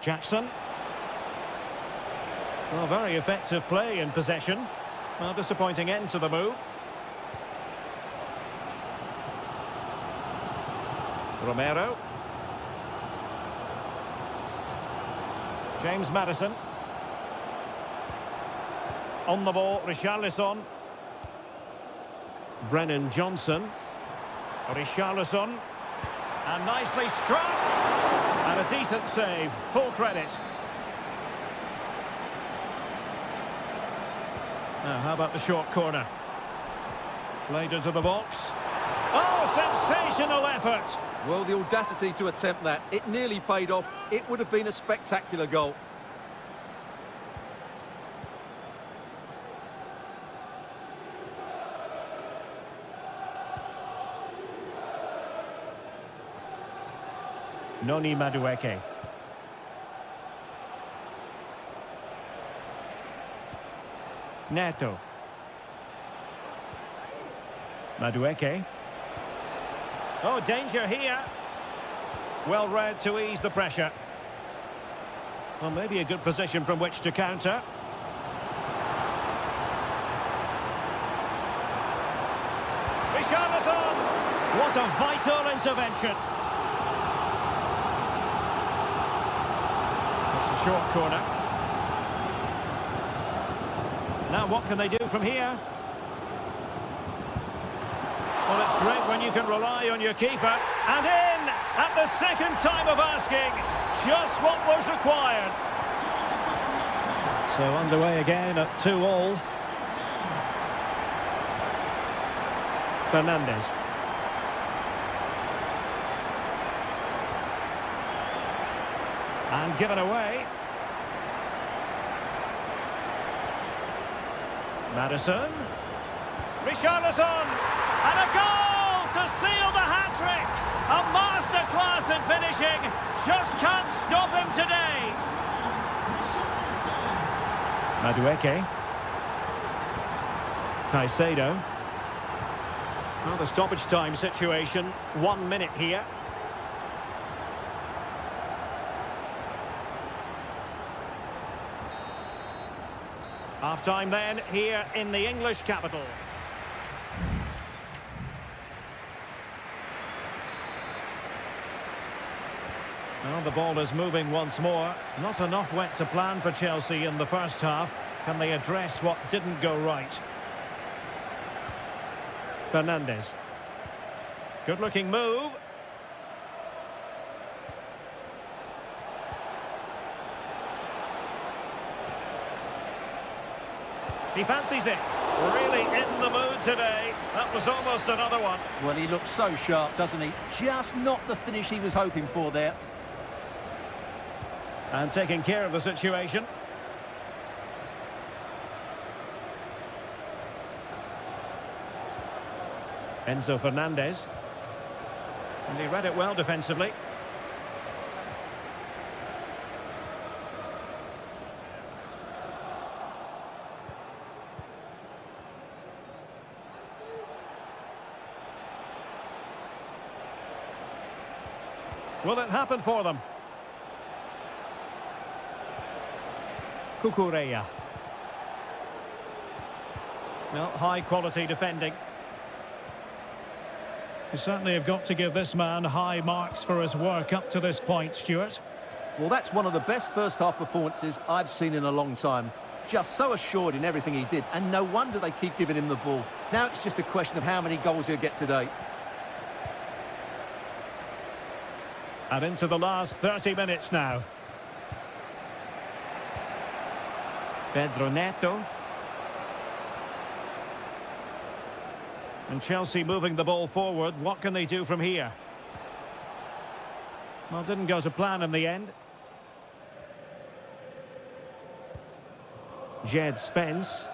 Jackson. Well, very effective play in possession. Well, disappointing end to the move. Romero. James Maddison. On the ball, Richarlison. Brennan Johnson. Richarlison. And nicely struck. And a decent save. Full credit. Now, how about the short corner? Played into the box. Oh, sensational effort. Well, the audacity to attempt that. It nearly paid off. It would have been a spectacular goal. Noni Madueke. Neto. Madueke. Oh, danger here. Well read to ease the pressure. Well, maybe a good position from which to counter. Richarlison! What a vital intervention. Short corner. Now what can they do from here? Well, it's great when you can rely on your keeper. And in at the second time of asking. Just what was required. So underway again at 2-2. Fernandes. And given away. Maddison. Richarlison. And a goal to seal the hat-trick. A masterclass in finishing. Just can't stop him today. Madueke. Caicedo. Well, the stoppage time situation. 1 minute here. Half-time then, here in the English capital. Well, the ball is moving once more. Not enough went to plan for Chelsea in the first half. Can they address what didn't go right? Fernandes. Good-looking move. He fancies it. Really in the mood today. That was almost another one. Well, he looks so sharp, doesn't he? Just not the finish he was hoping for there. And taking care of the situation. Enzo Fernandez. And he read it well defensively. Will it happen for them? Cucurella. Well, high-quality defending. You certainly have got to give this man high marks for his work up to this point, Stuart. Well, that's one of the best first-half performances I've seen in a long time. Just so assured in everything he did, and no wonder they keep giving him the ball. Now it's just a question of how many goals he'll get today. And into the last 30 minutes now. Pedro Neto. And Chelsea moving the ball forward. What can they do from here? Well, didn't go to plan in the end. Jed Spence.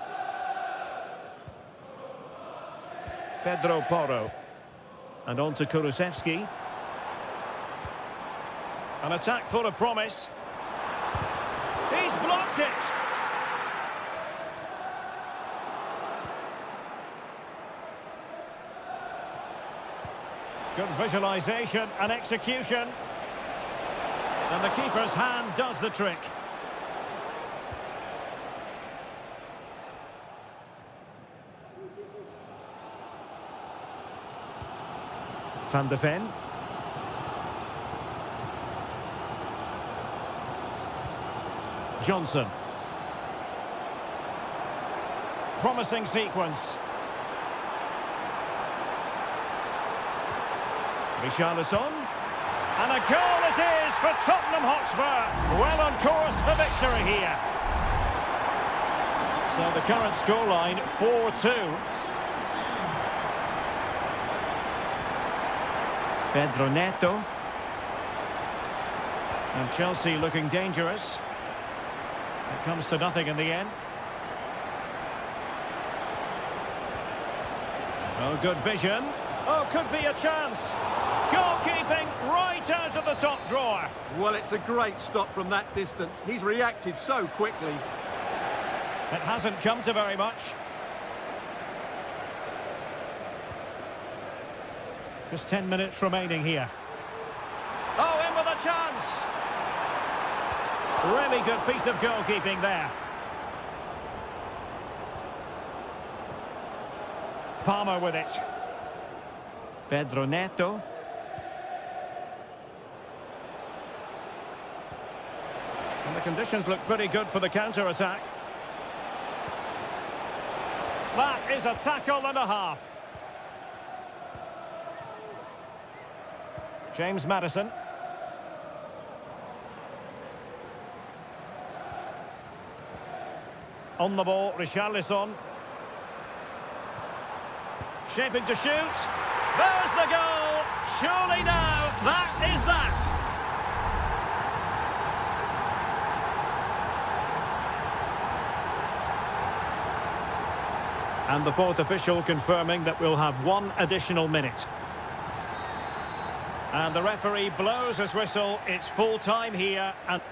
Pedro Porro. And on to Kulusevski. An attack full of promise. He's blocked it! Good visualisation and execution. And the keeper's hand does the trick. Van de Ven. Johnson. Promising sequence. Richarlison. And a goal it is for Tottenham Hotspur. Well on course for victory here. So the current scoreline 4-2. Pedro Neto. And Chelsea looking dangerous. It comes to nothing in the end. Oh, good vision. Oh, could be a chance. Goalkeeping right out of the top drawer. Well, it's a great stop from that distance. He's reacted so quickly. It hasn't come to very much. Just 10 minutes remaining here. Oh, in with a chance. Really good piece of goalkeeping there. Palmer with it. Pedro Neto. And the conditions look pretty good for the counter-attack. That is a tackle and a half. James Maddison. On the ball, Richarlison. Shaping to shoot. There's the goal. Surely now, that is that. And the fourth official confirming that we'll have one additional minute. And the referee blows his whistle. It's full time here. And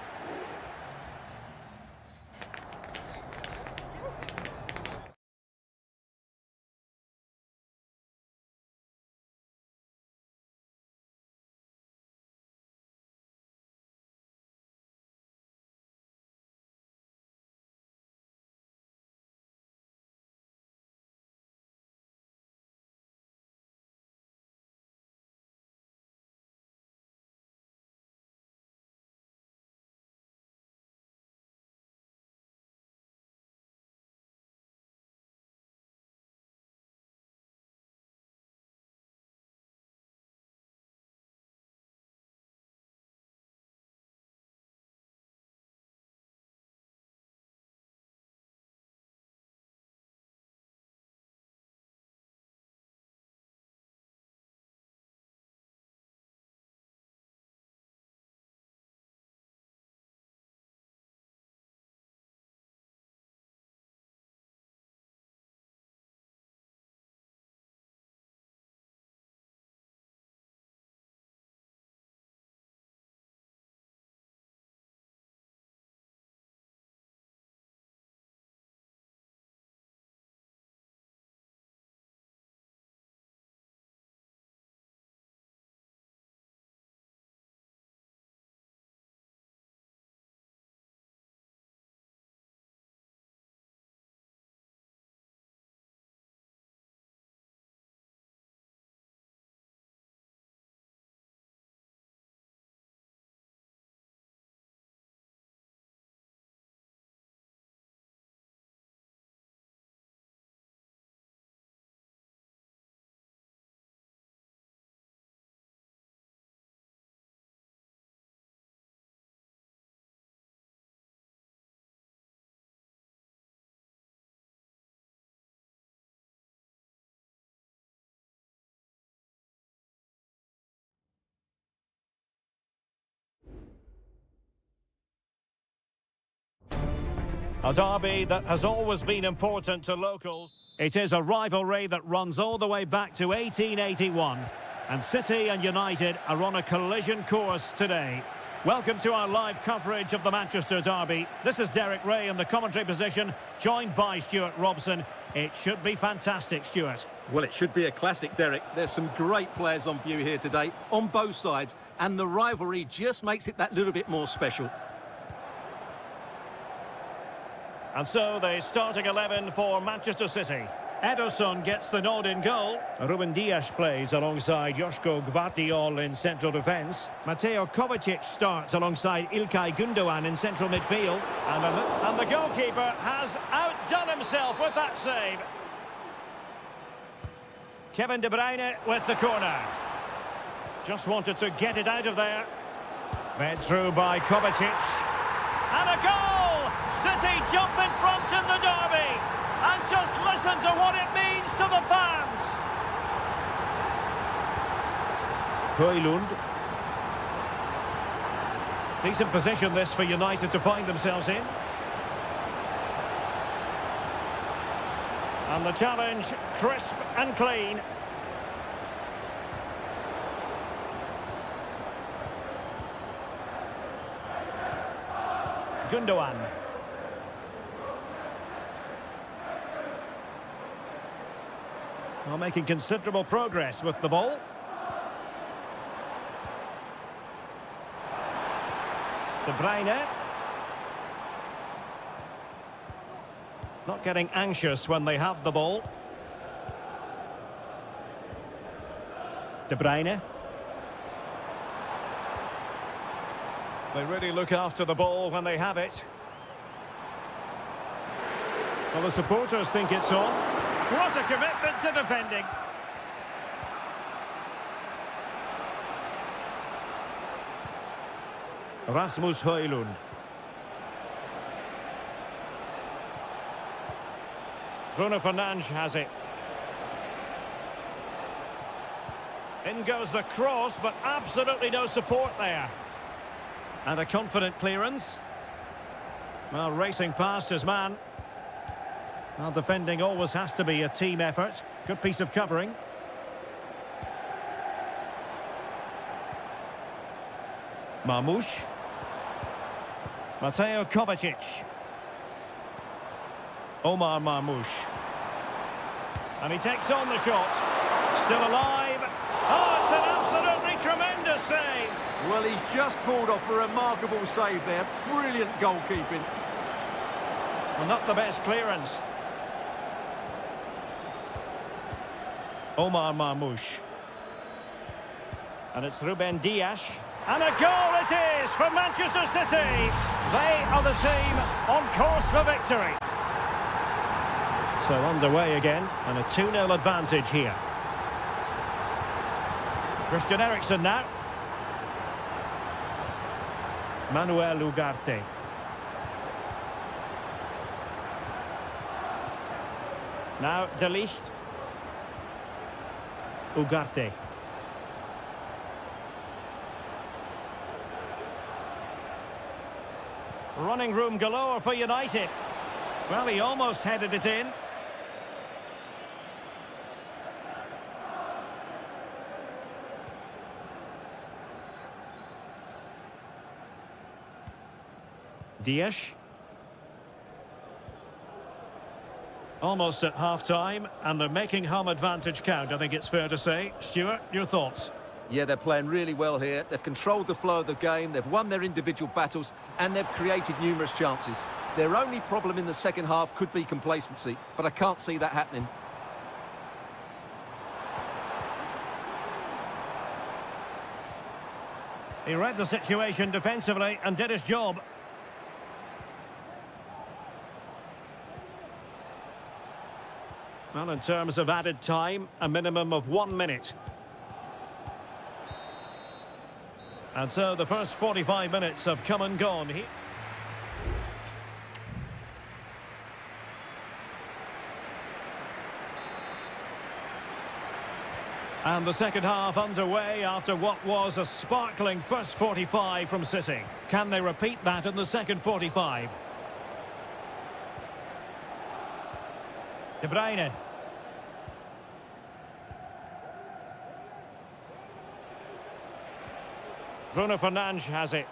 A derby that has always been important to locals. It is a rivalry that runs all the way back to 1881. And City and United are on a collision course today. Welcome to our live coverage of the Manchester derby. This is Derek Ray in the commentary position, joined by Stuart Robson. It should be fantastic, Stuart. Well, it should be a classic, Derek. There's some great players on view here today, on both sides, and the rivalry just makes it that little bit more special. And so the starting 11 for Manchester City. Ederson gets the nod in goal. Ruben Dias plays alongside Joško Gvardiol in central defence. Mateo Kovacic starts alongside İlkay Gündoğan in central midfield. And the goalkeeper has outdone himself with that save. Kevin De Bruyne with the corner. Just wanted to get it out of there. Fed through by Kovacic. And a goal! City jump in front in the derby. And just listen to what it means to the fans. Højlund. Decent position this for United to find themselves in. And the challenge, crisp and clean. Gündoğan. Well, making considerable progress with the ball. De Bruyne. Not getting anxious when they have the ball. De Bruyne. They really look after the ball when they have it. Well, the supporters think it's on. What a commitment to defending. Rasmus Højlund. Bruno Fernandes has it. In goes the cross, but absolutely no support there. And a confident clearance. Well, racing past his man. Well, defending always has to be a team effort. Good piece of covering. Marmoush. Mateo Kovacic. Omar Marmoush. And he takes on the shot. Still alive. Oh, it's an absolutely tremendous save. Well, he's just pulled off a remarkable save there. Brilliant goalkeeping. Well, not the best clearance. Omar Marmoush. And it's Ruben Dias. And a goal it is for Manchester City. They are the team on course for victory. So underway again, and a 2-0 advantage here. Christian Eriksen now. Manuel Ugarte. Now De Ligt. Ugarte. Running room galore for United. Well, he almost headed it in. Dias. Almost at half-time, and they're making home advantage count, I think it's fair to say. Stuart, your thoughts? Yeah, they're playing really well here. They've controlled the flow of the game, they've won their individual battles, and they've created numerous chances. Their only problem in the second half could be complacency, but I can't see that happening. He read the situation defensively and did his job. Well, in terms of added time, a minimum of 1 minute. And so the first 45 minutes have come and gone here. And the second half underway after what was a sparkling first 45 from City. Can they repeat that in the second 45? De Bruyne. Bruno Fernandes has it.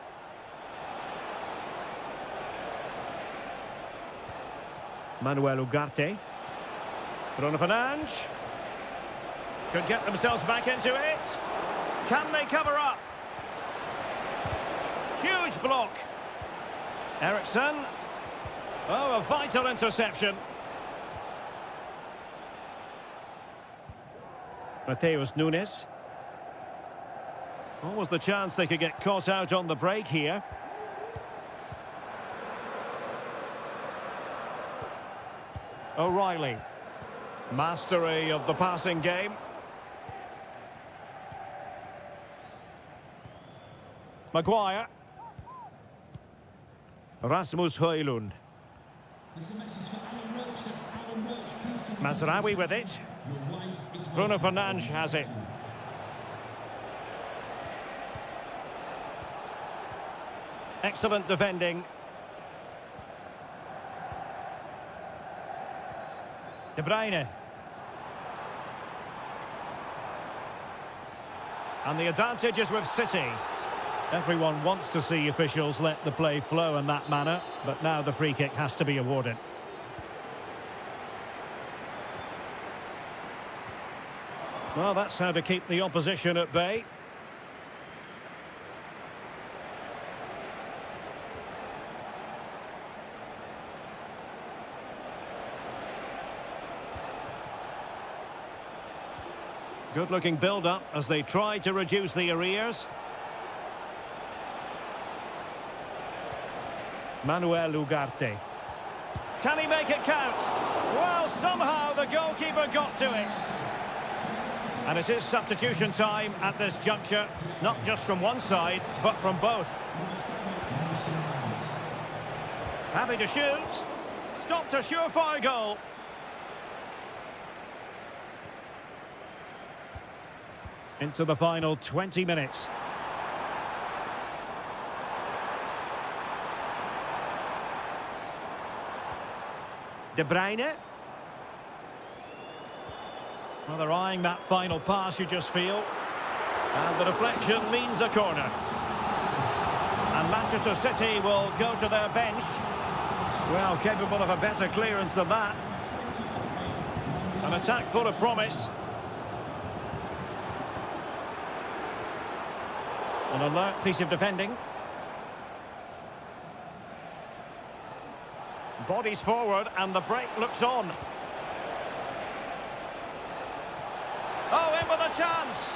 Manuel Ugarte. Bruno Fernandes. Could get themselves back into it. Can they cover up? Huge block. Ericsson. Oh, a vital interception. Mateus Nunes. What was the chance they could get caught out on the break here? O'Reilly. Mastery of the passing game. Maguire. Rasmus Højlund. Mazraoui with it. Bruno Fernandes has it. Excellent defending. De Bruyne. And the advantage is with City. Everyone wants to see officials let the play flow in that manner, but now the free kick has to be awarded. Well, that's how to keep the opposition at bay. Good-looking build-up as they try to reduce the arrears. Manuel Ugarte. Can he make it count? Well, somehow the goalkeeper got to it. And it is substitution time at this juncture, not just from one side, but from both. Happy to shoot. Stopped a surefire goal. Into the final 20 minutes. De Bruyne. Well, they're eyeing that final pass, you just feel. And the deflection means a corner. And Manchester City will go to their bench. Well, capable of a better clearance than that. An attack full of promise. An alert piece of defending. Bodies forward and the break looks on. Oh, in with a chance.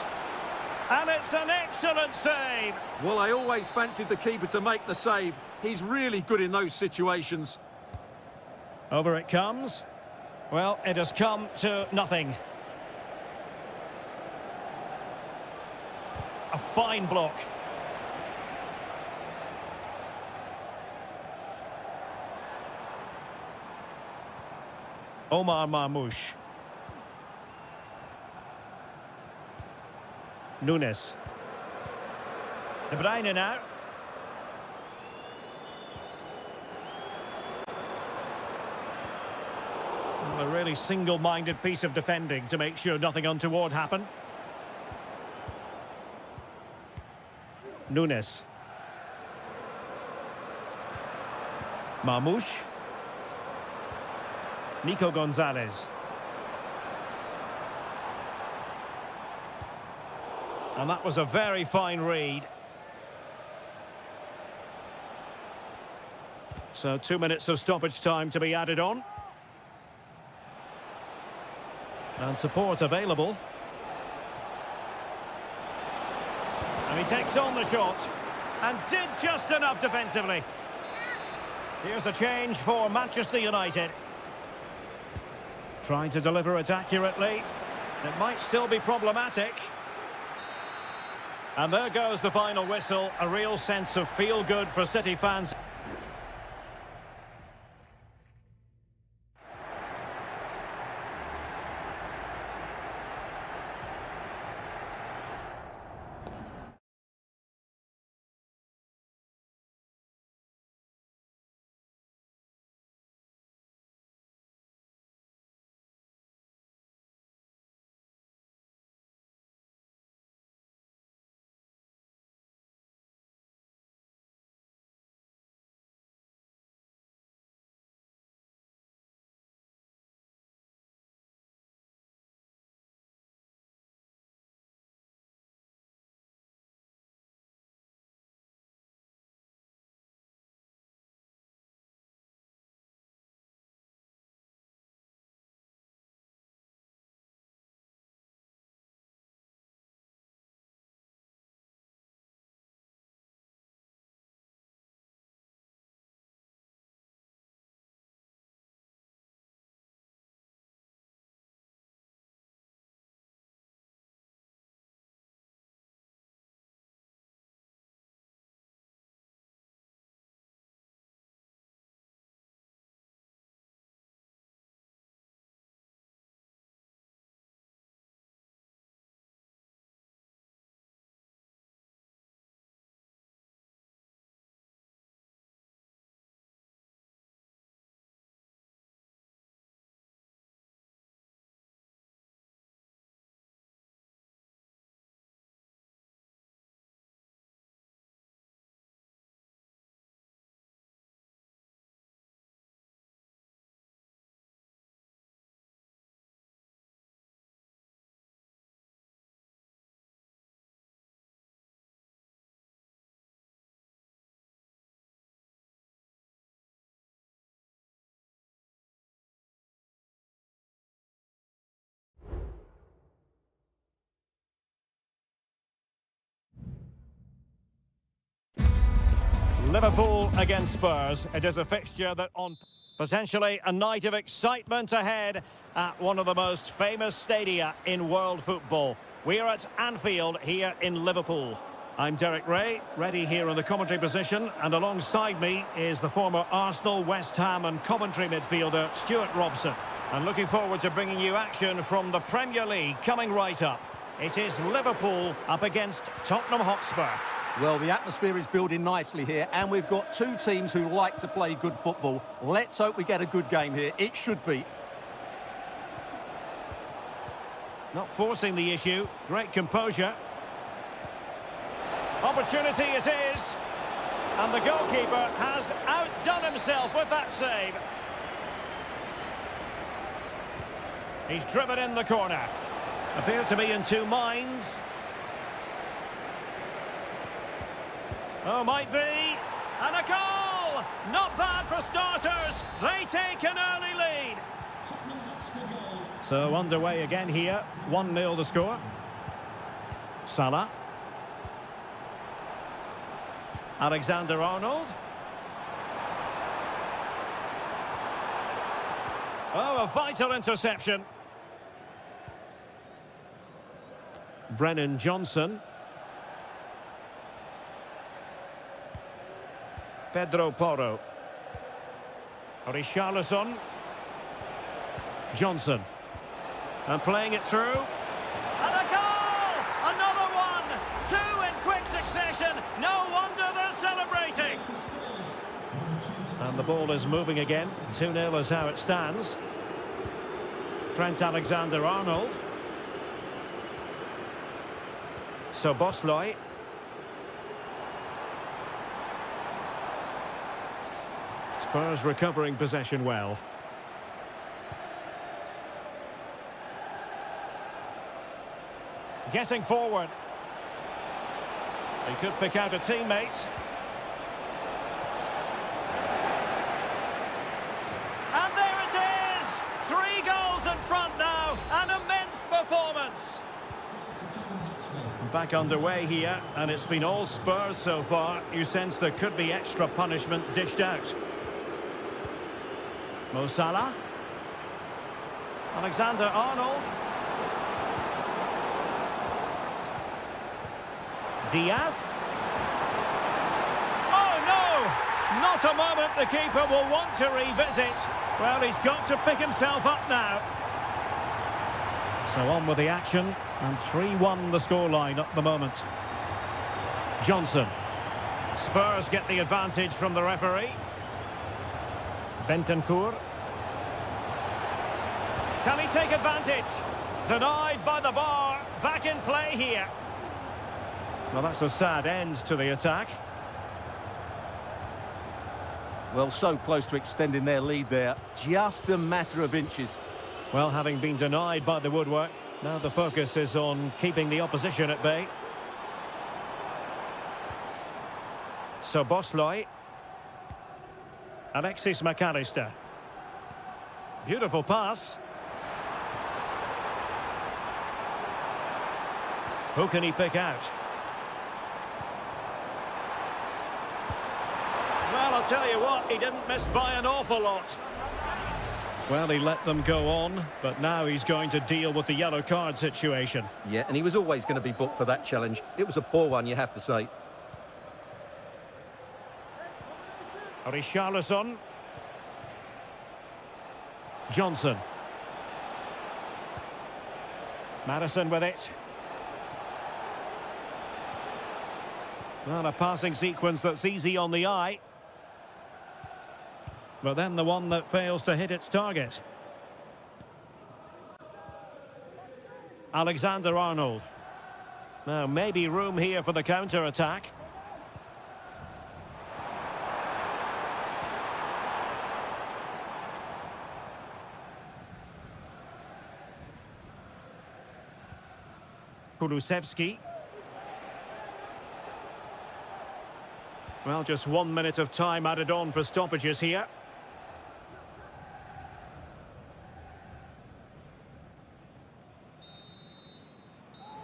And it's an excellent save. Well, I always fancied the keeper to make the save. He's really good in those situations. Over it comes. Well, it has come to nothing. A fine block. Omar Marmoush. Nunes. De Bruyne now. Well, a really single-minded piece of defending to make sure nothing untoward happened. Nunes. Marmoush. Nico Gonzalez. And that was a very fine read. So 2 minutes of stoppage time to be added on. And support available. And he takes on the shot. And did just enough defensively. Here's a change for Manchester United. Trying to deliver it accurately. It might still be problematic. And there goes the final whistle. A real sense of feel-good for City fans. Liverpool against Spurs. It is a fixture that on potentially a night of excitement ahead at one of the most famous stadia in world football. We are at Anfield here in Liverpool. I'm Derek Ray, ready here in the commentary position, and alongside me is the former Arsenal, West Ham and Coventry midfielder Stuart Robson. And looking forward to bringing you action from the Premier League coming right up. It is Liverpool up against Tottenham Hotspur. Well, the atmosphere is building nicely here, and we've got two teams who like to play good football. Let's hope we get a good game here. It should be. Not forcing the issue. Great composure. Opportunity it is. And the goalkeeper has outdone himself with that save. He's driven in the corner. Appeared to be in two minds. Oh, might be. And a goal! Not bad for starters. They take an early lead. So underway again here. 1-0 the score. Salah. Alexander-Arnold. Oh, a vital interception. Brennan Johnson. Pedro Porro. Richarlison. Johnson. And playing it through. And a goal! Another one! Two in quick succession. No wonder they're celebrating. And the ball is moving again. 2-0 is how it stands. Trent Alexander-Arnold. Szoboszlai. Spurs recovering possession well. Getting forward. He could pick out a teammate. And there it is! 3 goals in front now. An immense performance. Back underway here, and it's been all Spurs so far. You sense there could be extra punishment dished out. Mo Salah. Alexander-Arnold. Diaz. Oh no! Not a moment the keeper will want to revisit. Well, he's got to pick himself up now. So on with the action, and 3-1 the scoreline at the moment. Johnson. Spurs get the advantage from the referee. Bentancur. Can he take advantage? Denied by the bar. Back in play here. Well, that's a sad end to the attack. Well, so close to extending their lead there. Just a matter of inches. Well, having been denied by the woodwork, now the focus is on keeping the opposition at bay. Szoboszlai. Alexis McAllister. Beautiful pass. Who can he pick out? Well, I'll tell you what, he didn't miss by an awful lot. Well, he let them go on, but now he's going to deal with the yellow card situation. Yeah, and he was always going to be booked for that challenge. It was a poor one, you have to say. Richarlison. Johnson. Madison with it. Well, a passing sequence that's easy on the eye. But then the one that fails to hit its target. Alexander-Arnold. Now, maybe room here for the counter-attack. Kulusevski. Well, just 1 minute of time added on for stoppages here.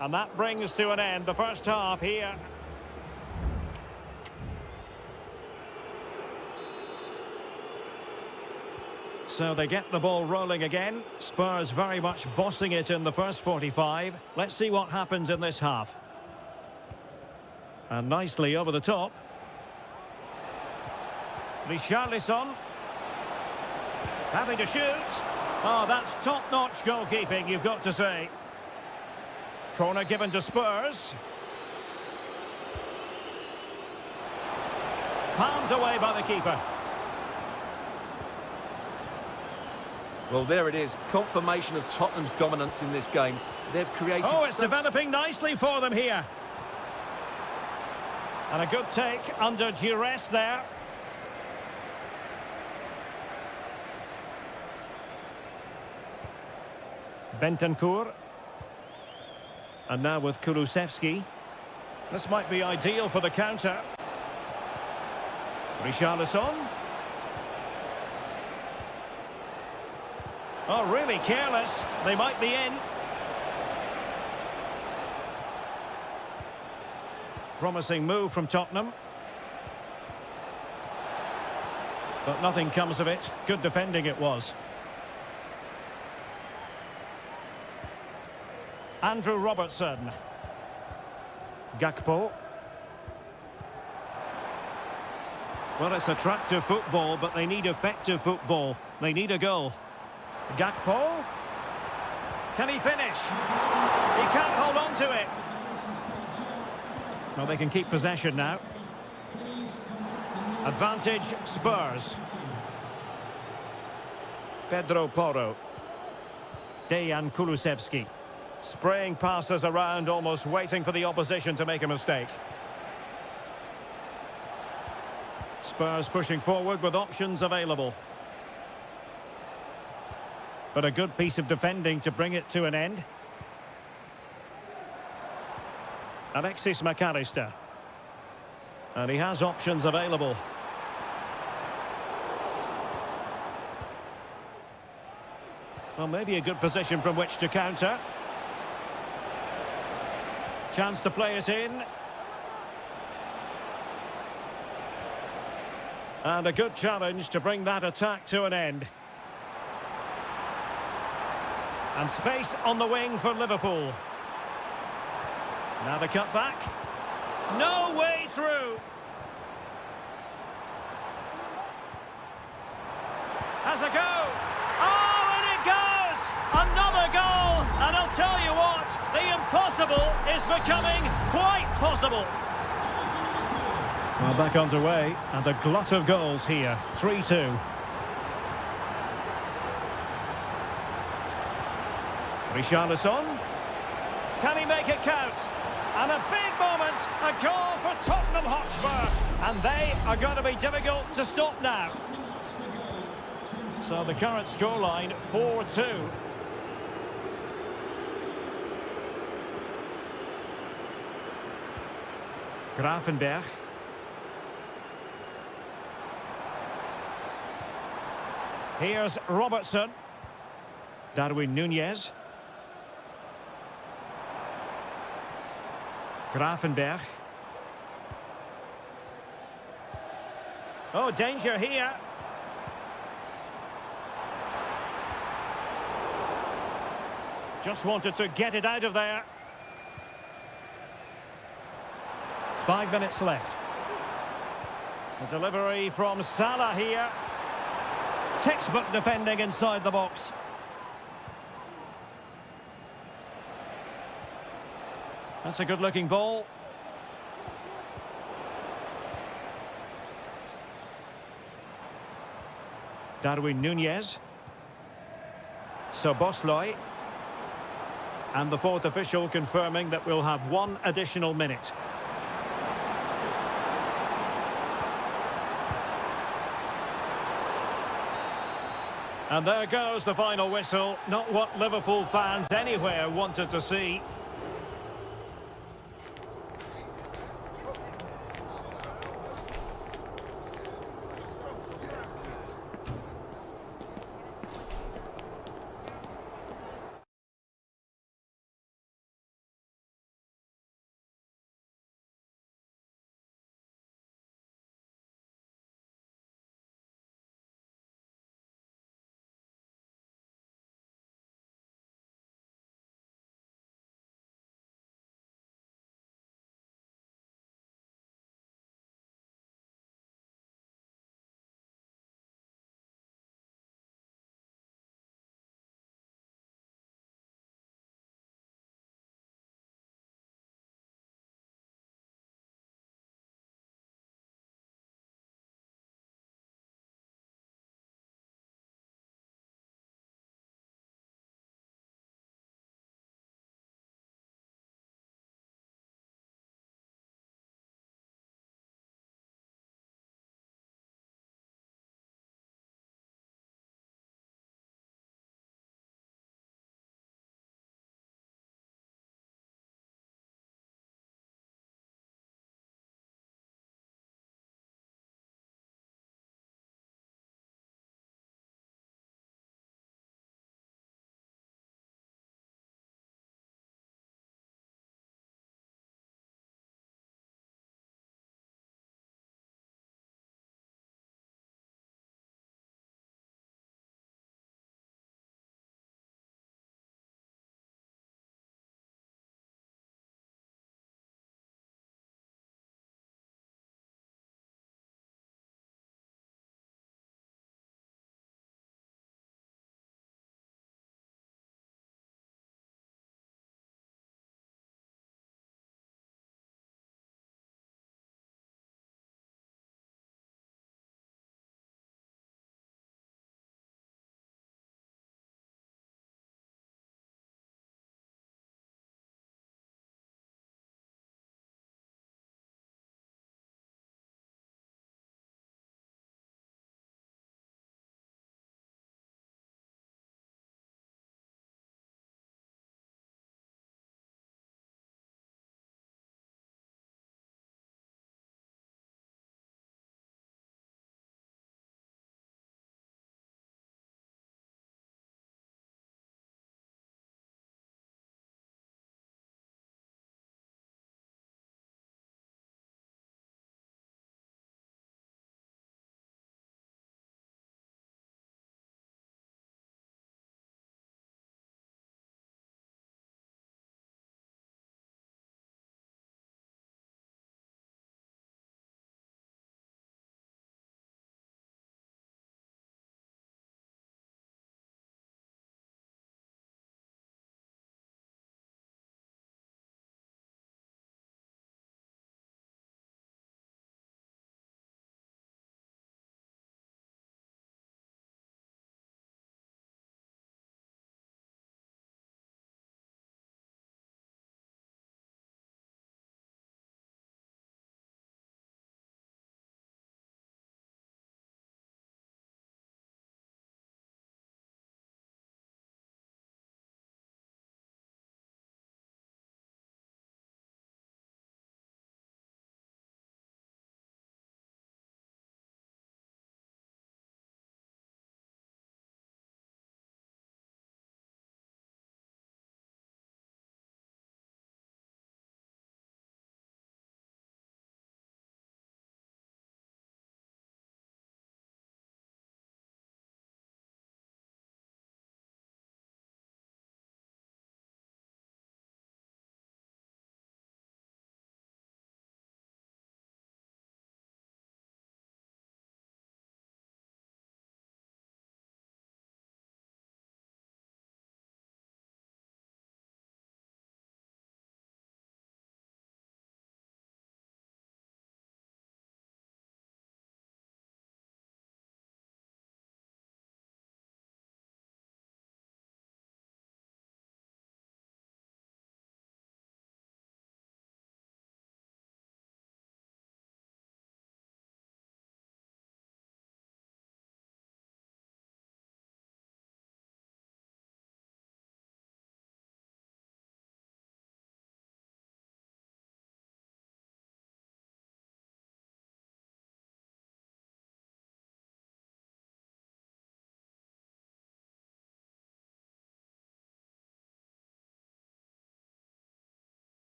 And that brings to an end the first half here. So they get the ball rolling again. Spurs very much bossing it in the first 45. Let's see what happens in this half. And nicely over the top. Richarlison. Having to shoot. Oh, that's top-notch goalkeeping, you've got to say. Corner given to Spurs. Palmed away by the keeper. Well, there it is. Confirmation of Tottenham's dominance in this game. They've created... Oh, it's developing nicely for them here. And a good take under duress there. Bentancur. And now with Kulusevski. This might be ideal for the counter. Richarlison. Oh, really careless. They might be in. Promising move from Tottenham. But nothing comes of it. Good defending it was. Andrew Robertson. Gakpo. Well, it's attractive football, but they need effective football. They need a goal. Gakpo. Can he finish? He can't hold on to it. Well, they can keep possession now. Advantage Spurs. Pedro Porro. Dejan Kulusevski. Spraying passes around, almost waiting for the opposition to make a mistake. Spurs pushing forward with options available. But a good piece of defending to bring it to an end. Alexis McAllister. And he has options available. Well, maybe a good position from which to counter. Chance to play it in. And a good challenge to bring that attack to an end. And space on the wing for Liverpool. Now the cut back. No way through. Has a go. Oh, and it goes! Another goal! And I'll tell you what, the impossible is becoming quite possible. Well, back underway, and a glut of goals here. 3-2. Richarlison. Can he make it count? And a big moment, a goal for Tottenham Hotspur. And they are going to be difficult to stop now. So the current scoreline, 4-2. Gravenberch. Here's Robertson. Darwin Núñez. Gravenberch. Oh, danger here. Just wanted to get it out of there. 5 minutes left. The delivery from Salah here. Textbook defending inside the box. That's a good-looking ball. Darwin Núñez. Szoboszlai. And the fourth official confirming that we'll have one additional minute. And there goes the final whistle. Not what Liverpool fans anywhere wanted to see.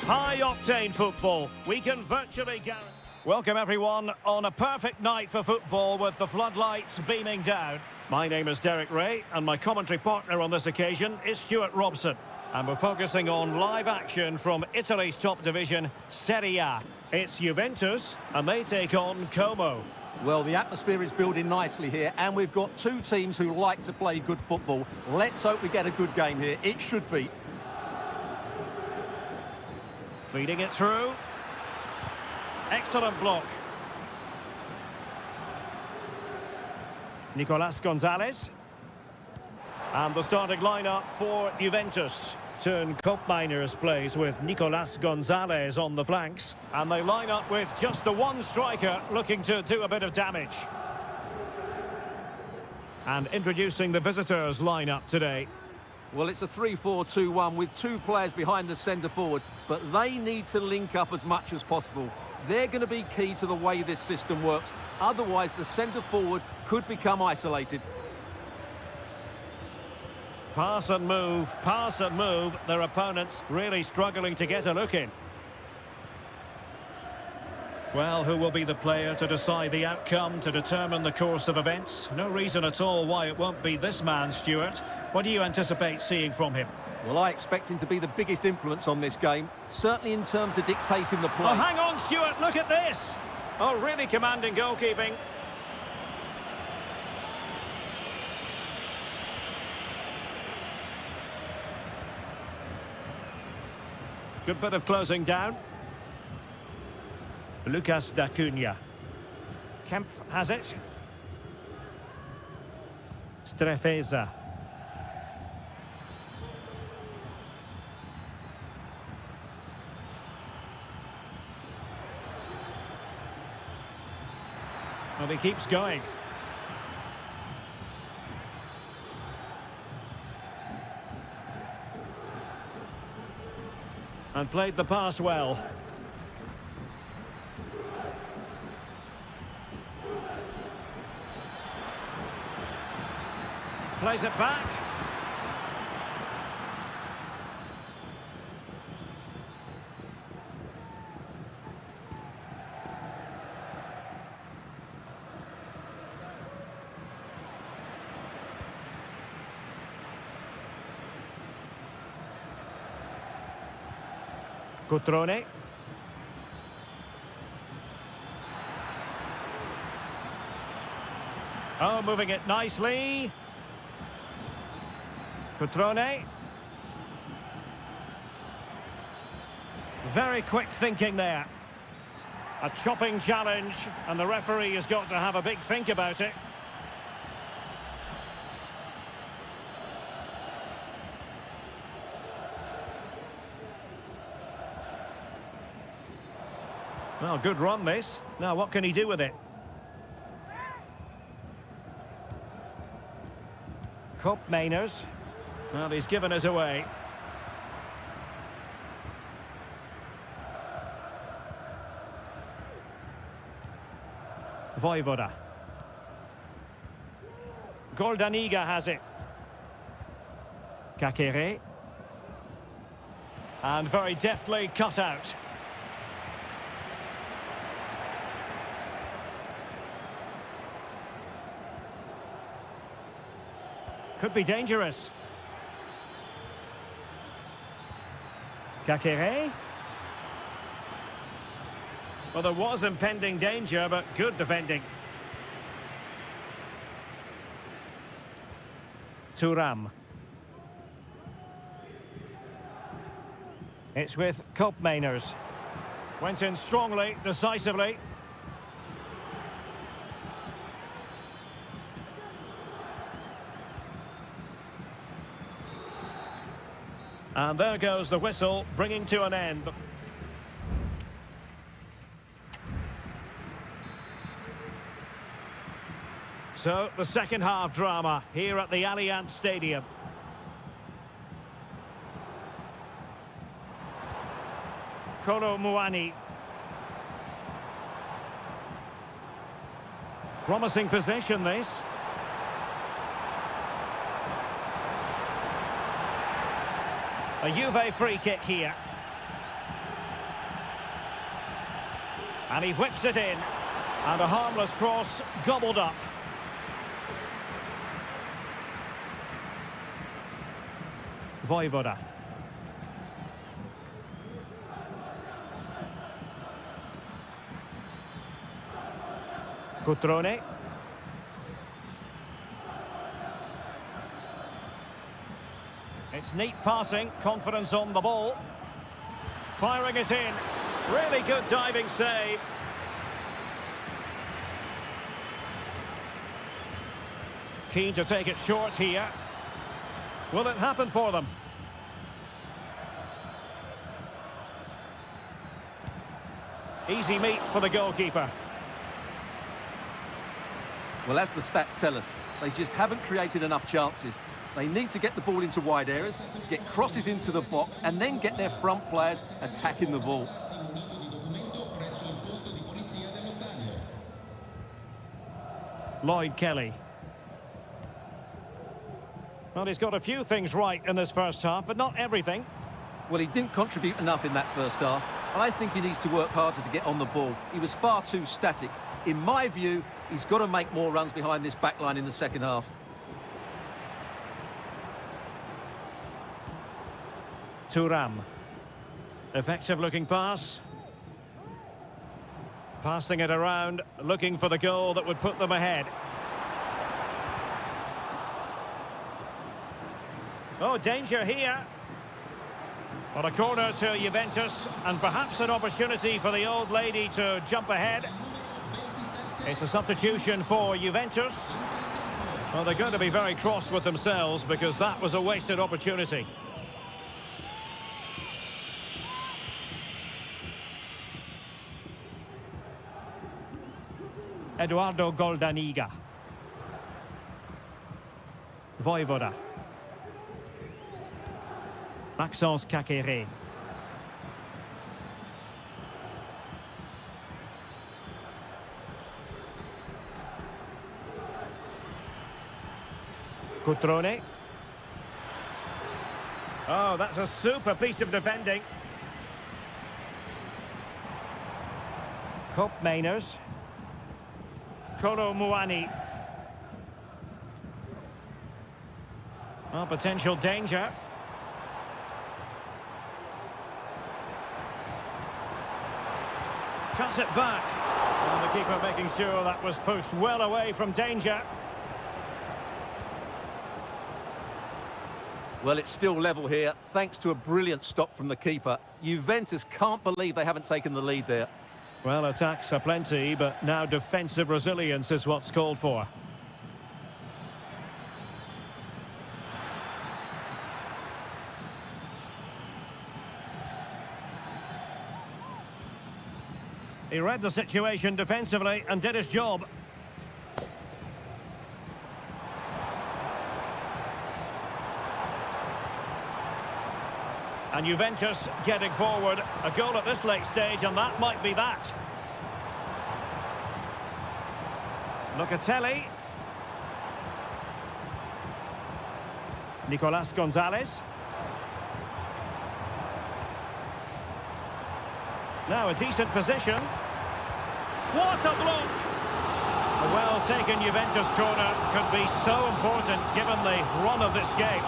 High-octane football. We can virtually guarantee... Welcome, everyone, on a perfect night for football with the floodlights beaming down. My name is Derek Ray, and my commentary partner on this occasion is Stuart Robson. And we're focusing on live action from Italy's top division, Seria. It's Juventus, and they take on Como. Well, the atmosphere is building nicely here, and we've got two teams who like to play good football. Let's hope we get a good game here. It should be. Feeding it through. Excellent block. Nicolas Gonzalez. And the starting lineup for Juventus. Turn Koopmeiners plays with Nicolas Gonzalez on the flanks. And they line up with just the one striker looking to do a bit of damage. And introducing the visitors lineup today. Well, it's a 3-4-2-1 with two players behind the centre forward, but they need to link up as much as possible. They're going to be key to the way this system works. Otherwise, the centre forward could become isolated. Pass and move, pass and move. Their opponents really struggling to get a look in. Well, who will be the player to decide the outcome, to determine the course of events? No reason at all why it won't be this man, Stuart. What do you anticipate seeing from him? Well, I expect him to be the biggest influence on this game, certainly in terms of dictating the play. Oh, hang on, Stuart, look at this! Oh, really commanding goalkeeping. Good bit of closing down. Lucas D'Acunha. Kempf has it. Strefeza. Well, he keeps going. And played the pass well. Plays it back. Cutrone. Oh, moving it nicely. Cutrone. Very quick thinking there. A chopping challenge, and the referee has got to have a big think about it. Well, good run this. Now, what can he do with it? Koopmeiners. Well, he's given us away. Voivoda. Goldaniga has it. Kakere. And very deftly cut out. Could be dangerous. Kakere. Well, there was impending danger, but good defending. Thuram. It's with Koopmeiners. Went in strongly, decisively. And there goes the whistle, bringing to an end. So, the second half drama here at the Allianz Stadium. Kolo Muani. Promising possession, this. A Juve free kick here. And he whips it in. And a harmless cross gobbled up. Vojvoda. Cutrone. It's neat passing, confidence on the ball. Firing it in. Really good diving save. Keen to take it short here. Will it happen for them? Easy meat for the goalkeeper. Well, as the stats tell us, they just haven't created enough chances. They need to get the ball into wide areas, get crosses into the box, and then get their front players attacking the ball. Lloyd Kelly. Well, he's got a few things right in this first half, but not everything. Well, he didn't contribute enough in that first half. I think he needs to work harder to get on the ball. He was far too static. In my view, he's got to make more runs behind this back line in the second half. Thuram. Effective looking pass. Passing it around, looking for the goal that would put them ahead. Oh, danger here. On a corner to Juventus, and perhaps an opportunity for the old lady to jump ahead. It's a substitution for Juventus. Well, they're going to be very cross with themselves because that was a wasted opportunity. Eduardo Goldaniga. Vojvoda. Maxence Kakere. Cutrone. Oh, that's a super piece of defending. Kopp Mainers. Kolo Muani. Oh, potential danger. Cuts it back. And the keeper making sure that was pushed well away from danger. Well, it's still level here, thanks to a brilliant stop from the keeper. Juventus can't believe they haven't taken the lead there. Well, attacks are plenty, but now defensive resilience is what's called for. He read the situation defensively and did his job. And Juventus getting forward. A goal at this late stage, and that might be that. Locatelli. Nicolas Gonzalez. Now a decent position. What a block! A well-taken Juventus corner could be so important given the run of this game.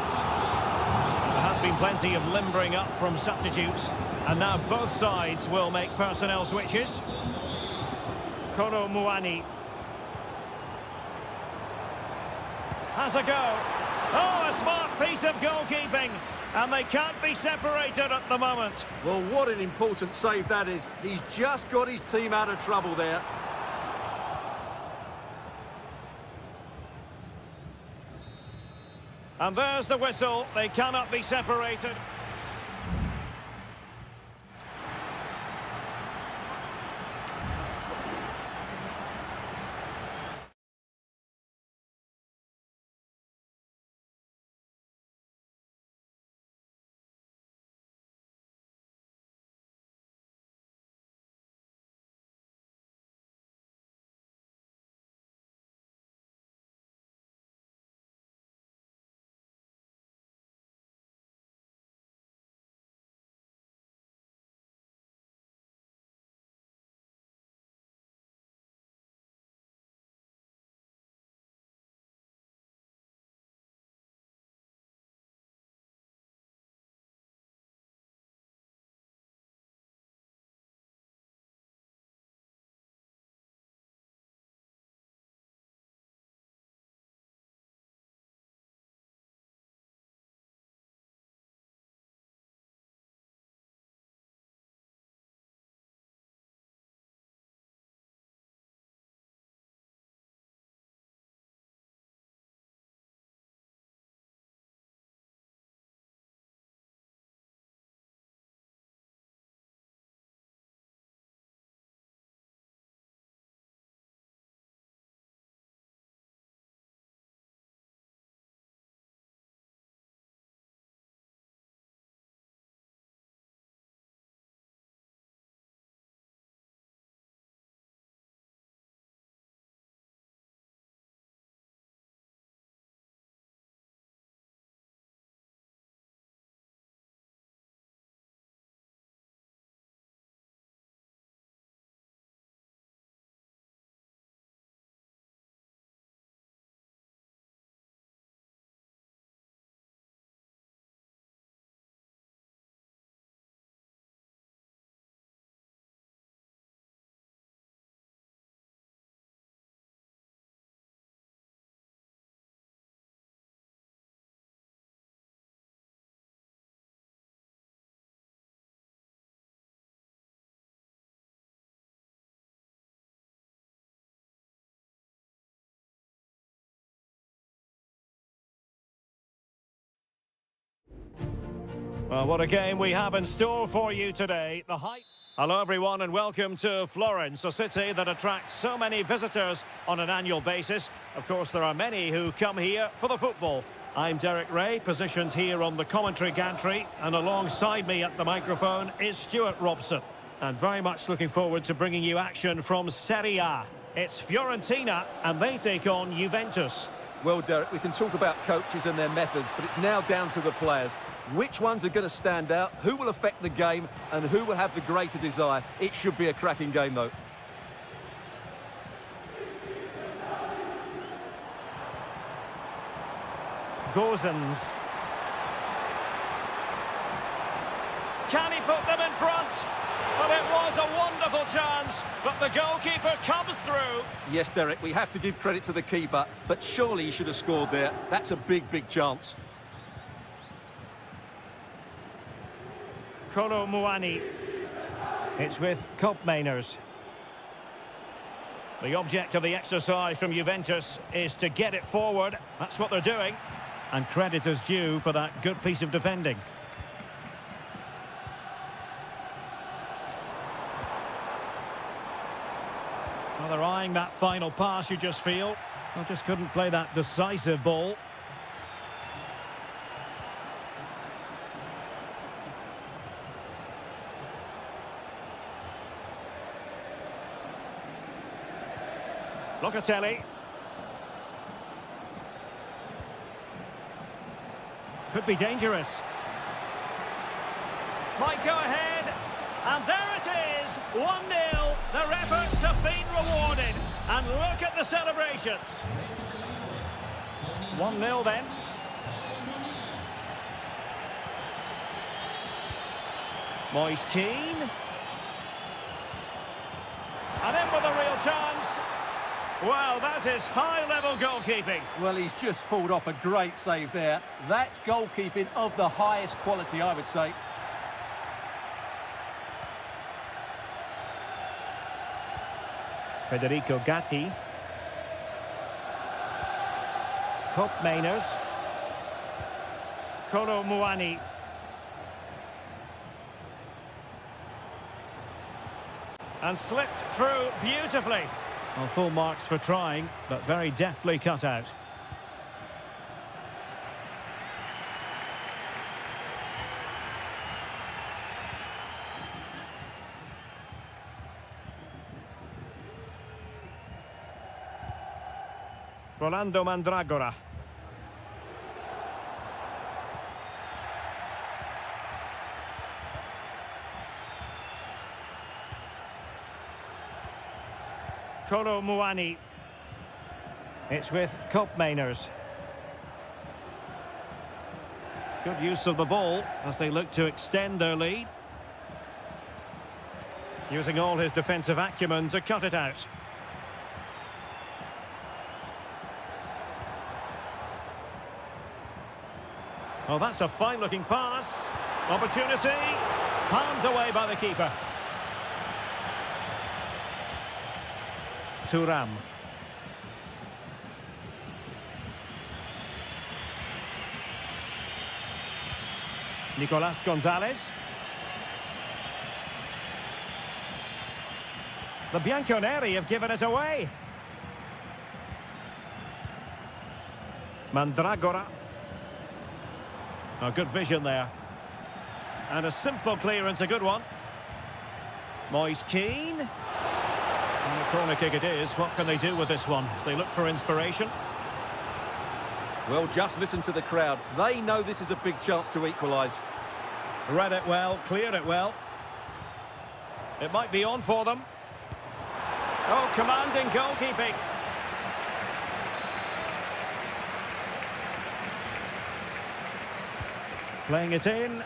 There has been plenty of limbering up from substitutes, and now both sides will make personnel switches. Kolo Muani has a go. Oh, a smart piece of goalkeeping, and they can't be separated at the moment. Well, what an important save that is. He's just got his team out of trouble there. And there's the whistle. They cannot be separated. Well, what a game we have in store for you today. The hype. Hello, everyone, and welcome to Florence, a city that attracts so many visitors on an annual basis. Of course, there are many who come here for the football. I'm Derek Ray, positioned here on the commentary gantry, and alongside me at the microphone is Stuart Robson. And very much looking forward to bringing you action from Seria. It's Fiorentina, and they take on Juventus. Well, Derek, we can talk about coaches and their methods, but it's now down to the players. Which ones are going to stand out, who will affect the game, and who will have the greater desire? It should be a cracking game, though. Gozens. Can he put them in front? But it was a wonderful chance, but the goalkeeper comes through. Yes, Derek, we have to give credit to the keeper, but surely he should have scored there. That's a big, big chance. Kolo Muani. It's with Koopmeiners. The object of the exercise from Juventus is to get it forward. That's what they're doing. And credit is due for that good piece of defending. Well, they're eyeing that final pass, you just feel. Well, just couldn't play that decisive ball. Locatelli. Could be dangerous. Might go ahead. And there it is. 1-0. Their efforts have been rewarded. And look at the celebrations. 1-0 then. Moise Keane. And in with a real chance. Well, that is high-level goalkeeping. Well, he's just pulled off a great save there. That's goalkeeping of the highest quality, I would say. Federico Gatti. Koopmeiners. Kolo Muani. And slipped through beautifully. Well, full marks for trying, but very deftly cut out. Rolando Mandragora. Kolo Muani. It's with Koopmeiners. Good use of the ball as they look to extend their lead. Using all his defensive acumen to cut it out. Well, that's a fine-looking pass. Opportunity. Palmed away by the keeper. Thuram. Nicolas Gonzalez. The Bianconeri have given us away. Mandragora. Oh, good vision there. And a simple clearance, a good one. Moise Keane. And the corner kick it is. What can they do with this one as they look for inspiration? Well, just listen to the crowd. They know this is a big chance to equalise. Read it well, cleared it well. It might be on for them. Oh, commanding goalkeeping. Playing it in.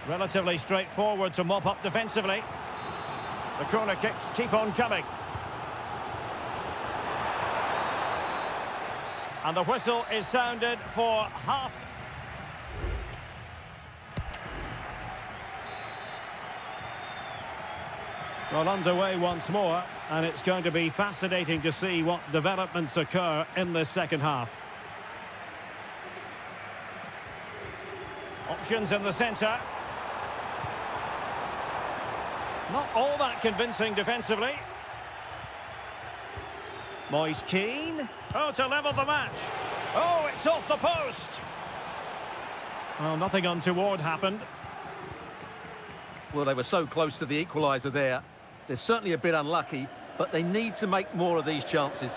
Relatively straightforward to mop up defensively. The corner kicks keep on coming. And the whistle is sounded for half. Well, underway once more, and it's going to be fascinating to see what developments occur in this second half. Options in the centre. Not all that convincing defensively. Moise Keane. Oh, to level the match. Oh, it's off the post. Well, nothing untoward happened. Well, they were so close to the equaliser there. They're certainly a bit unlucky, but they need to make more of these chances.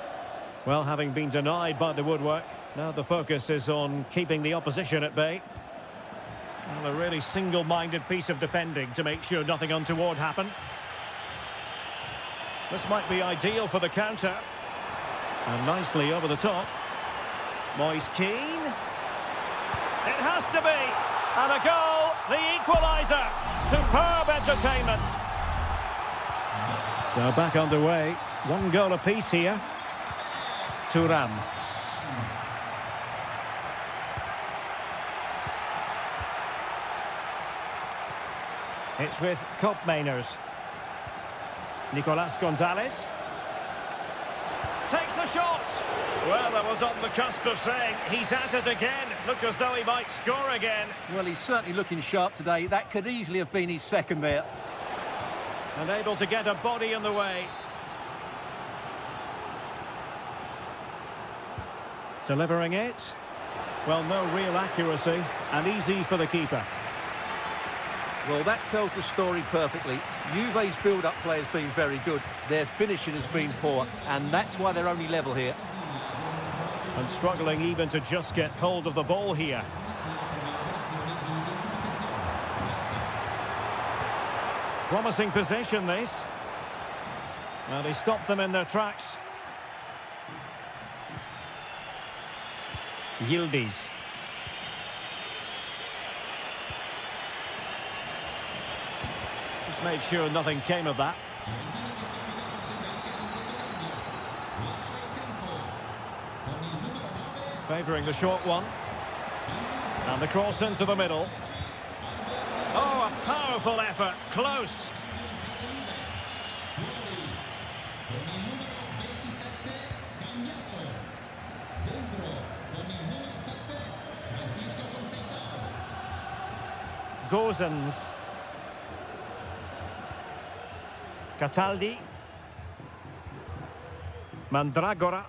Well, having been denied by the woodwork, now the focus is on keeping the opposition at bay. Well, a really single-minded piece of defending to make sure nothing untoward happened. This might be ideal for the counter. And nicely over the top. Moise Keane. It has to be. And a goal, the equaliser. Superb entertainment. So back underway. One goal apiece here. Thuram. It's with Koopmeiners. Nicolas Gonzalez. Takes the shot. Well, I was on the cusp of saying he's at it again. Look as though he might score again. Well, he's certainly looking sharp today. That could easily have been his second there. And able to get a body in the way. Delivering it. Well, no real accuracy. And easy for the keeper. Well, that tells the story perfectly. Juve's build-up play has been very good. Their finishing has been poor, and that's why they're only level here. And struggling even to just get hold of the ball here. Promising possession, this. Well, he stopped them in their tracks. Yildiz. Just made sure nothing came of that. Favouring the short one. And the cross into the middle. Oh, a powerful effort. Close. Gozens. Cataldi. Mandragora.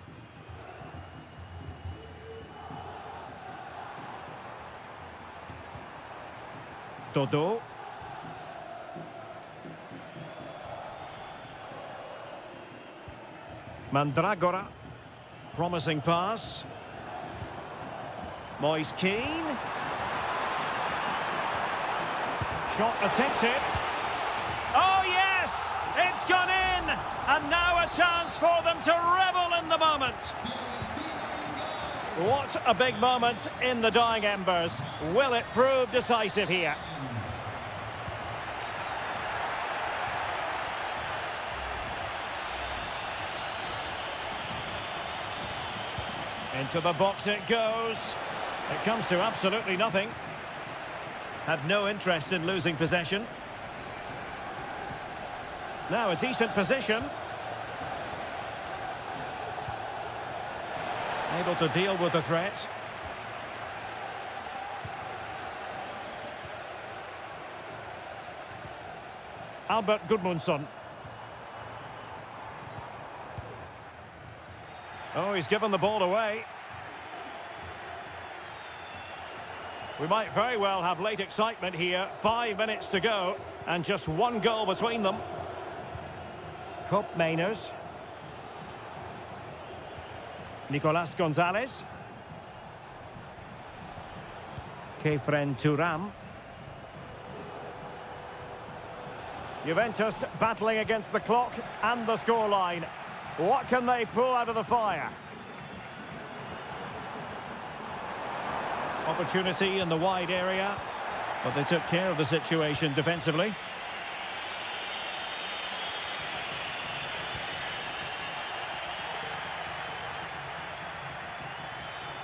Dodo. Mandragora. Promising pass. Moise Keane. Shot attempted. Oh yes! It's gone in! And now a chance for them to revel in the moment. What a big moment in the dying embers. Will it prove decisive here? Into the box it goes. It comes to absolutely nothing. Had no interest in losing possession. Now a decent position. Able to deal with the threat. Albert Gudmundsson. Oh, he's given the ball away. We might very well have late excitement here. 5 minutes to go, and just one goal between them. Koopmeiners. Nicolas Gonzalez. Kefren Thuram. Juventus battling against the clock and the scoreline. What can they pull out of the fire? Opportunity in the wide area, but they took care of the situation defensively.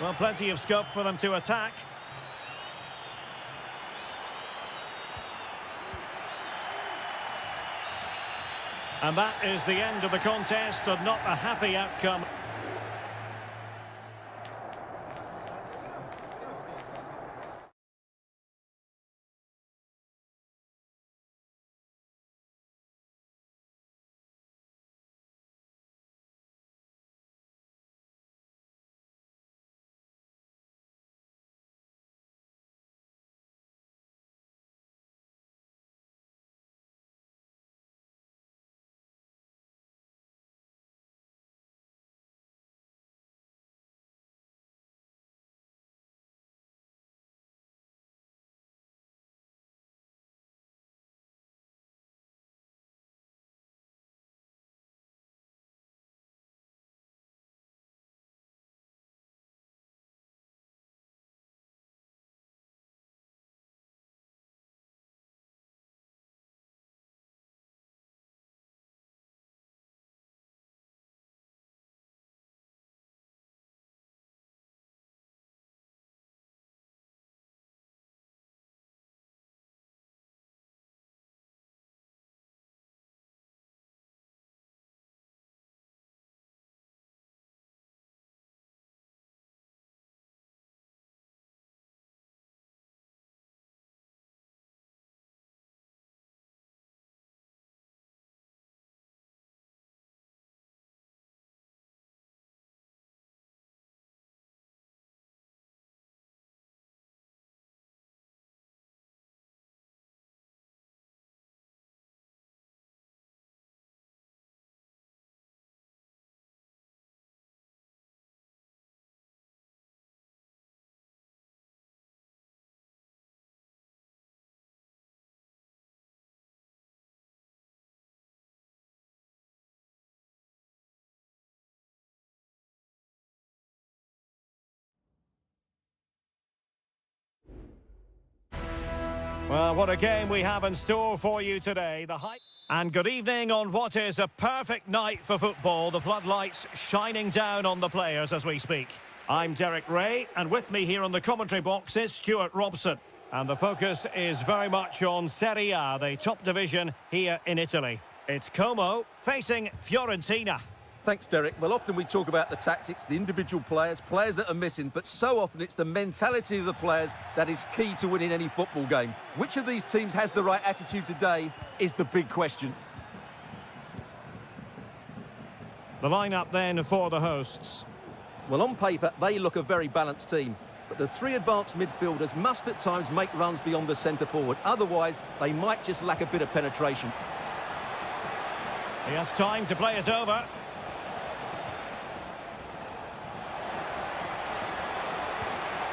Well, plenty of scope for them to attack. And that is the end of the contest, and not a happy outcome. Well, what a game we have in store for you today. The hype. And good evening on what is a perfect night for football. The floodlights shining down on the players as we speak. I'm Derek Ray, and with me here on the commentary box is Stuart Robson. And the focus is very much on Seria, the top division here in Italy. It's Como facing Fiorentina. Thanks, Derek. Well, often we talk about the tactics, the individual players that are missing, but so often it's the mentality of the players that is key to winning any football game. Which of these teams has the right attitude today is the big question. The lineup then for the hosts. Well, on paper, they look a very balanced team, but the three advanced midfielders must at times make runs beyond the centre forward. Otherwise, they might just lack a bit of penetration. He has time to play it over.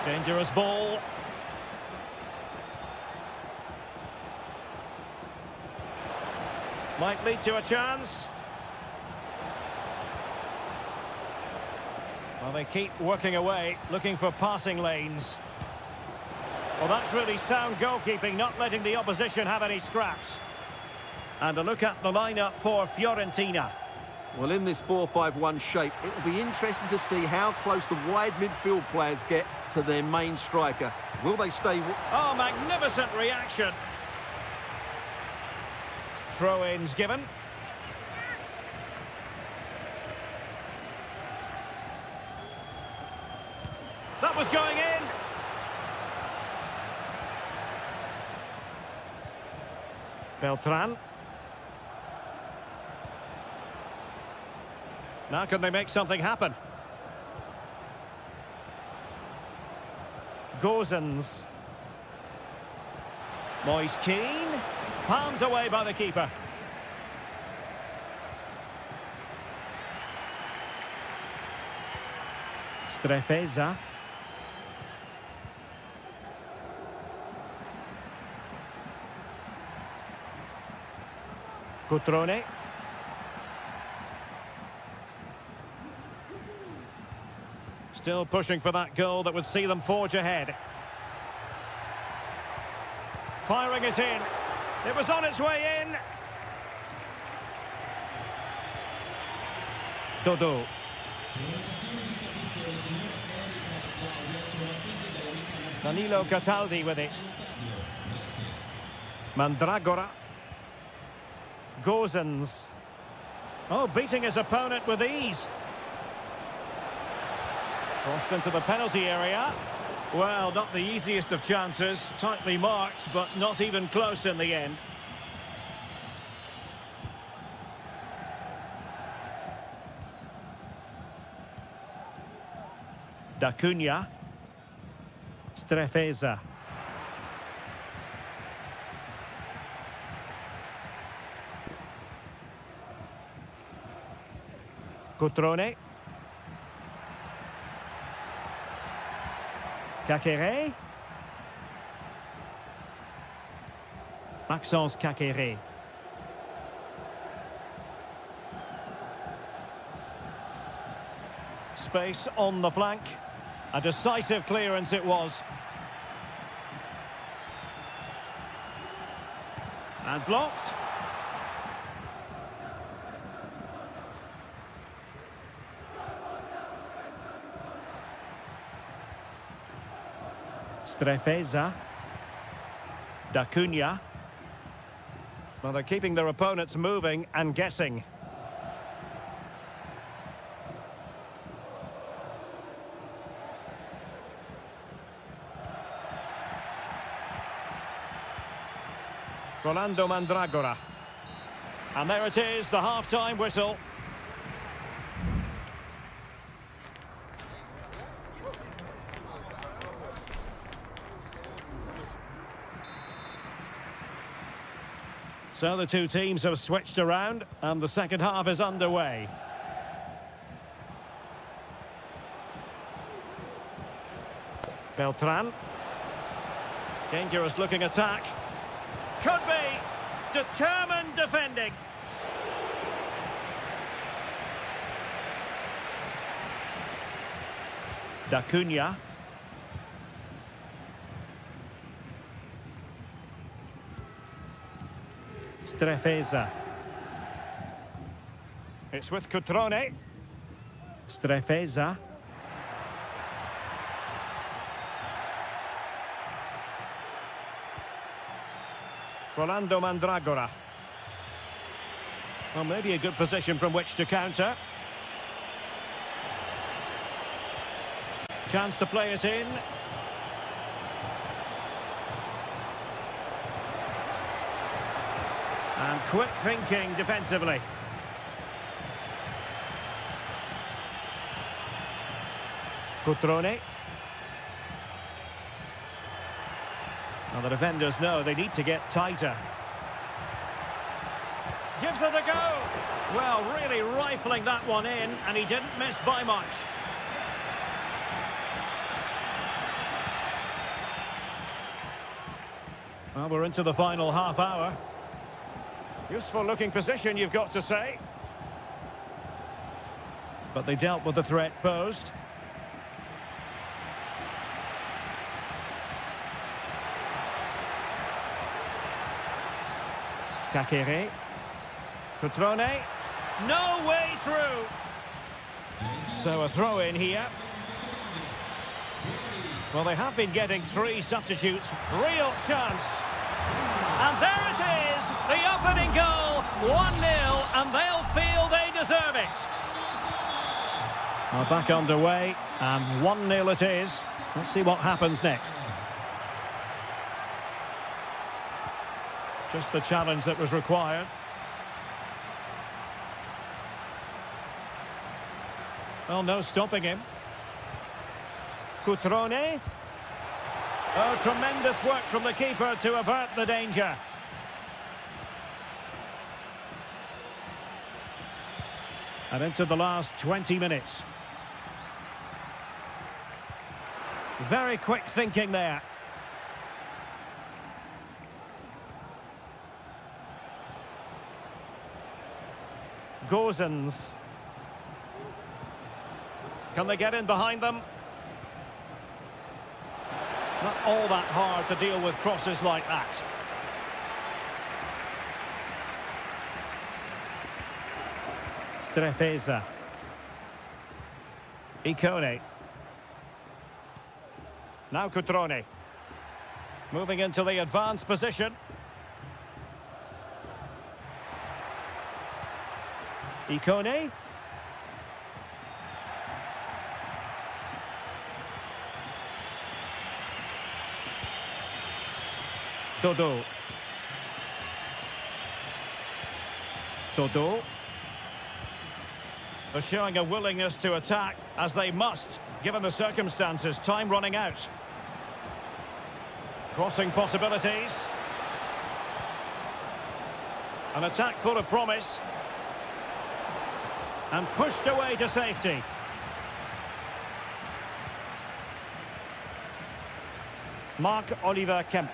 Dangerous ball. Might lead to a chance. Well, they keep working away, looking for passing lanes. Well, that's really sound goalkeeping, not letting the opposition have any scraps. And a look at the lineup for Fiorentina. Well, in this 4-5-1 shape, it will be interesting to see how close the wide midfield players get to their main striker. Will they stay... Oh, magnificent reaction. Throw-ins given. That was going in. Beltran. Now can they make something happen? Gozens. Moise Keane. Palmed away by the keeper. Strefeza. Cutrone. Still pushing for that goal that would see them forge ahead. Firing it in. It was on its way in. Dodo. Danilo Cataldi with it. Mandragora. Gozens. Oh, beating his opponent with ease. Crossed into the penalty area. Well, not the easiest of chances. Tightly marked, but not even close in the end. Da Cunha. Strefeza. Cutrone. Kakere. Maxence Kakere. Space on the flank. A decisive clearance it was. And blocked. Strefeza. Da Cunha. Well, they're keeping their opponents moving and guessing. Rolando Mandragora. And there it is, the half-time whistle. So the two teams have switched around and the second half is underway. Beltran. Dangerous looking attack. Could be. Determined defending. Da Cunha. Strefeza. It's with Cutrone. Strefeza. Rolando Mandragora. Well, maybe a good position from which to counter. Chance to play it in. And quick thinking defensively. Cutrone. Well, the defenders know they need to get tighter. Gives it a go. Well, really rifling that one in, and he didn't miss by much. Well, we're into the final half hour. Useful looking position, you've got to say. But they dealt with the threat posed. Kakere. Cutrone. No way through. So a throw in here. Well, they have been getting 3 substitutes. Real chance. And there it is, the opening goal, 1-0, and they'll feel they deserve it. Well, back underway, and 1-0 it is. Let's see what happens next. Just the challenge that was required. Well, no stopping him. Cutrone. Oh, tremendous work from the keeper to avert the danger. And into the last 20 minutes. Very quick thinking there. Gozens. Can they get in behind them? Not all that hard to deal with crosses like that. Strefeza. Icone. Now Cutrone. Moving into the advanced position. Icone. Dodo. Dodo. They're showing a willingness to attack, as they must, given the circumstances. Time running out. Crossing possibilities. An attack full of promise. And pushed away to safety. Marc-Oliver Kempf.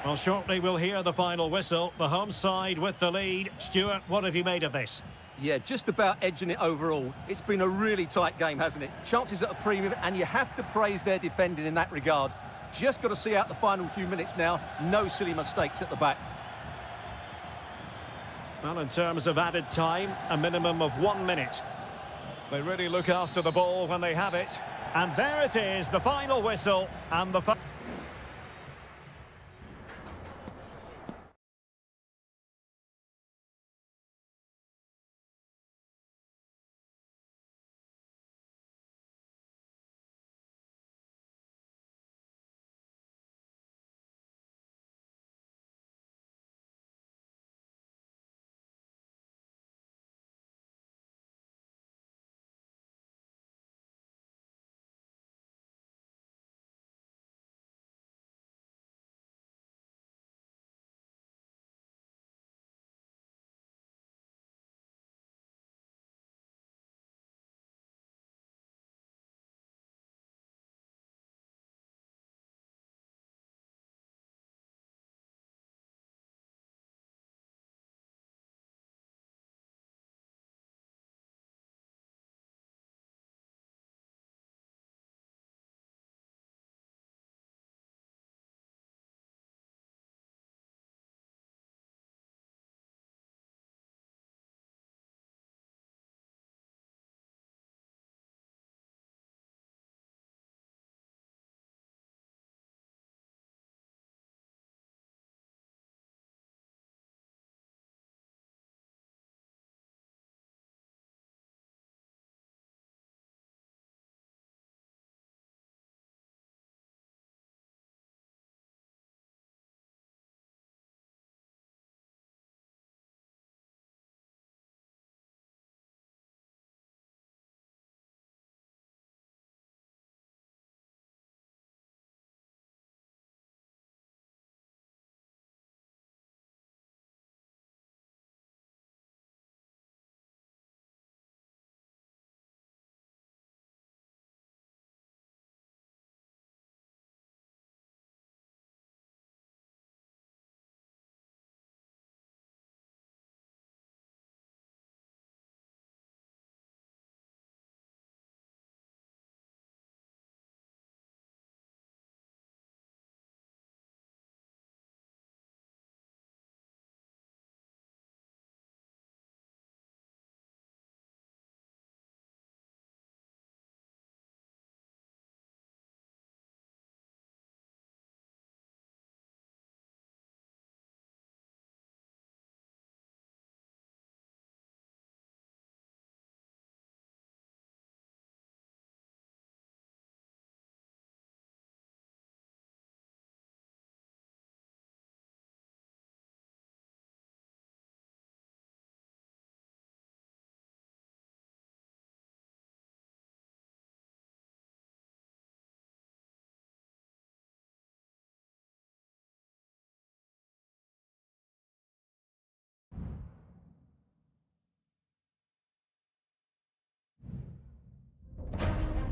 Well, shortly we'll hear the final whistle. The home side with the lead. Stuart, what have you made of this? Yeah, just about edging it overall. It's been a really tight game, hasn't it? Chances at a premium, and you have to praise their defending in that regard. Just got to see out the final few minutes now. No silly mistakes at the back. Well, in terms of added time, a minimum of 1 minute. They really look after the ball when they have it. And there it is, the final whistle and the...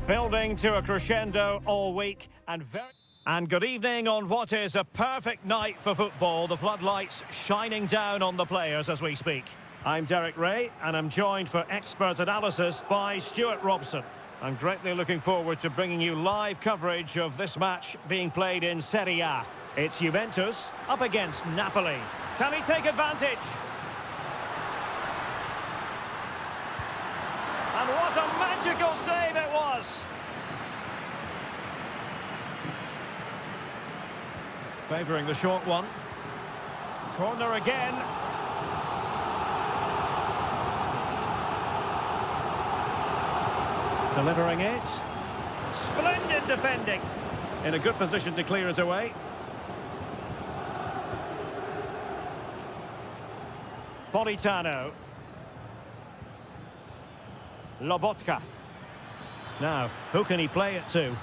Building to a crescendo all week and good evening on what is a perfect night for football. The floodlights shining down on the players as we speak. I'm Derek Ray and I'm joined for expert analysis by Stuart Robson. I'm greatly looking forward to bringing you live coverage of this match being played in Seria. It's Juventus up against Napoli. Can he take advantage? And what a magical save it was! Favouring the short one. Corner again. Delivering it. Splendid defending. In a good position to clear it away. Politano. Lobotka. Now, who can he play it to?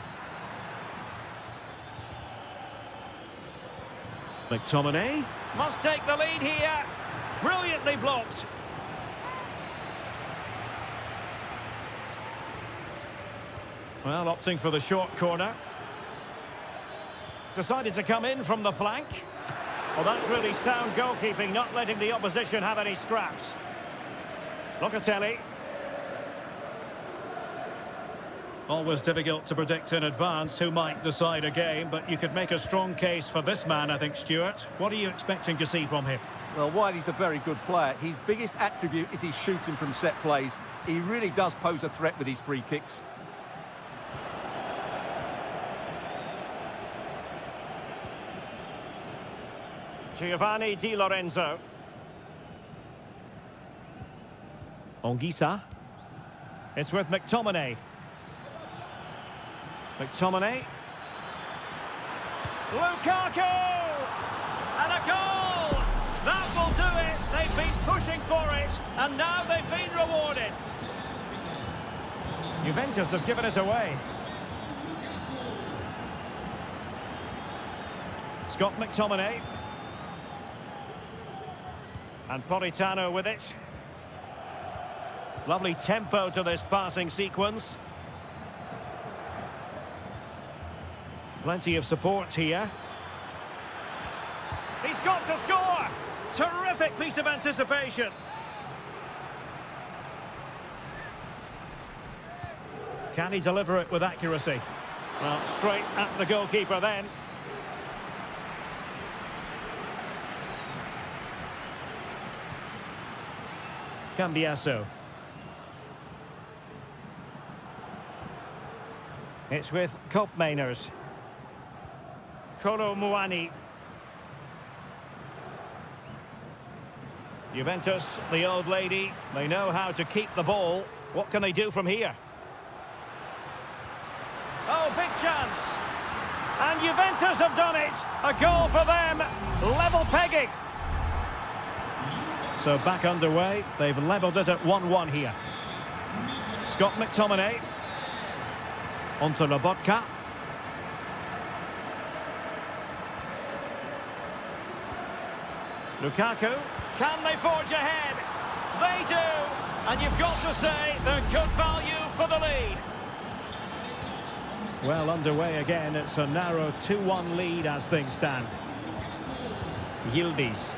McTominay must take the lead here. Brilliantly blocked. Well, opting for the short corner. Decided to come in from the flank. Well, that's really sound goalkeeping, not letting the opposition have any scraps. Locatelli. Always difficult to predict in advance who might decide a game, but you could make a strong case for this man, I think, Stuart. What are you expecting to see from him? Well, Whitey's a very good player. His biggest attribute is his shooting from set plays. He really does pose a threat with his free kicks. Giovanni Di Lorenzo. Ongisa. It's with McTominay. McTominay. Lukaku! And a goal! That will do it! They've been pushing for it, and now they've been rewarded. Juventus have given it away. Scott McTominay. And Politano with it. Lovely tempo to this passing sequence. Plenty of support here. He's got to score! Terrific piece of anticipation. Can he deliver it with accuracy? Well, straight at the goalkeeper then. Cambiasso. It's with Koopmeiners. Kolo Muani. Juventus, the old lady, they know how to keep the ball. What can they do from here? Oh, big chance. And Juventus have done it. A goal for them. Level pegging. So back underway. They've levelled it at 1-1 here. Scott McTominay. Onto Lobotka. Lukaku, can they forge ahead? They do! And you've got to say they're good value for the lead. Well, underway again. It's a narrow 2-1 lead as things stand. Yildiz.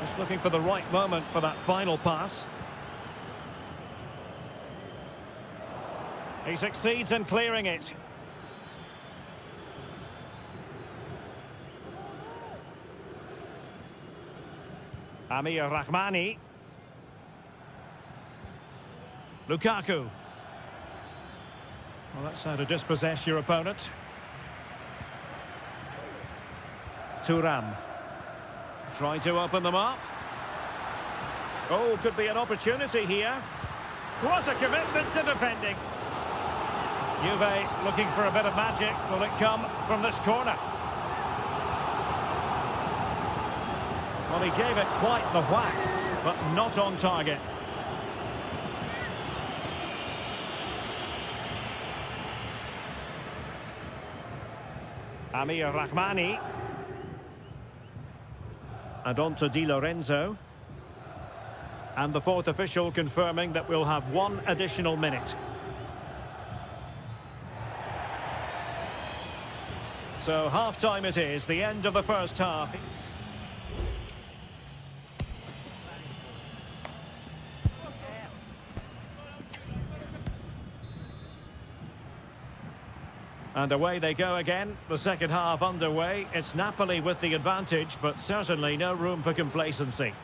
Just looking for the right moment for that final pass. He succeeds in clearing it. Amir Rahmani. Lukaku. Well, that's how to dispossess your opponent. Thuram. Trying to open them up. Oh, could be an opportunity here. What a commitment to defending. Juve looking for a bit of magic. Will it come from this corner? Well, he gave it quite the whack, but not on target. Amir Rahmani. And on to Di Lorenzo. And the fourth official confirming that we'll have one additional minute. So half-time it is, the end of the first half. And away they go again, the second half underway. It's Napoli with the advantage, but certainly no room for complacency.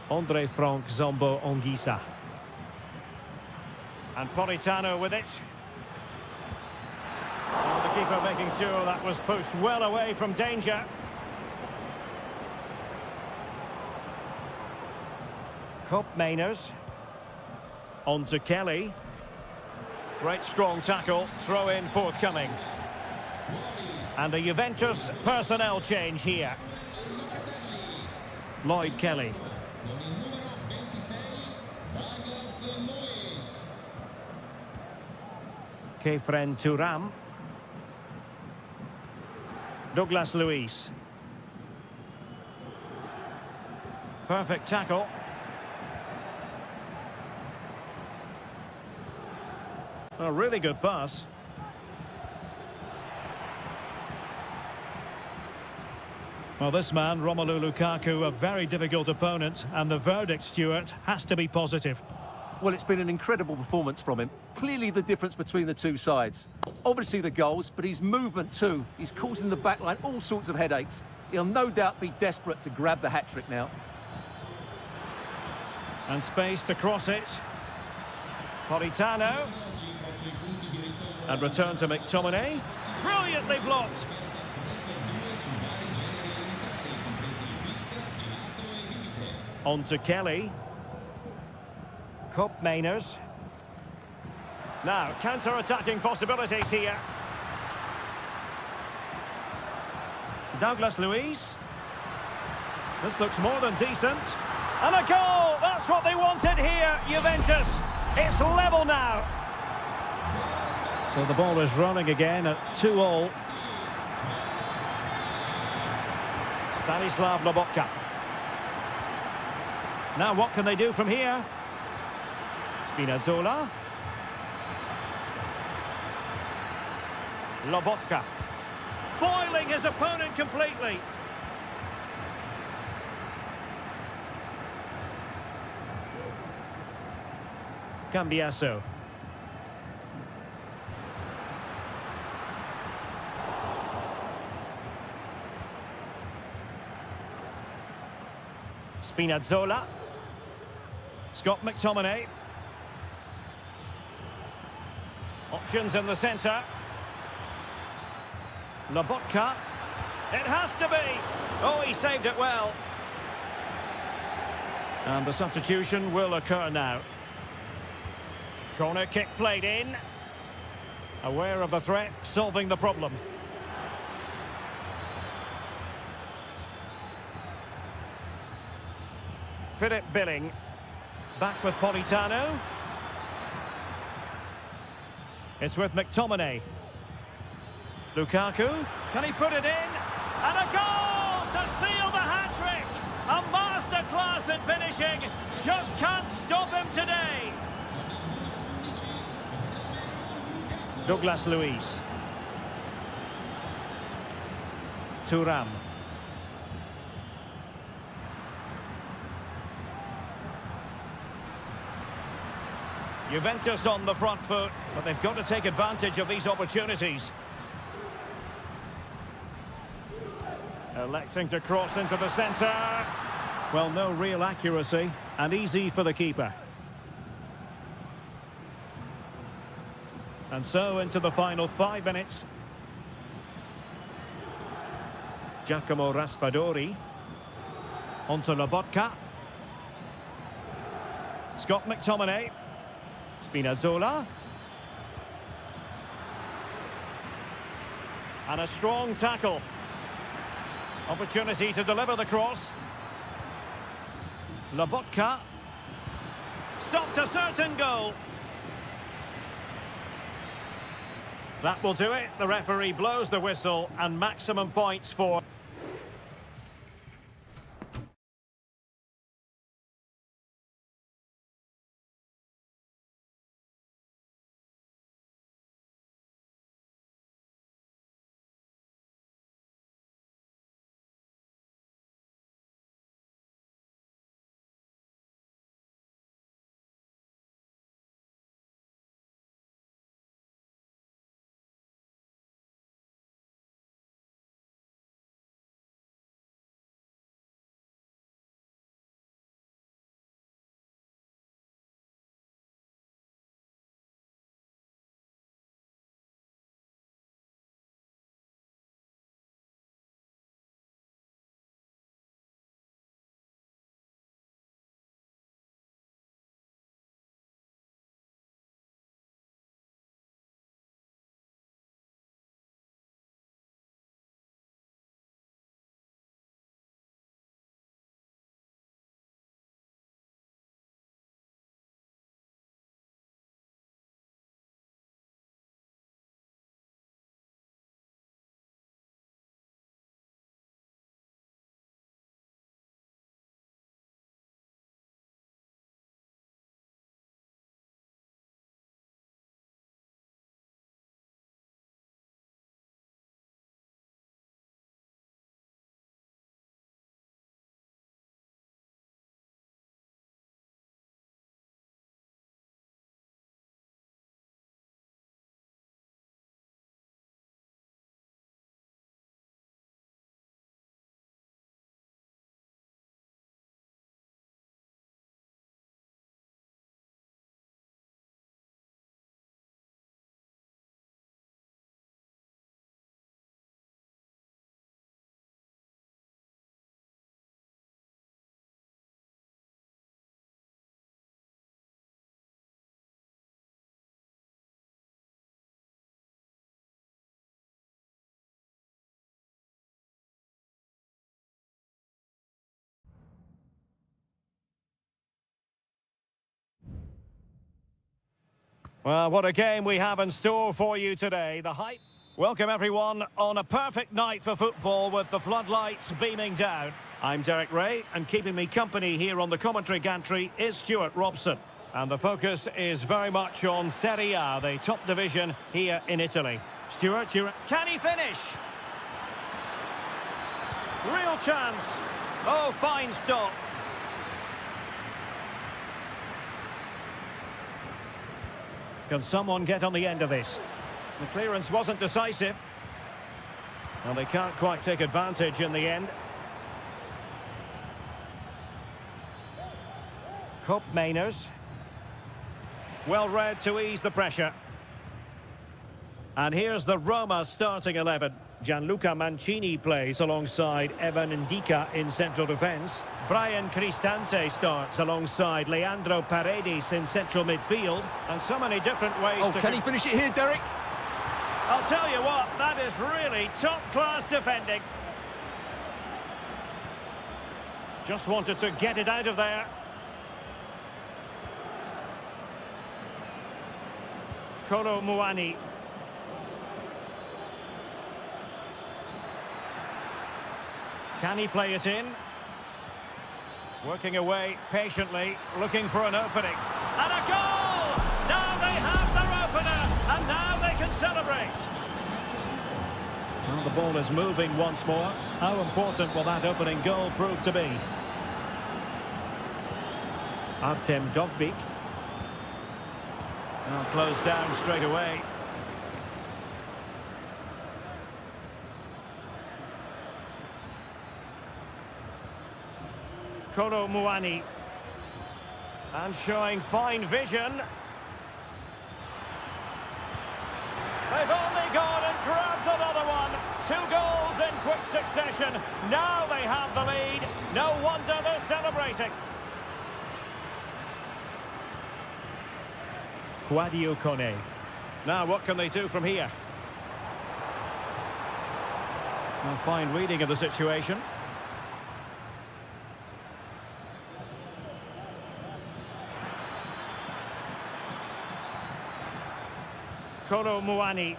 Andre Frank Zombo Onguisa. And Politano with it. And the keeper making sure that was pushed well away from danger. Kopp Mainers. On to Kelly. Great strong tackle, throw in forthcoming. And a Juventus personnel change here. Lloyd Kelly. Kefren Turam. Douglas Luiz. Perfect tackle. A really good pass. Well, this man, Romelu Lukaku, a very difficult opponent, and the verdict, Stuart, has to be positive. Well, it's been an incredible performance from him. Clearly the difference between the two sides. Obviously the goals, but his movement too. He's causing the backline all sorts of headaches. He'll no doubt be desperate to grab the hat-trick now. And space to cross it. Politano. And return to McTominay. Brilliantly blocked. On to Kelly. Kopp Mainers. Now, counter-attacking possibilities here. Douglas Luiz. This looks more than decent. And a goal! That's what they wanted here, Juventus. It's level now. So the ball is running again at 2-2. Stanislav Lobotka. Now what can they do from here? Spinazzola. Lobotka. Foiling his opponent completely. Cambiasso. Spinazzola. Scott McTominay. Options in the centre. Lobotka. It has to be. Oh, he saved it well. And the substitution will occur now. Corner kick played in. Aware of the threat, solving the problem. Philip Billing. Back with Politano. It's with McTominay. Lukaku. Can he put it in? And a goal to seal the hat-trick! A masterclass in finishing. Just can't stop him today. Douglas Luiz. Turam. Juventus on the front foot, but they've got to take advantage of these opportunities. Electing to cross into the centre. Well, no real accuracy, and easy for the keeper. And so into the final 5 minutes. Giacomo Raspadori. Onto Lobotka. Scott McTominay. Spinazzola. And a strong tackle. Opportunity to deliver the cross. Lobotka. Stopped a certain goal. That will do it. The referee blows the whistle and maximum points for... Well, what a game we have in store for you today. The hype. Welcome everyone on a perfect night for football with the floodlights beaming down. I'm Derek Ray, and keeping me company here on the commentary gantry is Stuart Robson. And the focus is very much on Seria, the top division here in Italy. Stuart, can he finish? Real chance. Oh, fine stop. Can someone get on the end of this? The clearance wasn't decisive. Well, they can't quite take advantage in the end. Cup Mainers. Well read to ease the pressure. And here's the Roma starting 11. Gianluca Mancini plays alongside Evan Ndika in central defence. Brian Cristante starts alongside Leandro Paredes in central midfield. And so many different ways to... Can he finish it here, Derek? I'll tell you what, that is really top-class defending. Just wanted to get it out of there. Kolo Muani. Can he play it in? Working away patiently, looking for an opening. And a goal! Now they have their opener, and now they can celebrate. Well, the ball is moving once more. How important will that opening goal prove to be? Artem Dovbik. Now closed down straight away. Kolo Muani. And showing fine vision. They've only gone and grabbed another one. 2 goals in quick succession. Now they have the lead. No wonder they're celebrating. Guadio Kone. Now what can they do from here? A fine reading of the situation. Kolo Muani.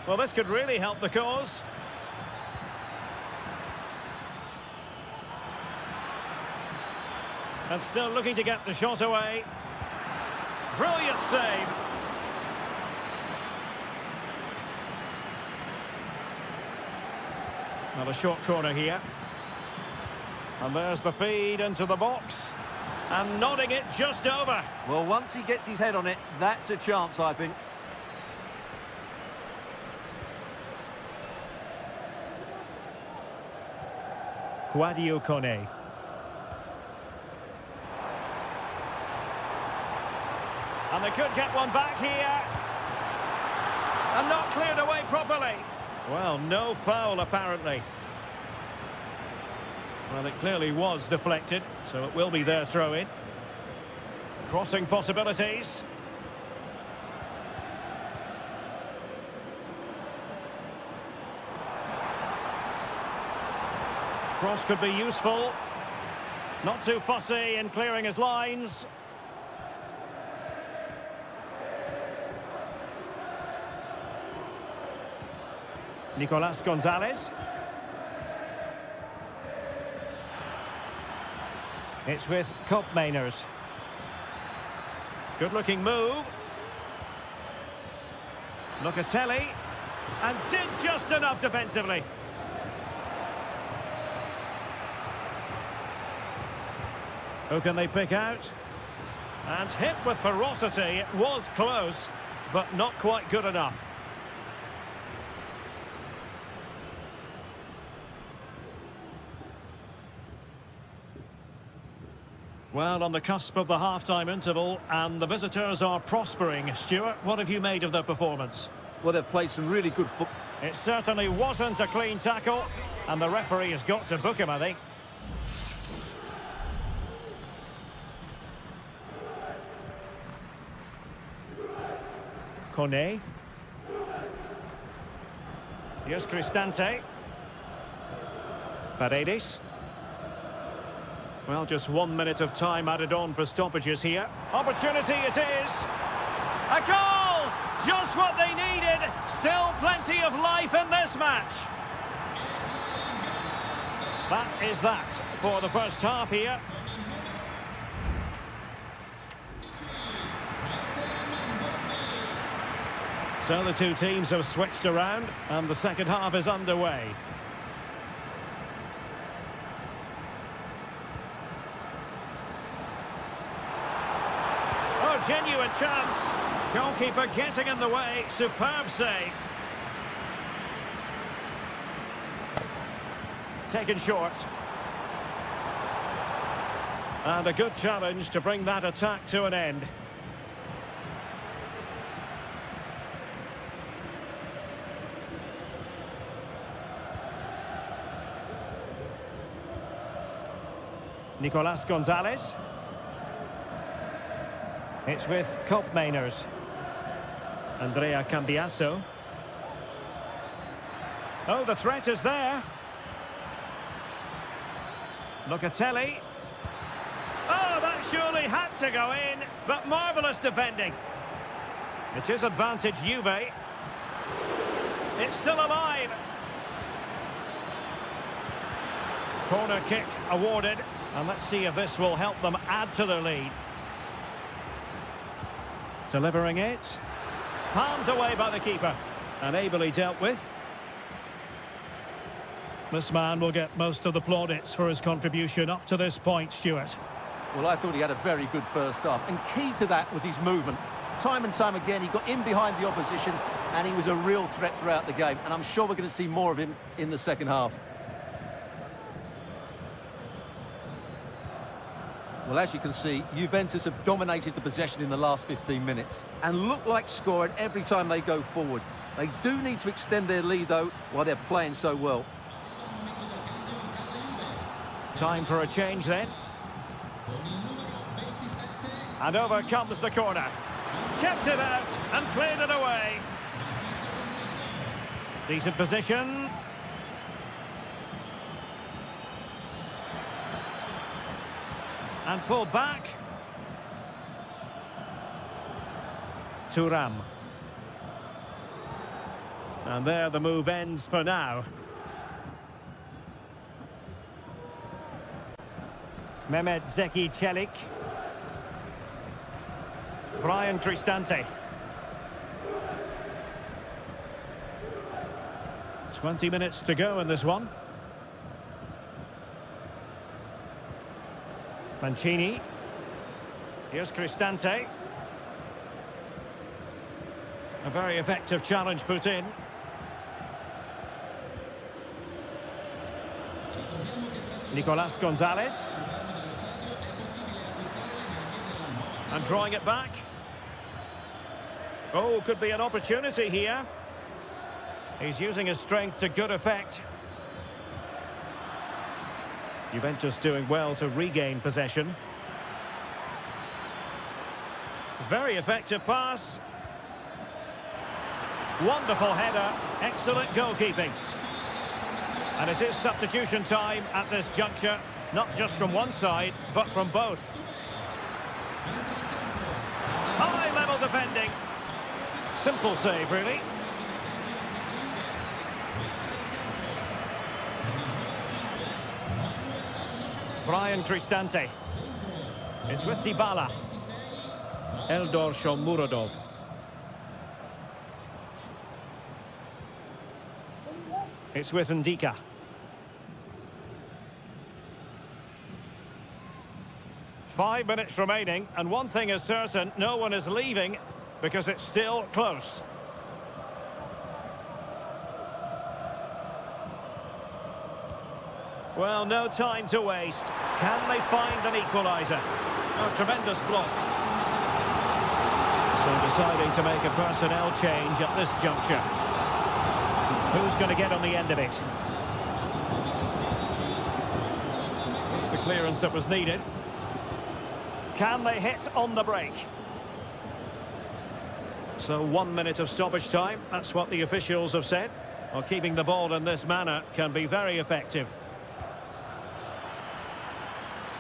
Well, this could really help the cause. And still looking to get the shot away. Brilliant save. Now a short corner here. And there's the feed into the box. And nodding it just over. Well, once he gets his head on it, that's a chance, I think. Guadio Kone. And they could get one back here. And not cleared away properly. Well, no foul apparently. Well, it clearly was deflected, so it will be their throw-in. Crossing possibilities. Cross could be useful. Not too fussy in clearing his lines. Nicolas Gonzalez. It's with Cup Mainers. Good-looking move. Locatelli. And did just enough defensively. Who can they pick out? And hit with ferocity. It was close, but not quite good enough. Well, on the cusp of the half-time interval, and the visitors are prospering. Stuart, what have you made of their performance? Well, they've played some really good football. It certainly wasn't a clean tackle, and the referee has got to book him, I think. Kone. Here's Cristante. Paredes. Well, just 1 minute of time added on for stoppages here. Opportunity it is. A goal! Just what they needed. Still plenty of life in this match. That is that for the first half here. So the two teams have switched around and the second half is underway. Oh, genuine chance. Goalkeeper getting in the way. Superb save. Taken short. And a good challenge to bring that attack to an end. Nicolas Gonzalez. It's with Kopmeiners. Andrea Cambiasso. Oh, the threat is there. Locatelli. Oh, that surely had to go in, but marvellous defending. It is advantage Juve. It's still alive. Corner kick awarded, and let's see if this will help them add to their lead. Delivering it. Palmed away by the keeper, and ably dealt with. This man will get most of the plaudits for his contribution up to this point, Stuart. Well, I thought he had a very good first half, and key to that was his movement. Time and time again, he got in behind the opposition, and he was a real threat throughout the game, and I'm sure we're going to see more of him in the second half. Well, as you can see, Juventus have dominated the possession in the last 15 minutes and look like scoring every time they go forward. They do need to extend their lead, though, while they're playing so well. Time for a change then. And over comes the corner. Kept it out and cleared it away. Decent position. And pulled back. Thuram. And there the move ends for now. Mehmet Zeki Çelik. Brian Cristante. 20 minutes to go in this one. Mancini. Here's Cristante. A very effective challenge put in. Nicolas Gonzalez. And drawing it back. Oh, could be an opportunity here. He's using his strength to good effect. Juventus doing well to regain possession. Very effective pass. Wonderful header. Excellent goalkeeping. And it is substitution time at this juncture. Not just from one side, but from both. High-level defending. Simple save, really. Brian Cristante. It's with Dybala. Eldor Shomurodov. It's with Ndika. Five minutes remaining, and one thing is certain, no one is leaving because it's still close. Well, no time to waste. Can they find an equaliser? Oh, tremendous block. So deciding to make a personnel change at this juncture. Who's going to get on the end of it? It's the clearance that was needed. Can they hit on the break? So 1 minute of stoppage time. That's what the officials have said. Well, keeping the ball in this manner can be very effective.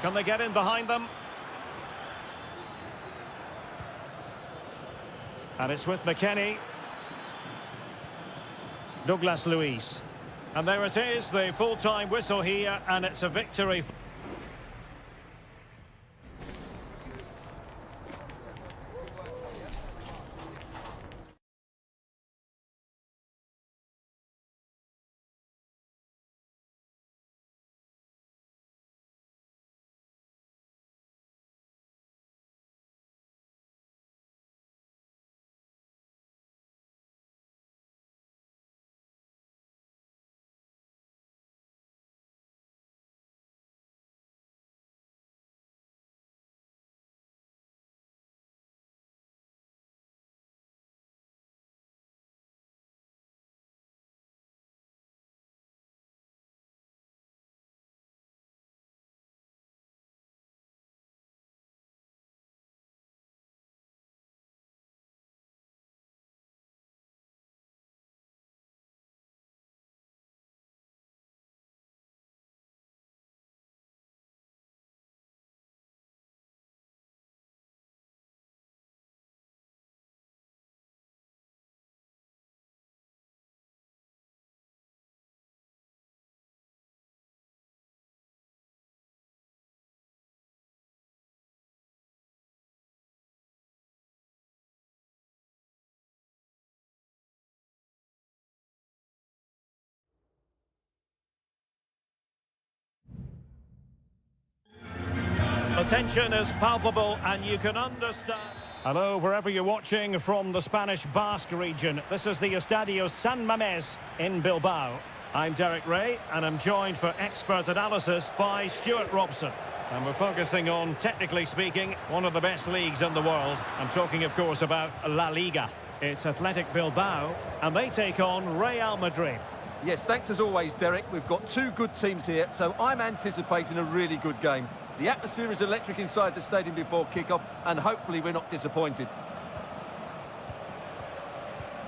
Can they get in behind them? And it's with McKennie. Douglas Luiz. And there it is, the full-time whistle here, and it's a victory. The tension is palpable and you can understand. Hello, wherever you're watching from the Spanish Basque region. This is the Estadio San Mamés in Bilbao. I'm Derek Ray and I'm joined for expert analysis by Stuart Robson. And we're focusing on, technically speaking, one of the best leagues in the world. I'm talking, of course, about La Liga. It's Athletic Bilbao and they take on Real Madrid. Yes, thanks as always, Derek. We've got two good teams here, so I'm anticipating a really good game. The atmosphere is electric inside the stadium before kick-off, and hopefully we're not disappointed.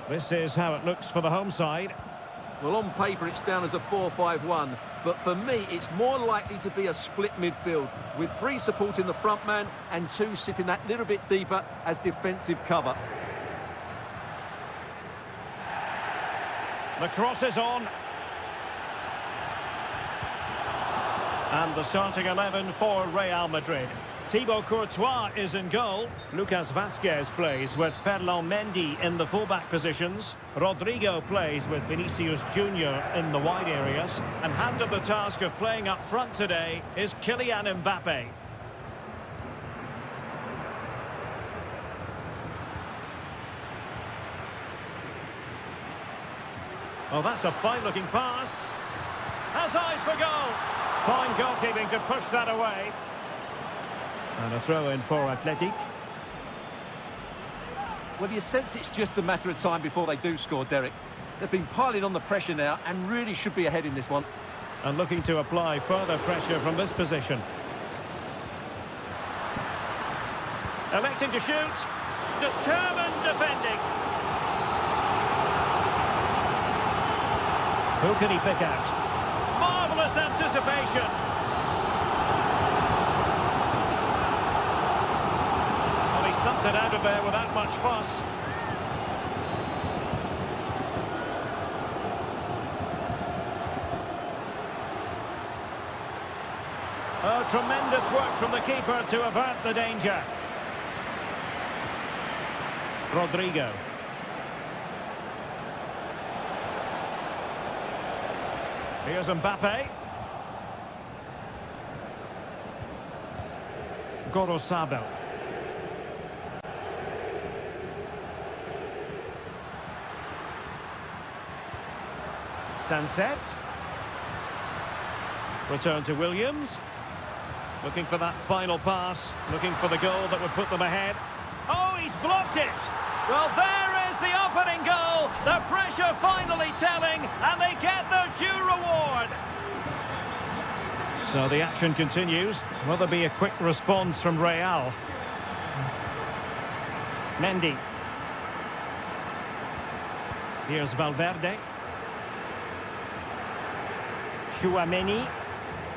This is how it looks for the home side. Well, on paper it's down as a 4-5-1, but for me it's more likely to be a split midfield, with three supporting the front man and two sitting that little bit deeper as defensive cover. The cross is on. And the starting 11 for Real Madrid. Thibaut Courtois is in goal. Lucas Vazquez plays with Ferland Mendy in the fullback positions. Rodrigo plays with Vinicius Junior in the wide areas. And handed the task of playing up front today is Kylian Mbappe. Oh, that's a fine-looking pass. Has eyes for goal. Fine goalkeeping to push that away. And a throw-in for Athletic. Well, you sense it's just a matter of time before they do score, Derek. They've been piling on the pressure now and really should be ahead in this one. And looking to apply further pressure from this position. Electing to shoot. Determined defending. Who can he pick out? Marvellous anticipation. Well, he stumped it out of there without much fuss. Oh, tremendous work from the keeper to avert the danger. Rodrigo. Here's Mbappe. Gorosabel. Sunset. Return to Williams. Looking for that final pass. Looking for the goal that would put them ahead. Oh, he's blocked it. Well, there is the opening goal. The pressure finally telling, and they get their due reward. So the action continues. Will there be a quick response from Real? Mendy. Here's Valverde. Chouameni.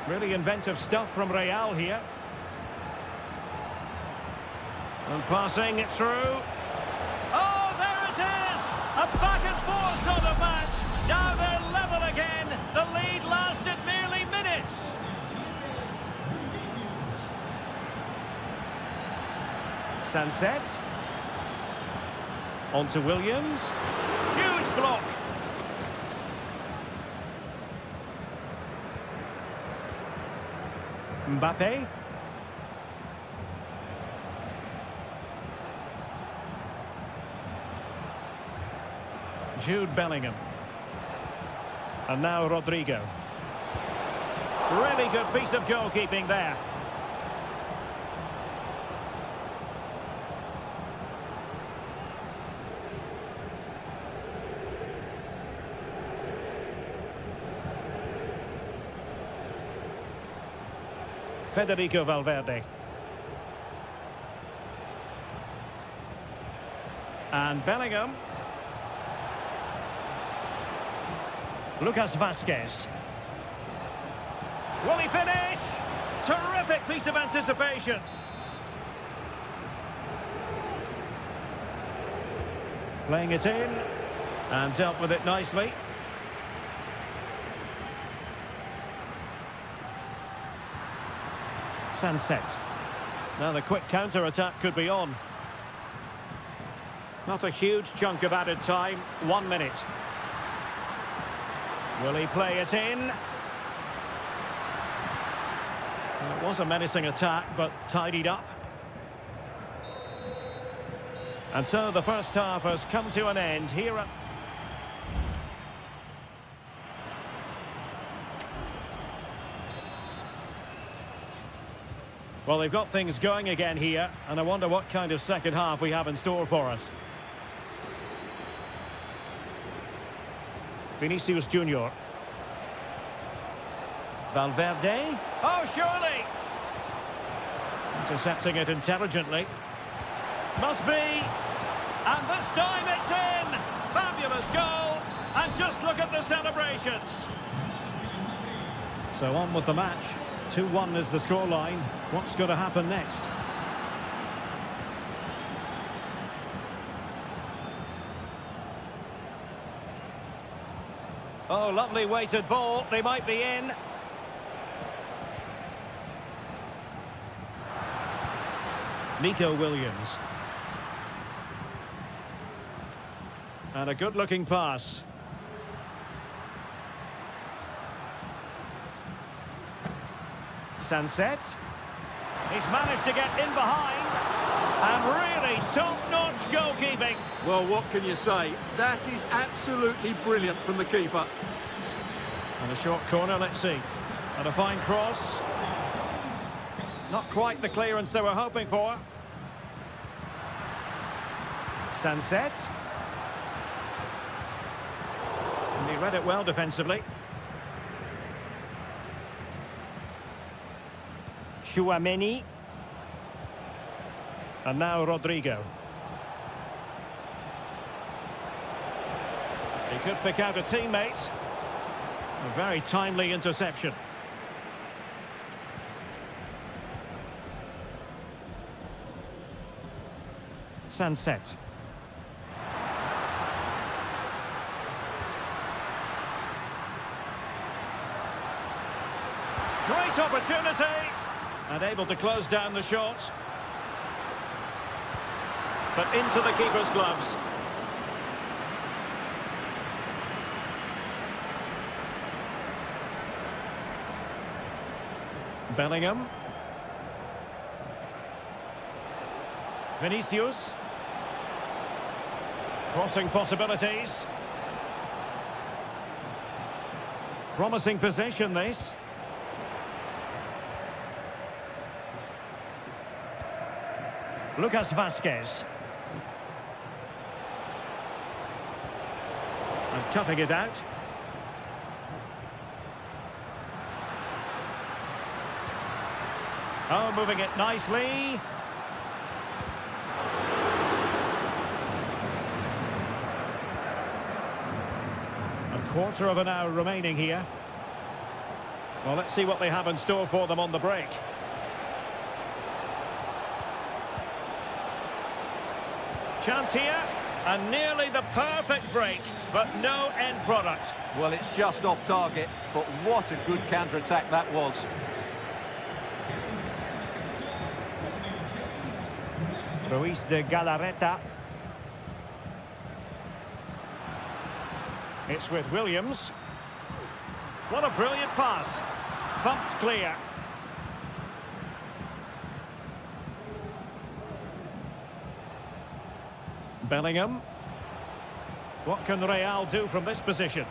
Really inventive stuff from Real here. And passing it through. Oh, Sunset. On to Williams. Huge block. Mbappe. Jude Bellingham. And now Rodrigo. Really good piece of goalkeeping there. Federico Valverde. And Bellingham. Lucas Vazquez. Will he finish? Terrific piece of anticipation. Playing it in. And dealt with it nicely. Sunset. Now the quick counter-attack could be on. Not a huge chunk of added time. 1 minute. Will he play it in? Well, it was a menacing attack, but tidied up. And so the first half has come to an end here at... Well, they've got things going again here, and I wonder what kind of second half we have in store for us. Vinicius Junior. Valverde. Oh, surely! Intercepting it intelligently. Must be. And this time it's in! Fabulous goal! And just look at the celebrations! So on with the match. 2-1 is the scoreline. What's going to happen next? Oh, lovely weighted ball. They might be in. Nico Williams. And a good-looking pass. Sunset. He's managed to get in behind. And really top-notch goalkeeping. Well, what can you say? That is absolutely brilliant from the keeper. And a short corner, let's see. And a fine cross. Not quite the clearance they were hoping for. Sunset. And he read it well defensively. Chouameni. And now Rodrigo. He could pick out a teammate. A very timely interception. Sunset. Great opportunity. And able to close down the shot. But into the keeper's gloves. Bellingham. Vinicius. Crossing possibilities. Promising possession, this. Lucas Vazquez. And cutting it out. Oh, moving it nicely. A quarter of an hour remaining here. Well, let's see what they have in store for them on the break. Chance here, and nearly the perfect break, but no end product. Well, it's just off target, but what a good counter-attack that was. Ruiz de Galarreta. It's with Williams. What a brilliant pass. Thumped clear. Bellingham. What can Real do from this position?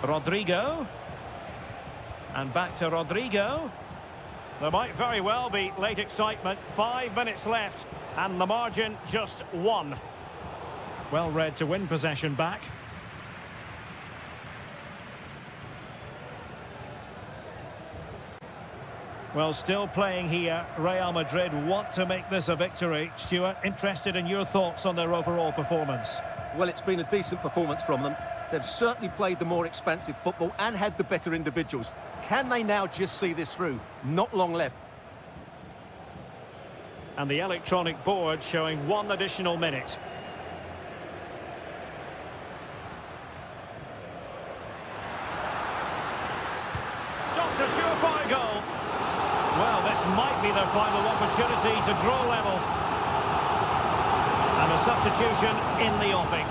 Rodrigo. And back to Rodrigo. There might very well be late excitement. 5 minutes left. And the margin just 1. Well read to win possession back. Well, still playing here. Real Madrid want to make this a victory. Stuart, interested in your thoughts on their overall performance? Well, it's been a decent performance from them. They've certainly played the more expansive football and had the better individuals. Can they now just see this through? Not long left. And the electronic board showing 1 additional minute. Stopped a surefire goal. Well, this might be their final opportunity to draw level. And a substitution in the offing.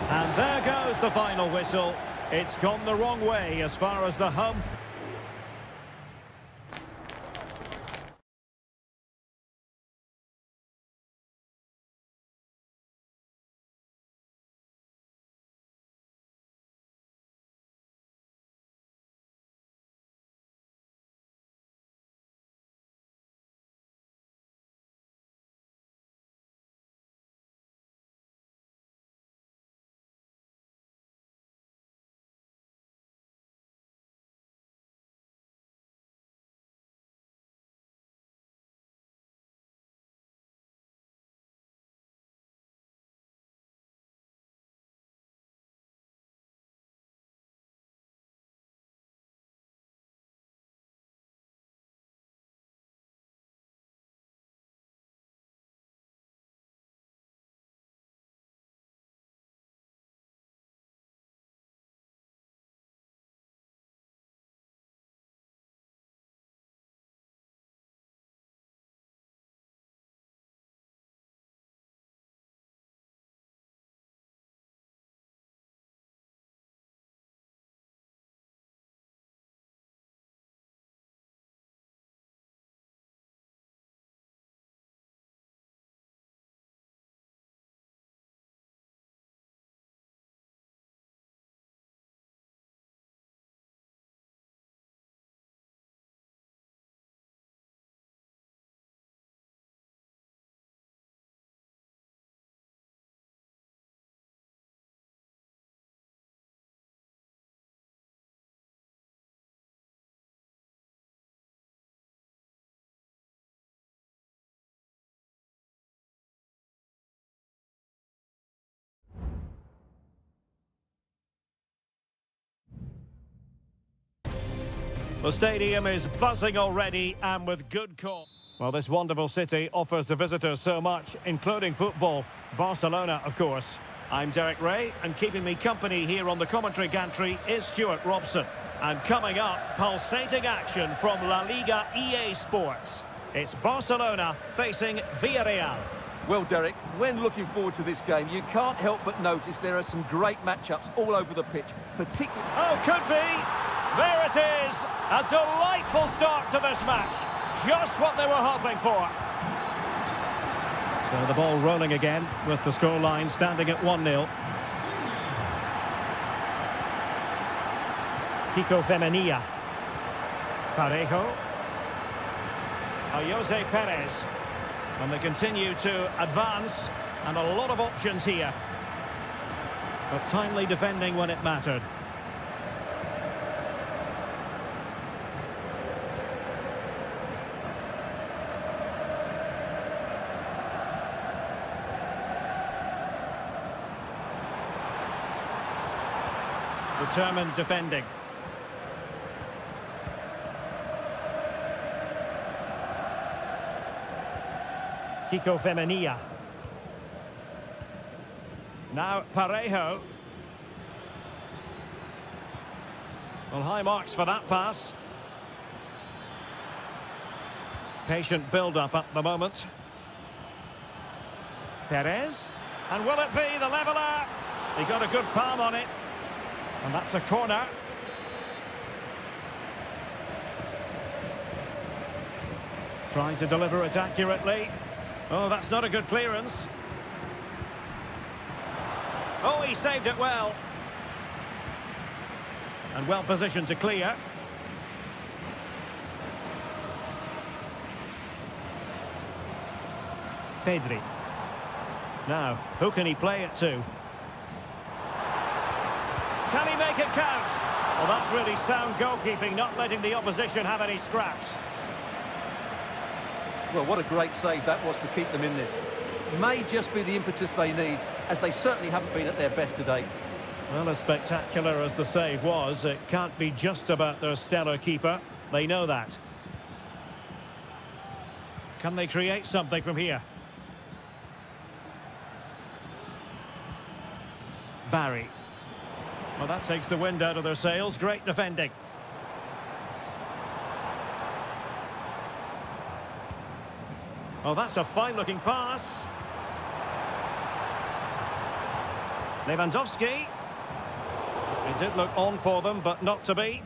And there goes the final whistle. It's gone the wrong way as far as the hum. The stadium is buzzing already, and with good cause. Well, this wonderful city offers the visitors so much, including football. Barcelona, of course. I'm Derek Ray, and keeping me company here on the commentary gantry is Stuart Robson. And coming up, pulsating action from La Liga EA Sports. It's Barcelona facing Villarreal. Well, Derek, when looking forward to this game, you can't help but notice there are some great matchups all over the pitch, particularly... Oh, could be! There it is! A delightful start to this match. Just what they were hoping for. So the ball rolling again with the scoreline standing at 1-0. Kiko Femenia. Parejo. Jose Perez. And they continue to advance. And a lot of options here. But timely defending when it mattered. Determined defending. Kiko Femenia. Now Parejo. Well, high marks for that pass. Patient build-up at the moment. Perez. And will it be the leveller? He got a good palm on it. And that's a corner. Trying to deliver it accurately. Oh, that's not a good clearance. Oh, he saved it well. And well positioned to clear. Pedri. Now, who can he play it to? Can he make it count? Well, that's really sound goalkeeping, not letting the opposition have any scraps. Well, what a great save that was to keep them in this. May just be the impetus they need, as they certainly haven't been at their best today. Well, as spectacular as the save was, it can't be just about their stellar keeper. They know that. Can they create something from here? Barry. Well, that takes the wind out of their sails. Great defending. Oh, that's a fine-looking pass. Lewandowski. It did look on for them, but not to be.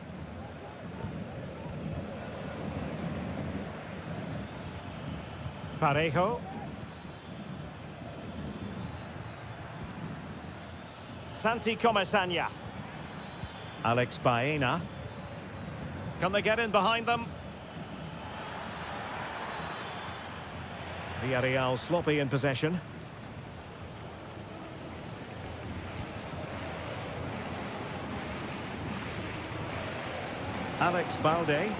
Parejo. Santi Comesaña. Alex Baena. Can they get in behind them? Villarreal sloppy in possession. Alex Balde.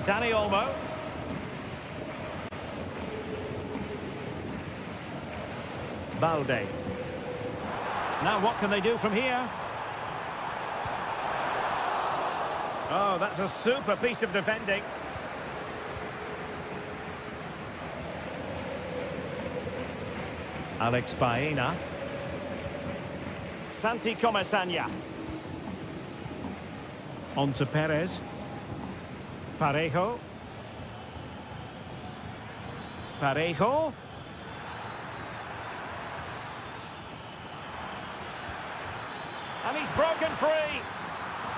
Dani Olmo. Balde. Now what can they do from here? Oh, that's a super piece of defending. Alex Baena. Santi Comesaña. On to Perez. Parejo. Parejo. And he's broken free.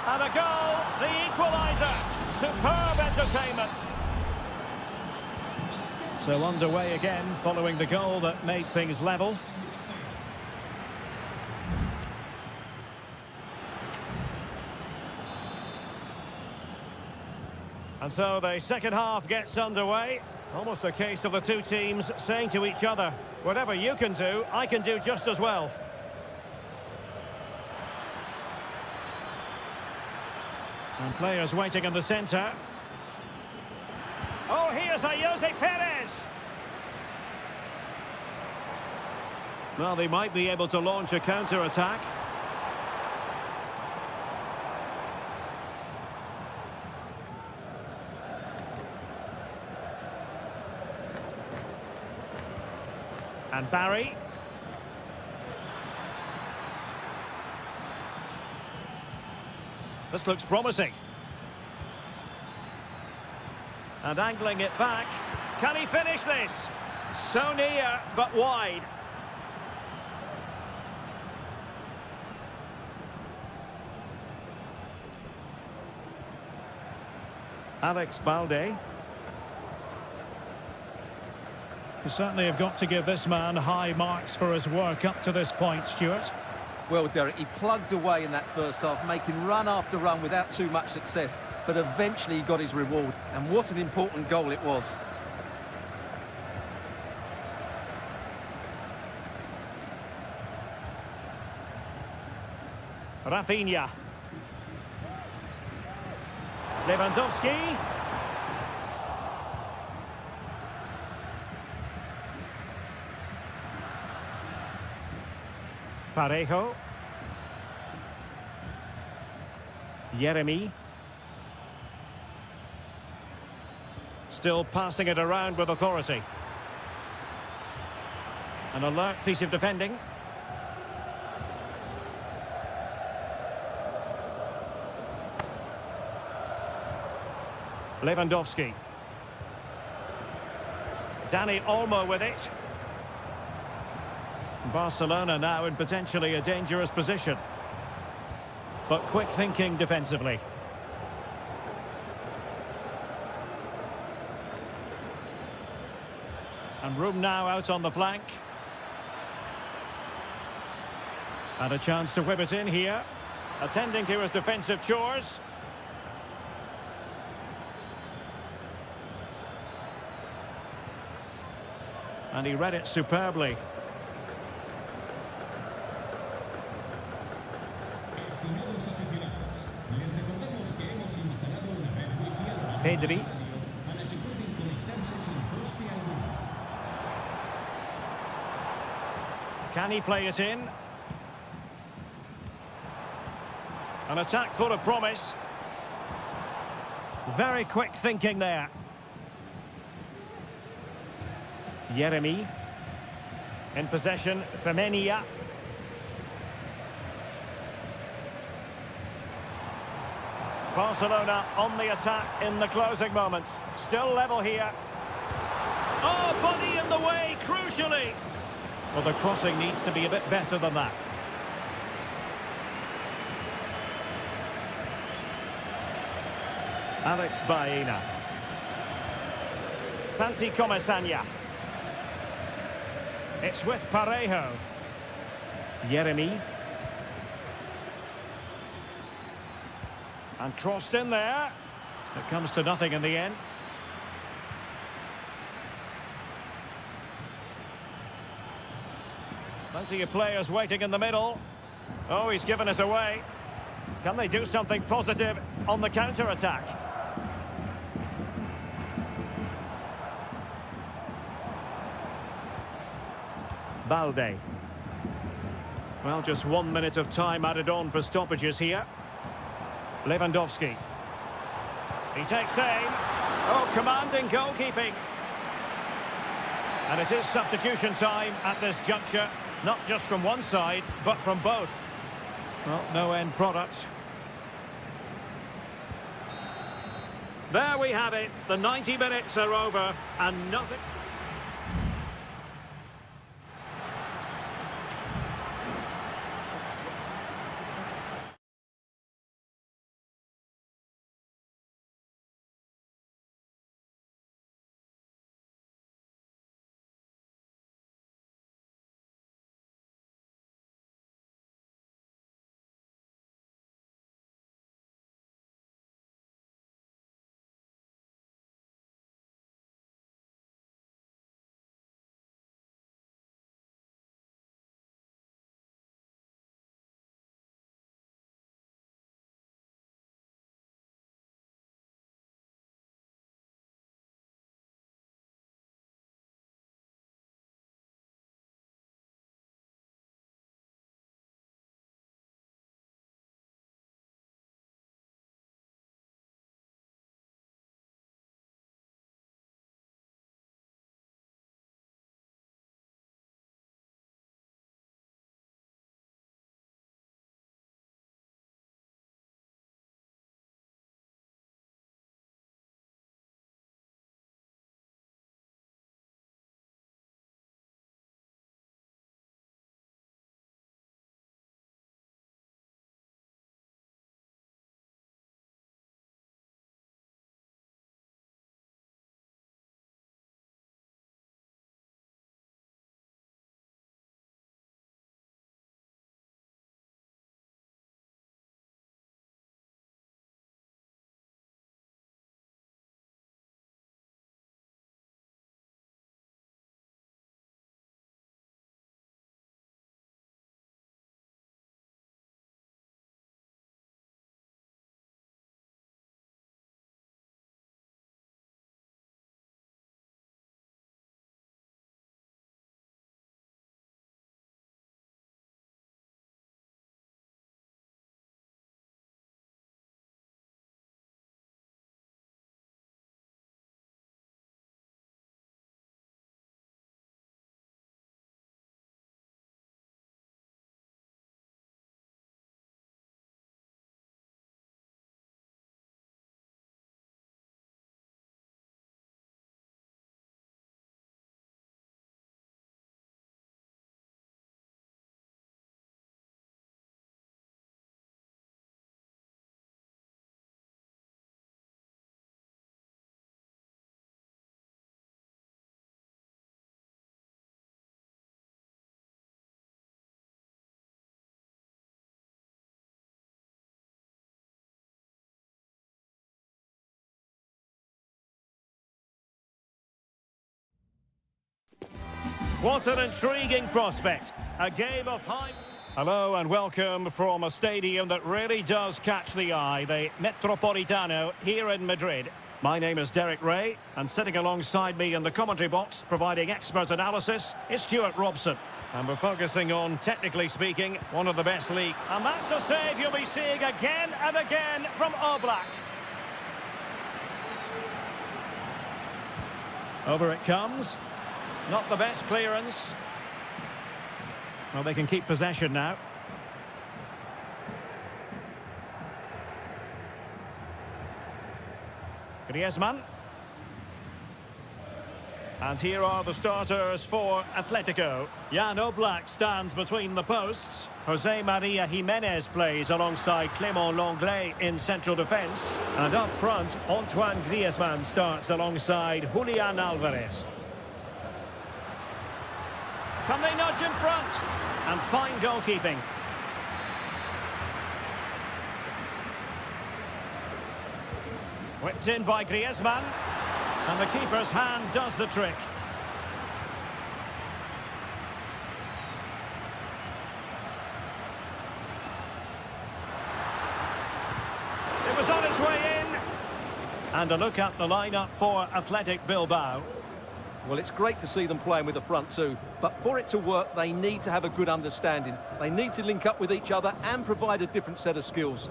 And a goal, the equaliser. Superb entertainment. So underway again, following the goal that made things level. And so the second half gets underway. Almost a case of the two teams saying to each other, whatever you can do, I can do just as well. And players waiting in the centre. Oh, here's Jose Perez. Well, they might be able to launch a counter-attack. And Barry. This looks promising. And angling it back. Can he finish this? So near, but wide. Alex Balde. You certainly have got to give this man high marks for his work up to this point, Stuart. Well, Derek, he plugged away in that first half, making run after run without too much success. But eventually he got his reward. And what an important goal it was. Rafinha. Lewandowski. Parejo. Jeremy. Still passing it around with authority. An alert piece of defending. Lewandowski. Dani Olmo with it. Barcelona now in potentially a dangerous position. But quick thinking defensively. And room now out on the flank. And a chance to whip it in here. Attending to his defensive chores. And he read it superbly. Pedri. Can he play it in? An attack full of promise. Very quick thinking there. Yeremy. In possession, Femenia. Barcelona on the attack in the closing moments. Still level here. Oh, body in the way, crucially. Well, the crossing needs to be a bit better than that. Alex Baena. Santi Comesaña. It's with Parejo. Yeremy. And crossed in there. It comes to nothing in the end. Plenty of players waiting in the middle. Oh, he's given us away. Can they do something positive on the counter-attack? Balde. Well, just 1 minute of time added on for stoppages here. Lewandowski. He takes aim. Oh, commanding goalkeeping. And it is substitution time at this juncture. Not just from one side, but from both. Well, no end product. There we have it. The 90 minutes are over and nothing... What an intriguing prospect. A game of high... Hello and welcome from a stadium that really does catch the eye, the Metropolitano here in Madrid. My name is Derek Ray, and sitting alongside me in the commentary box, providing expert analysis, is Stuart Robson. And we're focusing on, technically speaking, one of the best leagues. And that's a save you'll be seeing again and again from Oblak. Over it comes. Not the best clearance. Well, they can keep possession now. Griezmann. And here are the starters for Atletico. Jan Oblak stands between the posts. Jose Maria Jimenez plays alongside Clément Lenglet in central defence. And up front, Antoine Griezmann starts alongside Julian Alvarez. Can they nudge in front? And fine goalkeeping. Whipped in by Griezmann. And the keeper's hand does the trick. It was on its way in. And a look at the lineup for Athletic Bilbao. Well, it's great to see them playing with the front two, but for it to work, they need to have a good understanding. They need to link up with each other and provide a different set of skills.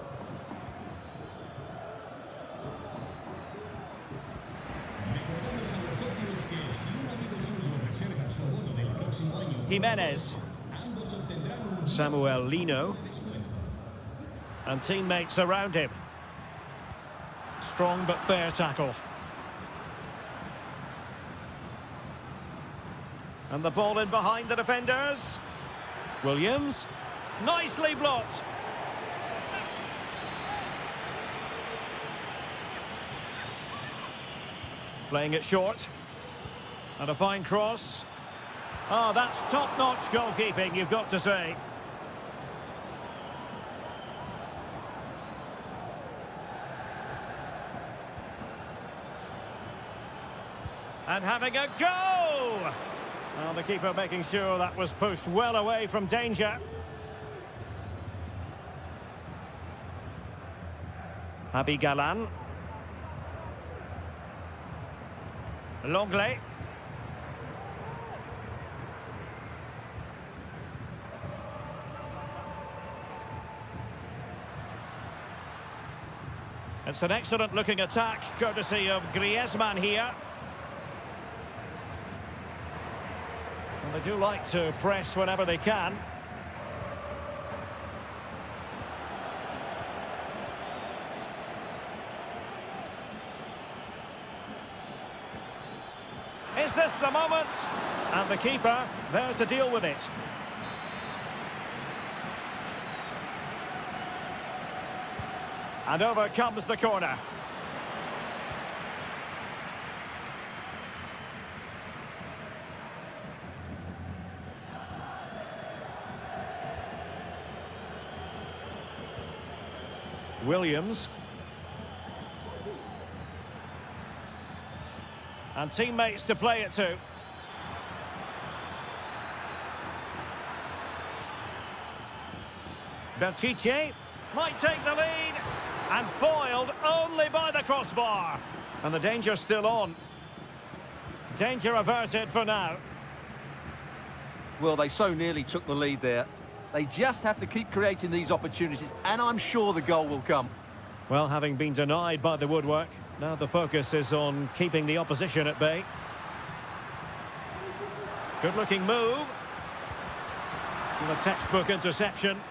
Jimenez. Samuel Lino. And teammates around him. Strong but fair tackle. And the ball in behind the defenders. Williams. Nicely blocked. Playing it short. And a fine cross. Oh, that's top-notch goalkeeping, you've got to say. And having a go! Well, the keeper making sure that was pushed well away from danger. Javi Galan. Lenglet. It's an excellent-looking attack, courtesy of Griezmann here. And they do like to press whenever they can. Is this the moment? And the keeper there to deal with it. And over comes the corner. Williams. And teammates to play it to. Berchiche might take the lead. And foiled only by the crossbar. And the danger's still on. Danger averted for now. Well, they so nearly took the lead there. They just have to keep creating these opportunities, and I'm sure the goal will come. Well, having been denied by the woodwork, now the focus is on keeping the opposition at bay. Good-looking move. And a textbook interception.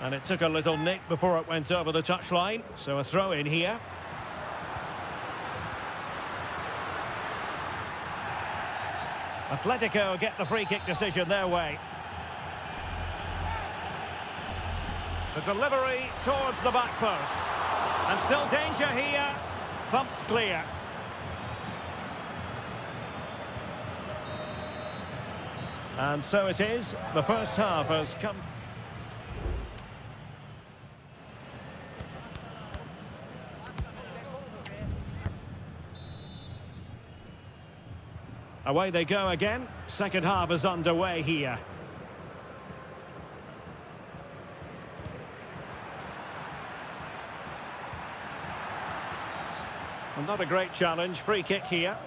And it took a little nick before it went over the touchline, so a throw in here. Atletico get the free kick decision their way. The delivery towards the back post. And still danger here. Thumped clear. And so it is. The first half has come... Away they go again. Second half is underway here. Well, not a great challenge. Free kick here.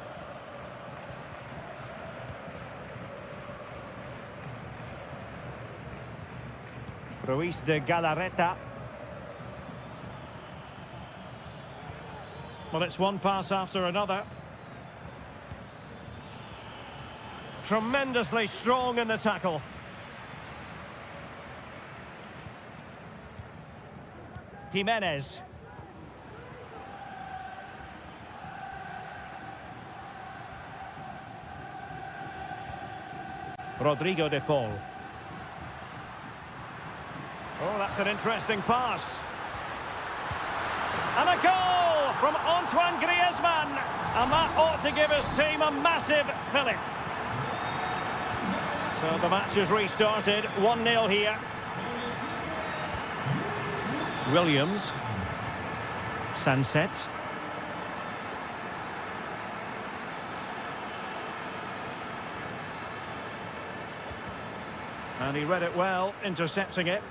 Ruiz de Galarreta. Well, it's one pass after another. Tremendously strong in the tackle. Jimenez. Rodrigo de Paul. Oh, that's an interesting pass. And a goal from Antoine Griezmann. And that ought to give his team a massive fillip. So the match has restarted. 1-0 here. Williams. Sunset. And he read it well, intercepting it.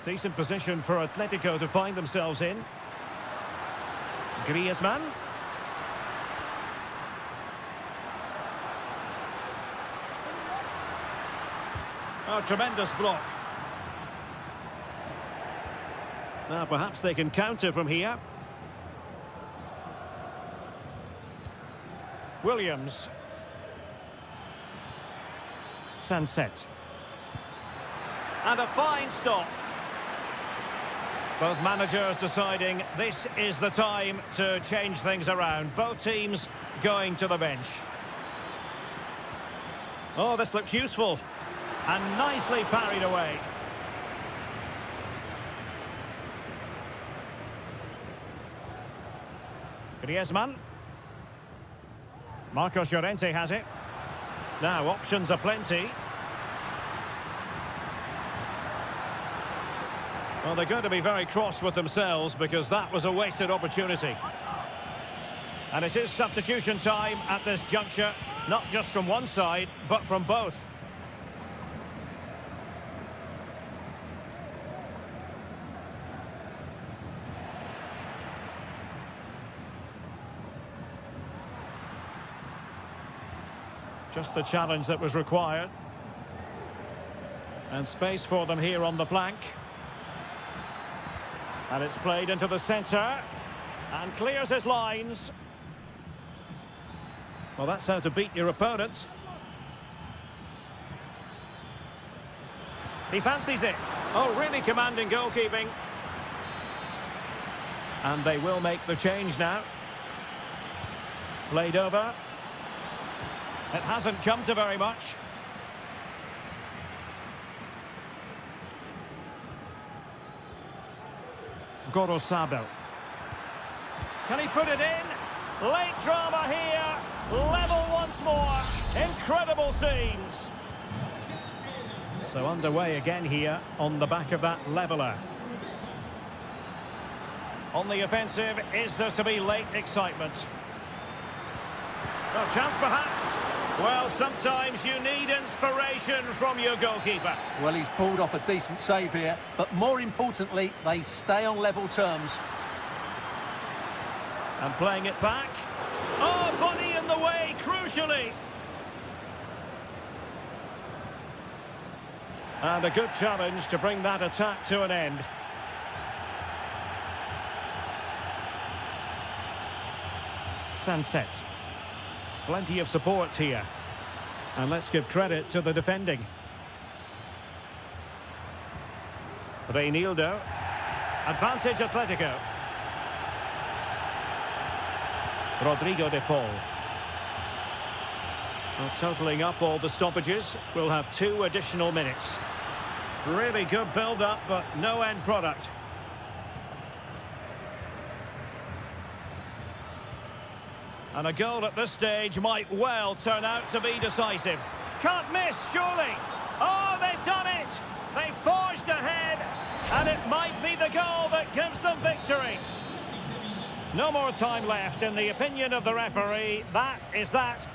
Decent position for Atletico to find themselves in. Griezmann. Oh, tremendous block. Now perhaps they can counter from here. Williams. Sunset. And a fine stop. Both managers deciding this is the time to change things around. Both teams going to the bench. Oh, this looks useful. And nicely parried away. Griezmann. Marcos Llorente has it. Now, options are plenty. Well, they're going to be very cross with themselves because that was a wasted opportunity. And it is substitution time at this juncture, not just from one side, but from both. Just the challenge that was required. And space for them here on the flank. And it's played into the centre. And clears his lines. Well, that's how to beat your opponent. He fancies it. Oh, really commanding goalkeeping. And they will make the change now. Played over. It hasn't come to very much. Gorosabel. Can he put it in? Late drama here. Level once more. Incredible scenes. So underway again here on the back of that leveller. On the offensive, is there to be late excitement? A chance perhaps? Well, sometimes you need inspiration from your goalkeeper. Well, he's pulled off a decent save here, but more importantly, they stay on level terms. And playing it back. Oh, body in the way, crucially. And a good challenge to bring that attack to an end. Sunset. Plenty of support here. And let's give credit to the defending. Reinildo. Advantage Atletico. Rodrigo de Paul. Well, totalling up all the stoppages, we'll have 2 additional minutes. Really good build-up, but no end product. And a goal at this stage might well turn out to be decisive. Can't miss, surely. Oh, they've done it! They forged ahead, and it might be the goal that gives them victory. No more time left, in the opinion of the referee. That is that.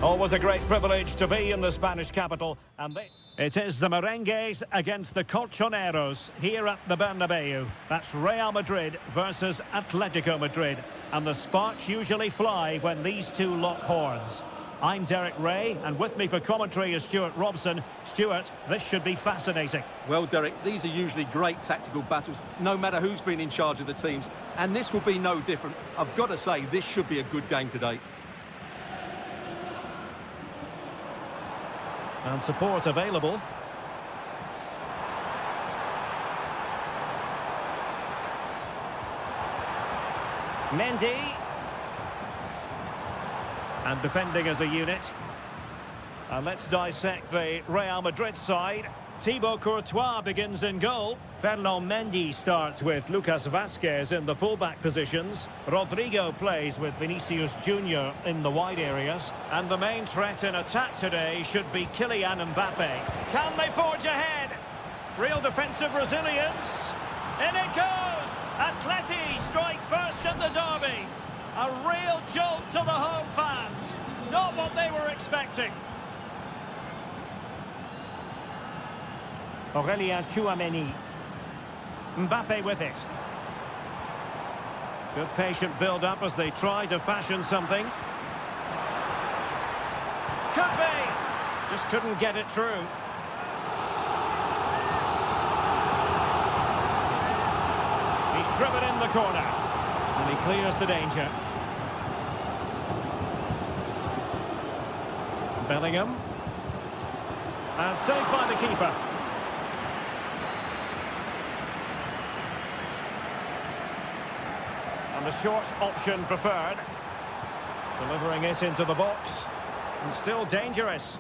Always a great privilege to be in the Spanish capital, and it is the Merengues against the Colchoneros here at the Bernabeu. That's Real Madrid versus Atletico Madrid, and the sparks usually fly when these two lock horns. I'm Derek Ray, and with me for commentary is Stuart Robson. Stuart, this should be fascinating. Well, Derek, these are usually great tactical battles, no matter who's been in charge of the teams, and this will be no different. I've got to say, this should be a good game today. And support available. Mendy. And defending as a unit. And let's dissect the Real Madrid side. Thibaut Courtois begins in goal. Ferland Mendy starts with Lucas Vazquez in the fullback positions. Rodrigo plays with Vinicius Junior in the wide areas. And the main threat in attack today should be Kylian Mbappe. Can they forge ahead? Real defensive resilience. In it goes! Atleti strike first in the derby. A real jolt to the home fans. Not what they were expecting. Aurélien Tchouameni. Mbappe with it. Good patient build-up as they try to fashion something. Could be! Just couldn't get it through. He's driven in the corner. And he clears the danger. Bellingham. And saved by the keeper. And the short option preferred. Delivering it into the box. And still dangerous.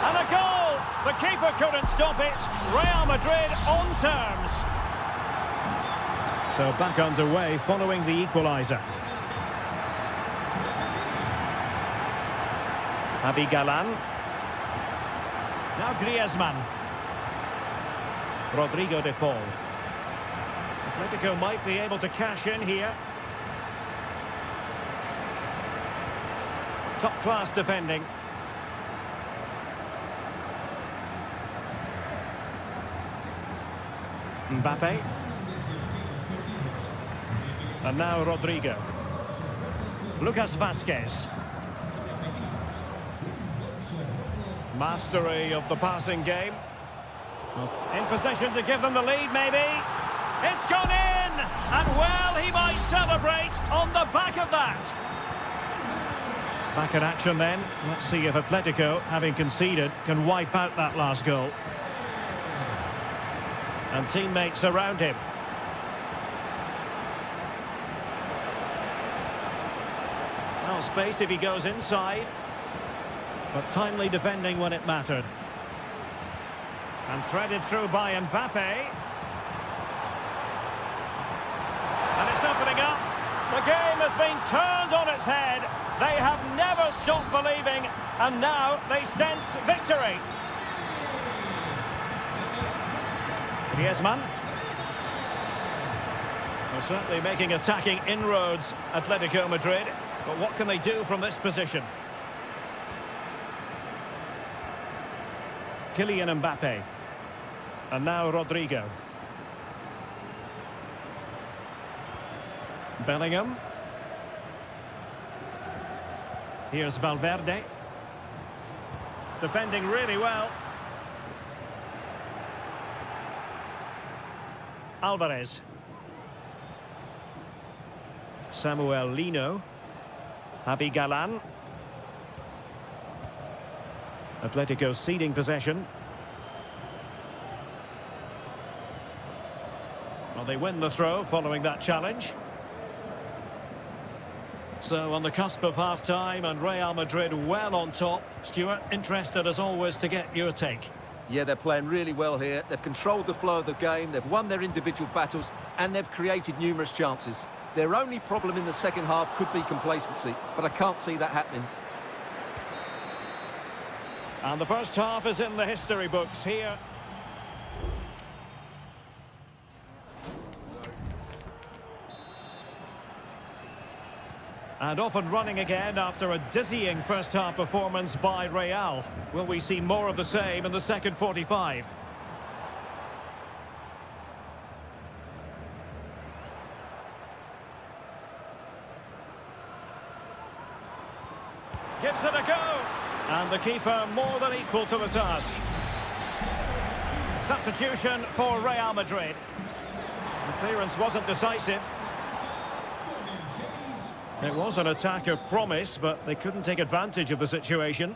And a goal! The keeper couldn't stop it. Real Madrid on terms. So back underway following the equaliser. Javi Galan. Now Griezmann. Rodrigo de Paul. Atletico might be able to cash in here. Top-class defending. Mbappe. And now Rodrigo. Lucas Vazquez. Mastery of the passing game. In position to give them the lead, maybe. It's gone in! And well, he might celebrate on the back of that. Back in action then. Let's see if Atletico, having conceded, can wipe out that last goal. And teammates around him. Now space if he goes inside. But timely defending when it mattered. And threaded through by Mbappe. And it's opening up. The game has been turned on its head. They have never stopped believing, and now they sense victory. Griezmann. Well, certainly making attacking inroads, Atletico Madrid. But what can they do from this position? Kylian Mbappe. And now Rodrigo. Bellingham. Here's Valverde. Defending really well. Alvarez. Samuel Lino. Javi Galan. Atletico ceding possession. Well, they win the throw following that challenge. So on the cusp of half-time and Real Madrid well on top. Stuart, interested as always to get your take. Yeah, they're playing really well here. They've controlled the flow of the game, they've won their individual battles, and they've created numerous chances. Their only problem in the second half could be complacency, but I can't see that happening. And the first half is in the history books here. And off and running again after a dizzying first-half performance by Real. Will we see more of the same in the second 45? Gives it a go. And the keeper more than equal to the task. Substitution for Real Madrid. The clearance wasn't decisive. It was an attack of promise, but they couldn't take advantage of the situation.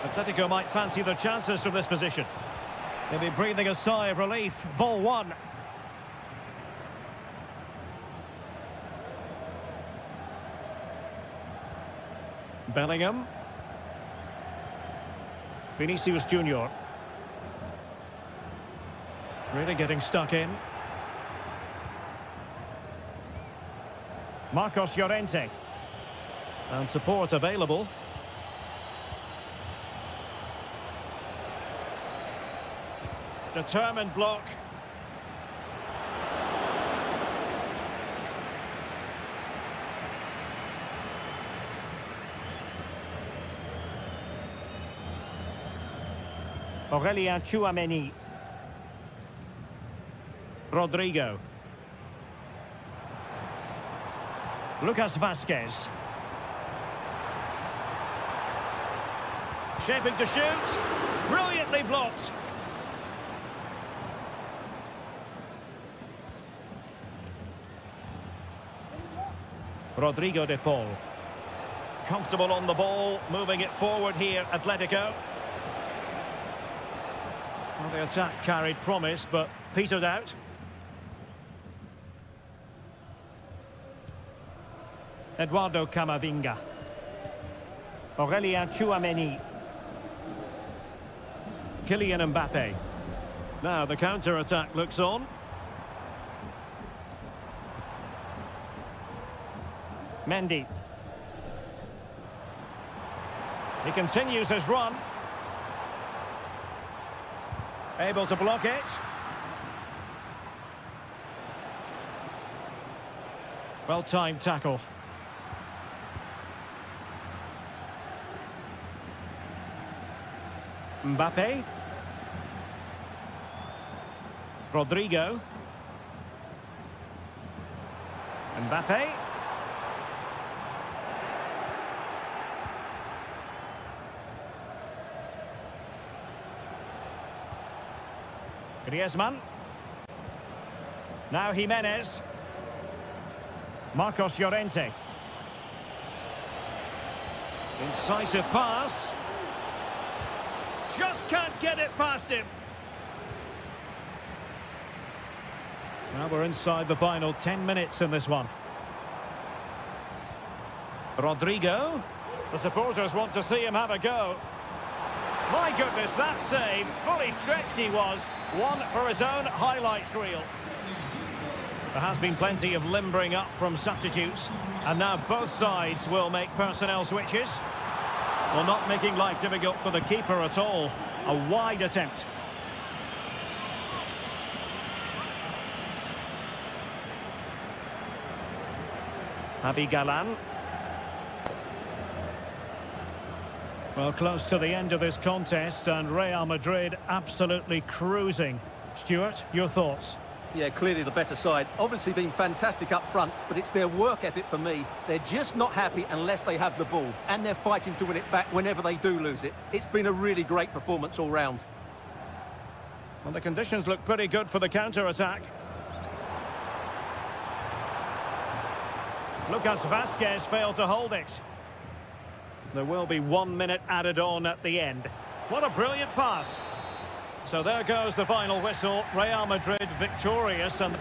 Atletico might fancy their chances from this position. They'll be breathing a sigh of relief. Ball one. Bellingham. Vinicius Junior. Really getting stuck in. Marcos Llorente. And support available. Determined block. Aurelien Tchouameni. Rodrigo. Lucas Vazquez. Shaping to shoot. Brilliantly blocked. Rodrigo de Paul. Comfortable on the ball, moving it forward here, Atletico. Well, the attack carried promise, but petered out. Eduardo Camavinga. Aurelien Tchouameni. Kylian Mbappe. Now the counter-attack looks on. Mendy. He continues his run. Able to block it. Well-timed tackle. Mbappe. Rodrigo. Mbappe. Griezmann. Now Jimenez. Marcos Llorente. Incisive pass. Just can't get it past him. Now we're inside the final 10 minutes in this one. Rodrigo. The supporters want to see him have a go. My goodness, that save. Fully stretched he was. One for his own highlights reel. There has been plenty of limbering up from substitutes. And now both sides will make personnel switches. Well, not making life difficult for the keeper at all. A wide attempt. Javi Galan. Well, close to the end of this contest, and Real Madrid absolutely cruising. Stuart, your thoughts? Yeah, clearly the better side. Obviously been fantastic up front, but it's their work ethic for me. They're just not happy unless they have the ball, and they're fighting to win it back whenever they do lose it. It's been a really great performance all round. Well, the conditions look pretty good for the counter-attack. Lucas Vazquez failed to hold it. There will be 1 minute added on at the end. What a brilliant pass. So there goes the final whistle. Real Madrid victorious. And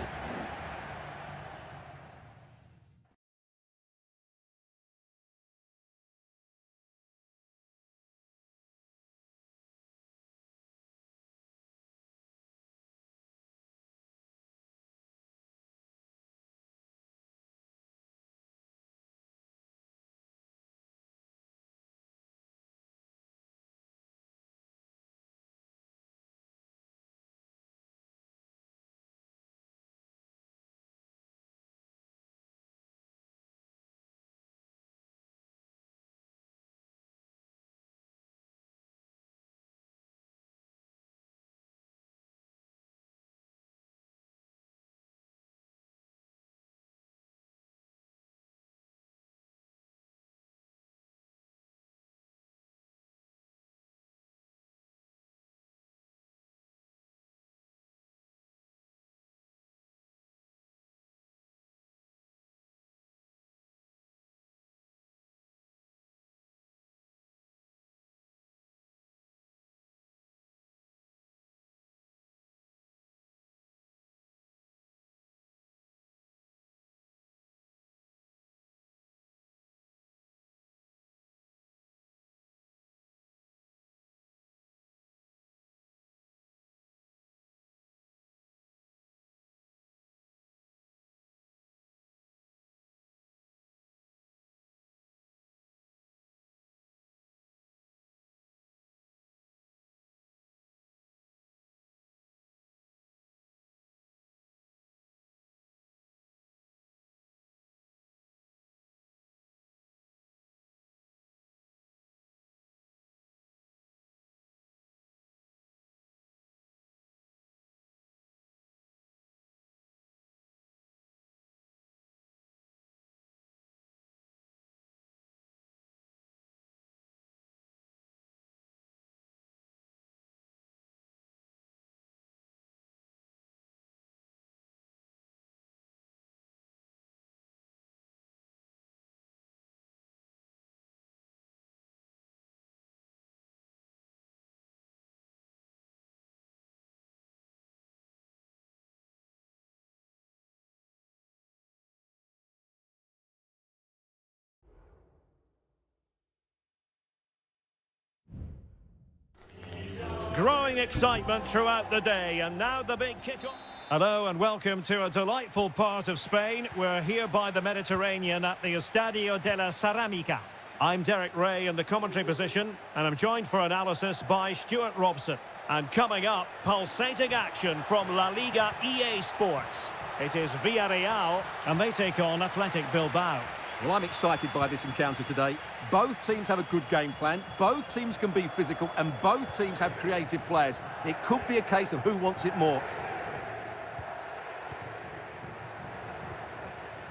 growing excitement throughout the day, and now the big kick-off. Hello and welcome to a delightful part of Spain. We're here by the Mediterranean at the Estadio de la Ceramica. I'm Derek Ray in the commentary position, and I'm joined for analysis by Stuart Robson. And coming up, pulsating action from La Liga EA Sports. It is Villarreal, and they take on Athletic Bilbao. Well, I'm excited by this encounter today. Both teams have a good game plan, both teams can be physical, and both teams have creative players. It could be a case of who wants it more.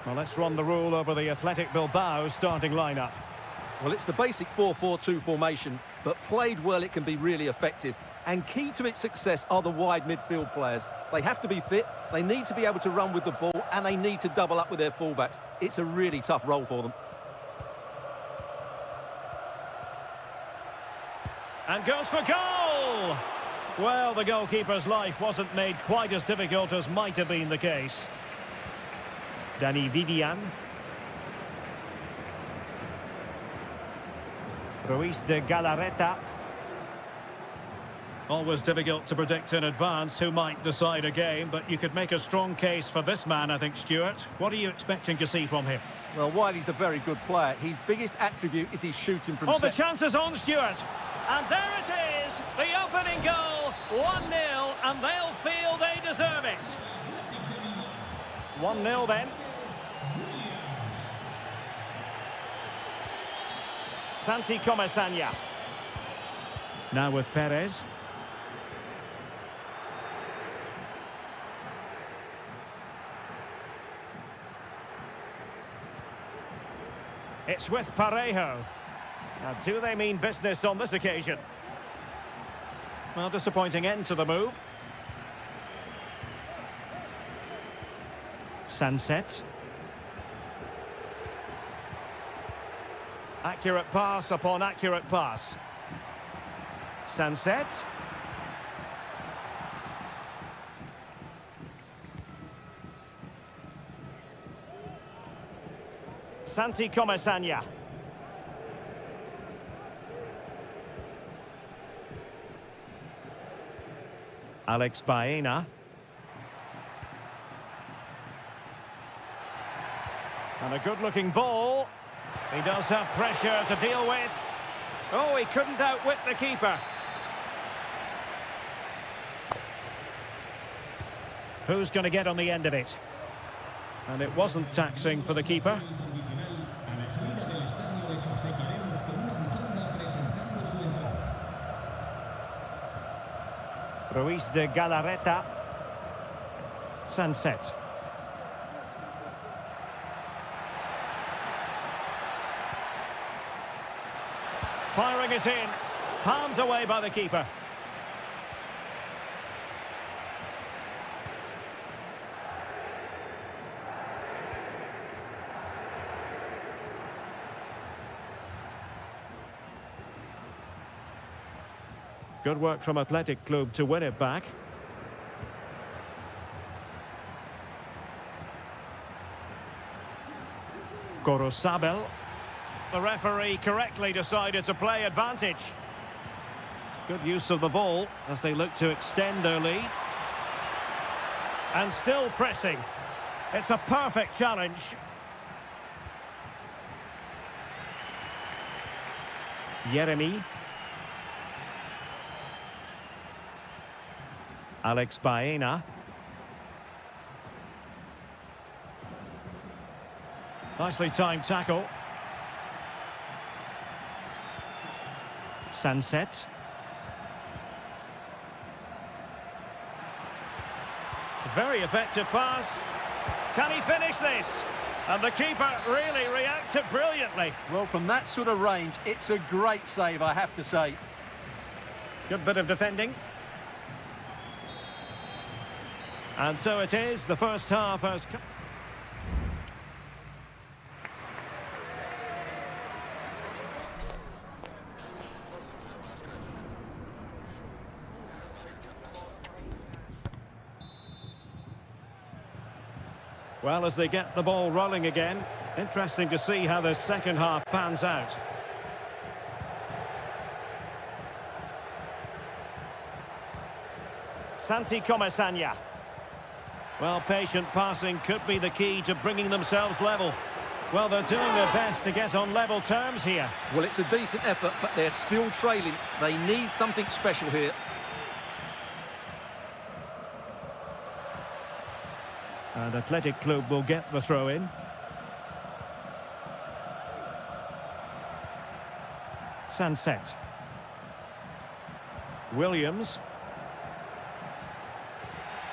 Well, let's run the rule over the Athletic Bilbao starting lineup. Well, it's the basic 4-4-2 formation, but played well it can be really effective. And key to its success are the wide midfield players. They have to be fit, they need to be able to run with the ball, and they need to double up with their fullbacks. It's a really tough role for them. And goes for goal! Well, the goalkeeper's life wasn't made quite as difficult as might have been the case. Danny Vivian. Ruiz de Galarreta. Always difficult to predict in advance who might decide a game, but you could make a strong case for this man, I think, Stuart. What are you expecting to see from him? Well, while he's a very good player, his biggest attribute is his shooting from the chance is on, Stuart. And there it is, the opening goal, 1-0, and they'll feel they deserve it. 1-0 then. Santi Comesaña. Now with Perez. It's with Parejo. Now, do they mean business on this occasion? Well, disappointing end to the move. Sunset. Accurate pass upon accurate pass. Sunset. Santi Comesaña. Alex Baena. And a good-looking ball. He does have pressure to deal with. Oh, he couldn't outwit the keeper. Who's going to get on the end of it? And it wasn't taxing for the keeper. Ruiz de Galarreta. Sunset. Firing it in. Palmed away by the keeper. Good work from Athletic Club to win it back. Gorosabel. The referee correctly decided to play advantage. Good use of the ball as they look to extend their lead. And still pressing. It's a perfect challenge. Yeremy. Alex Baena. Nicely timed tackle. Sunset. Very effective pass. Can he finish this? And the keeper really reacted brilliantly. Well, from that sort of range, it's a great save, I have to say. Good bit of defending. And so it is, the first half has come. Well, as they get the ball rolling again, interesting to see how the second half pans out. Santi Comesaña. Well, patient passing could be the key to bringing themselves level. Well, they're doing their best to get on level terms here. Well, it's a decent effort, but they're still trailing. They need something special here. And Athletic Club will get the throw in. Sunset. Williams.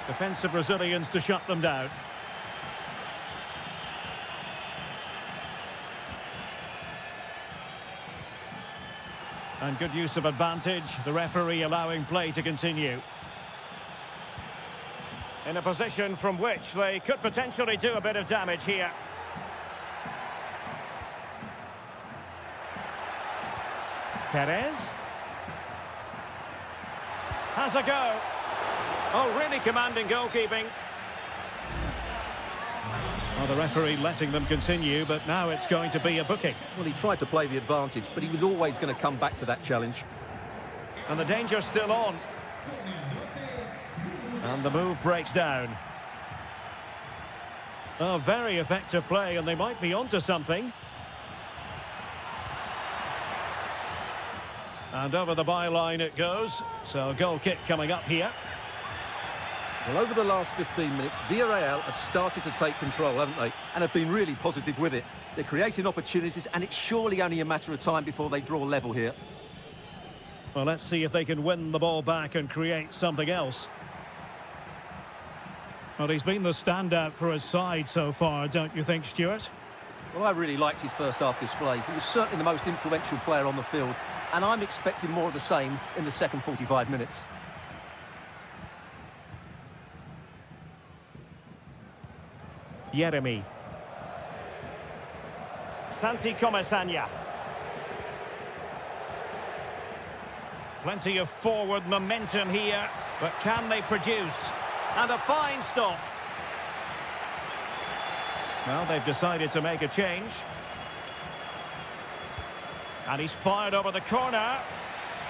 Defensive Brazilians to shut them down. And good use of advantage, the referee allowing play to continue. In a position from which they could potentially do a bit of damage here. Perez. Has a go. Oh, really commanding goalkeeping. Well, the referee letting them continue, but now it's going to be a booking. Well, he tried to play the advantage, but he was always going to come back to that challenge. And the danger's still on. And the move breaks down. Oh, very effective play, and they might be onto something. And over the byline it goes. So a goal kick coming up here. Well, over the last 15 minutes, Villarreal have started to take control, haven't they? And have been really positive with it. They're creating opportunities, and it's surely only a matter of time before they draw level here. Well, let's see if they can win the ball back and create something else. Well, he's been the standout for his side so far, don't you think, Stuart? Well, I really liked his first half display. He was certainly the most influential player on the field, and I'm expecting more of the same in the second 45 minutes. Jeremy. Santi Comesaña. Plenty of forward momentum here, but can they produce? And a fine stop. Well, they've decided to make a change. And he's fired over the corner.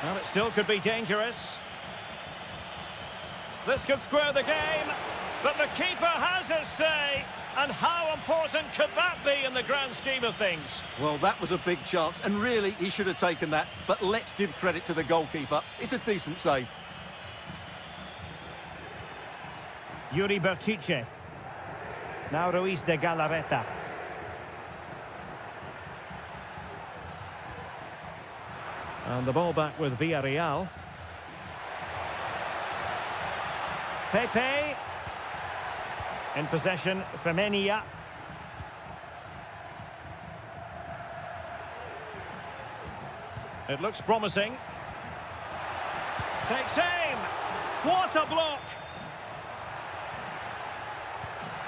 Well, it still could be dangerous. This could square the game, but the keeper has his say. And how important could that be in the grand scheme of things? Well, that was a big chance, and really, he should have taken that. But let's give credit to the goalkeeper. It's a decent save. Yuri Berchiche. Now Ruiz de Galarreta. And the ball back with Villarreal. Pepe. In possession, Femenia. It looks promising. Takes aim. What a block!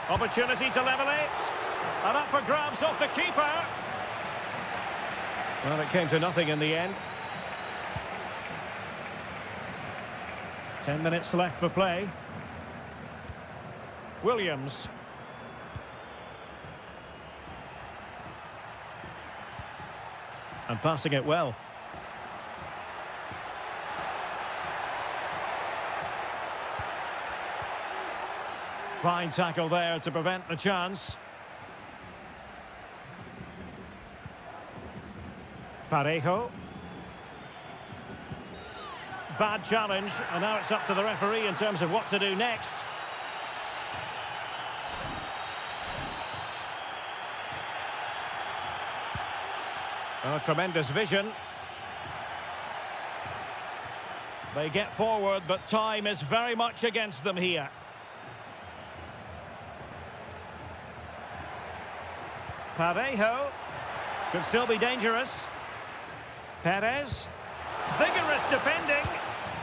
Opportunity to level it. And up for grabs off the keeper. Well, it came to nothing in the end. 10 minutes left for play. Williams. And passing it well. Fine tackle there to prevent the chance. Parejo. Bad challenge, and now it's up to the referee in terms of what to do next. Oh, tremendous vision. They get forward, but time is very much against them here. Parejo. Could still be dangerous. Perez. Vigorous defending.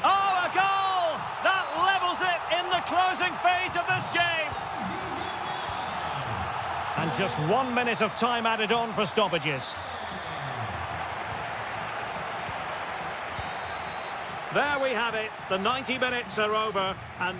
Oh, a goal! That levels it in the closing phase of this game. And just 1 minute of time added on for stoppages. There we have it. The 90 minutes are over, and